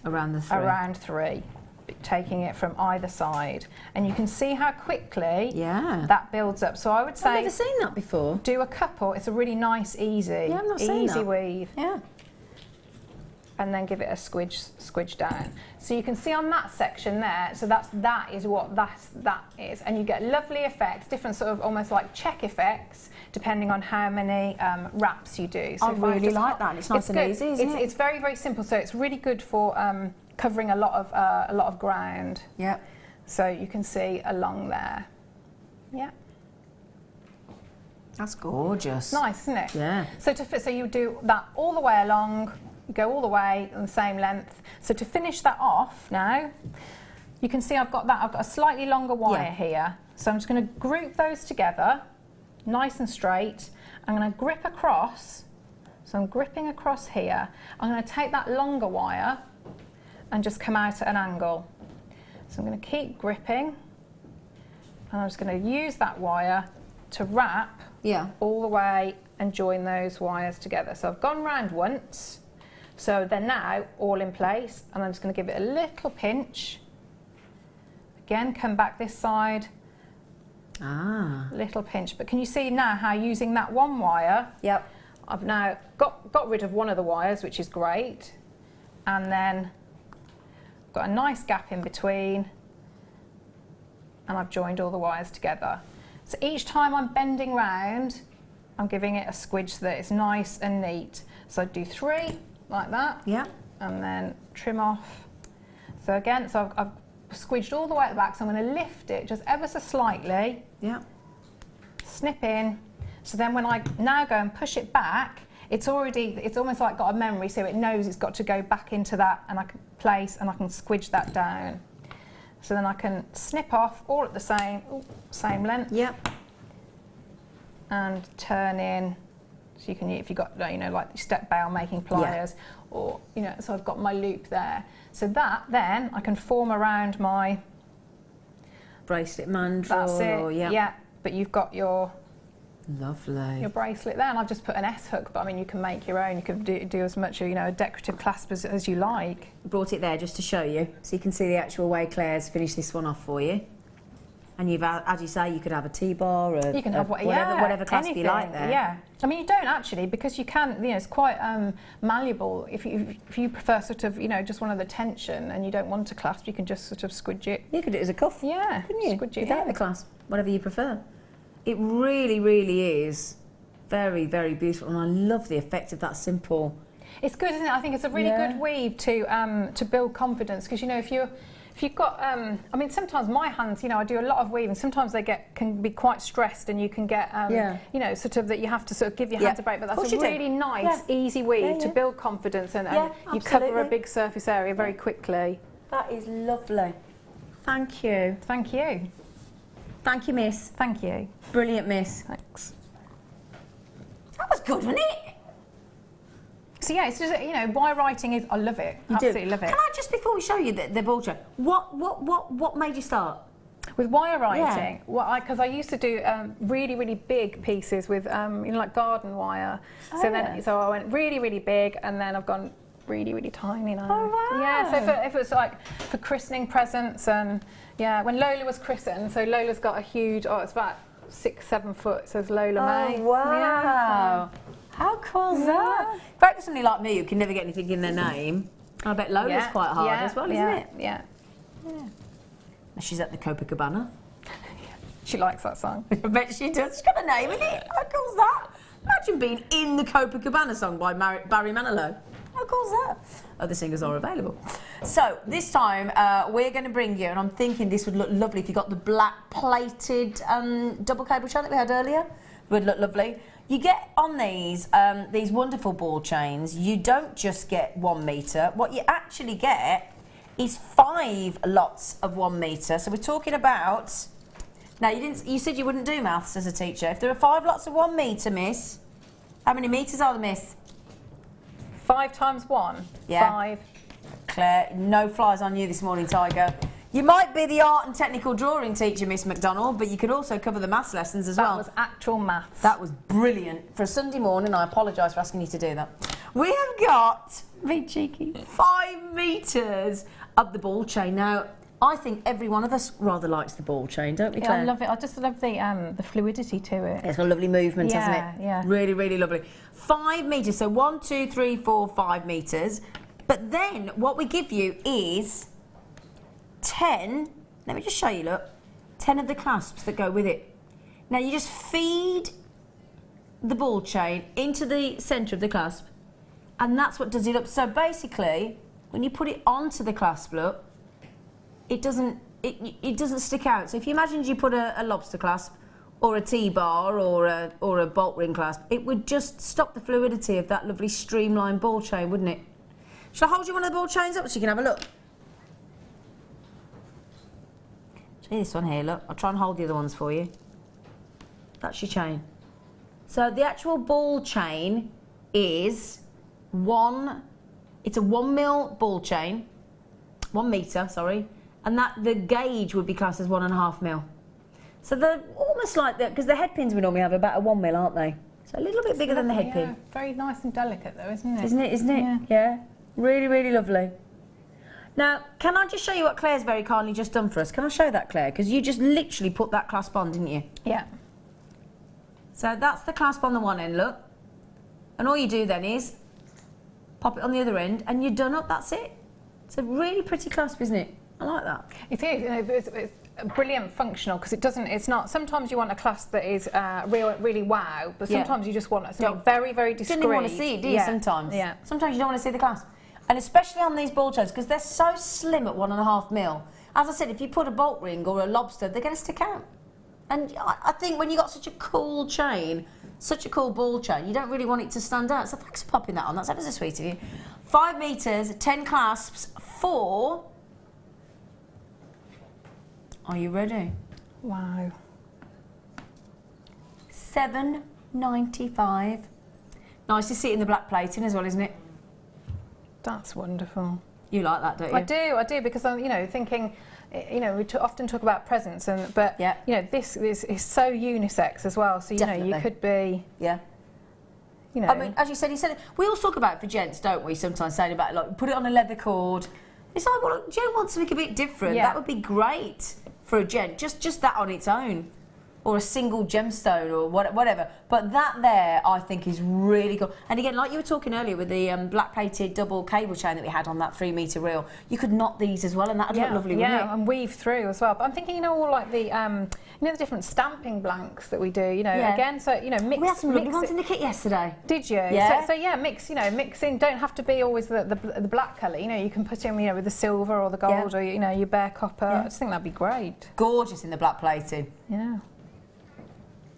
around the 3. Around 3, taking it from either side, and you can see how quickly that builds up. So I would say, I've never seen that before. Do a couple. It's a really nice, easy, I've not seen easy that. weave. Yeah. And then give it a squidge down. So you can see on that section there, so that is what that is. And you get lovely effects, different sort of almost like check effects, depending on how many wraps you do. So I really like that. It's nice and easy, isn't it? It's very, very simple. So it's really good for covering a lot of ground. Yeah. So you can see along there. Yeah. That's gorgeous. Nice, isn't it? Yeah. So you do that all the way along. You go all the way on the same length. So to finish that off now, you can see I've got a slightly longer wire here. So I'm just going to group those together, nice and straight. I'm going to grip across. So I'm gripping across here. I'm going to take that longer wire and just come out at an angle. So I'm going to keep gripping, and I'm just going to use that wire to wrap all the way and join those wires together. So I've gone round once. So they're now all in place, and I'm just going to give it a little pinch. Again, come back this side. Little pinch. But can you see now how using that one wire, I've now got rid of one of the wires, which is great, and then got a nice gap in between, and I've joined all the wires together. So each time I'm bending round, I'm giving it a squidge so that it's nice and neat. So I do 3 like that, and then trim off. So again, I've squidged all the way at the back, so I'm going to lift it just ever so slightly, snip in. So then when I now go and push it back, it's almost like got a memory, so it knows it's got to go back into that, and I can place and I can squidge that down. So then I can snip off all at the same length. Yep. And turn in. So you can, if you've got, you know, like step bail making pliers, or, you know, so I've got my loop there. So that then I can form around my bracelet mandrel. That's it. Or, Yeah. But you've got your lovely bracelet there, and I've just put an S hook. But I mean, you can make your own. You can do as much, you know, a decorative clasp as you like. Brought it there just to show you, so you can see the actual way Claire's finished this one off for you. And you've, as you say, you could have a T-bar, or you can have whatever clasp anything, you like there. Yeah, I mean, you don't actually, because you can, you know, it's quite malleable. If you prefer sort of, you know, just one of the tension, and you don't want a clasp, you can just sort of squidge it. You could do it as a cuff. Yeah, couldn't you? Squidge it without the clasp, whatever you prefer. It really, really is very, very beautiful, and I love the effect of that simple. It's good, isn't it? I think it's a really good weave to build confidence, because, you know, if you've got, I mean, sometimes my hands, you know, I do a lot of weaving. Sometimes can be quite stressed, and you can get, you know, sort of that you have to sort of give your hands a break. But that's a really nice, easy weave to build confidence, and you cover a big surface area very quickly. That is lovely. Thank you. Thank you. Thank you, miss. Thank you. Brilliant, miss. Thanks. That was good, wasn't it? So yeah, it's just, you know, wire writing is, I love it. Absolutely love it. Can I just, before we show you the ball chain, what made you start? With wire writing? Well, because I used to do really, really big pieces with, you know, like garden wire. So I went really, really big, and then I've gone really, really tiny now. Oh, wow. Yeah, so if it's like for christening presents, and when Lola was christened, so Lola's got a huge, it's about 6-7 foot, says Lola May. Oh, wow. Yeah. How cool is that? Great for somebody like me who can never get anything in their name. I bet Lola's quite hard as well, isn't it? Yeah. She's at the Copacabana. She likes that song. I bet she does. She's got a name in it. How cool's that? Imagine being in the Copacabana song by Barry Manilow. How cool's that? Other singers are available. So this time we're going to bring you, and I'm thinking this would look lovely if you got the black plated double cabochon that we had earlier. It would look lovely. You get on these wonderful ball chains, you don't just get 1 metre. What you actually get is 5 lots of 1 metre. So we're talking about, now you said you wouldn't do maths as a teacher. If there are 5 lots of 1 metre, miss, how many metres are there, miss? 5 times 1? Yeah. 5. Claire, no flies on you this morning, Tiger. You might be the art and technical drawing teacher, Miss McDonald, but you could also cover the maths lessons as well. That was actual maths. That was brilliant. For a Sunday morning, I apologise for asking you to do that. We have got, be cheeky, 5 metres of the ball chain. Now, I think every one of us rather likes the ball chain, don't we, Claire? Yeah, I love it. I just love the fluidity to it. It's got a lovely movement, hasn't it? Yeah. Really, really lovely. 5 metres, so 1, 2, 3, 4, 5 metres. But then what we give you is 10, let me just show you, look, 10 of the clasps that go with it. Now you just feed the ball chain into the centre of the clasp, and that's what does it up. So basically, when you put it onto the clasp, look, it doesn't stick out. So if you imagined you put a lobster clasp or a T-bar or a bolt ring clasp, it would just stop the fluidity of that lovely streamlined ball chain, wouldn't it? Shall I hold you one of the ball chains up so you can have a look? See this one here, look. I'll try and hold the other ones for you. That's your chain. So the actual ball chain is it's a 1 mil ball chain, 1 metre, sorry, and that the gauge would be classed as 1.5 mil. So they're almost like that, because the head pins we normally have about a 1 mil, aren't they? So a little bit bigger than the head pin. Very nice and delicate though, isn't it? Isn't it? Yeah. Really, really lovely. Now, can I just show you what Claire's very kindly just done for us? Can I show that, Claire? Because you just literally put that clasp on, didn't you? Yeah. So that's the clasp on the one end, look. And all you do then is pop it on the other end, and you're done up, that's it. It's a really pretty clasp, isn't it? I like that. It is. It's brilliant functional, because it's not, sometimes you want a clasp that is really wow, but sometimes you just want something very, very discreet. You don't want to see it, do you, sometimes? Yeah. Sometimes you don't want to see the clasp. And especially on these ball chains, because they're so slim at 1.5 mil. As I said, if you put a bolt ring or a lobster, they're going to stick out. And I think when you've got such a cool chain, Such a cool ball chain. You don't really want it to stand out. So thanks for popping that on. That's ever so sweet of you. 5 metres, 10 clasps for... Are you ready? Wow. $7.95. Nice to see it in the black plating as well, isn't it? That's wonderful. You like that, don't you? I do, because I'm, thinking, we often talk about presents, but this is so unisex as well. So you could be, I mean, as you said, we all talk about it for gents, don't we? Sometimes saying about like put it on a leather cord. It's like, well, do you want something a bit different? Yeah. That would be great for a gent. Just that on its own. Or a single gemstone or whatever. But that there, I think, is really good. And again, like you were talking earlier with the black-plated double cable chain that we had on that 3-metre reel, you could knot these as well, and that would look lovely, wouldn't it? And weave through as well. But I'm thinking, all like the, the different stamping blanks that we do, again, so, mix. We had some lovely ones in the kit yesterday. Did you? Yeah. So mix in. Don't have to be always the black colour, you can put in, with the silver or the gold or, your bare copper. I just think that'd be great. Gorgeous in the black plating. Yeah.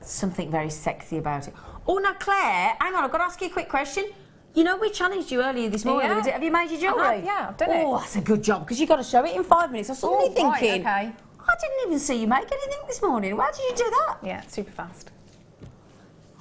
Something very sexy about it. Oh, now Claire, hang on, I've got to ask you a quick question. We challenged you earlier this morning. Yeah. Have you made your jewellery? I've done it. Oh, that's a good job, because you've got to show it in 5 minutes. I was suddenly thinking, right, okay. I didn't even see you make anything this morning. Why did you do that? Yeah, super fast.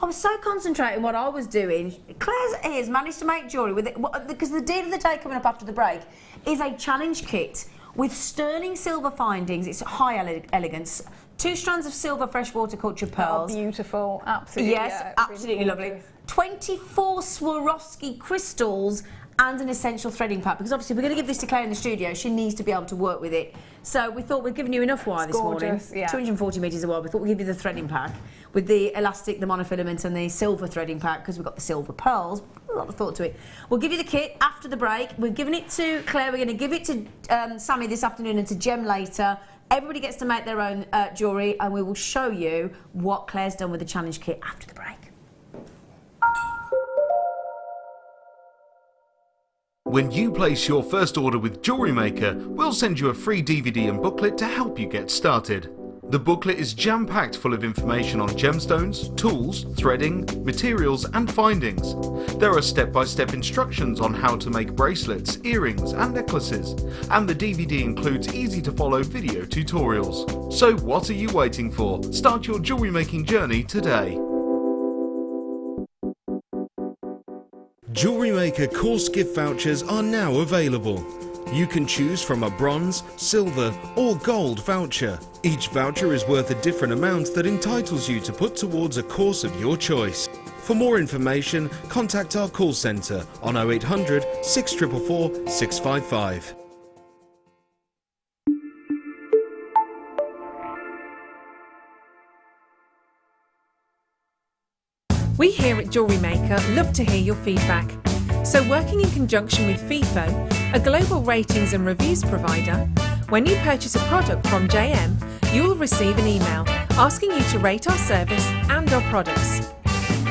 I was so concentrating on what I was doing. Claire's ears managed to make jewellery with it, because the deal of the day coming up after the break is a challenge kit with sterling silver findings. It's high elegance. 2 strands of silver freshwater cultured pearls. Oh, beautiful. Absolutely. Yes, absolutely lovely. 24 Swarovski crystals and an essential threading pack, because obviously we're going to give this to Claire in the studio. She needs to be able to work with it. So we thought we'd given you enough wire this morning. Yeah. 240 metres of wire. We thought we'd give you the threading pack with the elastic, the monofilament and the silver threading pack, because we've got the silver pearls. A lot of thought to it. We'll give you the kit after the break. We've given it to Claire. We're going to give it to Sammy this afternoon and to Gem later. Everybody gets to make their own jewellery, and we will show you what Claire's done with the challenge kit after the break. When you place your first order with Jewellery Maker, we'll send you a free DVD and booklet to help you get started. The booklet is jam-packed full of information on gemstones, tools, threading, materials and findings. There are step-by-step instructions on how to make bracelets, earrings and necklaces, and the DVD includes easy-to-follow video tutorials. So what are you waiting for? Start your jewellery making journey today. Jewellery Maker course gift vouchers are now available. You can choose from a bronze, silver or gold voucher. Each voucher is worth a different amount that entitles you to put towards a course of your choice. For more information, contact our call centre on 0800 644 655. We here at Jewellery Maker love to hear your feedback. So working in conjunction with FIFO, a global ratings and reviews provider, when you purchase a product from JM, you will receive an email asking you to rate our service and our products.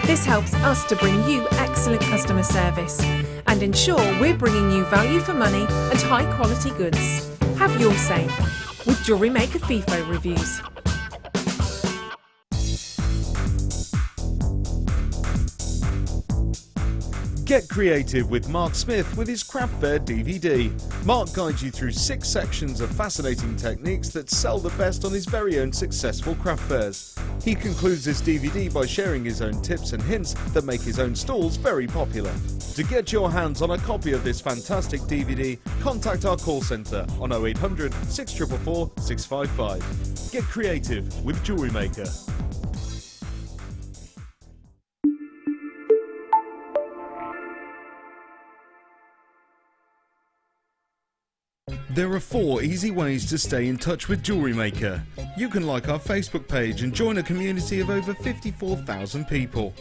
This helps us to bring you excellent customer service and ensure we're bringing you value for money and high quality goods. Have your say with Jewellery Maker FIFO reviews. Get creative with Mark Smith with his Craft Fair DVD. Mark guides you through 6 sections of fascinating techniques that sell the best on his very own successful craft fairs. He concludes this DVD by sharing his own tips and hints that make his own stalls very popular. To get your hands on a copy of this fantastic DVD, contact our call centre on 0800 644 655. Get creative with Jewellery Maker. There are 4 easy ways to stay in touch with Jewellery Maker. You can like our Facebook page and join a community of over 54,000 people.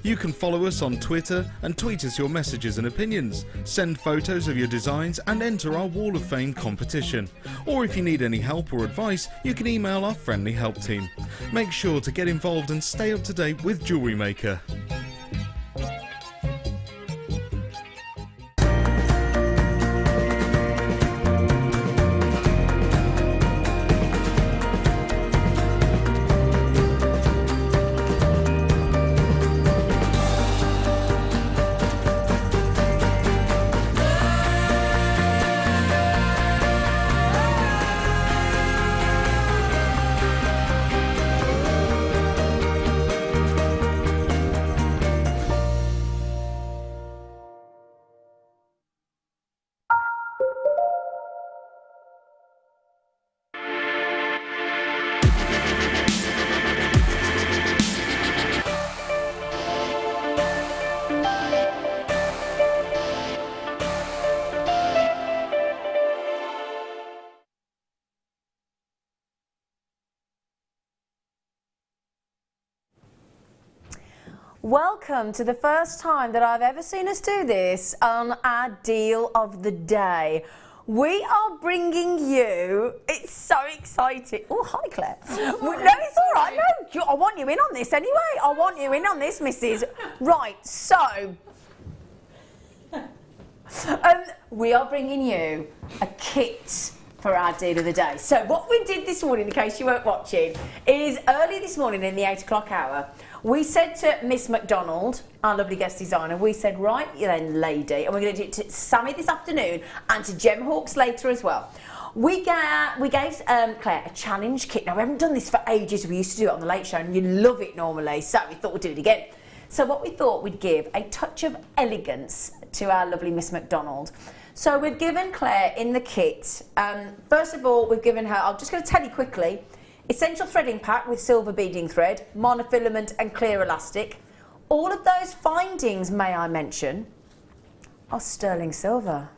You can follow us on Twitter and tweet us your messages and opinions, send photos of your designs and enter our Wall of Fame competition. Or if you need any help or advice, you can email our friendly help team. Make sure to get involved and stay up to date with Jewellery Maker. Welcome to the first time that I've ever seen us do this on our deal of the day. We are bringing you, it's so exciting. Oh, hi Claire. No, it's all right. No, I want you in on this anyway. I want you in on this, Mrs. Right, so we are bringing you a kit for our deal of the day. So what we did this morning, in case you weren't watching, is early this morning in the 8 o'clock hour, we said to Miss McDonald, our lovely guest designer, we said, right then, lady, and we're going to do it to Sammy this afternoon and to Gem Hawks later as well. We gave Claire a challenge kit. Now, we haven't done this for ages. We used to do it on the Late Show, and you love it normally, so we thought we'd do it again. So what we thought, we'd give a touch of elegance to our lovely Miss McDonald. So we've given Claire in the kit, first of all, we've given her, I'm just going to tell you quickly, essential threading pack with silver beading thread, monofilament and clear elastic. All of those findings, may I mention, are sterling silver.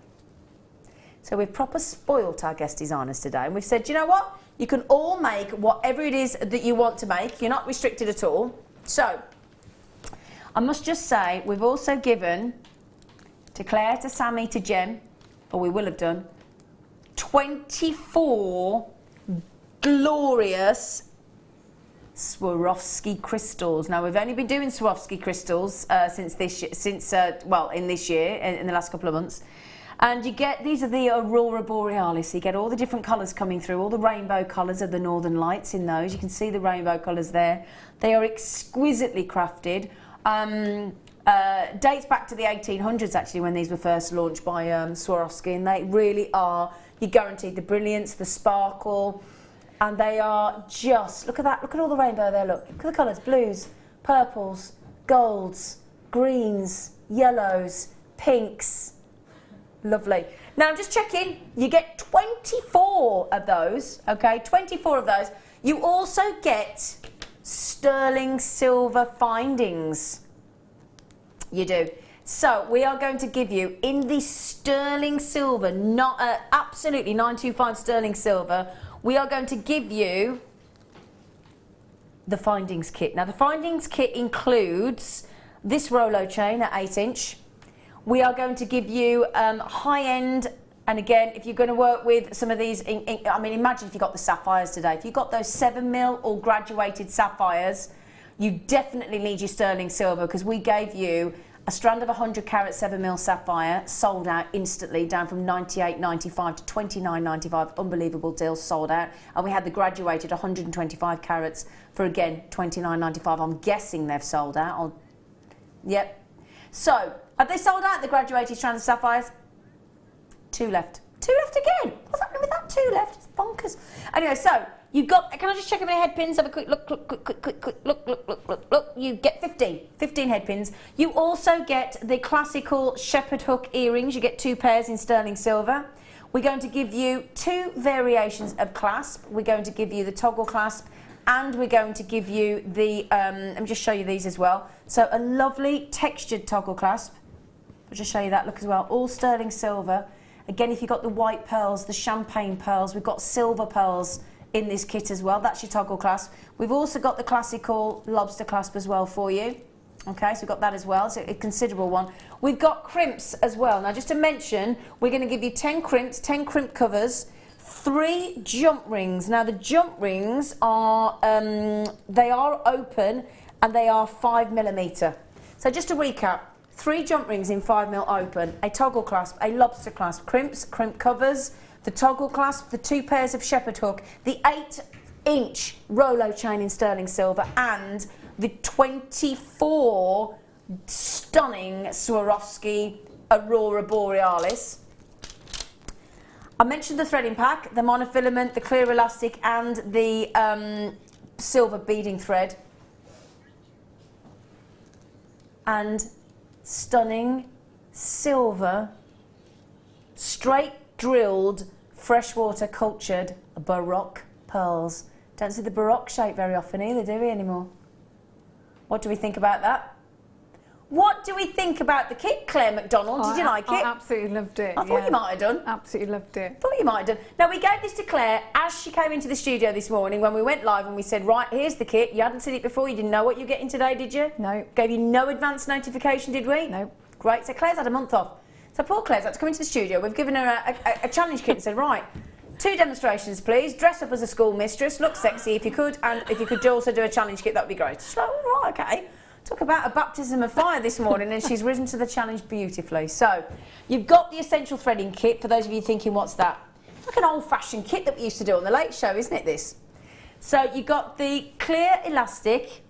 So we've proper spoilt our guest designers today, and we've said, you know what? You can all make whatever it is that you want to make. You're not restricted at all. So I must just say, we've also given to Claire, to Sammy, to Jem, or we will have done, 24 glorious Swarovski crystals. Now, we've only been doing Swarovski crystals in this year, in the last couple of months. And you get, these are the Aurora Borealis. You get all the different colours coming through, all the rainbow colours of the Northern Lights in those. You can see the rainbow colours there. They are exquisitely crafted. Dates back to the 1800s, actually, when these were first launched by Swarovski. And they really are, you're guaranteed the brilliance, the sparkle. And they are just, look at that, look at all the rainbow there, look at the colours, blues, purples, golds, greens, yellows, pinks. Lovely. Now I'm just checking, you get 24 of those, okay, 24 of those. You also get sterling silver findings. You do. So we are going to give you in the sterling silver, not absolutely 925 sterling silver, we are going to give you the findings kit. Now the findings kit includes this Rolo chain at 8-inch. We are going to give you high-end, and again, if you're going to work with some of these, I mean, imagine if you got the sapphires today. If you got those 7mm or graduated sapphires, you definitely need your sterling silver, because we gave you a strand of 100 carat 7mm sapphire, sold out instantly, down from $98.95 to $29.95. Unbelievable deal, sold out. And we had the graduated 125 carats for, again, $29.95. I'm guessing they've sold out. Yep. So, have they sold out the graduated strand of sapphires? 2 left. 2 left again. What's happening with that 2 left? It's bonkers. Anyway, so you've got, can I just check how many head pins? Have a quick look, look. You get 15 head pins. You also get the classical shepherd hook earrings. You get 2 pairs in sterling silver. We're going to give you 2 variations of clasp. We're going to give you the toggle clasp, and we're going to give you the, let me just show you these as well. So a lovely textured toggle clasp. I'll just show you that look as well. All sterling silver. Again, if you've got the white pearls, the champagne pearls, we've got silver pearls in this kit as well. That's your toggle clasp. We've also got the classical lobster clasp as well for you. Okay, so we've got that as well. It's a considerable one. We've got crimps as well. Now, just to mention, we're going to give you 10 crimps, 10 crimp covers, 3 jump rings. Now, the jump rings are, they are open and they are 5mm. So just to recap, 3 jump rings in 5mm open, a toggle clasp, a lobster clasp, crimps, crimp covers, the toggle clasp, the 2 pairs of shepherd hook, the 8-inch Rolo chain in sterling silver, and the 24 stunning Swarovski Aurora Borealis. I mentioned the threading pack, the monofilament, the clear elastic, and the silver beading thread. And stunning silver, straight drilled, freshwater cultured Baroque pearls. Don't see the Baroque shape very often either, do we, anymore? What do we think about that? What do we think about the kit, Claire McDonald? Did you like it? I absolutely loved it. I thought you might have done. Absolutely loved it. Thought you might have done. Now, we gave this to Claire as she came into the studio this morning when we went live, and we said, right, here's the kit. You hadn't seen it before. You didn't know what you're getting today, did you? No. Gave you no advance notification, did we? No. Great. So Claire's had a month off. So poor Claire's had to come into the studio. We've given her a challenge kit and said, right, 2 demonstrations, please. Dress up as a school mistress. Look sexy if you could. And if you could also do a challenge kit, that would be great. She's like, all right, okay. Talk about a baptism of fire this morning, and she's risen to the challenge beautifully. So, you've got the essential threading kit, for those of you thinking, what's that? It's like an old-fashioned kit that we used to do on the Late Show, isn't it, this? So, you've got the clear elastic,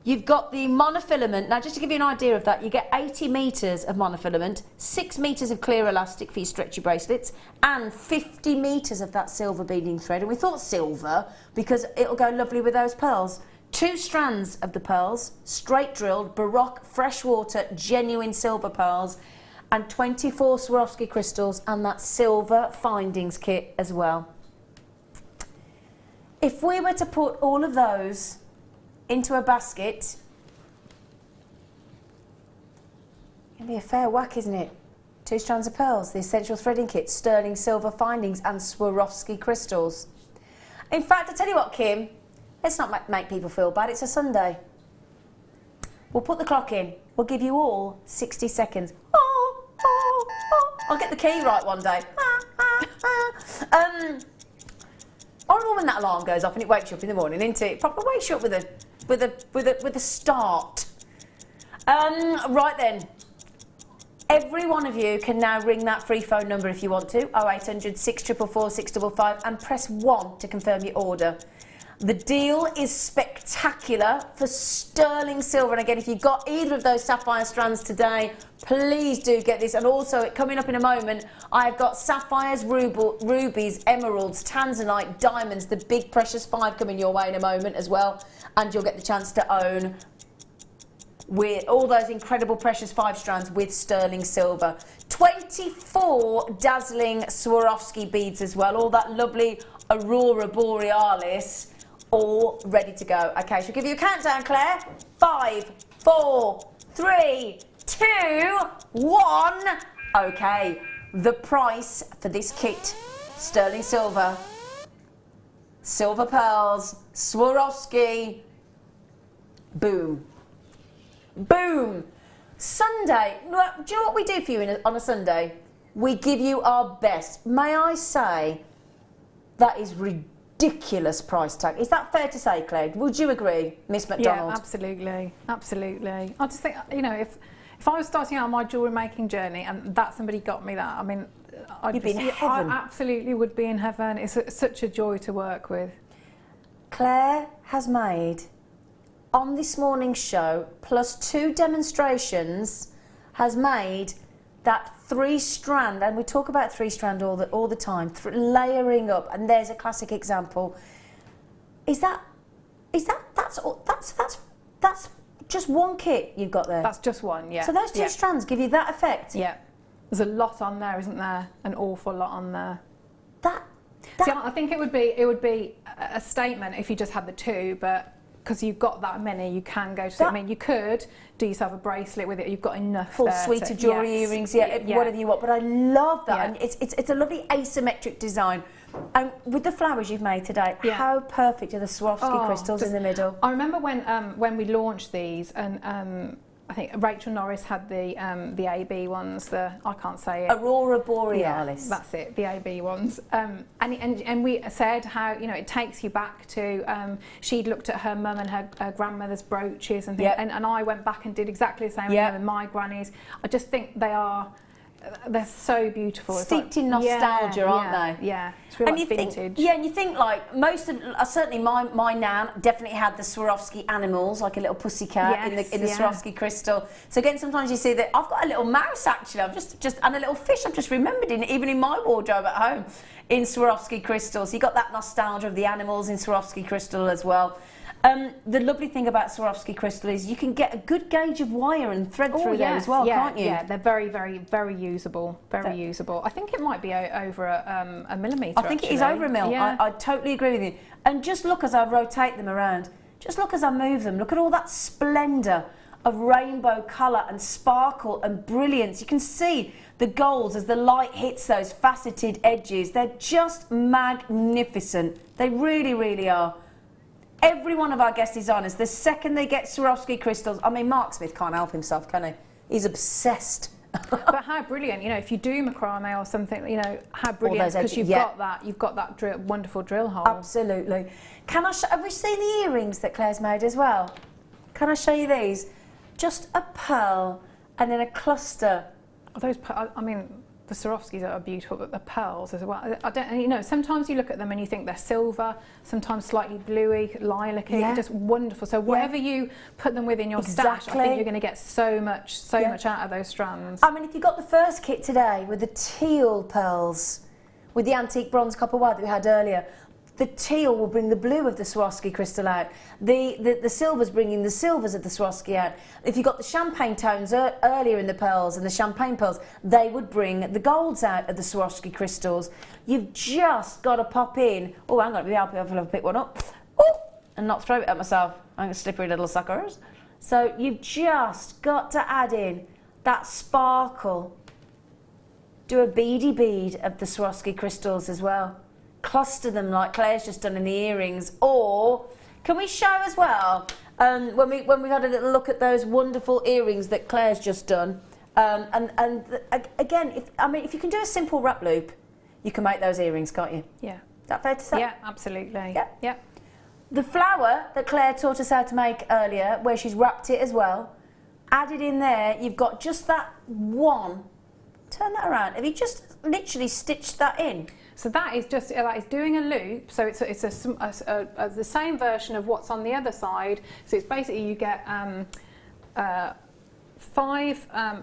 you've got the monofilament. Now, just to give you an idea of that, you get 80 metres of monofilament, 6 metres of clear elastic for your stretchy bracelets, and 50 metres of that silver beading thread. And we thought silver because it'll go lovely with those pearls. 2 strands of the pearls, straight drilled, Baroque, freshwater, genuine silver pearls, and 24 Swarovski crystals, and that silver findings kit as well. If we were to put all of those into a basket, it'd be a fair whack, isn't it? 2 strands of pearls, the essential threading kit, sterling silver findings, and Swarovski crystals. In fact, I tell you what, Kim, let's not make people feel bad. It's a Sunday. We'll put the clock in. We'll give you all 60 seconds. Oh, oh, oh. I'll get the key right one day. Horrible when that alarm goes off and it wakes you up in the morning, isn't it? Proper wakes you up with a start. Right then. Every one of you can now ring that free phone number if you want to, 0800 644 655, and press 1 to confirm your order. The deal is spectacular for sterling silver. And again, if you've got either of those sapphire strands today, please do get this. And also, coming up in a moment, I've got sapphires, rubies, emeralds, tanzanite, diamonds, the big precious 5 coming your way in a moment as well. And you'll get the chance to own with all those incredible precious 5 strands with sterling silver. 24 dazzling Swarovski beads as well. All that lovely Aurora Borealis. All ready to go. Okay, she'll give you a countdown, Claire. 5, 4, 3, 2, 1. Okay, the price for this kit, sterling silver, silver pearls, Swarovski, boom. Boom. Sunday, do you know what we do for you on a Sunday? We give you our best. May I say, that is ridiculous price tag. Is that fair to say, Claire? Would you agree, Miss McDonald? Yeah, absolutely, absolutely. I just think, you know, if I was starting out on my jewellery making journey and that somebody got me that, I mean, You'd be in heaven. I absolutely would be in heaven. It's such a joy to work with. Claire has made, on this morning's show, plus 2 demonstrations, has made that 3-strand, and we talk about 3-strand all the time, layering up, and there's a classic example. That's just one kit you've got there? That's just one, yeah. So those 2 strands give you that effect? Yeah. There's a lot on there, isn't there? An awful lot on there. See, I think it would be a statement if you just had the 2, but because you've got that many, you can go to. I mean, you could do yourself a bracelet with it. You've got enough. Full suite of jewellery, earrings, whatever you want. But I love that, and it's a lovely asymmetric design. And with the flowers you've made today, how perfect are the Swarovski crystals in the middle? I remember when we launched these, and I think Rachel Norris had the AB ones. I can't say it. Aurora Borealis. Yeah, that's it. The AB ones. And we said how, you know, it takes you back to she'd looked at her mum and her grandmother's brooches and things, and I went back and did exactly the same with my grannies. I just think they're so beautiful. Steeped in nostalgia, aren't they? Yeah, it's really like vintage. And you think like most of, certainly my nan definitely had the Swarovski animals, like a little pussycat in the Swarovski crystal. So again, sometimes you see that I've got a little mouse actually. I've just and a little fish. I've just remembered even in my wardrobe at home in Swarovski crystals. You got that nostalgia of the animals in Swarovski crystal as well. The lovely thing about Swarovski crystal is you can get a good gauge of wire and thread through there as well, can't you? Yeah, they're very, very, very usable. Very usable. I think it might be over a millimetre. I think it is over a mil. Yeah. I totally agree with you. And just look as I rotate them around. Just look as I move them. Look at all that splendour of rainbow colour and sparkle and brilliance. You can see the golds as the light hits those faceted edges. They're just magnificent. They really, really are. Every one of our guest designers, the second they get Swarovski crystals, I mean, Mark Smith can't help himself, can he? He's obsessed. But how brilliant, you know, if you do macrame or something, you know, how brilliant, because you've got that wonderful drill hole. Absolutely. Can I have we seen the earrings that Claire's made as well? Can I show you these? Just a pearl and then a cluster. Those, I mean, the Swarovskis are beautiful, but the pearls as well. I don't, you know, sometimes you look at them and you think they're silver, sometimes slightly bluey, lilac-y, just wonderful. So whatever you put them with in your stash, I think you're going to get so much out of those strands. I mean, if you got the first kit today with the teal pearls, with the antique bronze copper wire that we had earlier, the teal will bring the blue of the Swarovski crystal out. The silver's bringing the silvers of the Swarovski out. If you got the champagne tones earlier in the pearls and the champagne pearls, they would bring the golds out of the Swarovski crystals. You've just got to pop in. Oh, hang on, I'll pick one up. Oh, and not throw it at myself. I'm a slippery little suckers. So you've just got to add in that sparkle. Do a beady bead of the Swarovski crystals as well. Cluster them like Claire's just done in the earrings, or can we show as well when we've had a little look at those wonderful earrings that Claire's just done, again, if you can do a simple wrap loop, you can make those earrings, can't you? Yeah. Is that fair to say? Yeah, absolutely. Yeah. The flower that Claire taught us how to make earlier, where she's wrapped it as well, added in there, you've got just that one. Turn that around. Have you just literally stitched that in? So that is doing a loop. So it's the same version of what's on the other side. So it's basically you get 5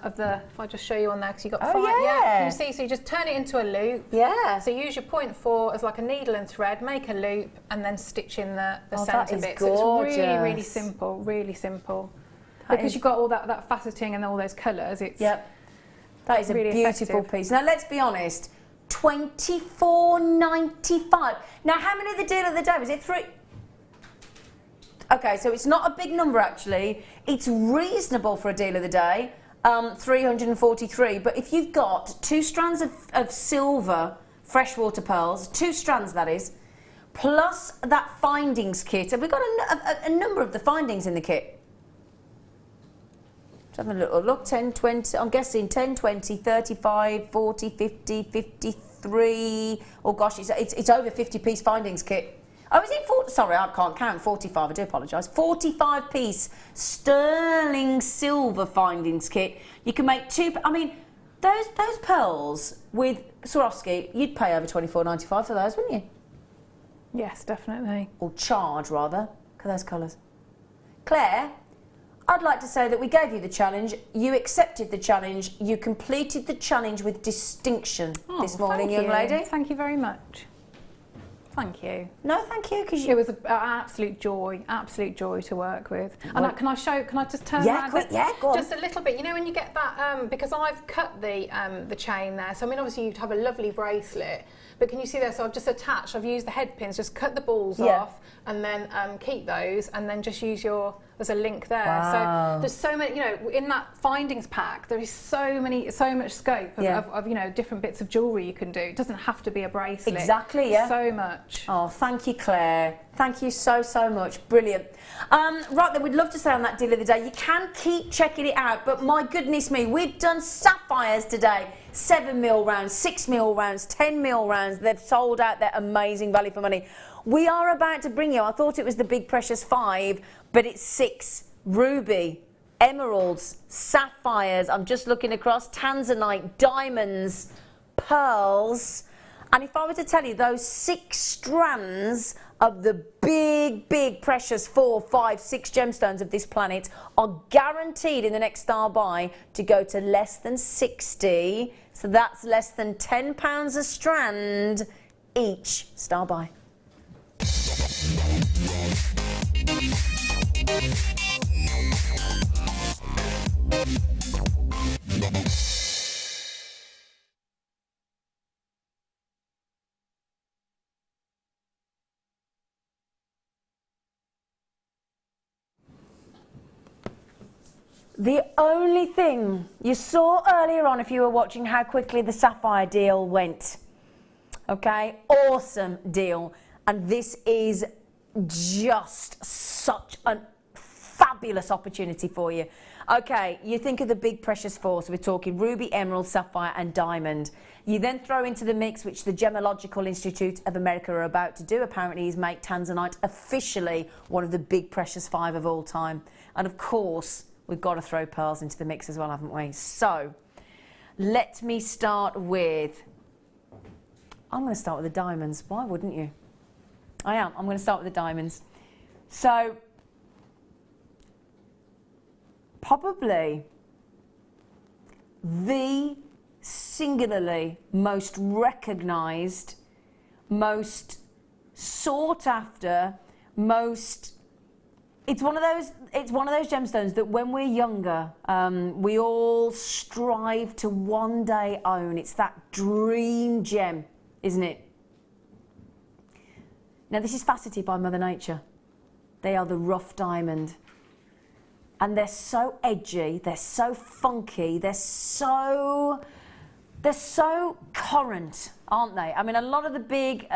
of the. If I just show you on there, because you got 5. Yeah. Can you see? So you just turn it into a loop. Yeah. So use your 0.4 as like a needle and thread. Make a loop and then stitch in the centre bit. Gorgeous. So it's really, really simple. Really simple. Because you've got all that faceting and all those colours. It's that is really a beautiful effective piece. Now let's be honest. $24.95. Now, how many of the deal of the day? Was it 3? Okay, so it's not a big number actually. It's reasonable for a deal of the day. 343. But if you've got 2 strands of silver freshwater pearls, 2 strands that is, plus that findings kit. Have we got a number of the findings in the kit? Let's have a little look. 10, 20, I'm guessing 10, 20, 35, 40, 50, 53. Oh gosh, it's over 50-piece findings kit. Oh, is it 40? Sorry, I can't count. 45, I do apologise. 45-piece sterling silver findings kit. You can make 2, I mean, those pearls with Swarovski, you'd pay over $24.95 for those, wouldn't you? Yes, definitely. Or charge, rather. Look at those colours. Claire, I'd like to say that we gave you the challenge, you accepted the challenge, you completed the challenge with distinction this morning, young lady. Thank you very much. Thank you. No, thank you, because it was an absolute joy to work with. And can I just turn around? Quick, go on. Just a little bit. You know when you get that, because I've cut the chain there, so I mean obviously you'd have a lovely bracelet, but can you see there, so I've just attached, I've used the head pins, just cut the balls off, and then keep those, and then just use there's a link there. Wow. So there's so many, you know, in that findings pack, there is so much scope of you know, different bits of jewellery you can do. It doesn't have to be a bracelet. Exactly, yeah. So much. Oh, thank you, Claire. Thank you so much. Brilliant. Right then, we'd love to say on that deal of the day, you can keep checking it out, but my goodness me, we've done sapphires today. 7mm rounds, 6mm rounds, 10mm rounds. They've sold out. They're amazing value for money. We are about to bring you, I thought it was the big precious 5, but it's 6. Ruby, emeralds, sapphires, I'm just looking across, Tanzanite, diamonds, pearls. And if I were to tell you those 6 strands of the big precious 4, 5, 6 gemstones of this planet are guaranteed in the next star buy to go to less than 60. So that's less than £10 a strand each star buy. The only thing you saw earlier on, if you were watching how quickly the Sapphire deal went, okay, awesome deal, and this is just such a fabulous opportunity for you. Okay, you think of the big precious four, so we're talking ruby, emerald, sapphire and diamond. You then throw into the mix, which the Gemological Institute of America are about to do, apparently, is make Tanzanite officially one of the big precious five of all time. And of course, we've got to throw pearls into the mix as well, haven't we? So, let me start with, I'm going to start with the diamonds. Why wouldn't you? I am. I'm going to start with the diamonds. So, probably the singularly most recognised, most sought after, most, it's one of those gemstones that when we're younger, we all strive to one day own. It's that dream gem, isn't it? Now this is faceted by Mother Nature. They are the rough diamond. And they're so edgy, they're so funky, they're so current, aren't they? I mean, a lot of the big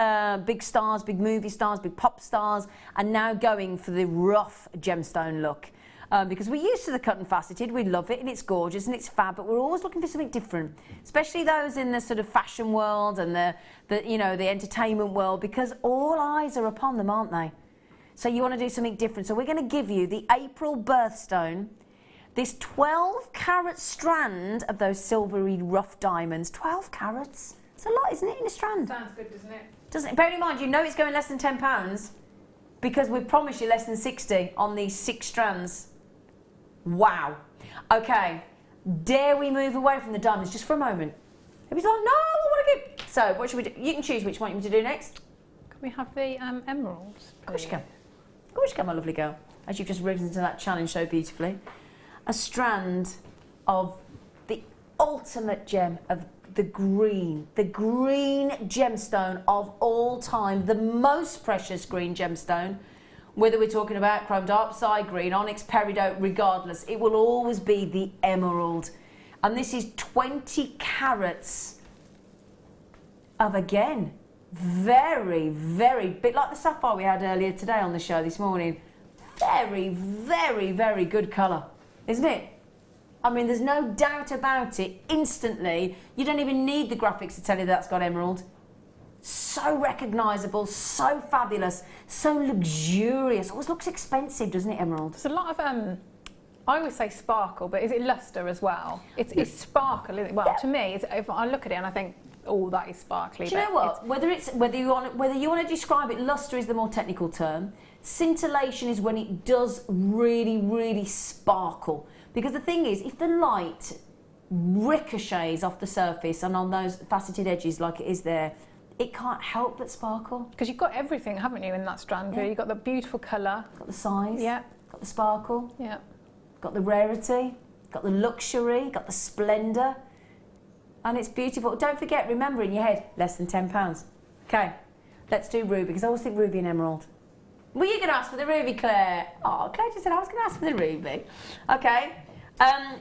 stars, big movie stars, big pop stars are now going for the rough gemstone look. Because we're used to the cut and faceted, we love it and it's gorgeous and it's fab, but we're always looking for something different. Especially those in the sort of fashion world and the entertainment world, because all eyes are upon them, aren't they? So you want to do something different. So we're going to give you the April birthstone, this 12 carat strand of those silvery rough diamonds. 12 carats? It's a lot, isn't it, in a strand? Sounds good, doesn't it? Doesn't it? Bear in mind, you know it's going less than £10 because we've promised you less than 60 on these 6 strands. Wow. Okay, dare we move away from the diamonds just for a moment? Everybody's like, no, I want to keep. So what should we do? You can choose which one you want to do next. Can we have the emeralds? Of course you can. Of course you can, my lovely girl. As you've just risen into that challenge so beautifully. A strand of the ultimate gem of the green gemstone of all time, the most precious green gemstone. Whether we're talking about chrome darkside, green onyx, peridot, regardless, it will always be the emerald. And this is 20 carats of, again, very, very bit like the sapphire we had earlier today on the show this morning. Very, very, very good colour, isn't it? I mean, there's no doubt about it. Instantly, you don't even need the graphics to tell you that's got emerald. So recognisable, so fabulous, so luxurious. Always looks expensive, doesn't it, emerald? There's a lot of, I always say sparkle, but is it lustre as well? It's sparkle, isn't it? Well, to me, if I look at it and I think, oh, that is sparkly. Do you know what? Whether you want to describe it, lustre is the more technical term. Scintillation is when it does really, really sparkle. Because the thing is, if the light ricochets off the surface and on those faceted edges like it is there, it can't help but sparkle. Because you've got everything, haven't you, in that strand? Yeah. You've got the beautiful colour. Got the size. Yeah. Got the sparkle. Yeah. Got the rarity. Got the luxury. Got the splendour. And it's beautiful. Don't forget, remember in your head, less than £10. Okay, let's do ruby, because I always think ruby and emerald. Were you going to ask for the ruby, Claire? Oh, Claire just said I was going to ask for the ruby. Okay.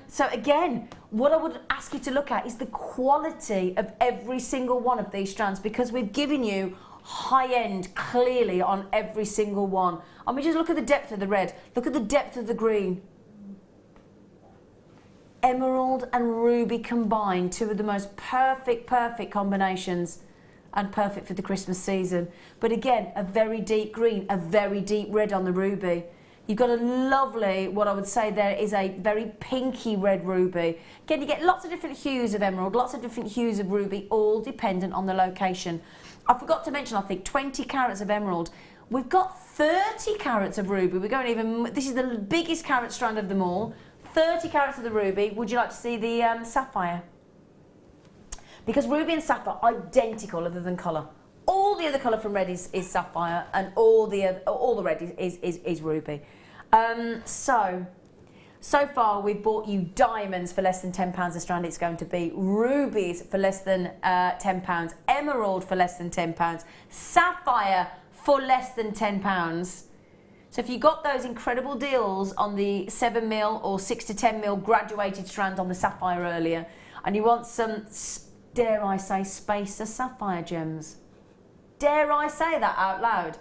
So again, what I would ask you to look at is the quality of every single one of these strands, because we've given you high end clearly on every single one. I mean, just look at the depth of the red, look at the depth of the green. Emerald and ruby combined, two of the most perfect combinations, and perfect for the Christmas season. But again, a very deep green, a very deep red on the ruby. You've got a lovely, what I would say there is a very pinky red ruby. Again, you get lots of different hues of emerald, lots of different hues of ruby, all dependent on the location. I forgot to mention, I think, 20 carats of emerald. We've got 30 carats of ruby. We're going even, this is the biggest carat strand of them all. 30 carats of the ruby. Would you like to see the sapphire? Because ruby and sapphire are identical other than colour. All the other colour from red is sapphire, and all the red is ruby. So far we've bought you diamonds for less than £10 a strand. It's going to be rubies for less than £10, emerald for less than £10, sapphire for less than £10. So if you got those incredible deals on the 7mm or 6 to 10mm graduated strand on the Sapphire earlier, and you want some, dare I say, spacer sapphire gems. Dare I say that out loud?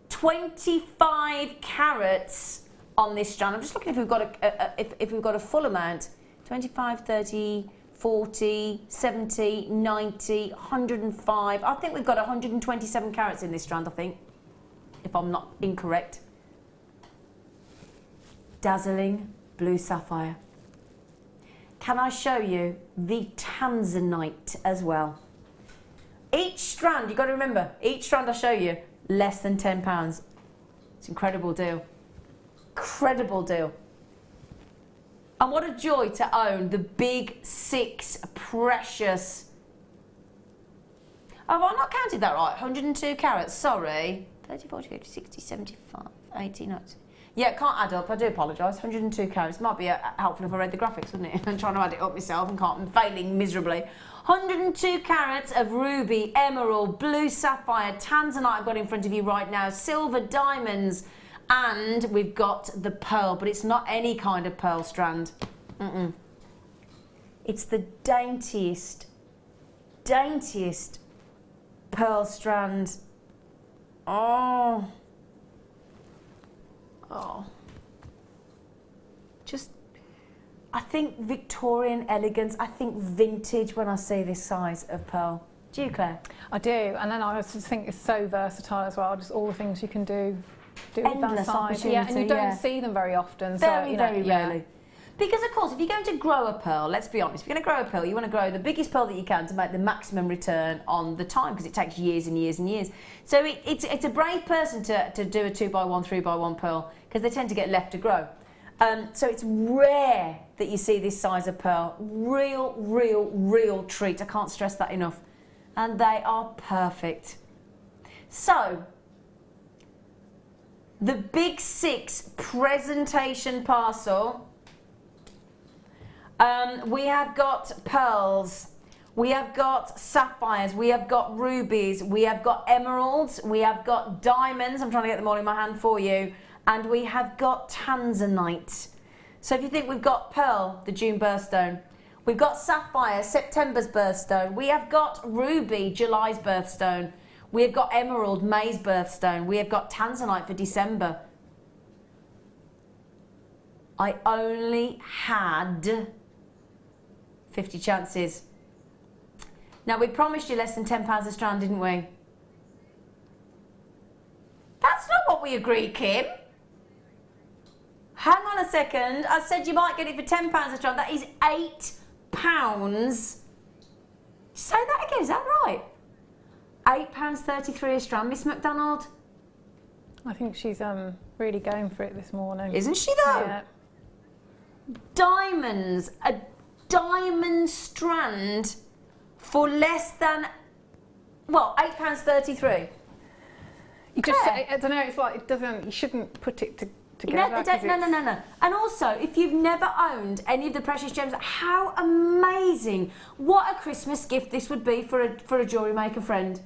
25 carats on this strand. I'm just looking if we've got if we've got a full amount. 25, 30, 40, 70, 90, 105. I think we've got 127 carats in this strand, I think, if I'm not incorrect. Dazzling blue sapphire. Can I show you the Tanzanite as well? Each strand, you've got to remember, each strand I show you, less than £10. It's an incredible deal. Incredible deal. And what a joy to own the big 6 precious... Oh, have I not counted that right? 102 carats, sorry. 30, 40, 50, 60, 75, 80, 90. Yeah, it can't add up, I do apologise. 102 carats. Might be helpful if I read the graphics, wouldn't it? I'm trying to add it up myself and I'm failing miserably. 102 carats of ruby, emerald, blue sapphire, Tanzanite I've got in front of you right now, silver diamonds, and we've got the pearl, but it's not any kind of pearl strand. It's the daintiest pearl strand. Oh. Just, I think Victorian elegance, I think vintage when I see this size of pearl. Do you, Claire? I do, and then I just think it's so versatile as well, just all the things you can do with that size. Yeah, and you don't see them very often. Very rarely. Because of course, if you're going to grow a pearl, let's be honest, if you're going to grow a pearl, you want to grow the biggest pearl that you can to make the maximum return on the time, because it takes years and years and years. So it's a brave person to do a 2x1, 3x1 pearl, because they tend to get left to grow. So it's rare that you see this size of pearl. Real treat. I can't stress that enough. And they are perfect. So, the big 6 presentation parcel. We have got pearls, we have got sapphires, we have got rubies, we have got emeralds, we have got diamonds, I'm trying to get them all in my hand for you, and we have got Tanzanite. So if you think we've got pearl, the June birthstone, we've got sapphire, September's birthstone, we have got ruby, July's birthstone, we have got emerald, May's birthstone, we have got Tanzanite for December. I only had 50 chances. Now, we promised you less than £10 a strand, didn't we? That's not what we agreed, Kim. Hang on a second. I said you might get it for £10 a strand. That is £8. Say that again, is that right? £8.33 a strand, Miss McDonald? I think she's really going for it this morning. Isn't she, though? Yeah. Diamonds, a diamond strand for less than, well, £8.33. You just, I don't know, it's like, it doesn't, you shouldn't put it together. No. And also, if you've never owned any of the precious gems, how amazing. What a Christmas gift this would be for a jewellery maker friend.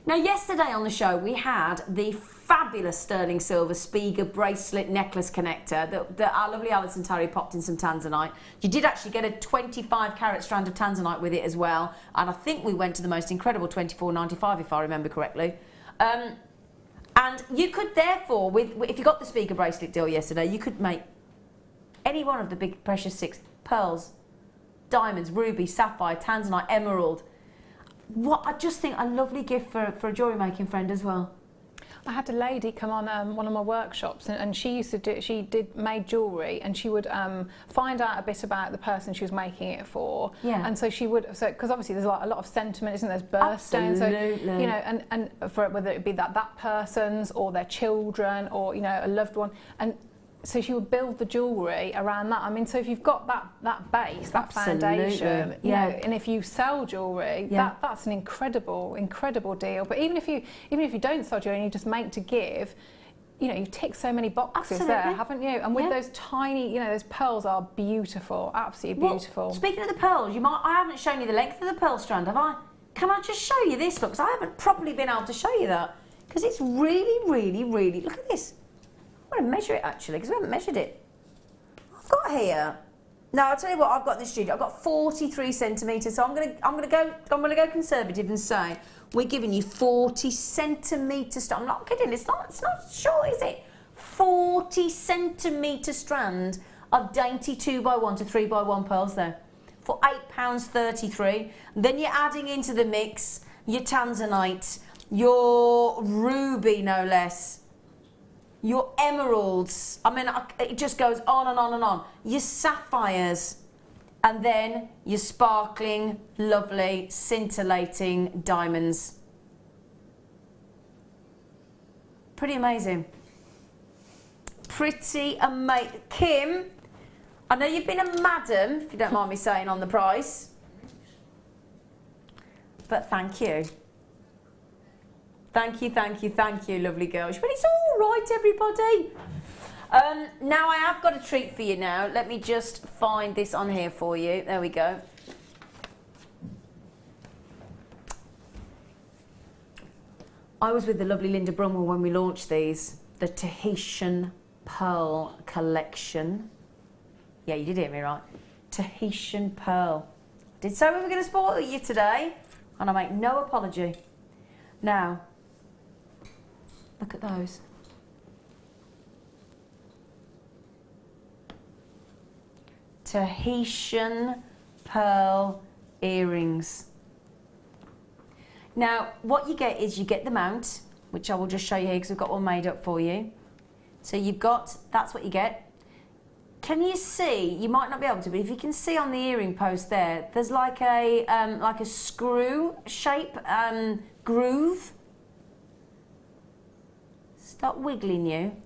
Now, yesterday on the show, we had the fabulous sterling silver Spiga bracelet necklace connector that our lovely Alison Terry popped in some Tanzanite. You did actually get a 25 carat strand of Tanzanite with it as well. And I think we went to the most incredible £24.95, if I remember correctly. And you could therefore, if you got the Spiga bracelet deal yesterday, you could make any one of the big precious 6 pearls, diamonds, ruby, sapphire, Tanzanite, emerald. What I just think a lovely gift for a jewellery making friend as well. I had a lady come on one of my workshops, and she used to did made jewellery, and she would find out a bit about the person she was making it for. Yeah. And so she would, because obviously there's like a lot of sentiment, isn't there? There's birthstones, so you know, and for whether it be that person's or their children or a loved one, and so she would build the jewellery around that. I mean, so if you've got that base, that foundation, you know, and if you sell jewellery, that's an incredible deal. But even if you don't sell jewellery and you just make to give, you've ticked so many boxes there, haven't you? And with those tiny, those pearls are beautiful, absolutely beautiful. Well, speaking of the pearls, I haven't shown you the length of the pearl strand, have I? Can I just show you this? Look, 'cause I haven't properly been able to show you that, because it's really, look at this. I'm going to measure it actually, because we haven't measured it. I've got here. No, I'll tell you what I've got in the studio. I've got 43 centimetres, so I'm gonna go conservative and say we're giving you 40 centimetre. I'm not kidding. It's not short, is it? 40 centimetre strand of dainty 2x1 to 3x1 pearls there for £8.33. Then you're adding into the mix your Tanzanite, your ruby, no less. Your emeralds, I mean, it just goes on and on and on. Your sapphires, and then your sparkling, lovely, scintillating diamonds. Pretty amazing. Pretty amazing. Kim, I know you've been a madam, if you don't mind me saying, on the price. But thank you. Thank you, thank you, thank you, lovely girls. But it's all right, everybody. Now I have got a treat for you now. Let me just find this on here for you. There we go. I was with the lovely Linda Brumwell when we launched these, the Tahitian Pearl Collection. Yeah, you did hear me right. Tahitian Pearl. Did say we were going to spoil you today, and I make no apology. Now, look at those. Tahitian pearl earrings. Now, what you get is you get the mount, which I will just show you here because we've got one made up for you. So you've got, that's what you get. Can you see, you might not be able to, but if you can see on the earring post there, there's like a screw shape groove. Start wiggling you.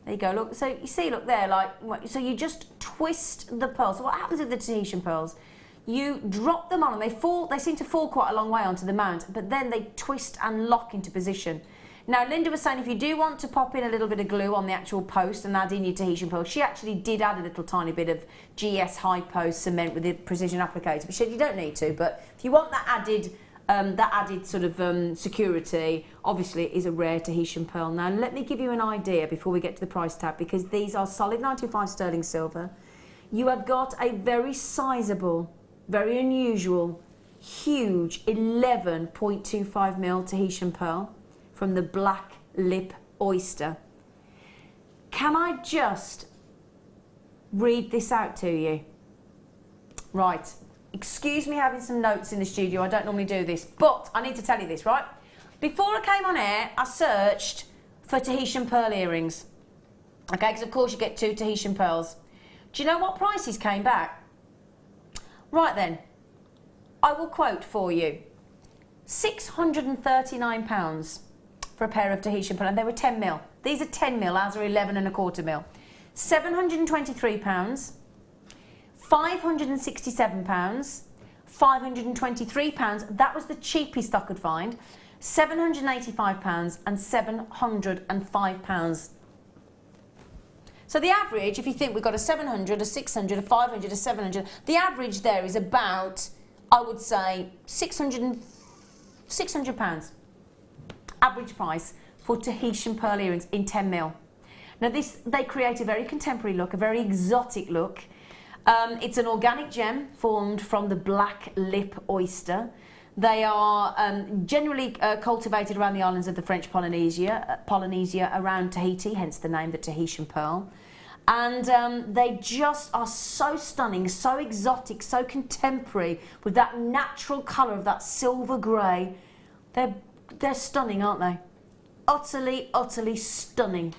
There you go, look, so you see, look there, like, so you just twist the pearls. So what happens with the Tahitian pearls? You drop them on and they seem to fall quite a long way onto the mount, but then they twist and lock into position. Now, Linda was saying if you do want to pop in a little bit of glue on the actual post and add in your Tahitian pearls, she actually did add a little tiny bit of GS Hypo cement with the precision applicator, but she said you don't need to, but if you want that added sort of security, obviously it is a rare Tahitian pearl. Now, let me give you an idea before we get to the price tag, because these are solid 95 sterling silver. You have got a very sizable, very unusual, huge 11.25mm Tahitian pearl from the black lip oyster. Can I just read this out to you? Right, excuse me having some notes in the studio, I don't normally do this, but I need to tell you this, right? Before I came on air, I searched for Tahitian pearl earrings. Okay, because of course you get 2 Tahitian pearls. Do you know what prices came back? Right then, I will quote for you. £639 for a pair of Tahitian pearl, and they were 10mm. These are 10mm, ours are 11.25mm. £723, £567, £523, that was the cheapest I could find, £785 and £705. So the average, if you think we've got a 700, a 600, a 500, a 700, the average there is about, I would say, £600 average price for Tahitian pearl earrings in 10mm. Now they create a very contemporary look, a very exotic look. It's an organic gem formed from the black lip oyster. They are generally cultivated around the islands of the French Polynesia around Tahiti, hence the name, the Tahitian pearl. And they just are so stunning, so exotic, so contemporary, with that natural colour of that silver grey. They're stunning, aren't they? Utterly, utterly stunning.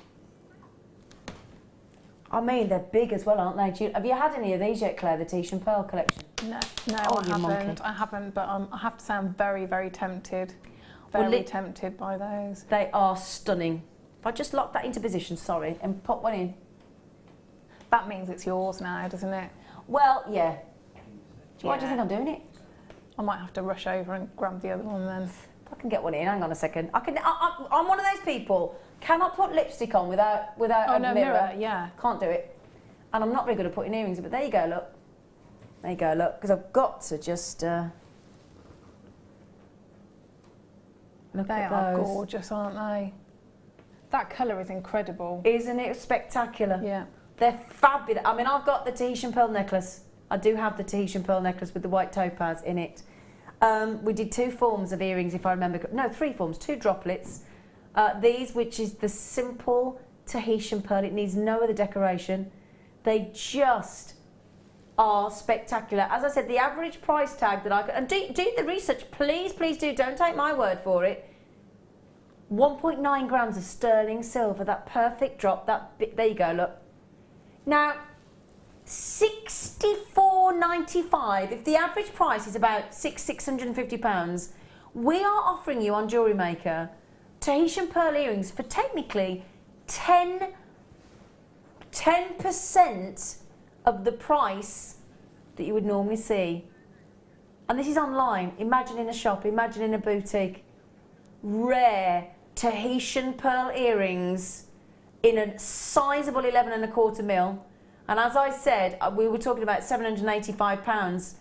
I mean, they're big as well, aren't they? Have you had any of these yet, Claire, the Tahitian Pearl collection? No, Oh, I haven't, but I have to say I'm very, very tempted. Tempted by those. They are stunning. If I just lock that into position, sorry, and pop one in. That means it's yours now, doesn't it? Well, yeah. Why do you think I'm doing it? I might have to rush over and grab the other one then. If I can get one in, hang on a second. I'm one of those people, cannot put lipstick on without a mirror. Yeah. Can't do it. And I'm not very good at putting earrings in, but there you go, look. There you go, look. Because I've got to just look they at are those. gorgeous, aren't they? That colour is incredible. Isn't it spectacular? Yeah. They're fabulous. I mean, I've got the Tahitian pearl necklace. I do have the Tahitian pearl necklace with the white topaz in it. We did 2 forms of earrings, if I remember. No, 3 forms, 2 droplets. These, which is the simple Tahitian pearl. It needs no other decoration. They just are spectacular. As I said, the average price tag that I could... And do the research, please, please do. Don't take my word for it. 1.9 grams of sterling silver, that perfect drop. There you go, look. Now, £64.95. If the average price is about £650, we are offering you on Jewellery Maker Tahitian pearl earrings for technically 10% of the price that you would normally see. And this is online. Imagine in a shop, imagine in a boutique. Rare Tahitian pearl earrings in a sizable 11.25 mil. And as I said, we were talking about £785,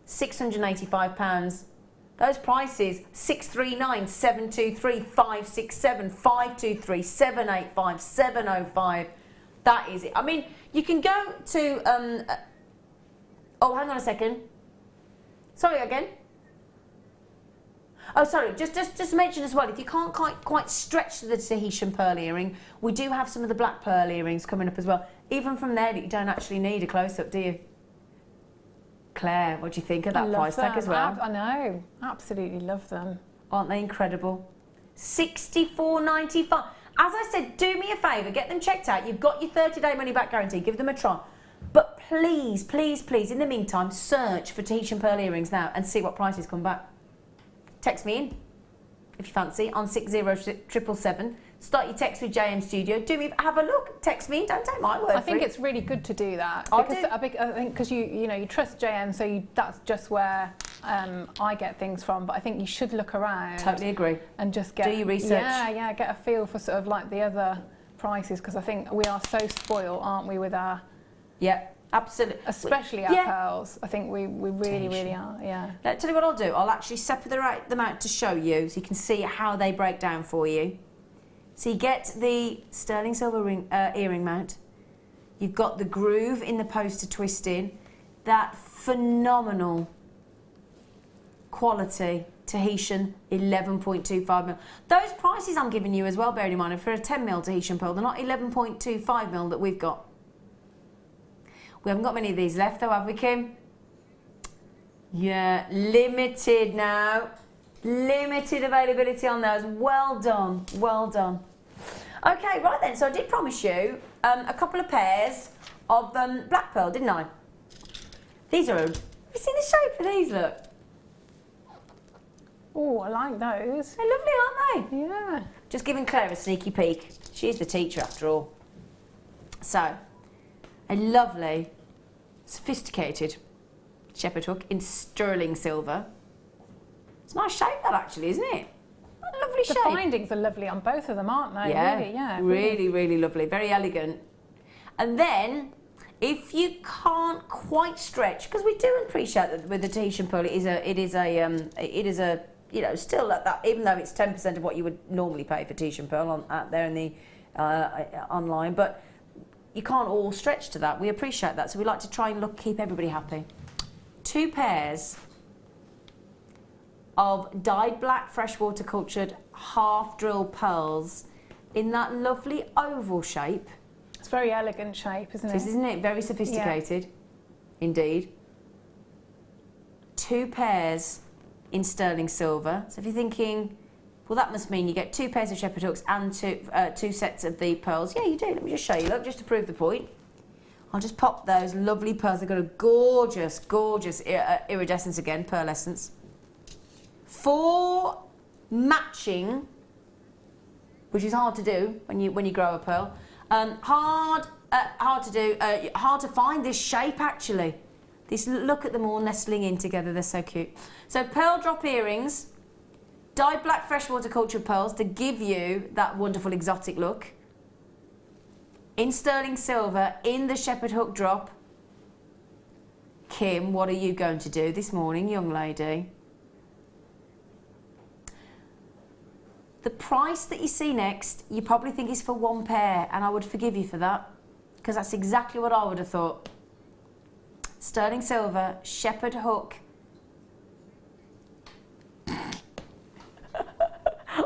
£685. Those prices, 639, 723, 567, 523, 785, 705. That is it. I mean, you can go to... oh, hang on a second. Sorry, again. Oh, sorry, just mention as well, if you can't quite stretch the Tahitian pearl earring, we do have some of the black pearl earrings coming up as well. Even from there, that you don't actually need a close-up, do you? Claire, what do you think of that price tag as well? I know, absolutely love them. Aren't they incredible? $64.95. As I said, do me a favour, get them checked out. You've got your 30-day money-back guarantee. Give them a try. But please, please, please, in the meantime, search for Tahitian pearl earrings now and see what prices come back. Text me in, if you fancy, on 60777. Start your text with JM Studio. Have a look. Text me. Don't take my word for it. I think it's really good to do that. I think because you trust JM, so that's just where I get things from. But I think you should look around. Totally agree. And just do your research. Yeah, get a feel for sort of like the other prices, because I think we are so spoiled, aren't we, with our... Yeah. Absolutely. Especially our pearls. I think we really, really are, yeah. Now, tell you what I'll do. I'll actually separate them out to show you so you can see how they break down for you. So you get the sterling silver earring mount. You've got the groove in the poster twisting. That phenomenal quality Tahitian 11.25 mil. Those prices I'm giving you as well, bearing in mind, are for a 10 mil Tahitian pearl. They're not 11.25 mil that we've got. We haven't got many of these left though, have we, Kim? Yeah, limited now. Limited availability on those. Well done, well done. Okay, right then, so I did promise you a couple of pairs of black pearl, didn't I? These are, have you seen the shape of these, look? Oh, I like those. They're lovely, aren't they? Yeah. Just giving Claire a sneaky peek. She's the teacher after all. So, a lovely, sophisticated shepherd hook in sterling silver. It's a nice shape, that actually, isn't it? A lovely shape. The findings are lovely on both of them, aren't they? Yeah, really, yeah. Really, really lovely. Very elegant. And then, if you can't quite stretch, because we do appreciate that with the Tahitian pearl, it is a, you know, still at that, even though it's 10% of what you would normally pay for Tahitian pearl out there in the online, but you can't all stretch to that. We appreciate that, so we like to try and keep everybody happy. 2 pairs of dyed black freshwater cultured half drill pearls in that lovely oval shape. It's a very elegant shape, isn't it? Isn't it? Very sophisticated, indeed. 2 pairs in sterling silver. So if you're thinking, well, that must mean you get 2 pairs of shepherd hooks and 2 sets of the pearls. Yeah, you do. Let me just show you, look, just to prove the point. I'll just pop those lovely pearls. They've got a gorgeous, gorgeous iridescence again, pearlescence. 4 matching, which is hard to do when you grow a pearl. Hard to do, hard to find this shape actually. Look at them all nestling in together. They're so cute. So pearl drop earrings. Dyed black freshwater cultured pearls to give you that wonderful exotic look. In sterling silver, in the shepherd hook drop. Kim, what are you going to do this morning, young lady? The price that you see next, you probably think is for one pair, and I would forgive you for that, because that's exactly what I would have thought. Sterling silver, shepherd hook.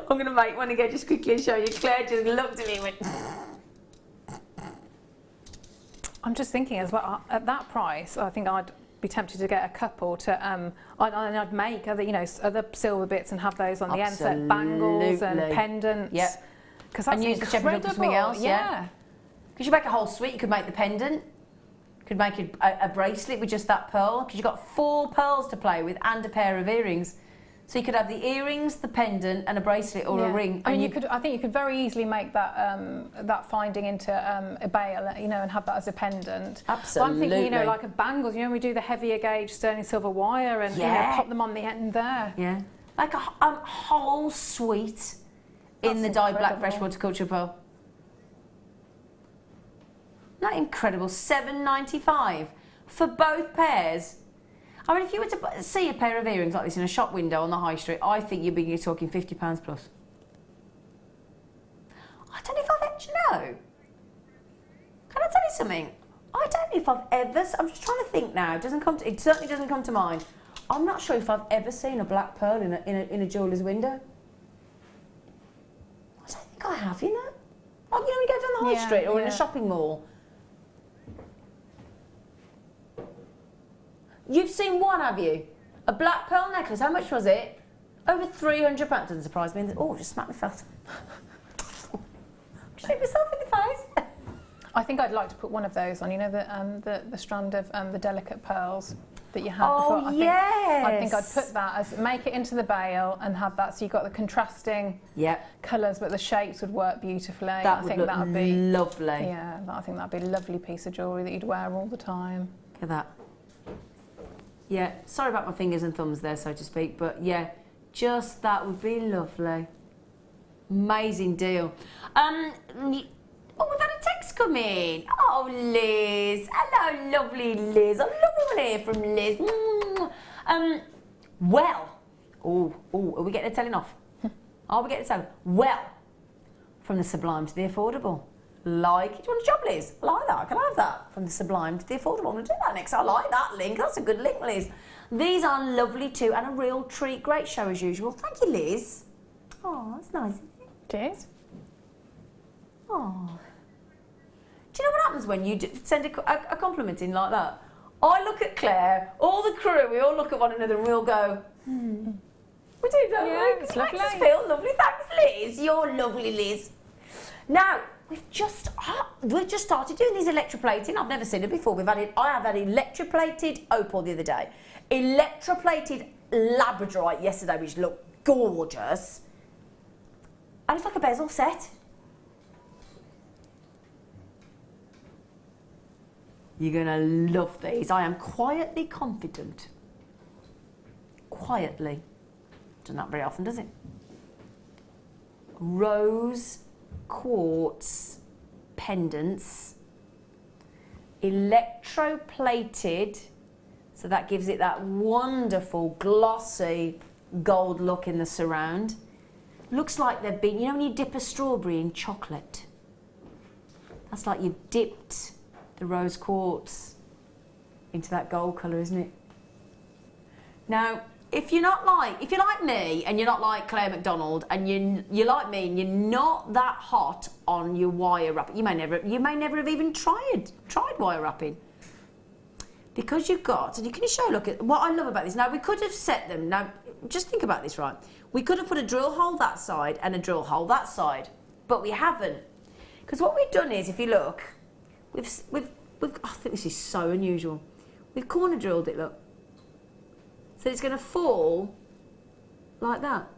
I'm going to make one again just quickly and show you. Claire just looked at me and went... I'm just thinking as well, at that price, I think I'd be tempted to get a couple to, I'd make other, other silver bits and have those on the end, so bangles and pendants. Yep. Because that's use the shepherd hook for something else, yeah. Because you make a whole suite, you could make the pendant, you could make a bracelet with just that pearl, because you've got 4 pearls to play with and a pair of earrings. So you could have the earrings, the pendant, and a bracelet or a ring. I mean, I think you could very easily make that that finding into a bail, and have that as a pendant. Absolutely. But I'm thinking, like a bangles. We do the heavier gauge sterling silver wire and pop them on the end there. Yeah, like a whole suite in the dyed black freshwater culture pearl. Isn't that incredible? $7.95 for both pairs. I mean, if you were to see a pair of earrings like this in a shop window on the high street, I think you're talking £50 plus. I don't know if I've actually know. Can I tell you something? I don't know if I've ever. I'm just trying to think now. It certainly doesn't come to mind. I'm not sure if I've ever seen a black pearl in a jeweller's window. I don't think I have. Like when you go down the high street or in a shopping mall. You've seen one, have you? A black pearl necklace. How much was it? Over £300. Doesn't surprise me. Oh, just smacked my face. Just hit myself in the face. I think I'd like to put one of those on. The strand of the delicate pearls that you had before. I think I'd put that make it into the bail and have that, so you've got the contrasting colours, but the shapes would work beautifully. That would be lovely. Yeah, I think that'd be a lovely piece of jewellery that you'd wear all the time. Look at that. Yeah, sorry about my fingers and thumbs there, so to speak, but yeah, just that would be lovely. Amazing deal. Oh, we've had a text come in. Oh, Liz. Hello, lovely Liz. I love when I hear from Liz. Are we getting a telling off? Are we getting a telling? Well, from the sublime to the affordable. Do you want a job, Liz? I like that. Can I have that? From the sublime to the affordable. I'm going to do that next. I like that link. That's a good link, Liz. These are lovely too, and a real treat. Great show as usual. Thank you, Liz. Oh, that's nice, isn't it? Cheers. Oh. Do you know what happens when you send a compliment in like that? I look at Claire, all the crew, we all look at one another and we all go, We do, don't we? It makes us feel lovely. Thanks, Liz. You're lovely, Liz. Now, we've just started doing these electroplating. I've never seen it before. I have had electroplated opal the other day, electroplated Labradorite yesterday, which looked gorgeous, and it's like a bezel set. You're going to love these. I am quietly confident. Quietly. Doesn't that very often, does it? Rose quartz pendants, electroplated, so that gives it that wonderful glossy gold look in the surround. Looks like they've been, when you dip a strawberry in chocolate, that's like you've dipped the rose quartz into that gold colour, isn't it? Now, if you're like me and you're not like Claire McDonald and you're like me and you're not that hot on your wire wrapping, you may never have even tried wire wrapping, because you've got, and you can show, look at what I love about this. Now we could have set them. Now just think about this, right? We could have put a drill hole that side and a drill hole that side, but we haven't, because what we've done is, if you look, we've I think this is so unusual. We've corner drilled it, look. So it's going to fall like that.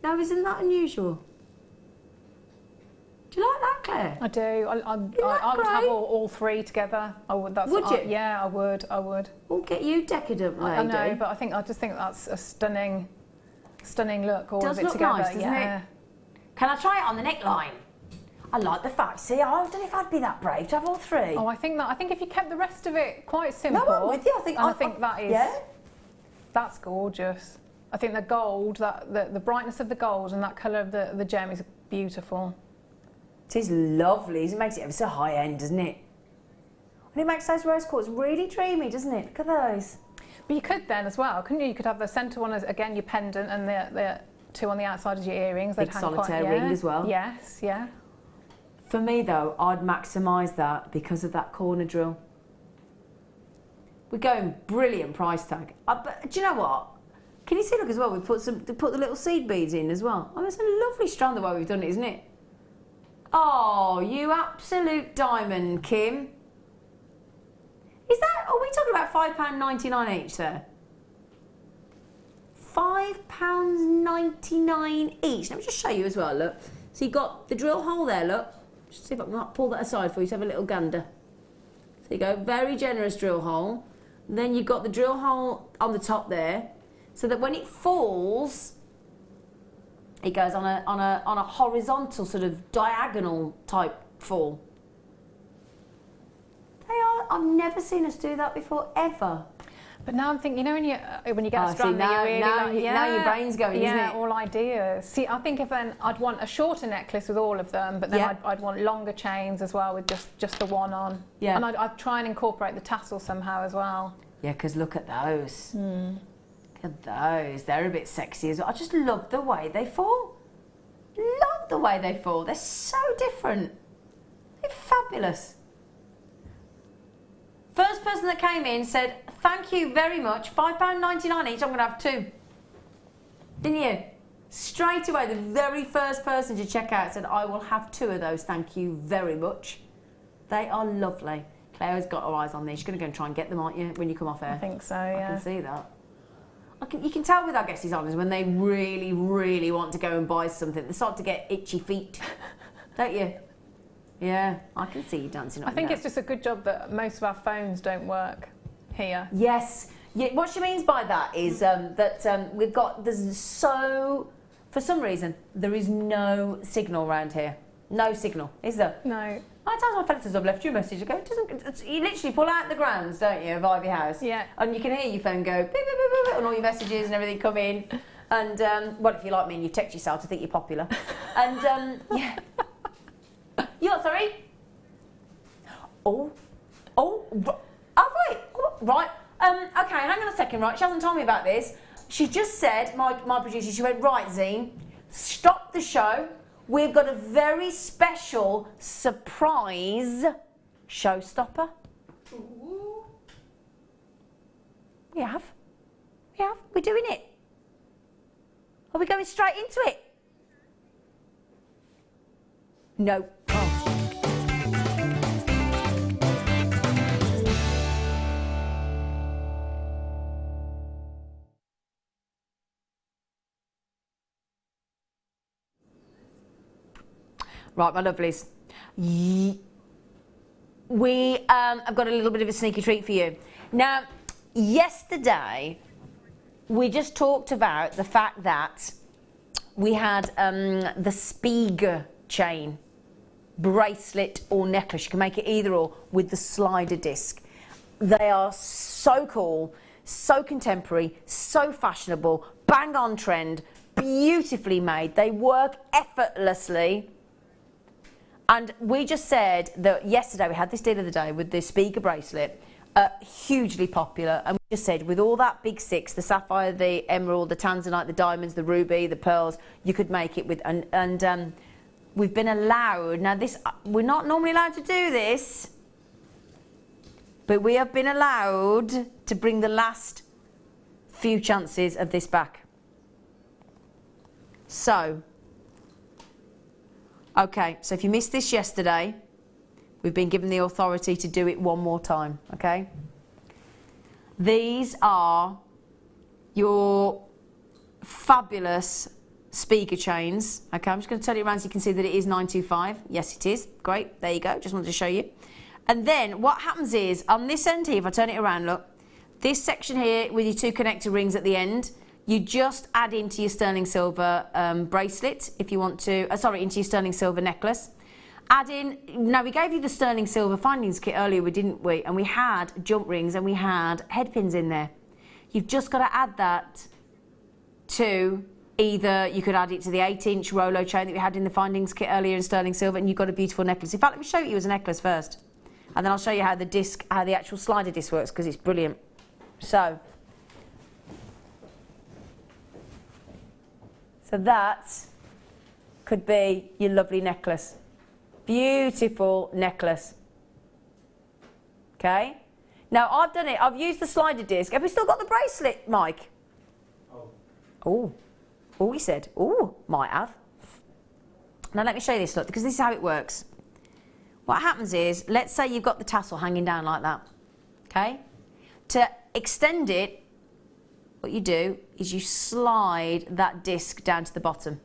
Now, isn't that unusual? Do you like that, Claire? I do. I would have all three together. I would. Would you? Yeah, I would. We'll get you decadent, lady. I know, but I just think that's a stunning look. All of it together. Nice, doesn't it? Can I try it on the neckline? I like the fact. See, I don't know if I'd be that brave to have all three. Oh, I think if you kept the rest of it quite simple. No, I'm with you. I think that is. Yeah. That's gorgeous. I think the gold, the brightness of the gold and that colour of the gem is beautiful. It is lovely. It makes it ever so high end, doesn't it? And it makes those rose quartz really dreamy, doesn't it? Look at those. But you could then as well, couldn't you? You could have the centre one as, again, your pendant and the two on the outside as your earrings. Big solitaire ring as well. Yes, yeah. For me, though, I'd maximise that because of that corner drill. We're going brilliant price tag. But do you know what? Can you see, look, as well, we put the little seed beads in as well. I mean, it's a lovely strand the way we've done it, isn't it? Oh, you absolute diamond, Kim. Is that, are we talking about £5.99 each there? £5.99 each. Let me just show you as well, look. So you've got the drill hole there, look. Just see if I can pull that aside for you to have a little gander. So you go, very generous drill hole. Then you've got the drill hole on the top there, so that when it falls, it goes on a horizontal sort of diagonal type fall. I've never seen us do that before, ever. But now I'm thinking, you know, when you get a strand that you really now your brain's going, isn't it? Yeah, all ideas. See, I think if then I'd want a shorter necklace with all of them, but then I'd want longer chains as well with just the one on. Yeah. And I'd try and incorporate the tassel somehow as well. Yeah, because look at those. Look at those. They're a bit sexy as well. I just love the way they fall. Love the way they fall. They're so different. They're fabulous. First person that came in said, thank you very much, £5.99 each, I'm going to have two. Didn't you? Straight away, the very first person to check out said, I will have two of those, thank you very much. They are lovely. Claire's got her eyes on these. She's going to go and try and get them, aren't you, when you come off air? I think so, yeah. I can see that. You can tell with our guests on is when they really, really want to go and buy something, they start to get itchy feet, don't you? Yeah, I can see you dancing on I think it's just a good job that most of our phones don't work here. Yes. Yeah, what she means by that is that we've got, for some reason, there is no signal around here. No signal, is there? No. I tell my fellas I've left you a message. I go, you literally pull out the grounds, don't you, of Ivy House? Yeah. And you can hear your phone go, beep, beep, beep, beep, and all your messages and everything come in. And, well, if you're like me and you text yourself to think you're popular. And, yeah. You what, sorry? Oh, have we? Oh, right. Okay, hang on a second, right? She hasn't told me about this. She just said, my producer, she went, right, Zine, stop the show. We've got a very special surprise showstopper. Ooh. We have. We're doing it. Are we going straight into it? No. Right, my lovelies. We have got a little bit of a sneaky treat for you. Now, yesterday, we just talked about the fact that we had the Spiga chain, bracelet or necklace. You can make it either or with the slider disc. They are so cool, so contemporary, so fashionable, bang on trend, beautifully made. They work effortlessly. And we just said that yesterday we had this deal of the day with the Spiga bracelet, hugely popular. And we just said with all that big six, the sapphire, the emerald, the tanzanite, the diamonds, the ruby, the pearls, you could make it with. And we've been allowed, now this, we're not normally allowed to do this, but we have been allowed to bring the last few chances of this back. So, okay, so if you missed this yesterday, we've been given the authority to do it one more time, okay? These are your fabulous Spiga chains. Okay, I'm just going to turn it around so you can see that it is 925. Yes, it is. Great, there you go. Just wanted to show you. And then what happens is, on this end here, if I turn it around, look, this section here with your two connector rings at the end, you just add into your sterling silver bracelet if you want to, into your sterling silver necklace. Add in, now we gave you the sterling silver findings kit earlier, didn't we? And we had jump rings and we had head pins in there. You've just got to add that to either, you could add it to the 8-inch Rolo chain that we had in the findings kit earlier in sterling silver, and you've got a beautiful necklace. In fact, let me show you as a necklace first, and then I'll show you how the actual slider disc works, because it's brilliant. So that could be your lovely necklace. Beautiful necklace. Okay. Now I've done it. I've used the slider disc. Have we still got the bracelet, Mike? Oh. Oh, he said. Oh, might have. Now let me show you this, look, because this is how it works. What happens is, let's say you've got the tassel hanging down like that. Okay. To extend it, what you do is you slide that disc down to the bottom.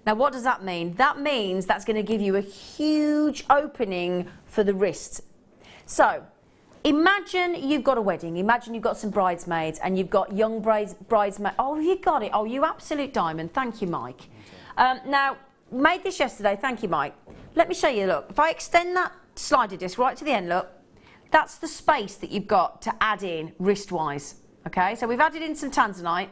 Now what does that mean? That means that's going to give you a huge opening for the wrist. So imagine you've got a wedding, imagine you've got some bridesmaids and you've got young bridesmaids. Oh, you got it. Oh, you absolute diamond. Thank you, Mike. Now, made this yesterday. Thank you, Mike. Let me show you, look. If I extend that slider disc right to the end, look, that's the space that you've got to add in wrist-wise. Okay, so we've added in some Tanzanite.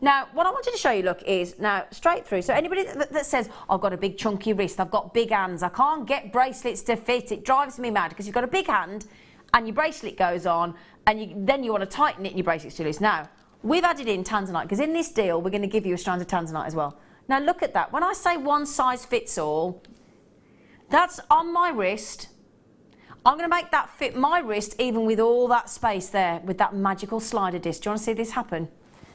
Now, what I wanted to show you, look, is now straight through. So anybody that says, I've got a big chunky wrist, I've got big hands, I can't get bracelets to fit, it drives me mad, because you've got a big hand and your bracelet goes on and then you want to tighten it and your bracelet's too loose. Now, we've added in Tanzanite, because in this deal, we're going to give you a strand of Tanzanite as well. Now, look at that. When I say one size fits all, that's on my wrist. I'm going to make that fit my wrist even with all that space there, with that magical slider disc. Do you want to see this happen?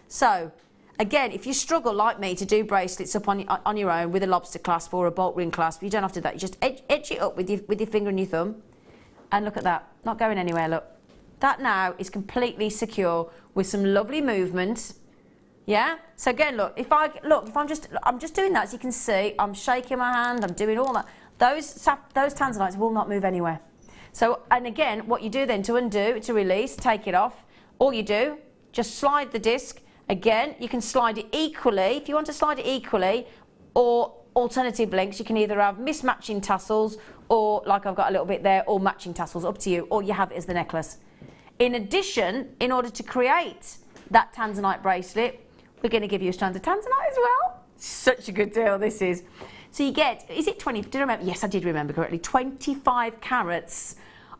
So, again, if you struggle like me to do bracelets up on your own with a lobster clasp or a bolt ring clasp, you don't have to do that. You just edge it up with your finger and your thumb. And look at that. Not going anywhere, look. That now is completely secure with some lovely movement. Yeah? So again, look, I'm just doing that, as you can see, I'm shaking my hand, I'm doing all that. Those Tanzanites will not move anywhere. So, and again, what you do then to undo, to release, take it off, all you do, just slide the disc. Again, you can slide it equally, if you want to slide it equally, or alternative lengths, you can either have mismatching tassels, or like I've got a little bit there, or matching tassels, up to you, or you have it as the necklace. In addition, in order to create that Tanzanite bracelet, we're going to give you a strand of Tanzanite as well. Such a good deal, this is. So you get, is it 20, did I remember? Yes, I did remember correctly, 25 carats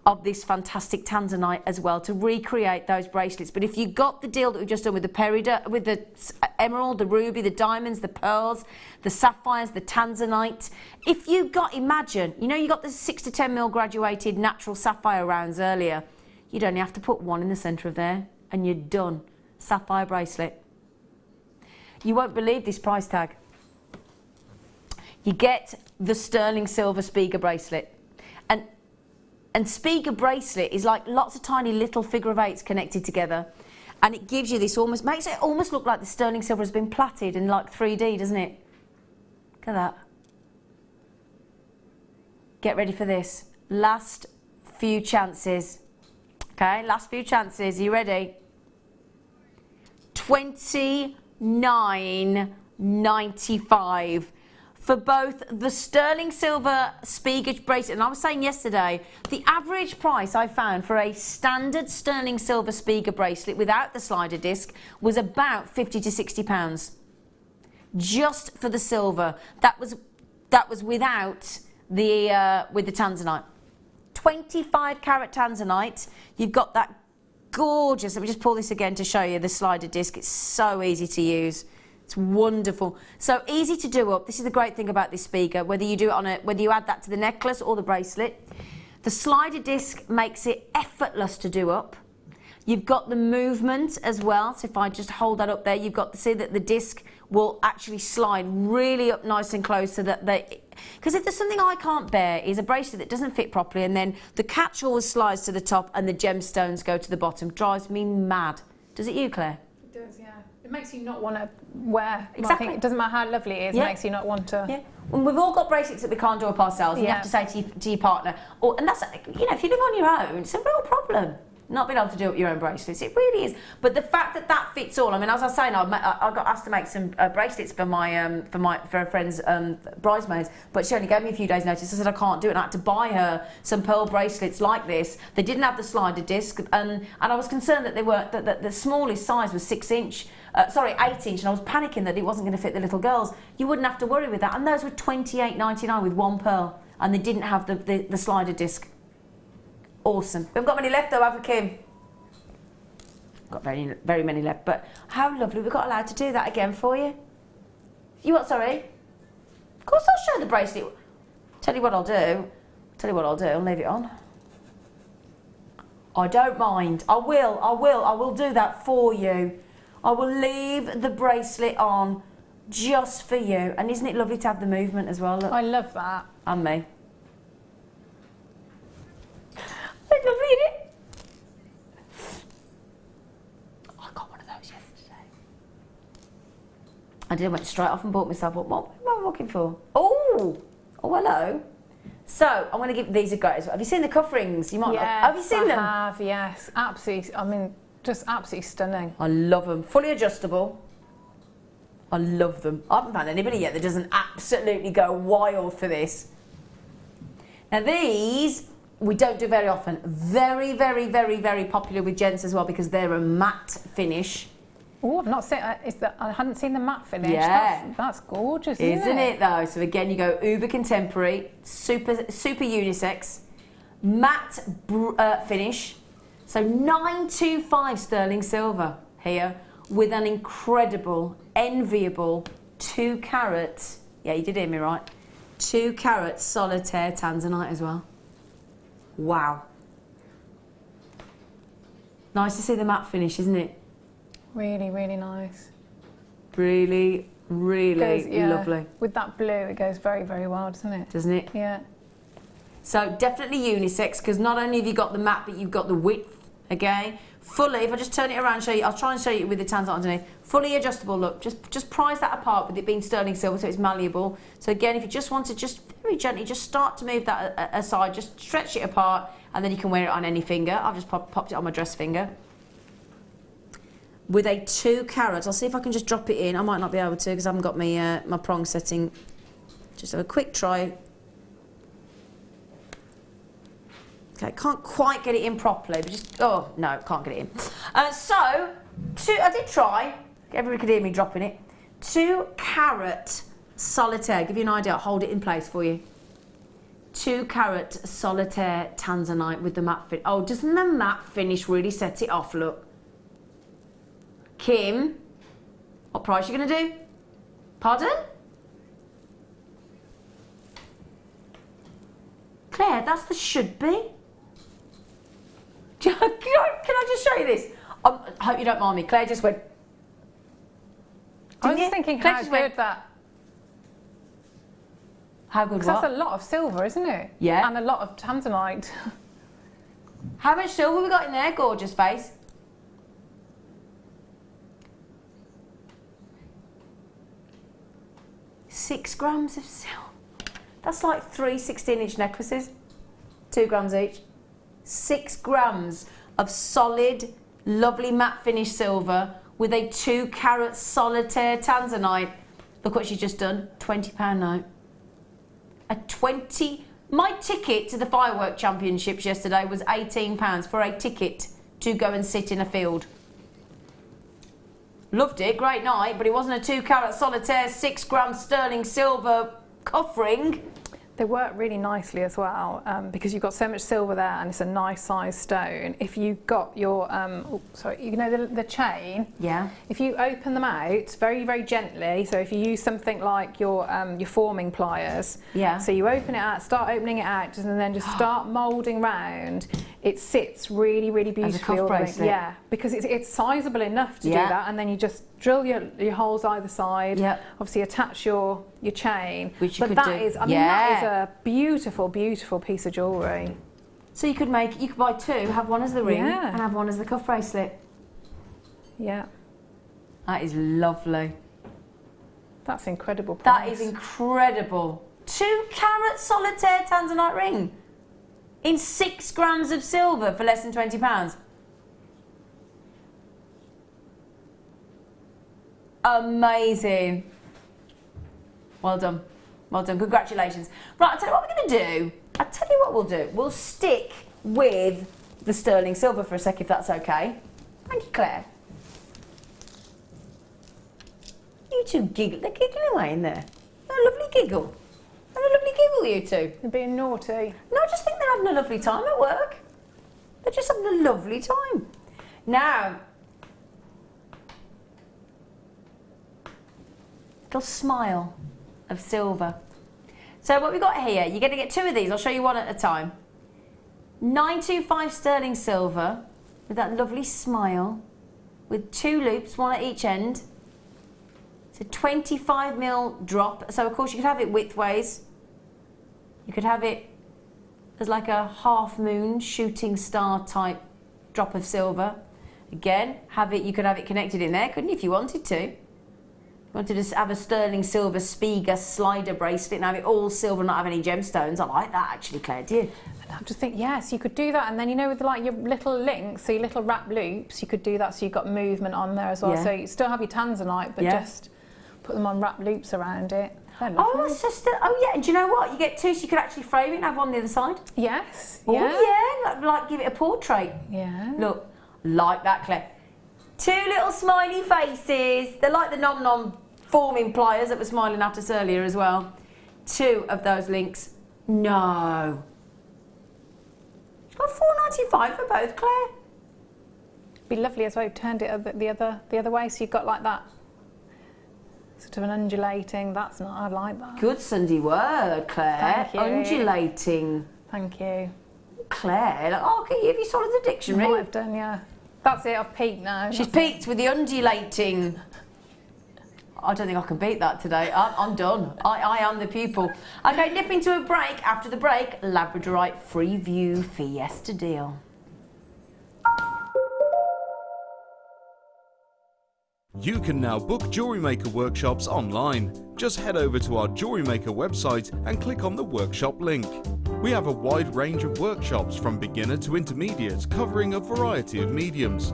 of this fantastic Tanzanite as well to recreate those bracelets. But if you got the deal that we've just done with the peridot, with the emerald, the ruby, the diamonds, the pearls, the sapphires, the Tanzanite, if you got, imagine, you know, you got the 6 to 10 mil graduated natural sapphire rounds earlier, you'd only have to put one in the centre of there and you're done. Sapphire bracelet. You won't believe this price tag. You get the sterling silver Spiga bracelet. And Spiga bracelet is like lots of tiny little figure of eights connected together. And it gives you this almost, makes it almost look like the sterling silver has been platted in like 3D, doesn't it? Look at that. Get ready for this. Last few chances. Okay, last few chances. Are you ready? $29.95 for both the sterling silver Spiga bracelet. And I was saying yesterday, the average price I found for a standard sterling silver Spiga bracelet without the slider disc was about £50 to £60, just for the silver. That was without the with the Tanzanite. 25 carat Tanzanite. You've got that gorgeous. Let me just pull this again to show you the slider disc. It's so easy to use. It's wonderful. So easy to do up. This is the great thing about this Spiga, whether you do it on whether you add that to the necklace or the bracelet. The slider disc makes it effortless to do up. You've got the movement as well. So if I just hold that up there, you've got to see that the disc will actually slide really up nice and close, so that because if there's something I can't bear is a bracelet that doesn't fit properly and then the catch always slides to the top and the gemstones go to the bottom. Drives me mad. Does it you, Claire? It does, yeah. It makes you not want to wear. Exactly. Well, I think it doesn't matter how lovely it is, Yeah. It makes you not want to. Yeah. And we've all got bracelets that we can't do up ourselves. And you Yeah. have to say to your partner, and that's, you know, if you live on your own, it's a real problem. not being able to do up your own bracelets. It really is. But the fact that that fits all. I mean, as I was saying, I got asked to make some bracelets for a friend's bridesmaids, but she only gave me a few days' notice. I said I can't do it. And I had to buy her some pearl bracelets like this. They didn't have the slider disc, and I was concerned that they were that the smallest size was 8 inch, and I was panicking that it wasn't going to fit the little girls. You wouldn't have to worry with that, and those were $28.99 with one pearl, and they didn't have the slider disc. Awesome. We haven't got many left though, have we, Kim? Got very, very many left, but how lovely we got allowed to do that again for you. You what, sorry? Of course I'll show the bracelet. Tell you what I'll do. I'll leave it on. I don't mind. I will do that for you. I will leave the bracelet on just for you. And isn't it lovely to have the movement as well? Look. I love that. And me. It's lovely, isn't it? I got one of those yesterday. I went straight off and bought myself what am I looking for? Oh, hello. So I'm going to give these a go. Have you seen the cuff rings? You might not. Have you seen them? I have, yes. Absolutely. I mean, just absolutely stunning. I love them. Fully adjustable. I love them. I haven't found anybody yet that doesn't absolutely go wild for this. Now these we don't do very often. Very, very, very, very popular with gents as well because they're a matte finish. Oh, I've not seen. I hadn't seen the matte finish. Yeah, that's gorgeous, isn't it? Though. So again, you go uber contemporary, super unisex, matte finish. So 925 sterling silver here with an incredible, enviable 2 carat. Yeah, you did hear me right. 2 carat solitaire Tanzanite as well. Wow. Nice to see the matte finish, isn't it? Really, really nice. Really, really lovely. With that blue, it goes very, very well, doesn't it? Doesn't it? Yeah. So definitely unisex because not only have you got the matte, but you've got the width. Again, fully. If I just turn it around and show you, I'll try and show you with the Tanzanite underneath. Fully adjustable look. Just prize that apart with it being sterling silver, so it's malleable. So again, if you just want to, just very gently, just start to move that aside. Just stretch it apart, and then you can wear it on any finger. I've just popped it on my dress finger. With a 2 carat, I'll see if I can just drop it in. I might not be able to because I haven't got my my prong setting. Just have a quick try. Okay, can't quite get it in properly, but just oh no, can't get it in. I did try. Everybody could hear me dropping it. 2 carat solitaire. Give you an idea. I'll hold it in place for you. 2 carat solitaire Tanzanite with the matte finish. Oh, doesn't the matte finish really set it off? Look. Kim, what price are you going to do? Pardon? Claire, that's the should be. Can I just show you this? I hope you don't mind me. Claire just went. I was just thinking how good that. How good what? Because that's a lot of silver, isn't it? Yeah. And a lot of Tanzanite. How much silver we got in there, gorgeous face? $6 grams of silver. That's like 3 16-inch necklaces. 2 grams each. 6 grams of solid, lovely matte finish silver with a 2 carat solitaire Tanzanite. Look what she's just done. £20 note. My ticket to the firework championships yesterday was £18 for a ticket to go and sit in a field. Loved it, great night, but it wasn't a 2 carat solitaire 6 gram sterling silver cuff ring. They work really nicely as well because you've got so much silver there and it's a nice size stone. If you've got your, you know the chain? Yeah. If you open them out very, very gently, so if you use something like your forming pliers, yeah. So you open it out, start opening it out and then just start moulding round, it sits really, really beautifully. As a cuff bracelet. Yeah, because it's sizable enough to do that, and then you just drill your holes either side, obviously attach your chain. Which you but could that do. is, I mean, that is a beautiful, beautiful piece of jewellery. So you could buy 2, have one as the ring and have one as the cuff bracelet. Yeah. That is lovely. That's incredible price. That is incredible. 2 carat solitaire Tanzanite ring in 6 grams of silver for less than £20. Amazing. Well done. Well done. Congratulations. Right, I'll tell you what we're going to do. I'll tell you what we'll do. We'll stick with the sterling silver for a sec, if that's okay. Thank you, Claire. You two giggle. They're giggling away in there. A lovely giggle. A lovely giggle, you two. You're being naughty. No, I just think they're having a lovely time at work. They're just having a lovely time. Now, little smile of silver. So what we've got here, you're going to get 2 of these. I'll show you one at a time. 925 sterling silver with that lovely smile with 2 loops, 1 at each end. It's a 25mm drop. So of course you could have it widthways. You could have it as like a half moon shooting star type drop of silver. Again, you could have it connected in there, couldn't you, if you wanted to? You wanted to have a sterling silver Spiga slider bracelet and have it all silver and not have any gemstones. I like that actually, Claire, do you? I just think, yes, you could do that, and then, you know, with like your little links, so your little wrap loops, you could do that so you've got movement on there as well. Yeah. So you still have your Tanzanite, but just put them on wrap loops around it. Oh, it's just yeah, and do you know what? You get 2 so you could actually frame it and have one on the other side. Yes. Oh, yeah, like give it a portrait. Yeah. Look, like that, Claire. 2 little smiley faces. They're like the nom-nom forming pliers that were smiling at us earlier as well. 2 of those links. No. It's got $4.95 for both, Claire. Be lovely as well. You turned it the other way, so you've got like that sort of an undulating. That's not. I like that. Good Sunday word, Claire. Thank you. Undulating. Thank you, Claire. Like, oh, okay, have you swallowed the dictionary? Might have done, yeah. That's it. I've peaked now. She's peaked with the undulating. I don't think I can beat that today. I'm done. I am the pupil. Okay, nip into a break. After the break, Labradorite free view Fiesta deal. You can now book Jewellery Maker workshops online. Just head over to our Jewellery Maker website and click on the workshop link. We have a wide range of workshops from beginner to intermediate, covering a variety of mediums.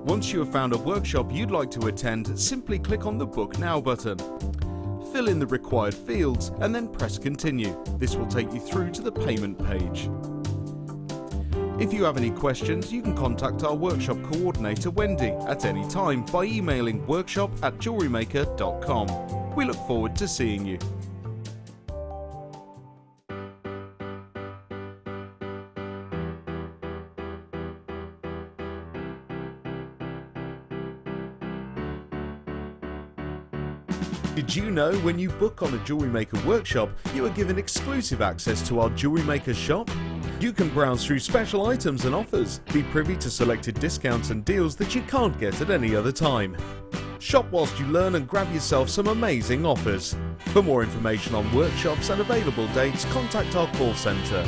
Once you have found a workshop you'd like to attend, simply click on the Book Now button. Fill in the required fields and then press Continue. This will take you through to the payment page. If you have any questions, you can contact our workshop coordinator Wendy at any time by emailing workshop@jewellerymaker.com. We look forward to seeing you. Did you know when you book on a Jewellery Maker workshop, you are given exclusive access to our Jewellery Maker shop? You can browse through special items and offers, be privy to selected discounts and deals that you can't get at any other time. Shop whilst you learn and grab yourself some amazing offers. For more information on workshops and available dates, contact our call centre.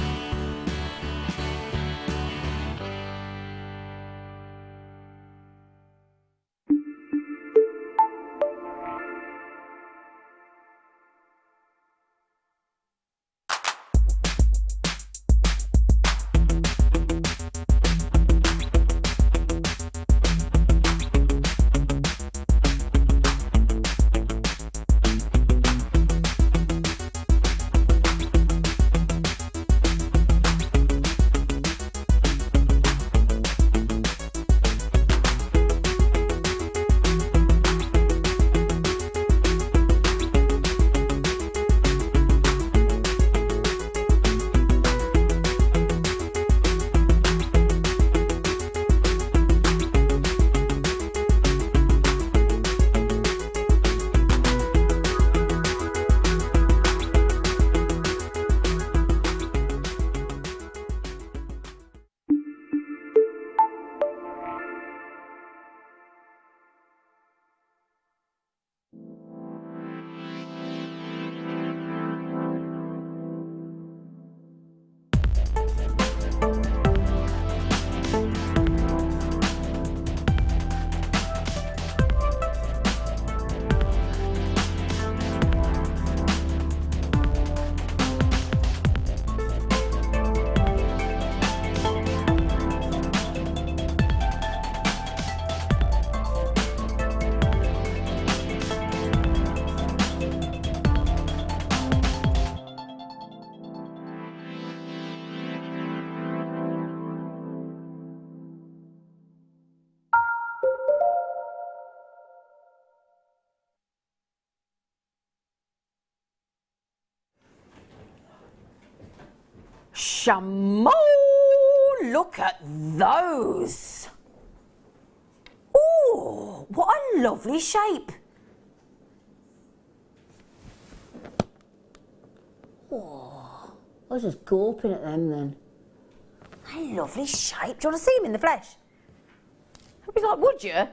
chameau! Look at those. Oh, what a lovely shape. Oh, I was just gawping at them then. A lovely shape. Do you want to see them in the flesh? I'd be like, would you?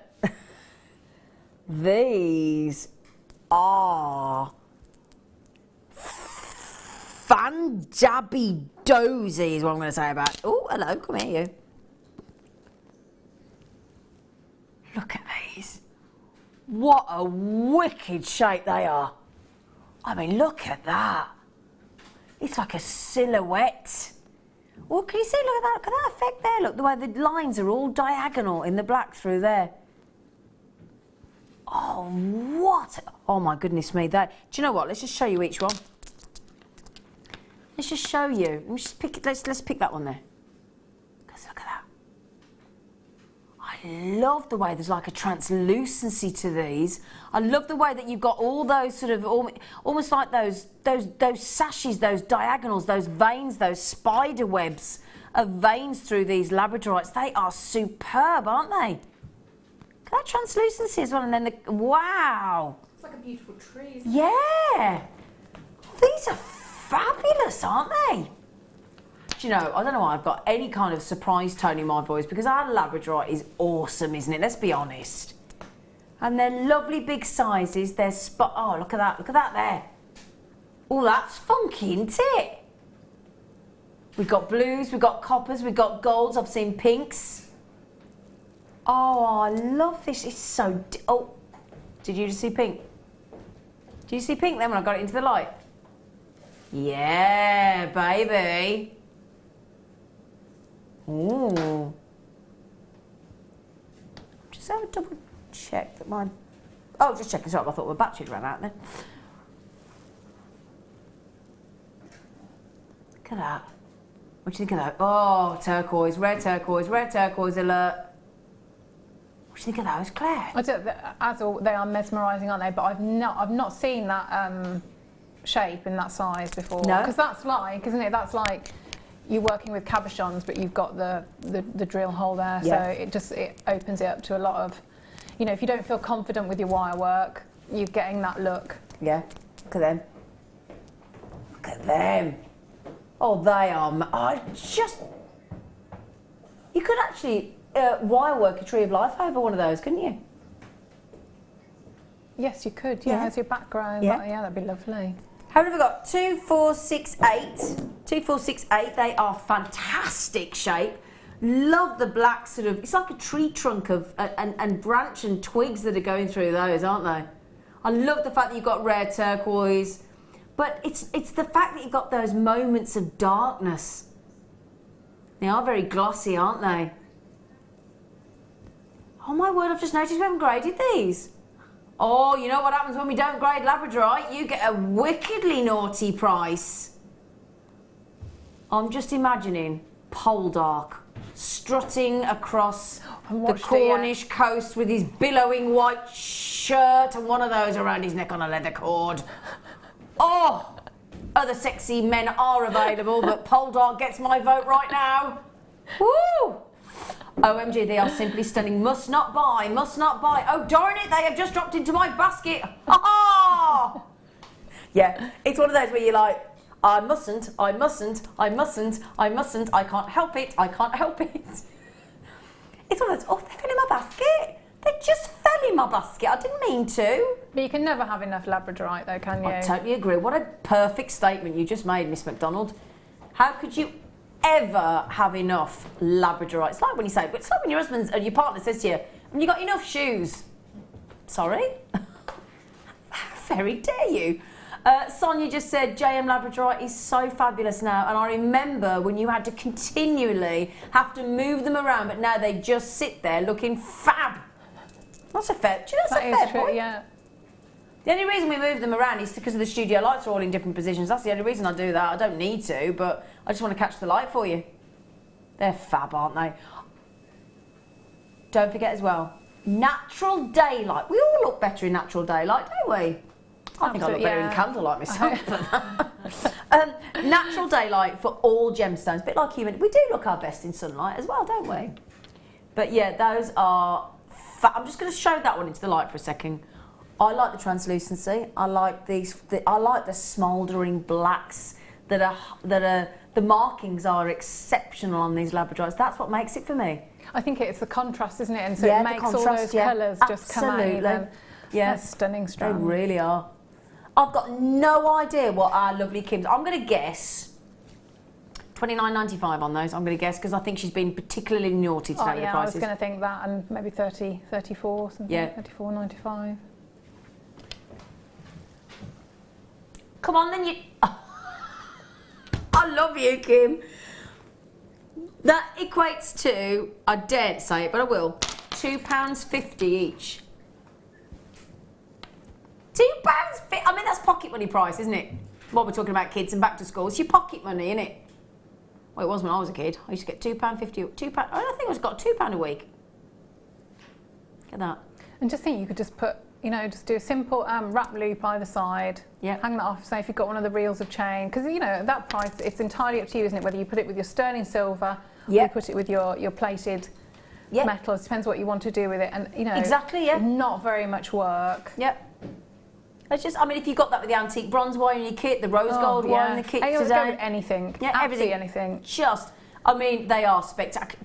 These are Fandabidozy is what I'm going to say about. Oh, hello, come here, you. Look at these. What a wicked shape they are. I mean, look at that. It's like a silhouette. Oh, can you see? Look at that. Look at that effect there. Look, the way the lines are all diagonal in the black through there. Oh, what? Oh, my goodness me. That. Do you know what? Let's just show you each one. Let's just show you. Let me just pick it. Let's pick that one there. Because look at that. I love the way there's like a translucency to these. I love the way that you've got all those sort of almost like those sashes, those diagonals, those veins, those spider webs of veins through these Labradorites. They are superb, aren't they? Look at that translucency as well. And then the wow. It's like a beautiful tree. Isn't it? Yeah. These are fabulous, aren't they? Do you know, I don't know why I've got any kind of surprise tone in my voice because our Labradorite is awesome, isn't it? Let's be honest. And they're lovely big sizes. They're oh, look at that there. Oh, that's funky, isn't it? We've got blues, we've got coppers, we've got golds. I've seen pinks. Oh, I love this. It's so... Oh, did you just see pink? Did you see pink then when I got it into the light? Yeah, baby. Ooh. Just have a double check that mine... Oh, just checking. Sorry, I thought my battery ran out then. Look at that. What do you think of that? Oh, turquoise, rare turquoise alert. What do you think of those, Claire? As all, they are mesmerising, aren't they? But I've not seen that shape in that size before. No. Because that's like, isn't it? That's like you're working with cabochons, but you've got the drill hole there, yeah. So it opens it up to a lot of, you know, if you don't feel confident with your wire work, you're getting that look. Yeah. Look at them. Look at them. Oh, they are. You could actually wire work a tree of life over one of those, couldn't you? Yes, you could. Yeah, as your background. Yeah, yeah, that'd be lovely. How many have we got? 2, 4, 6, 8. 2, 4, 6, 8. They are fantastic shape. Love the black sort of. It's like a tree trunk of and branch and twigs that are going through those, aren't they? I love the fact that you've got rare turquoise. But it's the fact that you've got those moments of darkness. They are very glossy, aren't they? Oh my word, I've just noticed we haven't graded these. Oh, you know what happens when we don't grade Labradorite? You get a wickedly naughty price. I'm just imagining Poldark strutting across the Cornish coast with his billowing white shirt and one of those around his neck on a leather cord. Oh, other sexy men are available, but Poldark gets my vote right now. Woo! OMG, they are simply stunning. Must not buy, must not buy. Oh, darn it, they have just dropped into my basket. Ha ha! Yeah, it's one of those where you're like, I mustn't, I mustn't, I mustn't, I mustn't, I can't help it, I can't help it. It's one of those, oh, they fell in my basket. They just fell in my basket. I didn't mean to. But you can never have enough Labradorite, though, can you? I totally agree. What a perfect statement you just made, Miss McDonald. How could you ever have enough Labradorite? It's like when you say, it's like when your husband's, your partner says to you, "Have you got enough shoes?" Sorry? How very dare you? Sonia just said, JM Labradorite is so fabulous now, and I remember when you had to continually have to move them around, but now they just sit there looking fab. That's a fair, do you know that's a fair point? Yeah. The only reason we move them around is because of the studio lights are all in different positions. That's the only reason I do that. I don't need to, but I just want to catch the light for you. They're fab, aren't they? Don't forget as well, natural daylight. We all look better in natural daylight, don't we? I think I look better in candlelight myself. Natural daylight for all gemstones. A bit like human. We do look our best in sunlight as well, don't we? But yeah, those are... I'm just going to show that one into the light for a second. I like the translucency. I like these. I like the smouldering blacks that are. The markings are exceptional on these Labradorites. That's what makes it for me. I think it's the contrast, isn't it? And so Yeah, it the makes all contrast, those yeah. colours just come out. Absolutely. Even. Yeah, They're stunning they strands. really are. I've got no idea what our lovely Kim's. I'm going to guess $29.95 on those. I'm going to guess because I think she's been particularly naughty today with the Yeah, I prices. was going to think that, and maybe 30, 34, something. Yeah. 34.95. Come on, then you. I love you, Kim. That equates to, I daren't say it, but I will, £2.50 each. £2.50. I mean, that's pocket money price, isn't it? What we're talking about, kids and back to school. It's your pocket money, isn't it? Well, it was when I was a kid. I used to get £2.50. £2. I think I got £2 a week. Look at that. And just think, you could just put, you know, just do a simple wrap loop either side. Yeah. Hang that off. Say if you've got one of the reels of chain, because you know at that price, it's entirely up to you, isn't it? Whether you put it with your sterling silver, or you put it with your plated metal. It depends what you want to do with it, and you know, exactly. Yeah. Not very much work. Yep. It's just, I mean, if you got that with the antique bronze wire in your kit, the rose gold wire in the kit Go today, with anything. yeah, Absolutely everything, anything. Just, I mean, they are spectacular.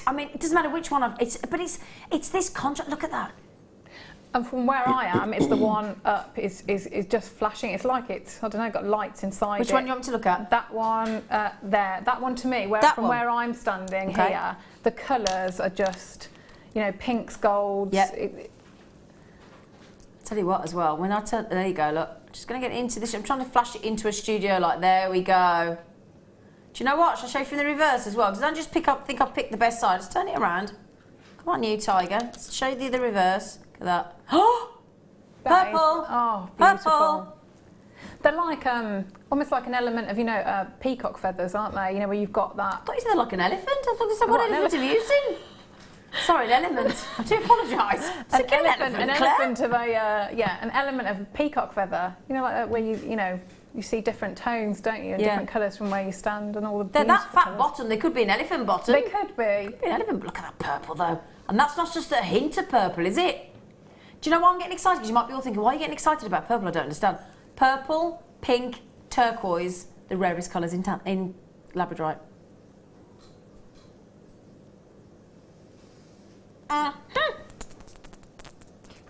I mean, it doesn't matter which one. It's this contrast. Look at that. And from where I am, it's the one up is just flashing. It's like it's, I don't know, got lights inside. Which one do you want me to look at? That one there. That one to me. Where I'm standing here, the colours are just, you know, pinks, golds. Yeah. Tell you what, as well. When I turn, there you go. Look, just going to get into this. I'm trying to flash it into a studio. Like, there we go. Do you know what? Shall I show you from the reverse as well? Because don't just think I've picked the best side. Just turn it around. Come on, you tiger. Let's show you the reverse. Look at that. Oh, purple. Oh, beautiful. Purple. They're like almost like an element of, you know, peacock feathers, aren't they? You know, where you've got that. I thought you said like an elephant. I thought you said what elephant are you using? Sorry, an element. I do apologise. An element of an element of peacock feather. You know, like where you see different tones, don't you, and different colours from where you stand, and all the. They're that fat colours. bottom. They could be an elephant bottom. They could be. An elephant. Look at that purple though, and that's not just a hint of purple, is it? Do you know why I'm getting excited? Because you might be all thinking, why are you getting excited about purple? I don't understand. Purple, pink, turquoise, the rarest colours in Labradorite. We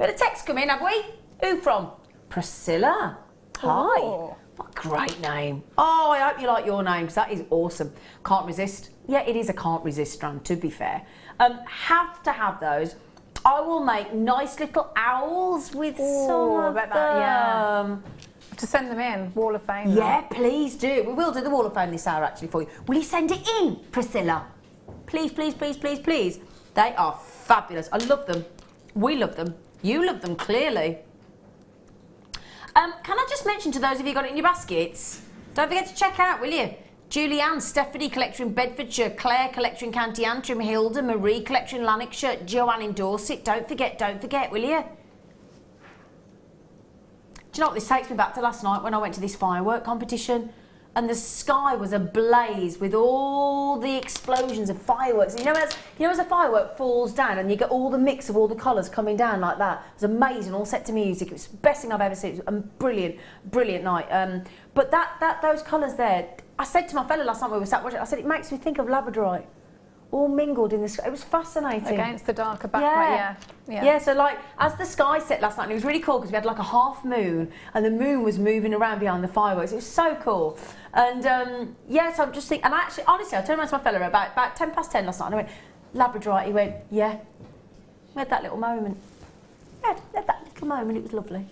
had a text come in, have we? Who from? Priscilla. Hi. Oh. What a great name. Oh, I hope you like your name, because that is awesome. Can't resist. Yeah, it is a can't resist strand, to be fair. Have to have those. I will make nice little owls with some of them. Yeah. To send them in, Wall of Fame. Yeah, please do. We will do the Wall of Fame this hour, actually, for you. Will you send it in, Priscilla? Please, please, please, please, please. They are fabulous. I love them. We love them. You love them, clearly. Can I just mention to those of you who got it in your baskets, don't forget to check out, will you? Julianne, Stephanie collection in Bedfordshire, Claire collection in County Antrim, Hilda, Marie collection in Lanarkshire, Joanne in Dorset. Don't forget, will you? Do you know what this takes me back to last night when I went to this firework competition? And the sky was ablaze with all the explosions of fireworks. You know, as a firework falls down and you get all the mix of all the colours coming down like that. It was amazing, all set to music. It was the best thing I've ever seen. It was a brilliant, brilliant night. But those colours there, I said to my fella last night when we were sat watching, I said, it makes me think of Labradorite. All mingled in the sky. It was fascinating. Against the darker background, yeah. So like, as the sky set last night, and it was really cool because we had like a half moon, and the moon was moving around behind the fireworks. It was so cool. And so I'm just thinking, and actually, honestly, I turned around to my fella about 10:10 last night, and I went, Labradorite. He went, yeah. We had that little moment. We had that little moment. It was lovely.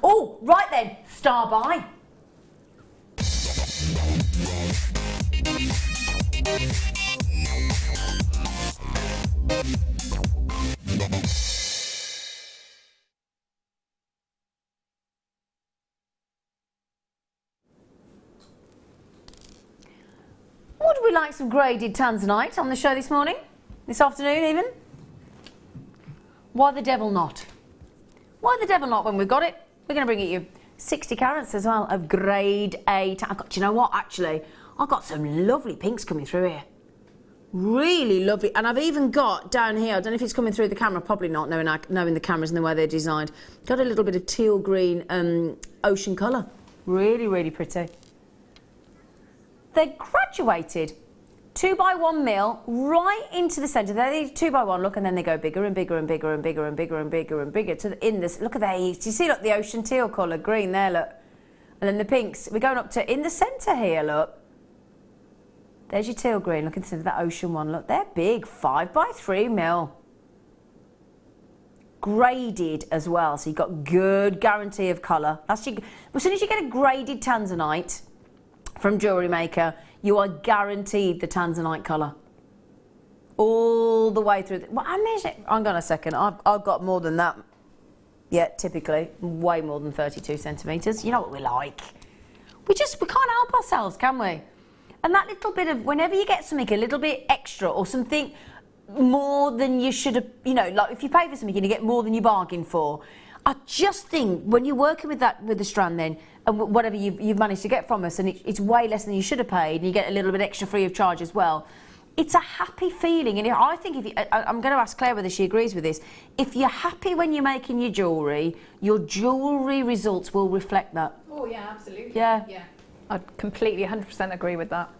Oh, right then, Star by. Would we like some graded Tanzanite on the show this morning? This afternoon even? Why the devil not? Why the devil not when we've got it? We're going to bring you 60 carats as well of grade A. Do you know what, actually? I've got some lovely pinks coming through here. Really lovely. And I've even got down here, I don't know if it's coming through the camera, probably not, knowing the cameras and the way they're designed. Got a little bit of teal green ocean colour. Really, really pretty. They're graduated 2x1 mil right into the centre. They're 2x1, look, and then they go bigger and bigger and bigger and bigger and bigger and bigger and bigger to the, in this. Look at that. Do you see, look, the ocean teal colour, green there, look. And then the pinks. We're going up to in the centre here, look. There's your teal green. Look into that ocean one. Look, they're big. 5x3 mil. Graded as well, so you've got good guarantee of colour. As soon as you get a graded Tanzanite from Jewellery Maker, you are guaranteed the Tanzanite colour. All the way through. Well, I measure. Hang on a second. I've got more than that. Yeah, typically. Way more than 32 centimetres. You know what we like. We can't help ourselves, can we? And that little bit of, whenever you get something a little bit extra or something more than you should have, you know, like if you pay for something and you get more than you bargained for, I just think when you're working with the strand then, and whatever you've managed to get from us, and it's way less than you should have paid, and you get a little bit extra free of charge as well, it's a happy feeling. And I think I'm going to ask Claire whether she agrees with this. If you're happy when you're making your jewellery results will reflect that. Oh yeah, absolutely. Yeah. Yeah. I'd completely 100% agree with that.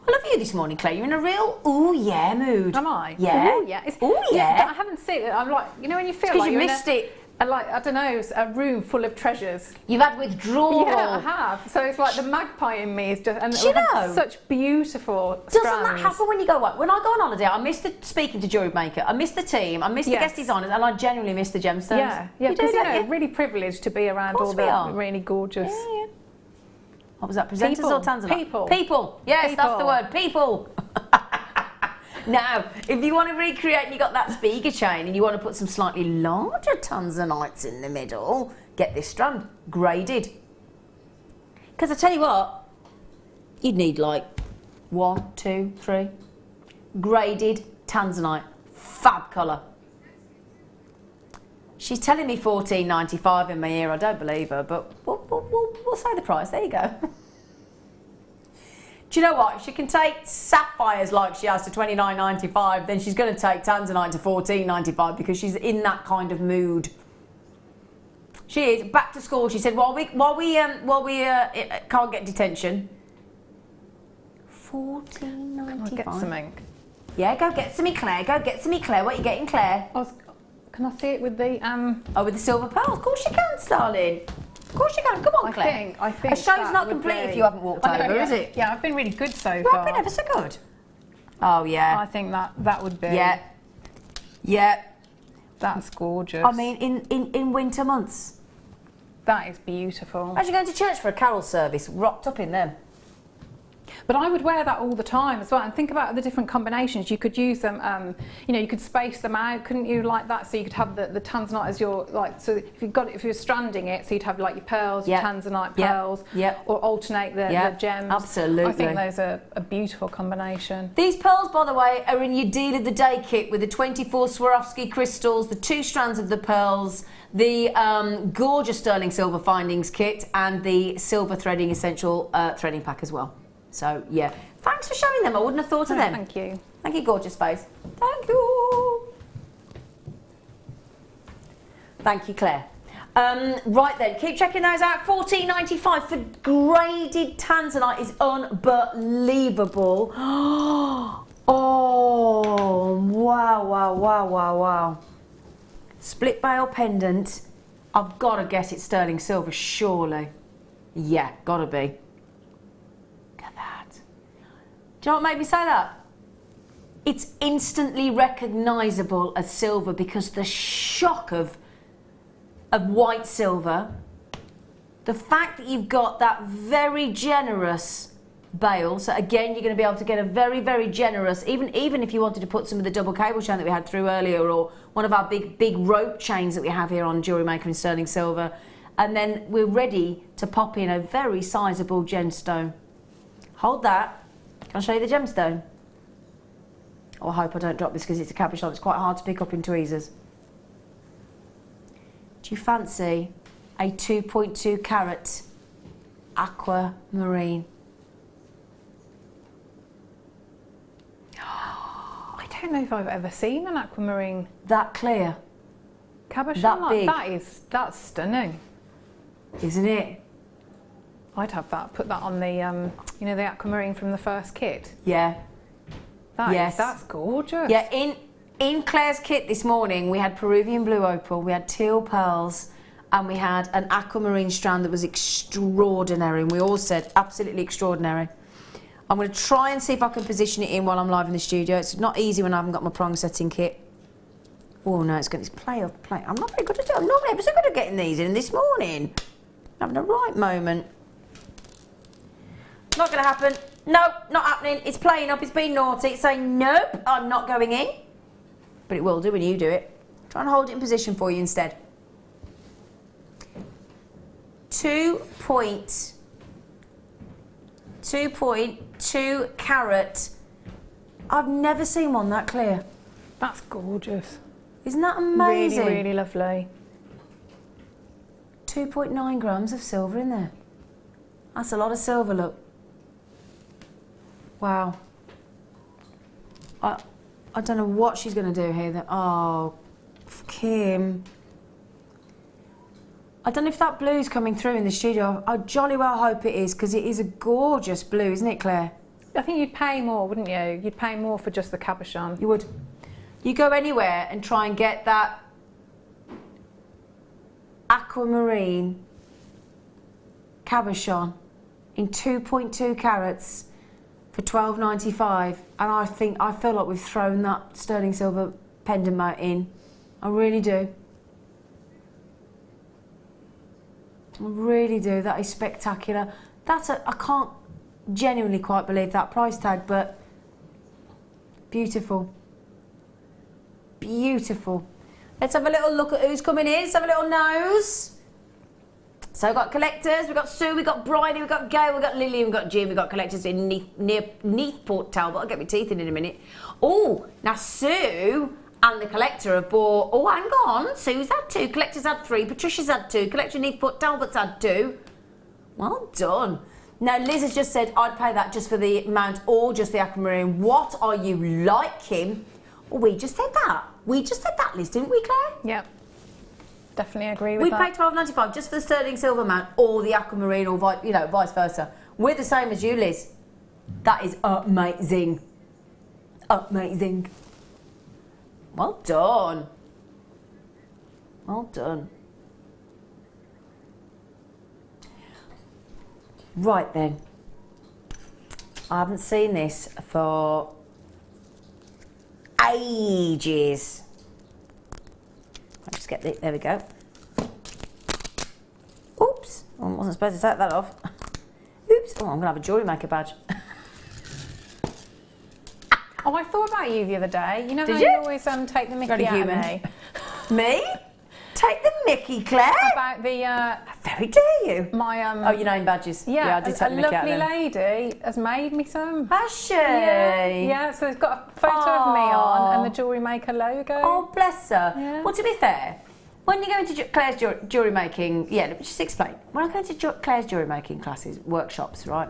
I love you this morning, Claire. You're in a real ooh yeah mood. Am I? Yeah. Ooh yeah. Ooh yeah. I haven't seen it. I'm like, you know when you feel Because like you you're missed in it. like, I don't know, a room full of treasures. You've had withdrawal. Yeah, I have. So it's like the magpie in me is just, and Do you know? such beautiful Doesn't strands. that happen when you go away? When I go on holiday, I miss speaking to Jewellery Maker, I miss the team, I miss the guest designers, and I genuinely miss the gemstones. Yeah, yeah, because really privileged to be around all the really gorgeous. Yeah. What was that, presenters People. or Tanzanite? People. People. Yes, People. that's the word, people. Now, if you want to recreate and you got that speaker chain and you want to put some slightly larger Tanzanites in the middle, get this strand graded. Because I tell you what, you'd need like 1, 2, 3 graded Tanzanite, fab colour. She's telling me $14.95 in my ear. I don't believe her, but we'll say the price. There you go. Do you know what? If she can take sapphires like she has to $29.95, then she's going to take Tanzanite to $14.95 because she's in that kind of mood. She is. Back to school, she said, while we can't get detention. $14.95. Get something. Yeah, go get some, Claire. Go get some, Claire. What are you getting, Claire? Can I see it with the Oh, with the silver pearls? Of course you can, darling. Of course you can. Come on, Claire. I think a show's not complete if you haven't walked over, is it? Yeah, I've been really good so You've far. been ever so good. Oh yeah. I think that would be. Yeah. Yeah. That's gorgeous. I mean, in winter months. That is beautiful. Imagine going to church for a carol service, rocked up in them. But I would wear that all the time as well. And think about the different combinations. You could use them, you know, you could space them out, couldn't you, like that? So you could have the Tanzanite as your, like, so if you're stranding it, so you'd have like your pearls, your Tanzanite pearls, or alternate the gems. Absolutely. I think those are a beautiful combination. These pearls, by the way, are in your deal of the day kit with the 24 Swarovski crystals, the 2 strands of the pearls, the gorgeous sterling silver findings kit, and the silver threading essential threading pack as well. So, yeah. Thanks for showing them. I wouldn't have thought of them. Thank you. Thank you, gorgeous face. Thank you. Thank you, Claire. Right then, keep checking those out. $14.95 for graded Tanzanite is unbelievable. Oh, wow. Split bail pendant. I've got to guess it's sterling silver, surely. Yeah, gotta be. Do you know what made me say that? It's instantly recognisable as silver because the shock of white silver, the fact that you've got that very generous bail, so again you're going to be able to get a very, very generous, even if you wanted to put some of the double cable chain that we had through earlier, or one of our big rope chains that we have here on Jewellery Maker in sterling silver, and then we're ready to pop in a very sizable gemstone. Hold that. Can I show you the gemstone? Oh, I hope I don't drop this because it's a cabochon. It's quite hard to pick up in tweezers. Do you fancy a 2.2 carat aquamarine. I don't know if I've ever seen an aquamarine That clear, cabochon that like big. that's stunning. Isn't it? I'd have that. Put that on the you know, the aquamarine from the first kit. Yeah. That's gorgeous. Yeah, in Claire's kit this morning, we had Peruvian blue opal, we had teal pearls, and we had an aquamarine strand that was extraordinary. And we all said, absolutely extraordinary. I'm going to try and see if I can position it in while I'm live in the studio. It's not easy when I haven't got my prong setting kit. Oh no, it's got this play. I'm not very good at it. I'm not ever so good at getting these in this morning. Having a right moment. Not going to happen. Nope, not happening. It's playing up. It's being naughty. It's saying, nope, I'm not going in. But it will do when you do it. Try and hold it in position for you instead. 2.2 carat. I've never seen one that clear. That's gorgeous. Isn't that amazing? Really, really lovely. 2.9 grams of silver in there. That's a lot of silver, look. Wow. I don't know what she's going to do here. Oh, Kim. I don't know if that blue's coming through in the studio. I jolly well hope it is, because it is a gorgeous blue, isn't it, Claire? I think you'd pay more, wouldn't you? You'd pay more for just the cabochon. You would. You go anywhere and try and get that aquamarine cabochon in 2.2 carats for $12.95, and I feel like we've thrown that sterling silver pendant mount in. I really do. I really do. That is spectacular. I can't genuinely quite believe that price tag, but beautiful. Beautiful. Let's have a little look at who's coming in. Let's have a little nose. So we've got collectors, we've got Sue, we've got Bridie, we've got Gail, we've got Lily, we've got Jim, we've got collectors in neath Port Talbot. I'll get my teeth in a minute. Oh, now Sue and the collector have bought, oh, hang on, Sue's had 2, collector's had 3, Patricia's had 2, collector neath Port Talbot's had 2. Well done. Now Liz has just said, I'd pay that just for the mount or just the aquamarine. What are you like, Kim? Well, we just said that. We just said that, Liz, didn't we, Claire? Yep. Definitely agree with that. We paid $12.95 just for the sterling silver mount or the aquamarine, or vice versa. We're the same as you, Liz. That is amazing. Amazing. Well done. Well done. Right then. I haven't seen this for ages. I'll just get there we go. Oops, I wasn't supposed to take that off. Oops, oh, I'm gonna have a Jewellery Maker badge. Oh, I thought about you the other day. You know how you always take the mickey out of me? Me? Take the mickey, Claire? About the... Very dare you. My... oh, your name badges. Yeah, I did take the mickey out of them. a lovely lady has made me some. Has she? Yeah, so it's got a photo of me on and the Jewellery Maker logo. Oh, bless her. Yeah. Well, to be fair, when you go into Claire's jewellery making... Yeah, let me just explain. When I go into Claire's jewellery making classes, workshops, right,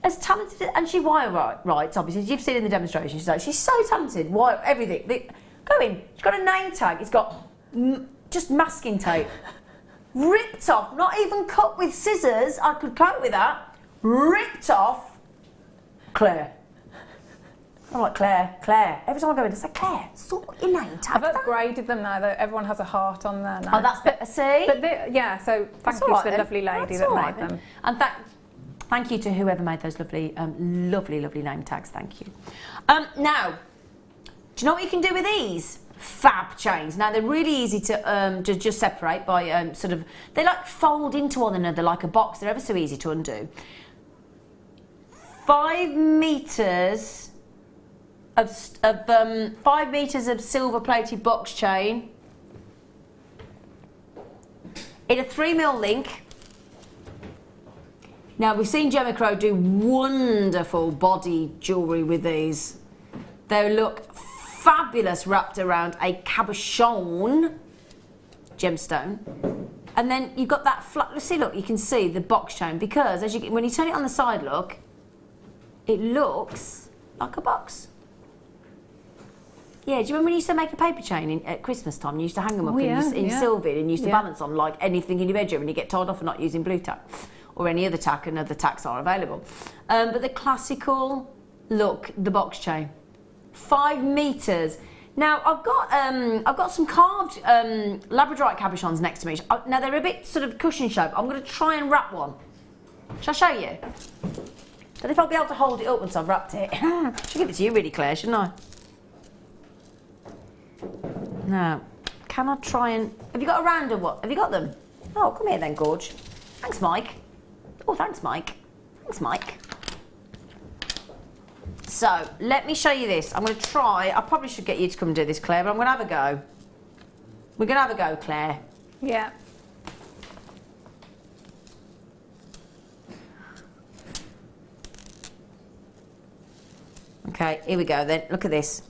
as talented, and she writes, obviously, you've seen in the demonstration, she's so talented, everything. Go in, she's got a name tag, it's got just masking tape, ripped off, not even cut with scissors, I could cope with that, ripped off, Claire. I'm like, Claire. Every time I go in, I say, Claire, sort your name tag. I've upgraded them now, that everyone has a heart on there now. Oh, that's better, see? But yeah, so thank you to the lovely lady that made them. And thank you to whoever made those lovely name tags. Thank you. Now, do you know what you can do with these? Fab chains. Now, they're really easy to just separate by they like fold into one another like a box. They're ever so easy to undo. 5 meters of 5 meters of silver-plated box chain in a 3mm link. Now, we've seen Gemma Crow do wonderful body jewellery with these. They look fabulous wrapped around a cabochon gemstone. And then you've got that flat. See, look, you can see the box chain because when you turn it on the side, look, it looks like a box. Yeah, do you remember when you used to make a paper chain at Christmas time? You used to hang them up in silver and you used to balance on like anything in your bedroom and you get tied off for not using blue tack or any other tack, and other tacks are available. But the classical look, the box chain, 5 meters. Now I've got some carved Labradorite cabochons next to me. Now they're a bit sort of cushion shaped. I'm going to try and wrap one. Shall I show you? Don't know if I'll be able to hold it up once I've wrapped it. I should give it to you really, Claire, shouldn't I? Now, can I try and... Have you got a round or what? Have you got them? Oh, come here then, Gorge. Thanks, Mike. Oh, thanks, Mike. Thanks, Mike. So, let me show you this. I'm going to try... I probably should get you to come and do this, Claire, but I'm going to have a go. We're going to have a go, Claire. Yeah. Okay, here we go then. Look at this.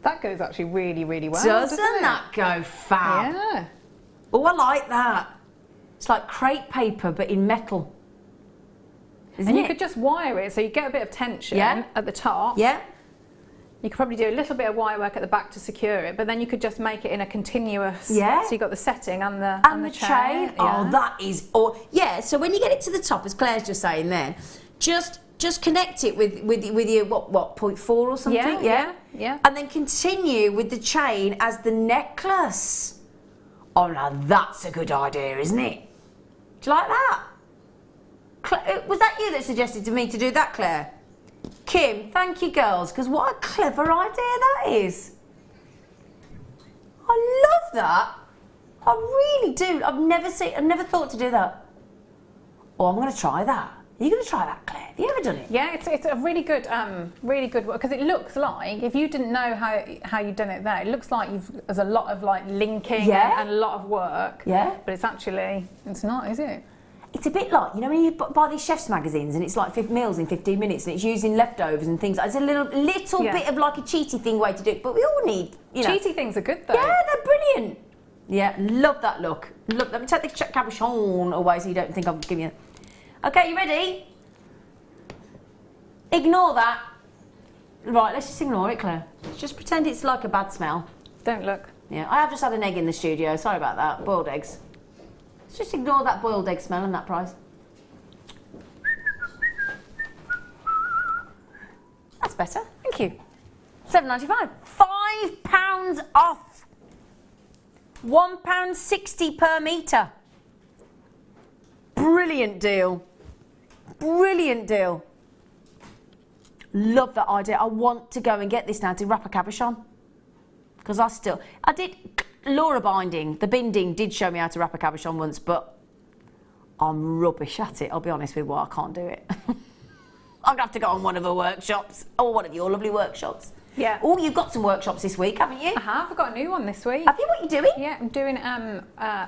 That goes actually really, really well. Doesn't that go fab? Yeah. Oh, I like that. It's like crepe paper, but in metal. And you could just wire it, so you get a bit of tension at the top. Yeah. You could probably do a little bit of wire work at the back to secure it, but then you could just make it in a continuous. Yeah. So you got the setting and the chain. Yeah. Oh, that is. Yeah. So when you get it to the top, as Claire's just saying there, just connect it with your what 0.4 or something. Yeah. And then continue with the chain as the necklace. Oh, now that's a good idea, isn't it? Do you like that? Was that you that suggested to me to do that, Claire? Kim, thank you, girls, because what a clever idea that is. I love that. I really do. I've never thought to do that. Oh, I'm going to try that. Are you going to try that, Claire? Have you ever done it? Yeah, it's a really good because it looks like, if you didn't know how you've done it there, it looks like there's a lot of like linking and a lot of work. Yeah. But it's not, is it? It's a bit like, you know, when you buy these chef's magazines and it's like 5 meals in 15 minutes and it's using leftovers and things. It's a little bit of like a cheaty thing way to do it, but we all need, you know. Cheaty things are good though. Yeah, they're brilliant. Yeah, love that look. Look, let me take the cabochon away so you don't think I'm giving you... Okay, you ready? Ignore that. Right, let's just ignore it, Claire. Just pretend it's like a bad smell. Don't look. Yeah, I have just had an egg in the studio. Sorry about that. Boiled eggs. Let's just ignore that boiled egg smell and that price. That's better. Thank you. £7.95. £5 off. £1.60 per metre. Brilliant deal. Brilliant deal. Love that idea. I want to go and get this now to wrap a cabochon. Because I did Laura binding, the binding did show me how to wrap a cabochon once, but I'm rubbish at it. I'll be honest with you, I can't do it. I'm going to have to go on one of her workshops, or one of your lovely workshops. Yeah. Oh, you've got some workshops this week, haven't you? I have. I've got a new one this week. Have you? What are you doing? Yeah, I'm doing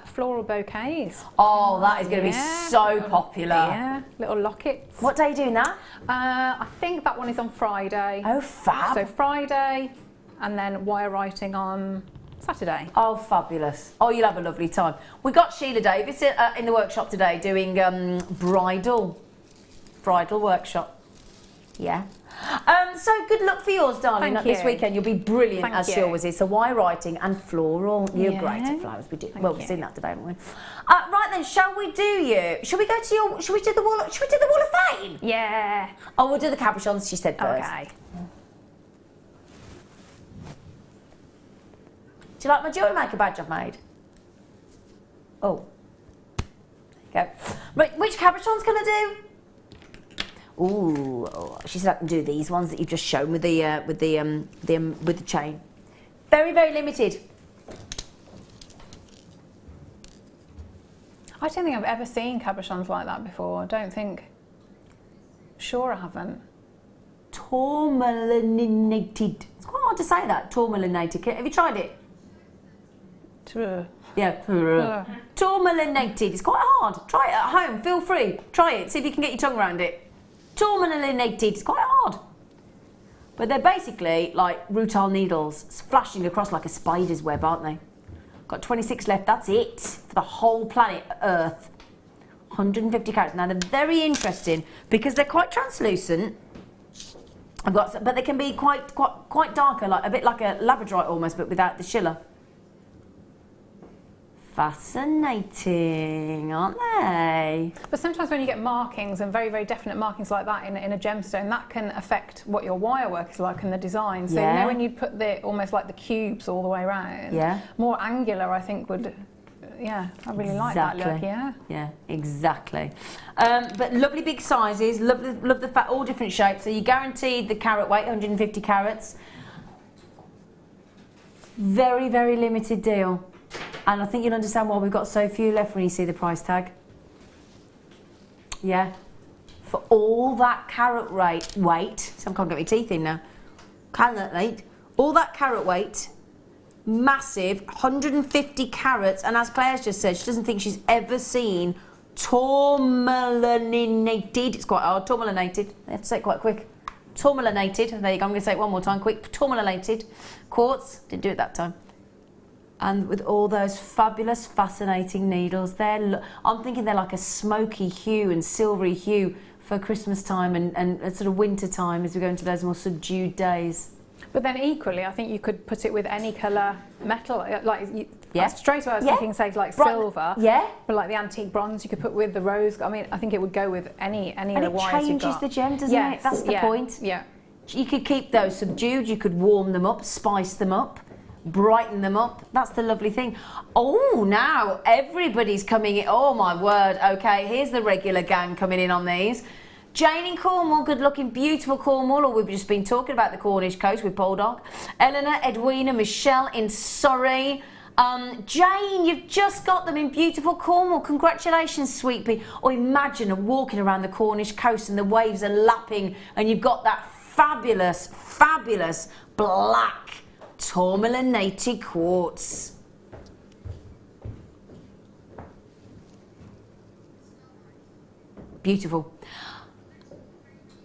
floral bouquets. Oh, that is going to be so popular. Yeah, little lockets. What day are you doing that? I think that one is on Friday. Oh, fab. So Friday, and then wire writing on Saturday. Oh, fabulous. Oh, you'll have a lovely time. We got Sheila Davis in the workshop today doing bridal workshop. Yeah. So good luck for yours, darling. This weekend you'll be brilliant as she always is. So wire writing and floral. You're great at flowers. We've seen that today, haven't we? Right then, shall we do you? Shall we go to your? Shall we do the wall? Shall we do the wall of fame? Yeah. Oh, we'll do the cabochons. She said first. Okay. Do you like my Jewellery Maker badge I've made? Oh. There you go. Right, which cabochons can I do? Ooh, she said I can do these ones that you've just shown with the chain. Very, very limited. I don't think I've ever seen cabochons like that before. I don't think. Sure, I haven't. Tourmalinated. It's quite hard to say that. Tourmalinated. Have you tried it? Yeah. Tourmalinated. It's quite hard. Try it at home. Feel free. Try it. See if you can get your tongue around it. Tourmalinated. It's quite hard. But they're basically like rutile needles flashing across like a spider's web, aren't they? Got 26 left, that's it for the whole planet Earth. 150 carats. Now they're very interesting because they're quite translucent. I've got some, but they can be quite darker, like a bit like a Labradorite almost, but without the schiller. Fascinating, aren't they? But sometimes when you get markings and very, very definite markings like that in a gemstone, that can affect what your wire work is like and the design. So you know when you put the almost like the cubes all the way around, more angular, I think would. Yeah, I really like that look. Yeah, exactly. But lovely big sizes, love the fat, all different shapes. So you guaranteed the carat weight, 150 carats. Very, very limited deal. And I think you'll understand why we've got so few left when you see the price tag. Yeah. For all that carat weight, so I can't get my teeth in now. Carat weight, all that carat weight, massive, 150 carats, and as Claire's just said, she doesn't think she's ever seen tourmalinated, it's quite hard, tourmalinated, I have to say it quite quick. Tourmalinated, there you go, I'm going to say it one more time quick, tourmalinated quartz, didn't do it that time. And with all those fabulous, fascinating needles there, I'm thinking they're like a smoky hue and silvery hue for Christmas time and sort of winter time as we go into those more subdued days. But then equally, I think you could put it with any colour metal, like straight away I was thinking, say, like silver, but like the antique bronze you could put with the rose. I mean, I think it would go with any of the wires you've got. And it changes the gem, doesn't it? That's the point. Yeah. You could keep those subdued, you could warm them up, spice them up, brighten them up. That's the lovely thing. Oh, now everybody's coming in. Oh my word. Okay, here's the regular gang coming in on these. Jane in Cornwall, good looking, beautiful Cornwall, or we've just been talking about the Cornish coast with Poldark. Eleanor, Edwina, Michelle in Surrey. Jane, you've just got them in beautiful Cornwall. Congratulations, sweet pea. Or imagine walking around the Cornish coast and the waves are lapping and you've got that fabulous, fabulous black tourmalinated quartz. Beautiful.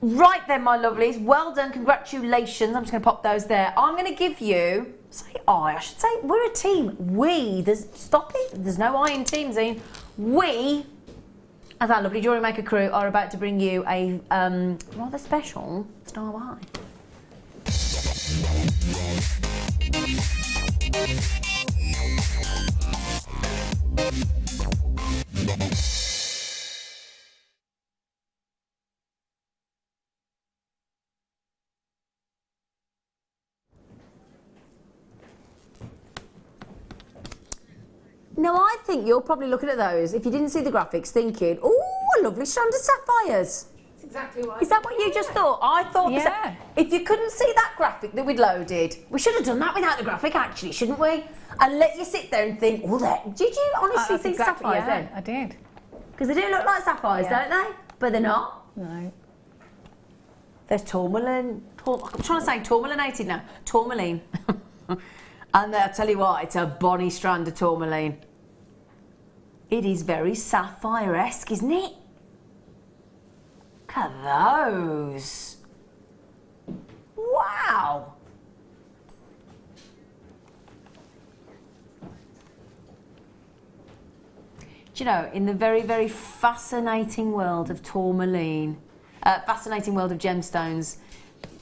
Right then, my lovelies, well done, congratulations. I'm just going to pop those there. I'm going to give you, I should say, we're a team. We, stop it, there's no I in team, Zine. We, as our lovely Jewellery Maker crew, are about to bring you a rather special Star Eye. Now I think you're probably looking at those, if you didn't see the graphics, thinking, oh, a lovely strand of sapphires. That's exactly what I thought. Is that what you just thought? I thought, if you couldn't see that graphic that we'd loaded, we should have done that without the graphic actually, shouldn't we? And let you sit there and think, oh, did you honestly think sapphires then? I did. Because they do look like sapphires, don't they? But they're not. No. There's tourmaline, I'm trying to say tourmalinated now, tourmaline. And I'll tell you what, it's a bonny strand of tourmaline. It is very sapphire-esque, isn't it? Look at those. Wow. Do you know, in the very, very fascinating world of tourmaline, fascinating world of gemstones,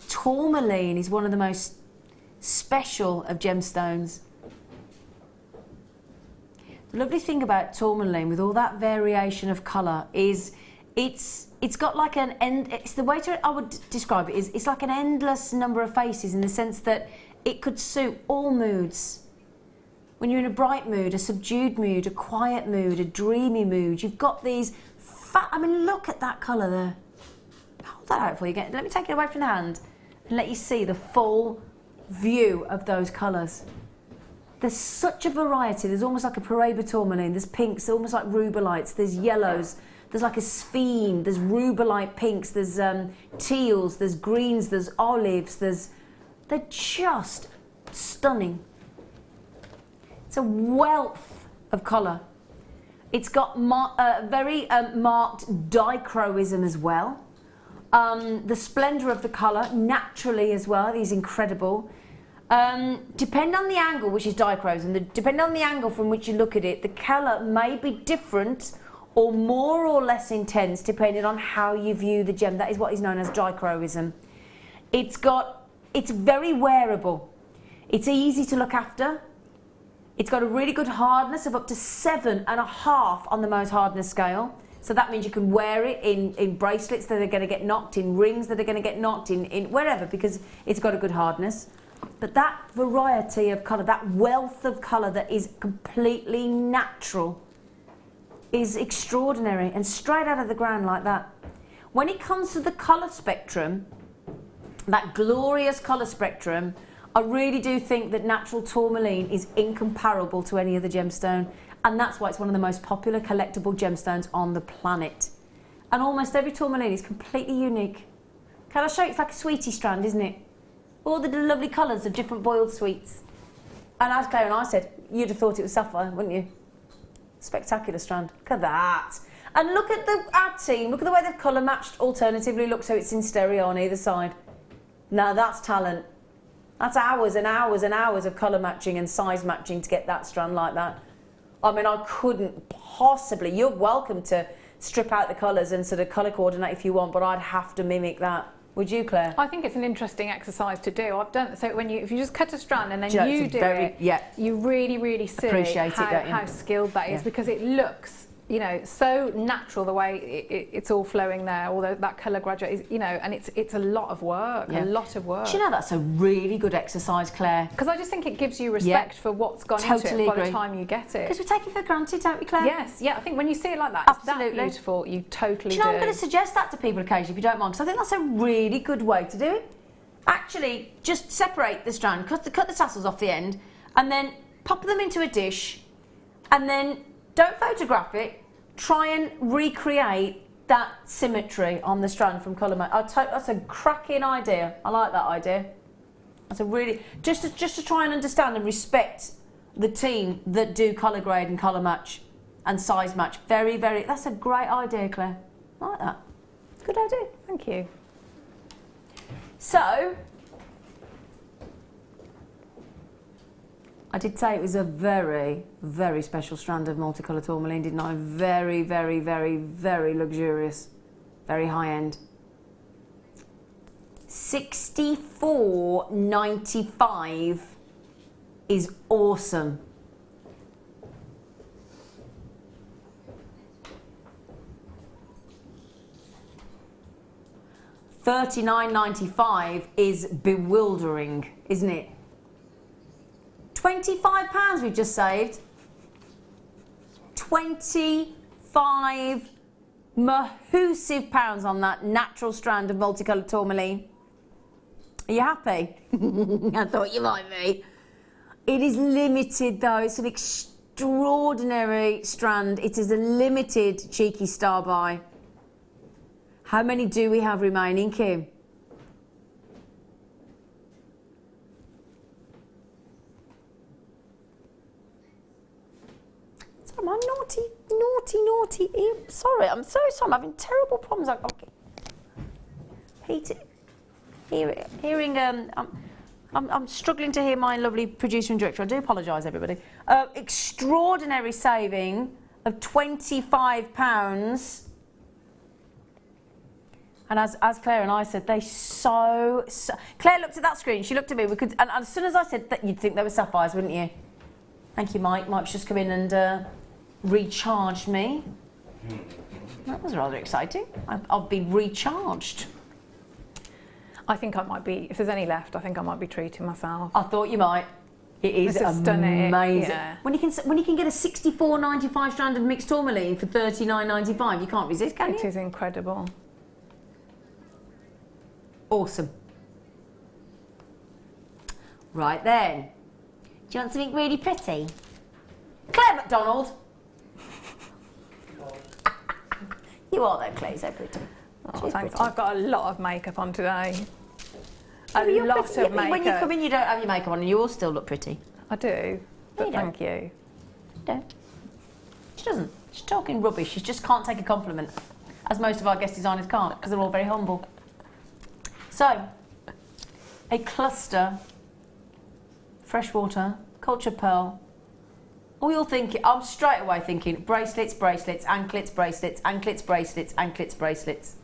tourmaline is one of the most special of gemstones. The lovely thing about tourmaline, with all that variation of colour, is it's got like an end. It's the way I would describe it is it's like an endless number of faces, in the sense that it could suit all moods. When you're in a bright mood, a subdued mood, a quiet mood, a dreamy mood, you've got these. I mean, look at that colour there. Hold that out for you. Let me take it away from the hand and let you see the full view of those colours. There's such a variety. There's almost like a Paraiba tourmaline. There's pinks, almost like rubelites. There's yellows. There's like a sphene. There's rubelite pinks. There's teals. There's greens. There's olives. They're just stunning. It's a wealth of colour. It's got very marked dichroism as well. The splendour of the colour, naturally as well, is incredible. Depending on the angle, which is dichros, and depending on the angle from which you look at it, the colour may be different or more or less intense depending on how you view the gem. That is what is known as dichroism. It's very wearable. It's easy to look after. It's got a really good hardness of up to 7.5 on the Mohs hardness scale. So that means you can wear it in bracelets that are going to get knocked, in rings that are going to get knocked, in wherever, because it's got a good hardness. But that variety of colour, that wealth of colour that is completely natural is extraordinary and straight out of the ground like that. When it comes to the colour spectrum, that glorious colour spectrum, I really do think that natural tourmaline is incomparable to any other gemstone, and that's why it's one of the most popular collectible gemstones on the planet. And almost every tourmaline is completely unique. Can I show you? It's like a sweetie strand, isn't it? All the lovely colours of different boiled sweets. And as Claire and I said, you'd have thought it was sapphire, wouldn't you? Spectacular strand. Look at that. And look at our team. Look at the way they've colour matched alternatively. Look, so it's in stereo on either side. Now that's talent. That's hours and hours and hours of colour matching and size matching to get that strand like that. I mean, I couldn't possibly. You're welcome to strip out the colours and sort of colour coordinate if you want, but I'd have to mimic that. Would you, Claire? I think it's an interesting exercise to do. I've done so if you just cut a strand and then you do it, you really see how skilled that is, because it looks, you know, so natural the way it's all flowing there. Although that colour graduate is, you know, and it's a lot of work, a lot of work. Do you know that's a really good exercise, Claire? Because I just think it gives you respect for what's gone into it by the time you get it. Because we take it for granted, don't we, Claire? Yes, yeah. I think when you see it like that, absolutely. It's that beautiful. You totally do. You know, I'm going to suggest that to people occasionally, if you don't mind, because I think that's a really good way to do it. Actually, just separate the strand, cut the tassels off the end, and then pop them into a dish, and then don't photograph it. Try and recreate that symmetry on the strand from colour match. That's a cracking idea. I like that idea. That's a really just to try and understand and respect the team that do colour grade and colour match and size match. Very. That's a great idea, Claire. I like that. Good idea. Thank you. So, I did say it was a very special strand of multicolour tourmaline, didn't I? Very luxurious, very high end. $64.95 is awesome. $39.95 is bewildering, isn't it? £25 we've just saved. 25 mahoosive pounds on that natural strand of multicoloured tourmaline. Are you happy? I thought you might be. It is limited though. It's an extraordinary strand. It is a limited cheeky star buy. How many do we have remaining, Kim? Sorry, my naughty ear. Sorry, I'm so sorry. I'm having terrible problems. I'm struggling to hear my lovely producer and director. I do apologise, everybody. Extraordinary saving of £25. And as Claire and I said, they so Claire looked at that screen. She looked at me. And as soon as I said that, you'd think they were sapphires, wouldn't you? Thank you, Mike. Mike's just come in and recharged me. That was rather exciting. I've been recharged. I think I might be. If there's any left, I think I might be treating myself. I thought you might. It is amazing. Yeah. When you can get a $64.95 strand of mixed tourmaline for $39.95, you can't resist, can you? It is incredible. Awesome. Right then. Do you want something really pretty? Claire McDonald. You are though, Claire, so pretty. Oh, thanks. I've got a lot of makeup on today. When you come in, you don't have your makeup on, and you all still look pretty. I do. But thank you. You don't. She doesn't. She's talking rubbish. She just can't take a compliment, as most of our guest designers can't, because they're all very humble. So, a cluster, freshwater, cultured pearl. All you're thinking, I'm straight away thinking bracelets, bracelets, anklets, bracelets, anklets, bracelets, anklets, bracelets.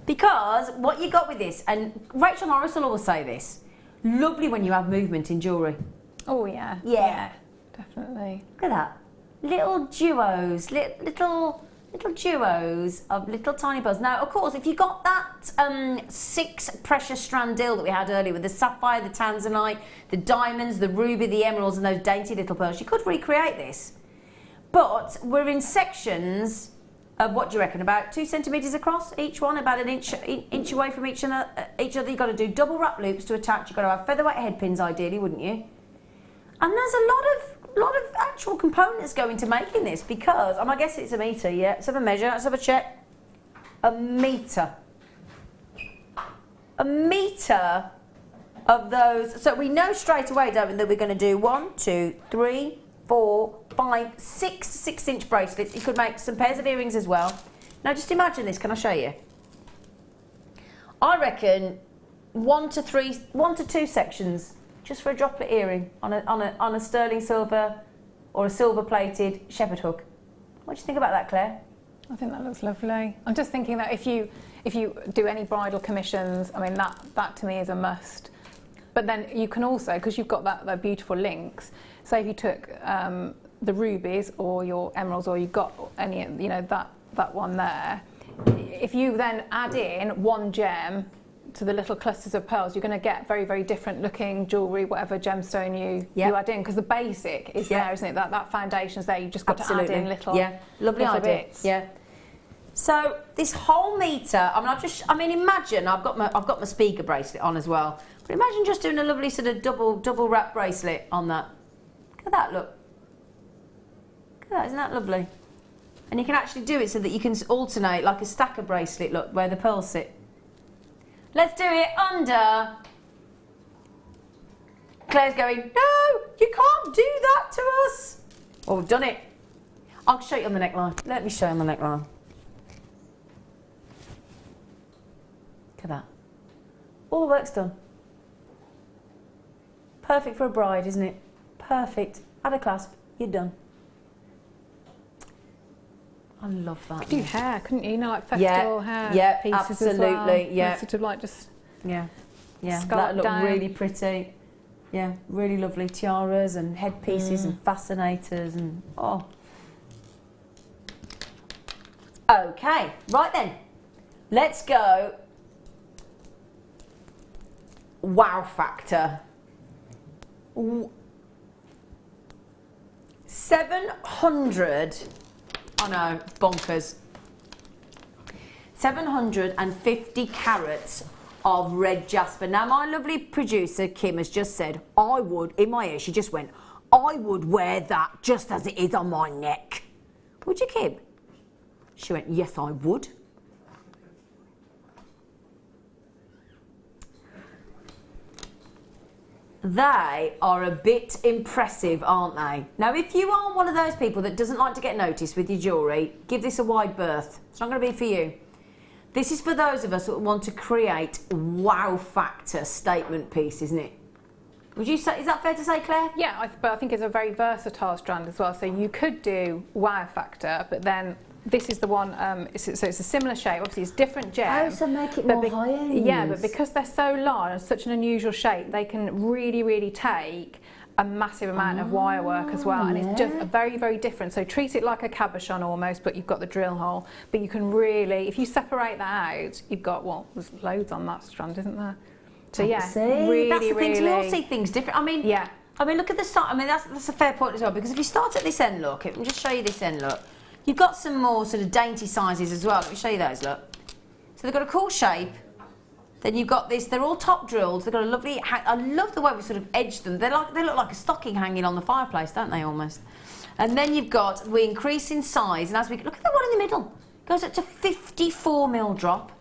Because what you got with this, and Rachel Morris will always say this, lovely when you have movement in jewellery. Oh yeah. Yeah. Definitely. Look at that. Little duos, little duos of little tiny pearls. Now, of course, if you got that 6 precious strand deal that we had earlier with the sapphire, the tanzanite, the diamonds, the ruby, the emeralds, and those dainty little pearls, you could recreate this. But we're in sections of, what do you reckon, about 2 centimetres across each one, about an inch away from each other. You've got to do double wrap loops to attach. You've got to have featherweight head pins, ideally, wouldn't you? And there's a lot of actual components go into making this, because, and I guess it's a metre, yeah. Let's have a measure, let's have a check. A metre. A metre of those. So we know straight away, don't we, that we're going to do 1, 2, 3, 4, 5, 6 6-inch bracelets. You could make some pairs of earrings as well. Now just imagine this, can I show you? I reckon 1 to 2 sections just for a droplet earring on a sterling silver or a silver plated shepherd hook. What do you think about that, Claire? I think that looks lovely. I'm just thinking that if you do any bridal commissions, I mean that to me is a must. But then you can also, because you've got that beautiful links, say if you took the rubies or your emeralds, or you got any, you know, that one there, if you then add in one gem to the little clusters of pearls, you're going to get very, very different looking jewellery, whatever gemstone you add in, because the basic is there, isn't it? That foundation's there, you've just got to add in little, lovely little idea. bits. Yeah. So this whole metre, I mean, imagine I've got my speaker bracelet on as well, but imagine just doing a lovely sort of double wrap bracelet on that. Look at that, look. Look at that, isn't that lovely? And you can actually do it so that you can alternate like a stacker bracelet, look, where the pearls sit. Let's do it under. Claire's going, no, you can't do that to us. Well, we've done it. I'll show you on the neckline. Let me show you on the neckline. Look at that. All the work's done. Perfect for a bride, isn't it? Perfect. Add a clasp, you're done. I love that. You could do hair, couldn't you? You know, like festival hair pieces absolutely, as well. yeah. Sort of like just That look down. really pretty. Yeah, really lovely tiaras and headpieces and fascinators and Okay, right then. Let's go. Wow factor. 700. I know, it's bonkers. 750 carats of red jasper. Now, my lovely producer, Kim, has just said, I would, in my ear, she just went, I would wear that just as it is on my neck. Would you, Kim? She went, yes, I would. They are a bit impressive, aren't they? Now, if you are one of those people that doesn't like to get noticed with your jewellery, give this a wide berth. It's not going to be for you. This is for those of us that want to create wow factor statement piece, isn't it? Would you say, is that fair to say, Claire? Yeah, but I think it's a very versatile strand as well. So you could do wow factor, but then this is the one, so it's a similar shape, obviously it's different gem. Oh, so make it more high end. Yeah, but because they're so large and such an unusual shape, they can really, really take a massive amount of wire work as well, and it's just very, very different. So treat it like a cabochon almost, but you've got the drill hole. But you can really, if you separate that out, you've got, well, there's loads on that strand, isn't there? So yeah, really, that's the thing, really. we all see things different. I mean, look at the side. I mean, that's a fair point as well, because if you start at this end, look, let me just show you this end, look. You've got some more sort of dainty sizes as well. Let me show you those, look. So they've got a cool shape. Then you've got this, they're all top drilled. They've got a lovely, I love the way we sort of edged them. They look like a stocking hanging on the fireplace, don't they, almost? And then you've got, we increase in size, and as we, look at the one in the middle. Goes up to 54mm drop.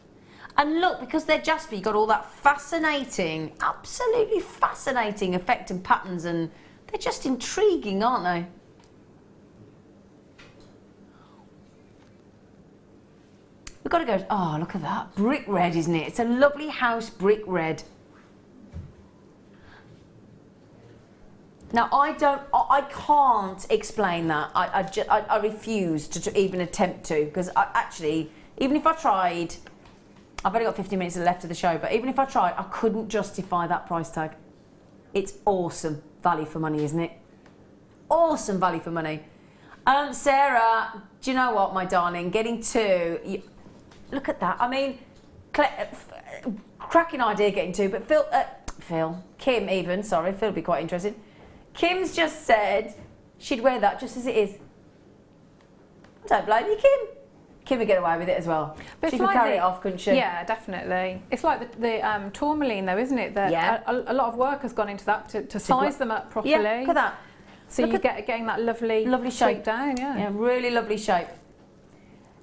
And look, because they're Jasper, you've got all that fascinating, absolutely fascinating effect and patterns, and they're just intriguing, aren't they? We've got to go, oh, look at that. Brick red, isn't it? It's a lovely house brick red. Now, I can't explain that. I refuse to even attempt to, because actually, even if I tried, I've only got 15 minutes left of the show, but even if I tried, I couldn't justify that price tag. It's awesome value for money, isn't it? Awesome value for money. Sarah, do you know what, my darling? Getting two, look at that. I mean, cracking idea getting two, but Kim even, sorry, Phil will be quite interested. Kim's just said she'd wear that just as it is. I don't blame you, Kim. Kim would get away with it as well. But she could carry it off, couldn't she? Yeah, definitely. It's like the Tourmaline, though, isn't it? That a lot of work has gone into that to size them up properly. Yeah, look at that. So you getting that lovely shape down, yeah. Really lovely shape.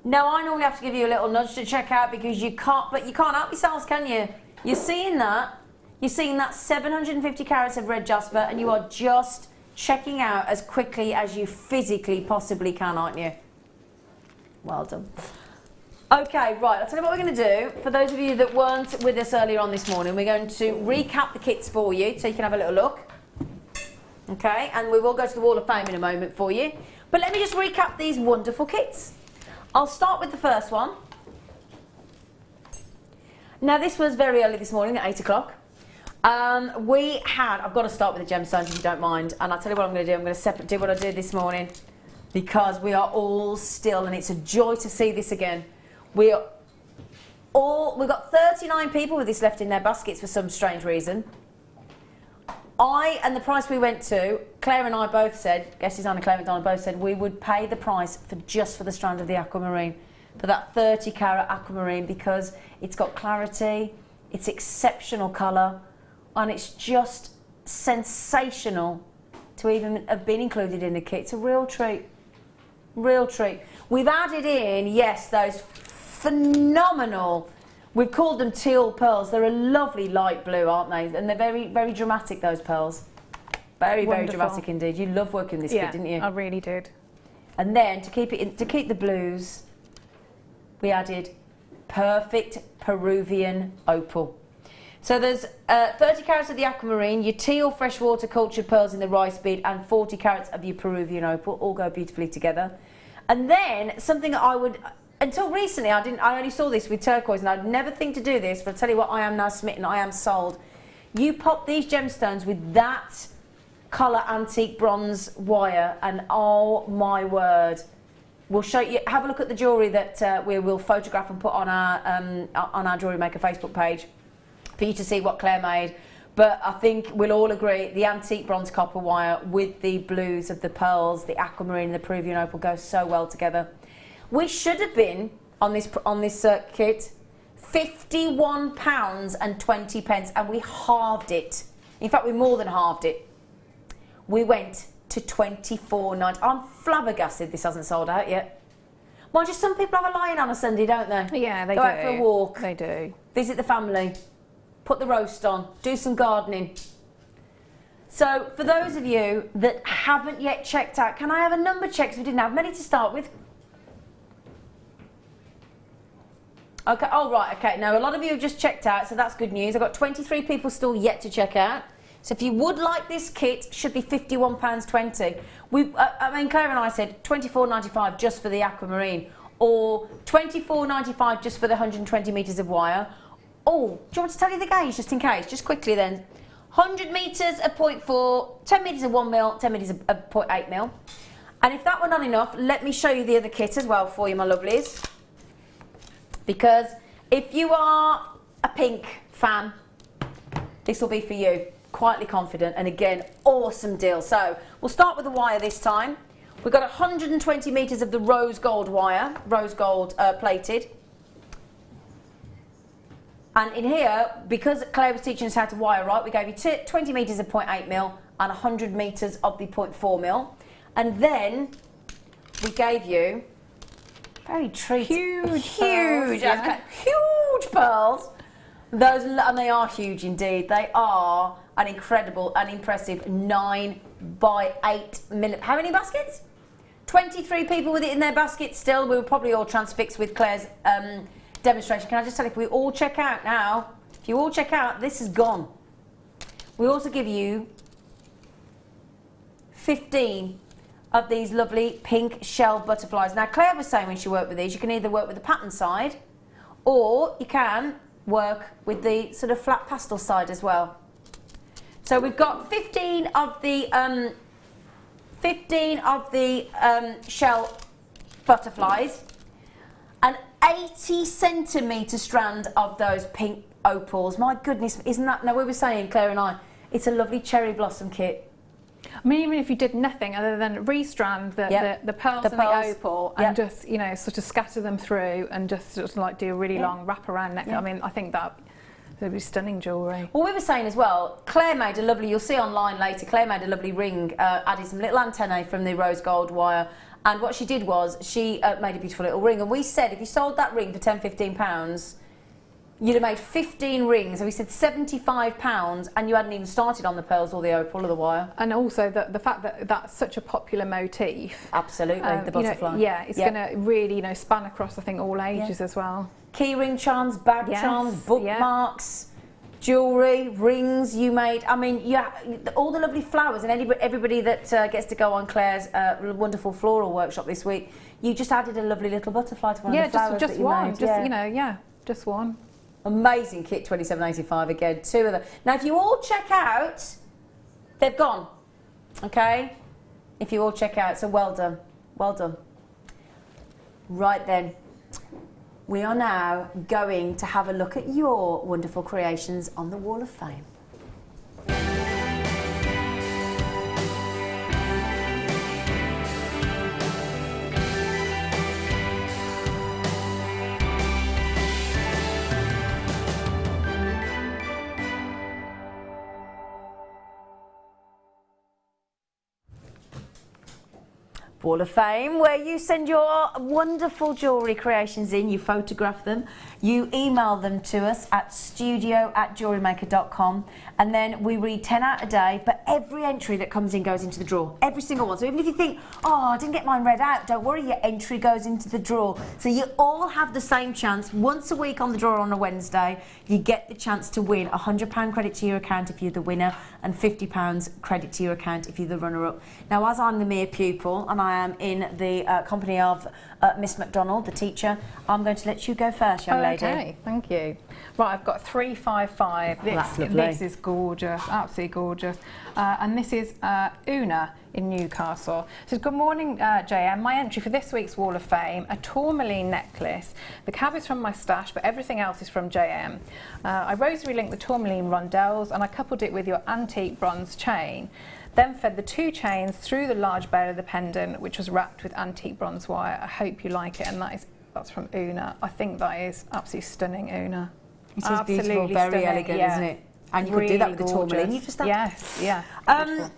Now, I normally have to give you a little nudge to check out because you can't help yourselves, can you? You're seeing that. You're seeing that 750 carats of red Jasper, and you are just checking out as quickly as you physically possibly can, aren't you? Well done. Okay, right, I'll tell you what we're going to do. For those of you that weren't with us earlier on this morning, we're going to recap the kits for you so you can have a little look. Okay, and we will go to the Wall of Fame in a moment for you. But let me just recap these wonderful kits. I'll start with the first one. Now, this was very early this morning at 8 o'clock. I've got to start with the gemstones if you don't mind, and I'll tell you what I'm going to do. I'm going to do what I did this morning because we are all still, and it's a joy to see this again. We've got 39 people with this left in their baskets for some strange reason. And the price we went to, Claire and I both said, guest designer Claire and I both said we would pay the price just for the strand of the Aquamarine, for that 30 carat Aquamarine, because it's got clarity, it's exceptional colour, and it's just sensational to even have been included in the kit. It's a real treat. Real treat. We've added in, yes, those phenomenal, we've called them teal pearls. They're a lovely light blue, aren't they? And they're very, very dramatic, those pearls. Very, very dramatic indeed. You love working this kit, didn't you? I really did. And then to keep the blues, we added perfect Peruvian opal. So there's 30 carats of the Aquamarine, your teal freshwater cultured pearls in the rice bead, and 40 carats of your Peruvian opal. All go beautifully together. And then something that I would, until recently, I only saw this with turquoise, and I'd never think to do this, but I tell you what, I am now smitten, I am sold. You pop these gemstones with that colour antique bronze wire, and oh my word, we'll show you. Have a look at the jewellery that we will photograph and put on our Jewellery Maker Facebook page for you to see what Claire made. But I think we'll all agree the antique bronze copper wire with the blues of the pearls, the Aquamarine and the Peruvian opal go so well together. We should have been on this kit £51.20, and we halved it. In fact, we more than halved it. We went to £24.90. I'm flabbergasted this hasn't sold out yet. Mind you, some people have a lie-in on a Sunday, don't they? Yeah, they do. Go out for a walk. They do. Visit the family. Put the roast on. Do some gardening. So, for those of you that haven't yet checked out, can I have a number check? Because we didn't have many to start with. Okay, oh right, okay. Now, a lot of you have just checked out, so that's good news. I've got 23 people still yet to check out. So if you would like this kit, it should be £51.20. I mean, Claire and I said £24.95 just for the Aquamarine, or £24.95 just for the 120 metres of wire. Oh, do you want to tell you the gauge just in case? Just quickly then. 100 metres at 0.4, 10 metres at 1 mil, 10 metres at 0.8 mil. And if that were not enough, let me show you the other kit as well for you, my lovelies. Because if you are a pink fan, this will be for you. Quietly confident, and again, awesome deal. So we'll start with the wire this time. We've got 120 metres of the rose gold wire, rose gold plated. And in here, because Claire was teaching us how to wire right, we gave you 20 metres of 0.8 mil and 100 metres of the 0.4 mil. And then we gave you very huge pearls. Those, and they are huge indeed. They are an incredible and impressive 9 by 8 millimeter. How many baskets? 23 people with it in their basket still. We were probably all transfixed with Claire's demonstration. Can I just tell you, if we all check out now, if you all check out, this is gone. We also give you 15 of these lovely pink shell butterflies. Now, Claire was saying when she worked with these, you can either work with the pattern side or you can work with the sort of flat pastel side as well. So we've got 15 of the shell butterflies, an 80 centimetre strand of those pink opals. My goodness, isn't that, now we were saying, Claire and I, it's a lovely cherry blossom kit. I mean, even if you did nothing other than restrand the pearls and the opal and just, you know, sort of scatter them through and just sort of like do a really long wrap around neck. I mean, I think that would be stunning jewellery. Well, we were saying as well, Claire made a lovely, you'll see online later, Claire made a lovely ring, added some little antennae from the rose gold wire, and what she did was she made a beautiful little ring, and we said if you sold that ring for £10–15, you'd have made 15 rings, and we said £75, and you hadn't even started on the pearls or the opal or the wire. And also the fact that that's such a popular motif. Absolutely, the butterfly. You know, it's going to really, you know, span across, I think, all ages as well. Key ring charms, bag charms, bookmarks, jewellery, rings you made. I mean, all the lovely flowers, and everybody that gets to go on Claire's wonderful floral workshop this week, you just added a lovely little butterfly to one of the flowers just that you one, made. you know, just one. Amazing kit, £27.85 again, 2 of them. Now, if you all check out, they've gone, okay? If you all check out, so well done, well done. Right then, we are now going to have a look at your wonderful creations on the Wall of Fame. Wall of Fame, where you send your wonderful jewellery creations in, you photograph them, you email them to us at studio@jewellerymaker.com, and then we read 10 out a day, but every entry that comes in goes into the draw, every single one. So even if you think, oh, I didn't get mine read out, don't worry, your entry goes into the draw. So you all have the same chance. Once a week on the draw on a Wednesday, you get the chance to win £100 credit to your account if you're the winner, and £50 credit to your account if you're the runner-up. Now, as I'm the mere pupil, and I am in the company of Miss McDonald, the teacher, I'm going to let you go first, young lady. Okay, thank you. Right, I've got 355. That's lovely. This is gorgeous, absolutely gorgeous. And this is Una in Newcastle. It says, good morning, JM. My entry for this week's Wall of Fame, a Tourmaline necklace. The cab is from my stash, but everything else is from JM. I rosary linked the Tourmaline rondelles and I coupled it with your antique bronze chain. Then fed the 2 chains through the large bale of the pendant, which was wrapped with antique bronze wire. I hope you like it, and that's from Una. I think that is absolutely stunning, Una. It is beautiful, very elegant, isn't it? And you could do that with the tourmaline. You just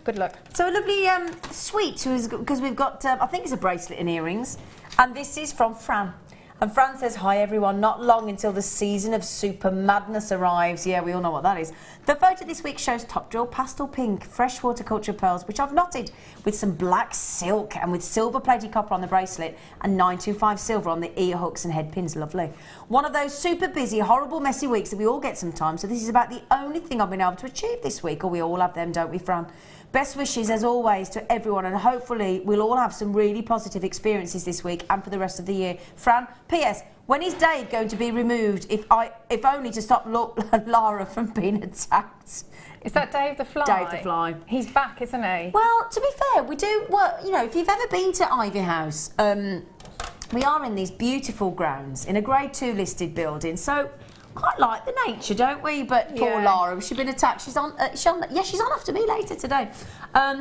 Good luck. So a lovely sweet, because we've got, I think it's a bracelet and earrings, and this is from Fran. And Fran says, hi everyone, not long until the season of super madness arrives. Yeah, we all know what that is. The photo this week shows top drill pastel pink fresh horticulture pearls, which I've knotted with some black silk and with silver plated copper on the bracelet and 925 silver on the ear hooks and head pins. Lovely. One of those super busy, horrible, messy weeks that we all get sometimes. So this is about the only thing I've been able to achieve this week, or we all have them, don't we, Fran? Best wishes, as always, to everyone, and hopefully we'll all have some really positive experiences this week and for the rest of the year. Fran, P.S. When is Dave going to be removed, if only to stop Lara from being attacked? Is that Dave the Fly? Dave the Fly. He's back, isn't he? Well, to be fair, we do, well, you know, if you've ever been to Ivy House, we are in these beautiful grounds in a Grade 2 listed building, so quite like the nature, don't we? But poor Lara, she's been attacked. She's on she's on after me later today.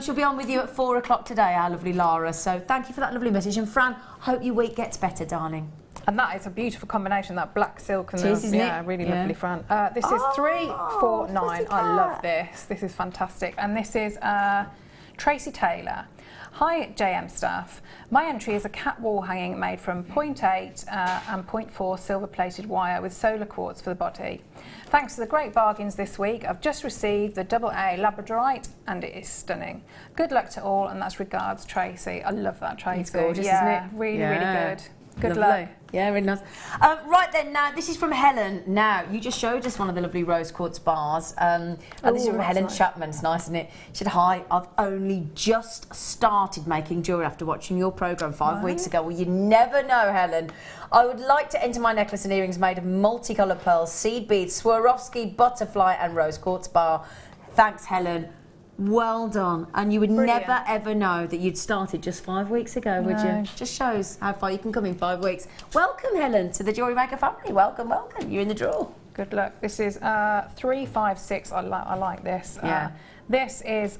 She'll be on with you at 4 o'clock today, our lovely Lara. So thank you for that lovely message. And Fran, hope your week gets better, darling. And that is a beautiful combination, that black silk and isn't it? Really lovely, Fran. This is 349. I love this. This is fantastic. And this is Tracy Taylor. Hi JM staff. My entry is a cat wall hanging made from 0.8 and 0.4 silver plated wire with solar quartz for the body. Thanks to the great bargains this week, I've just received the AA Labradorite and it is stunning. Good luck to all, and that's regards Tracy. I love that, Tracy. It's gorgeous, yeah, isn't it? Really, Yeah. really good. Good Lovely. luck. Yeah, really nice. Right then, now this is from Helen. Now, you just showed us one of the lovely rose quartz bars. And this is from that's Helen nice. Chapman. It's nice, isn't it? She said, hi, I've only just started making jewellery after watching your programme 5 weeks ago. Well, you never know, Helen. I would like to enter my necklace and earrings made of multicolour pearls, seed beads, Swarovski, butterfly and rose quartz bar. Thanks, Helen. Well done. And you would Brilliant. never ever know that you'd started just 5 weeks ago, would No. you? Just shows how far you can come in 5 weeks. Welcome, Helen, to the Jewellery Maker family. Welcome, welcome. You're in the draw. Good luck. This is 356. I like this. Yeah. This is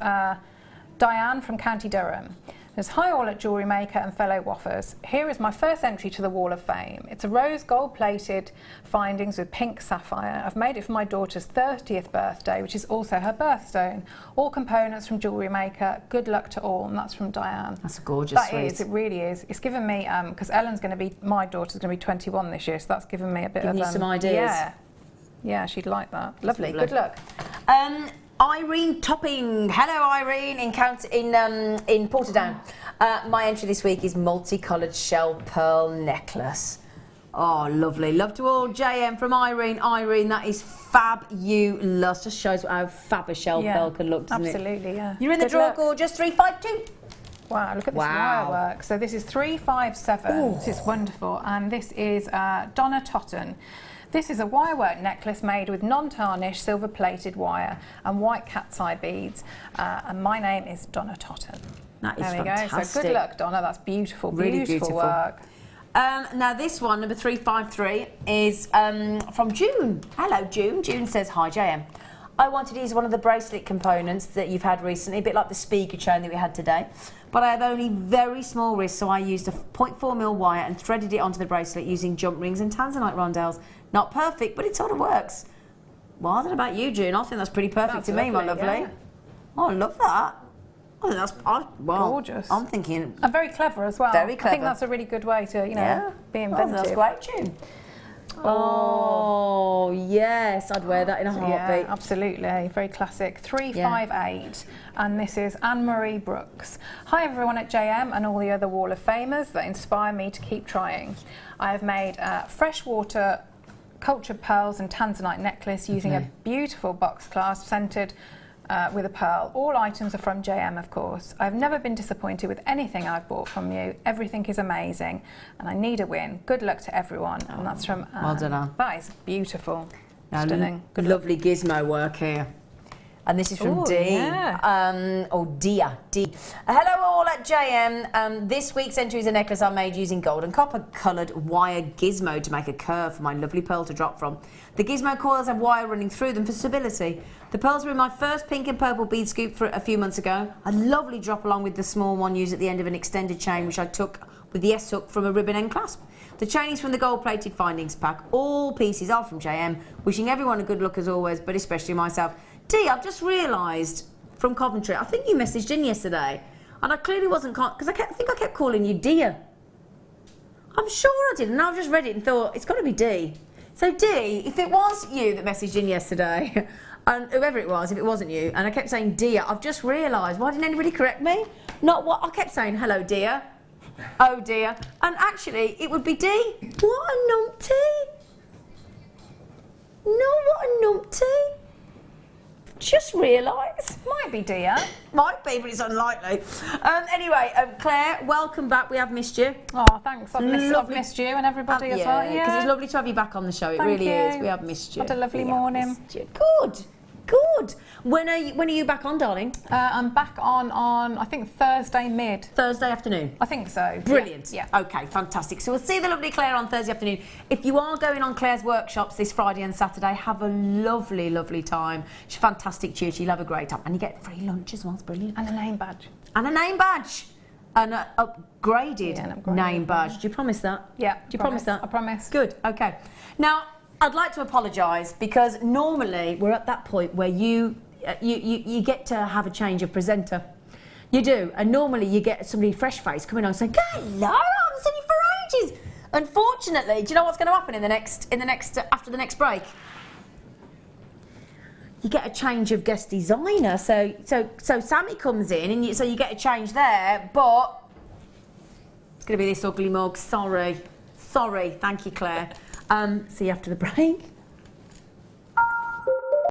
Diane from County Durham. There's hi all at Jewellery Maker and fellow waffers. Here is my first entry to the Wall of Fame. It's a rose gold plated findings with pink sapphire. I've made it for my daughter's 30th birthday, which is also her birthstone. All components from Jewellery Maker. Good luck to all, and that's from Diane. That's gorgeous. That is, it really is. It's given me, because Ellen's going to be, my daughter's going to be 21 this year, so that's given me a bit Giving of you some ideas. Yeah, yeah, she'd like that. Lovely. Good luck. Irene Topping. Hello, Irene, in Portadown. My entry this week is multicoloured shell pearl necklace. Oh, lovely. Love to all. JM from Irene. Irene, that is fabulous. Just shows how fab a shell pearl can look, doesn't it? Absolutely, yeah. You're in the Good draw, luck. gorgeous. 352. Wow, look at this Wow. wire work. So this is 357. Ooh. This is wonderful. And this is Donna Totten. This is a wirework necklace made with non-tarnished silver-plated wire and white cat's eye beads. And my name is Donna Totten. That is there we fantastic. go. So good luck, Donna. That's beautiful, Really beautiful. work. Now this one, number 353, is from June. Hello, June. June says, hi, JM. I wanted to use one of the bracelet components that you've had recently, a bit like the speaker chain that we had today, but I have only very small wrists, so I used a 0.4mm wire and threaded it onto the bracelet using jump rings and Tanzanite rondelles. Not perfect, but it sort of works. Well, I don't know about you, June. I think that's pretty perfect to me, my lovely. Yeah. Oh, I love that. I think that's Gorgeous. I'm thinking And very clever as well. Very I clever. think that's a really good way to, you know, Yeah. be Oh, inventive. that's great, June. Oh, yes, I'd wear that in a heartbeat. Yeah, absolutely. Very classic. 358. And this is Anne-Marie Brooks. Hi everyone at JM and all the other Wall of Famers that inspire me to keep trying. I have made freshwater cultured pearls and Tanzanite necklace using a beautiful box clasp centred with a pearl. All items are from JM, of course. I've never been disappointed with anything I've bought from you. Everything is amazing, and I need a win. Good luck to everyone. And that's from Anne. Well done, Anne. That is beautiful. Stunning. Good luck. Lovely gizmo work here. And this is from Ooh, D. yeah. Dia. D. Hello all at JM. This week's entry is a necklace I made using gold and copper coloured wire gizmo to make a curve for my lovely pearl to drop from. The gizmo coils have wire running through them for stability. The pearls were in my first pink and purple bead scoop for a few months ago. A lovely drop along with the small one used at the end of an extended chain which I took with the S hook from a ribbon end clasp. The chain is from the gold plated findings pack. All pieces are from JM. Wishing everyone a good look as always, but especially myself. Dee, I've just realised from Coventry, I think you messaged in yesterday, and I clearly wasn't, because I think I kept calling you Dia. I'm sure I did, and I've just read it and thought, it's got to be Dee. So Dee, if it was you that messaged in yesterday, and whoever it was, if it wasn't you, and I kept saying Dia, I've just realised, why didn't anybody correct me? Not what, I kept saying, hello dear, oh dear, and actually it would be Dee. What a numpty. No, what a numpty. Just realised. Might be Dia. Might be, but it's unlikely. Anyway, Claire, welcome back. We have missed you. Oh, thanks. I've missed you and everybody as well. Yeah, because it's lovely to have you back on the show. It really is. We have missed you. Had a lovely We have morning. missed you. Good. Good. When are you back on, darling? I'm back on I think Thursday mid. Thursday afternoon. I think so. Brilliant. Yeah. Okay, fantastic. So we'll see the lovely Claire on Thursday afternoon. If you are going on Claire's workshops this Friday and Saturday, have a lovely, lovely time. She's a fantastic tutor. You'll have a great time. And you get free lunch as well. It's brilliant. And a name badge. And a name badge. An upgraded name badge. Do you promise that? Yeah. Do you promise that? I promise. Good. Okay. Now, I'd like to apologise because normally we're at that point where you get to have a change of presenter. You do, and normally you get somebody fresh face coming on saying, "Hello, I haven't seen you for ages." Unfortunately, do you know what's going to happen after the next break? You get a change of guest designer. So Sammy comes in, and so you get a change there, but it's going to be this ugly mug. Sorry. Thank you, Claire. See you after the break.